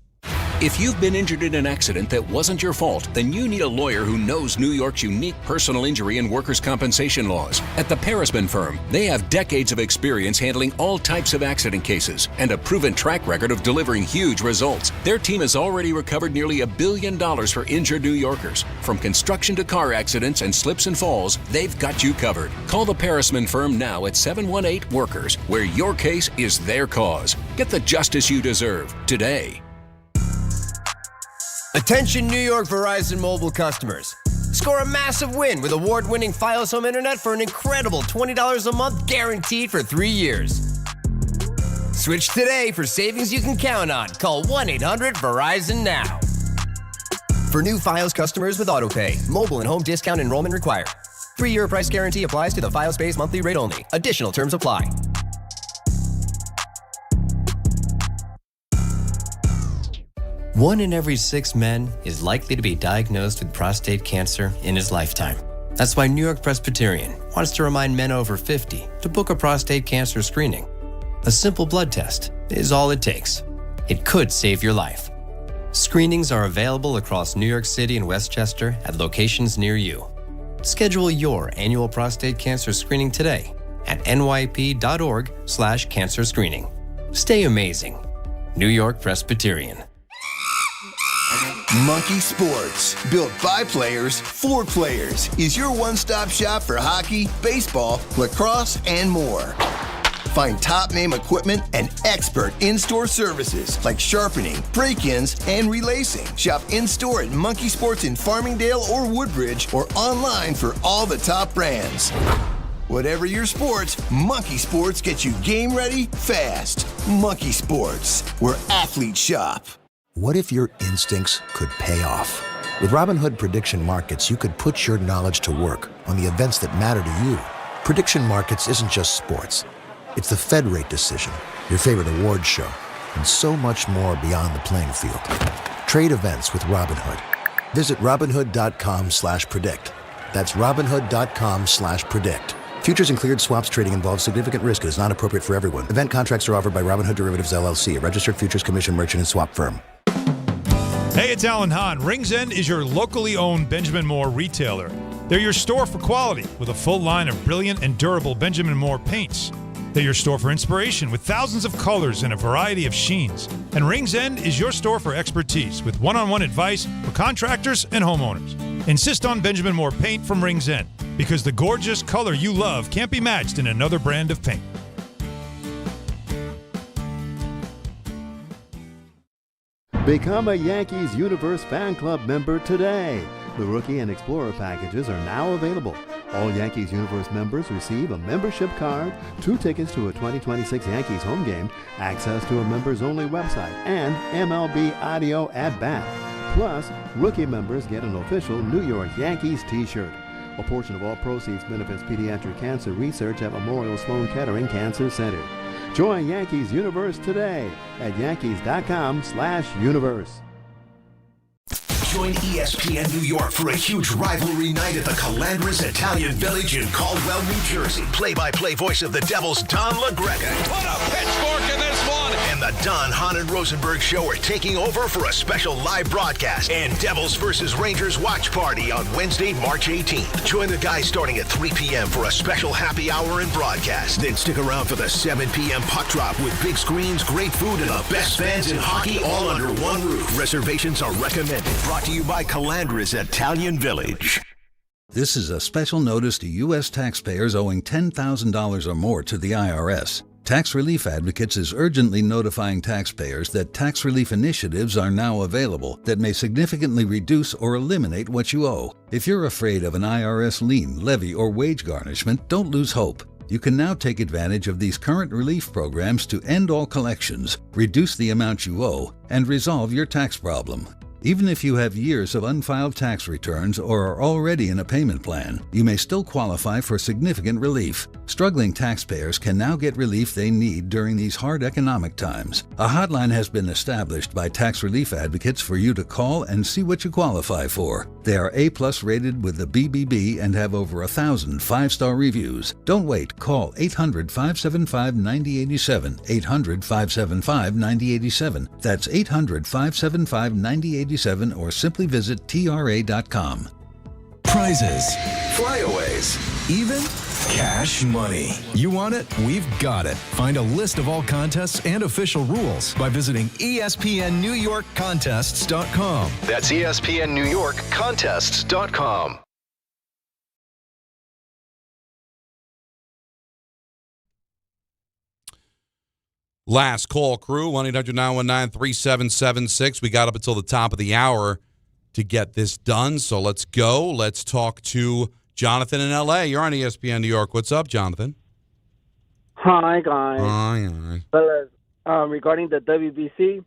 If you've been injured in an accident that wasn't your fault, then you need a lawyer who knows New York's unique personal injury and workers' compensation laws. At the Parisman Firm, they have decades of experience handling all types of accident cases and a proven track record of delivering huge results. Their team has already recovered nearly $1 billion for injured New Yorkers. From construction to car accidents and slips and falls, they've got you covered. Call the Parisman Firm now at 718-WORKERS, where your case is their cause. Get the justice you deserve today. Attention New York Verizon mobile customers. Score a massive win with award-winning Fios Home Internet for an incredible $20 a month guaranteed for 3 years. Switch today for savings you can count on. Call 1-800-VERIZON now. For new Fios customers with AutoPay, mobile and home discount enrollment required. 3-year price guarantee applies to the Fios-based monthly rate only. Additional terms apply. One in every 6 men is likely to be diagnosed with prostate cancer in his lifetime. That's why New York Presbyterian wants to remind men over 50 to book a prostate cancer screening. A simple blood test is all it takes. It could save your life. Screenings are available across New York City and Westchester at locations near you. Schedule your annual prostate cancer screening today at nyp.org/cancer screening. Stay amazing. New York Presbyterian. Monkey Sports, built by players for players, is your one-stop shop for hockey, baseball, lacrosse, and more. Find top-name equipment and expert in-store services like sharpening, break-ins, and relacing. Shop in-store at Monkey Sports in Farmingdale or Woodbridge, or online for all the top brands. Whatever your sports, Monkey Sports gets you game ready fast. Monkey Sports, where athletes shop. What if your instincts could pay off? With Robinhood Prediction Markets, you could put your knowledge to work on the events that matter to you. Prediction Markets isn't just sports. It's the Fed rate decision, your favorite awards show, and so much more beyond the playing field. Trade events with Robinhood. Visit Robinhood.com/predict. That's Robinhood.com/predict. Futures and cleared swaps trading involves significant risk and is not appropriate for everyone. Event contracts are offered by Robinhood Derivatives LLC, a registered futures commission merchant and swap firm. Hey, it's Alan Hahn. Rings End is your locally owned Benjamin Moore retailer. They're your store for quality with a full line of brilliant and durable Benjamin Moore paints. They're your store for inspiration with thousands of colors and a variety of sheens. And Rings End is your store for expertise with one-on-one advice for contractors and homeowners. Insist on Benjamin Moore paint from Rings End because the gorgeous color you love can't be matched in another brand of paint. Become a Yankees Universe Fan Club member today. The Rookie and Explorer packages are now available. All Yankees Universe members receive a membership card, 2 tickets to a 2026 Yankees home game, access to a members-only website, and MLB audio at bat. Plus, Rookie members get an official New York Yankees t-shirt. A portion of all proceeds benefits pediatric cancer research at Memorial Sloan Kettering Cancer Center. Join Yankees Universe today at yankees.com/universe. Join ESPN New York for a huge rivalry night at the Calandras Italian Village in Caldwell, New Jersey. Play-by-play voice of the Devils, Don LaGreca. Put a pitchfork in this one! And the Don, Hahn, and Rosenberg show are taking over for a special live broadcast and Devils vs. Rangers watch party on Wednesday, March 18th. Join the guys starting at 3 p.m. for a special happy hour and broadcast. Then stick around for the 7 p.m. puck drop with big screens, great food, and the best fans in hockey all under one roof. Reservations are recommended. Brought to you by Calandras Italian Village. This is a special notice to U.S. taxpayers owing $10,000 or more to the IRS. Tax Relief Advocates is urgently notifying taxpayers that tax relief initiatives are now available that may significantly reduce or eliminate what you owe. If you're afraid of an IRS lien, levy, or wage garnishment, don't lose hope. You can now take advantage of these current relief programs to end all collections, reduce the amount you owe, and resolve your tax problem. Even if you have years of unfiled tax returns or are already in a payment plan, you may still qualify for significant relief. Struggling taxpayers can now get relief they need during these hard economic times. A hotline has been established by Tax Relief Advocates for you to call and see what you qualify for. They are A+ rated with the BBB and have over 1,000 5-star reviews. Don't wait. Call 800-575-9087, 800-575-9087. That's 800-575-9087. Or simply visit TRA.com. Prizes, flyaways, even cash money. You want it? We've got it. Find a list of all contests and official rules by visiting ESPNNewYorkContests.com. That's ESPNNewYorkContests.com. Last call, crew, 1-800-919-3776. We got up until the top of the hour to get this done, so let's go. Let's talk to Jonathan in L.A. You're on ESPN New York. What's up, Jonathan? Hi, guys. Hi. Fellas, regarding the WBC,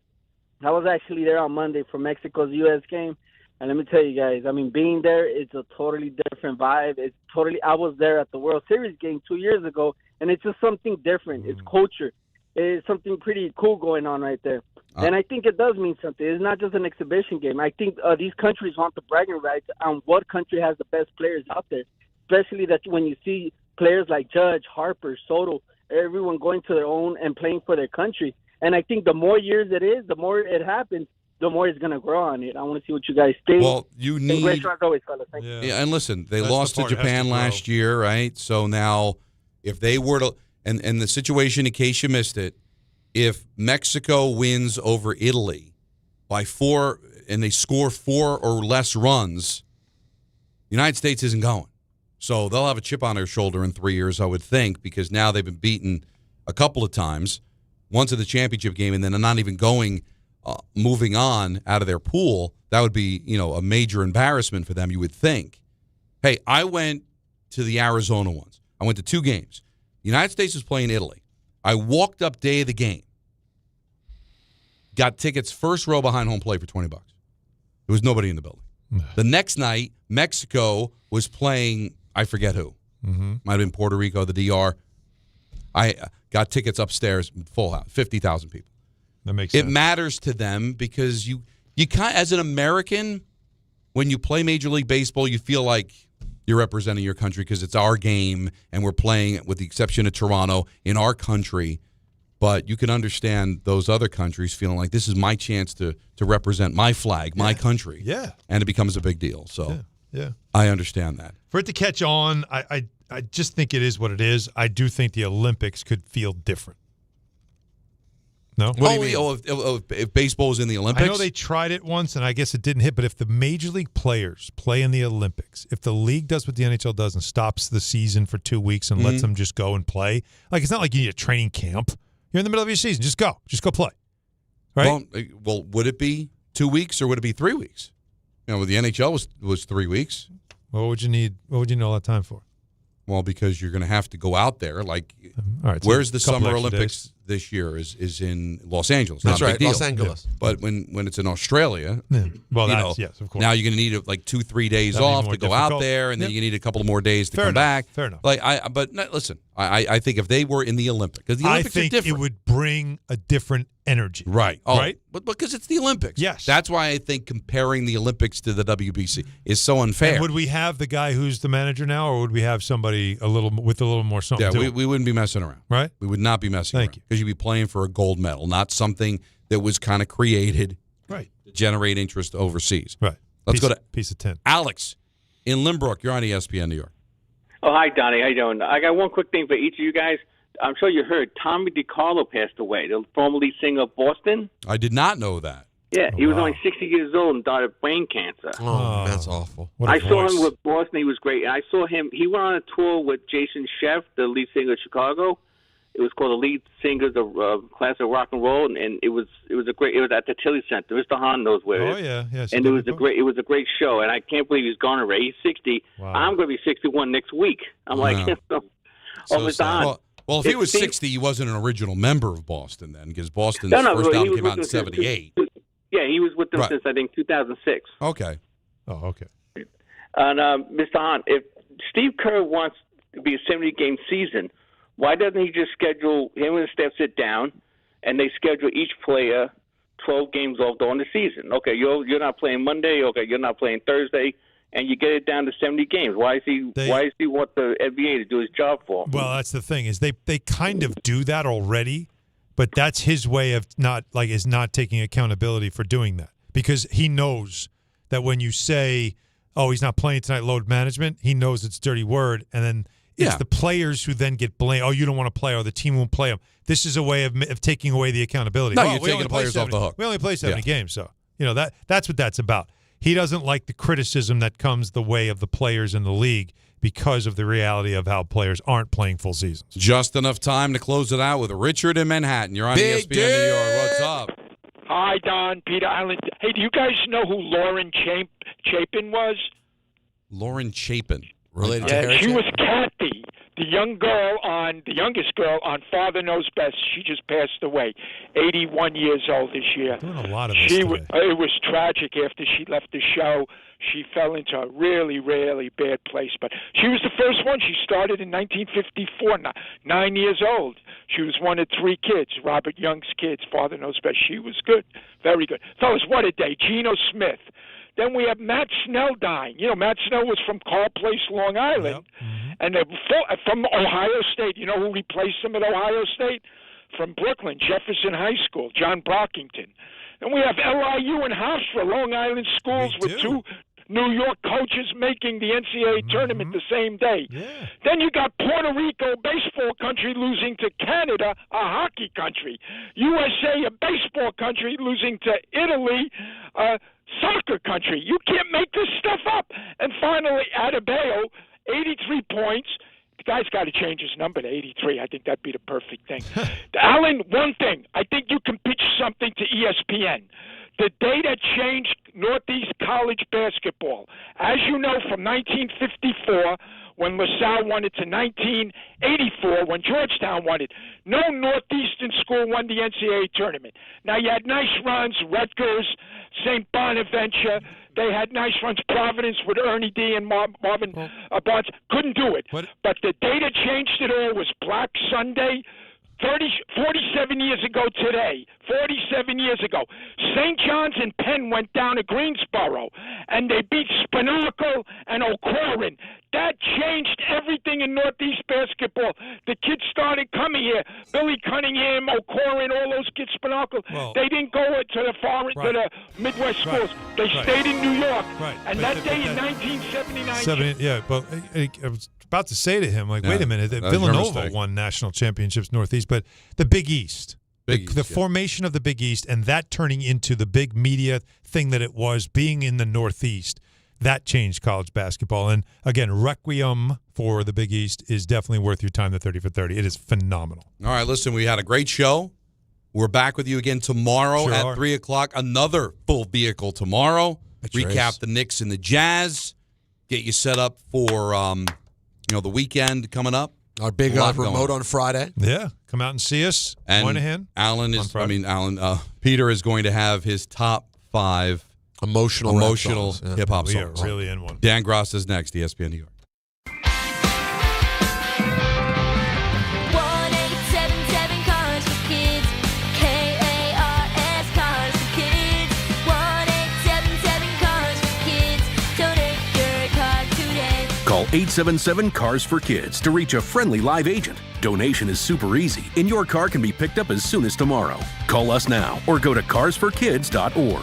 I was actually there on Monday for Mexico's U.S. game, And let me tell you guys, I mean, being there, it's a totally different vibe. I was there at the World Series game 2 years ago, and it's just something different. It's culture. It's something pretty cool going on right there. And I think it does mean something. It's not just an exhibition game. I think these countries want the bragging rights on what country has the best players out there, especially that when you see players like Judge, Harper, Soto, everyone going to their own and playing for their country. And I think the more years it is, the more it happens, the more it's going to grow on it. I want to see what you guys think. Well, you need... Great show as always, fellas. Thank you. Yeah, and listen, they lost to Japan last year, right? So now if they were to... And the situation, in case you missed it, if Mexico wins over Italy by 4 and they score 4 or less runs, the United States isn't going. So they'll have a chip on their shoulder in 3 years, I would think, because now they've been beaten a couple of times, once in the championship game, and then they're not even going... moving on out of their pool. That would be, a major embarrassment for them, you would think. Hey, I went to the Arizona ones. I went to 2 games. The United States was playing Italy. I walked up day of the game. Got tickets first row behind home plate for $20. There was nobody in the building. The next night, Mexico was playing, I forget who. Might have been Puerto Rico, the DR. I got tickets upstairs, full house, 50,000 people. That makes sense. It matters to them because you as an American, when you play Major League Baseball, you feel like you're representing your country because it's our game and we're playing, with the exception of Toronto, in our country. But you can understand those other countries feeling like this is my chance to represent my flag, my country. Yeah. And it becomes a big deal. So yeah. I understand that. For it to catch on, I just think it is what it is. I do think the Olympics could feel different. No? What do you mean? If baseball was in the Olympics? I know they tried it once, and I guess it didn't hit, but if the Major League players play in the Olympics, if the league does what the NHL does and stops the season for 2 weeks and lets them just go and play, like it's not like you need a training camp. You're in the middle of your season. Just go. Just go play. Right? Well, would it be 2 weeks or would it be 3 weeks? The NHL was 3 weeks. What would you need? What would you need all that time for? Well, because you're going to have to go out there. Like, all right, so where's the Summer Olympics this year? Is in Los Angeles. That's not a right, big deal. Los Angeles. Yeah. But when it's in Australia, well, yes, of course. Now you're going to need like 2-3 days That'd be off more to go difficult. out there, and then you need a couple of more days to Fair come enough. back. Fair enough. Listen, I think if they were in the Olympics, because the Olympics I think are different. it would bring a different energy. Right. Right? But because it's the Olympics. Yes. That's why I think comparing the Olympics to the WBC is so unfair. And would we have the guy who's the manager now, or would we have somebody with a little more something Yeah, to it? we wouldn't be messing around. Right? We would not be messing Thank around. you. Because you'd be playing for a gold medal, not something that was kind of created right to generate interest overseas. Right. Let's go to piece of tin. Alex in Limbrook. You're on ESPN New York. Oh, hi, Donnie. How you doing? I got one quick thing for each of you guys. I'm sure you heard Tommy DiCarlo passed away, the former lead singer of Boston. I did not know that. Yeah, he was only 60 years old and died of brain cancer. Oh, that's awful. I saw him with Boston. He was great. And I saw him. He went on a tour with Jason Sheff, the lead singer of Chicago. It was called the Lead Singers of Classic Rock and Roll, and it was great. It was at the Tilly Center. Mr. Hahn knows where it is. Yeah. And it was a great show. And I can't believe he's gone already. He's 60. Wow. I'm going to be 61 next week. I'm like, Mr. Hahn. Well, if he was 60, he wasn't an original member of Boston then, because Boston's No, first he album was came with out in them 78. Yeah, he was with them Right. since, I think, 2006. Okay. Oh, okay. And Mr. Hahn, if Steve Kerr wants to be a 70-game season, why doesn't he just schedule him and the staff sit down and they schedule each player 12 games off during the season? Okay, you're not playing Monday. Okay, you're not playing Thursday, and you get it down to 70 games. Why does he want the NBA to do his job for him? Well, that's the thing is they kind of do that already, but that's his way of not taking accountability for doing that, because he knows that when you say, "Oh, he's not playing tonight," load management, he knows it's a dirty word, and then it's the players who then get blamed. Oh, you don't want to play, or the team won't play him. This is a way of taking away the accountability. No, Oh, you're taking the players off the hook. We only play 70 games, so that's what that's about. He doesn't like the criticism that comes the way of the players in the league because of the reality of how players aren't playing full seasons. Just enough time to close it out with Richard in Manhattan. You're on ESPN New York. What's up? Hi, Don, Peter Island. Hey, do you guys know who Lauren Chapin was? Lauren Chapin. Related to Yeah, Harry she Chapin? was Kathy. the youngest girl on Father Knows Best. She just passed away, 81 years old this year. Doing a lot of this today. It was tragic after she left the show. She fell into a really, really bad place. But she was the first one. She started in 1954, 9 years old. She was one of 3 kids, Robert Young's kids. Father Knows Best. She was good, very good. Fellas, what a day. Geno Smith. Then we have Matt Snell dying. You know, Matt Snell was from Carl Place, Long Island, and from Ohio State. You know who replaced him at Ohio State? From Brooklyn, Jefferson High School, John Brockington. Then we have LIU and Hofstra, Long Island schools with 2 New York coaches making the NCAA tournament the same day. Yeah. Then you got Puerto Rico, baseball country, losing to Canada, a hockey country. USA, a baseball country, losing to Italy, soccer country. You can't make this stuff up. And finally, Adebayo, 83 points. The guy's got to change his number to 83. I think that'd be the perfect thing. Alan, one thing. I think you can pitch something to ESPN. The day that changed Northeast college basketball. As you know, from 1954, when LaSalle won it, to 1984, when Georgetown won it, no Northeastern school won the NCAA tournament. Now, you had nice runs, Rutgers, St. Bonaventure. They had nice runs. Providence with Ernie D. and Marvin Barnes. Couldn't do it. But the day that changed it all was Black Sunday. 47 years ago today, 47 years ago, St. John's and Penn went down to Greensboro, and they beat Spinacle and O'Corin. That changed everything in Northeast basketball. The kids started coming here. Billy Cunningham, O'Corin, all those kids, Spinacle. They didn't go to the Midwest schools. They stayed in New York. And that day in 1979. I was about to say to him, wait a minute, Villanova won national championships Northeast, but the Big East. The formation of the Big East and that turning into the big media thing that it was, being in the Northeast, that changed college basketball. And again, Requiem for the Big East is definitely worth your time, the 30 for 30. It is phenomenal. All right, listen, we had a great show. We're back with you again tomorrow at 3 o'clock. Another full vehicle tomorrow. Recap the Knicks and the Jazz. Get you set up for the weekend coming up. Our big remote on Friday. Yeah, come out and see us. And Moynihan. Peter is going to have his top 5 emotional hip hop songs. We are really in one. Dan Gross is next, ESPN New York. Call 877-CARS-FOR-KIDS to reach a friendly live agent. Donation is super easy, and your car can be picked up as soon as tomorrow. Call us now or go to carsforkids.org.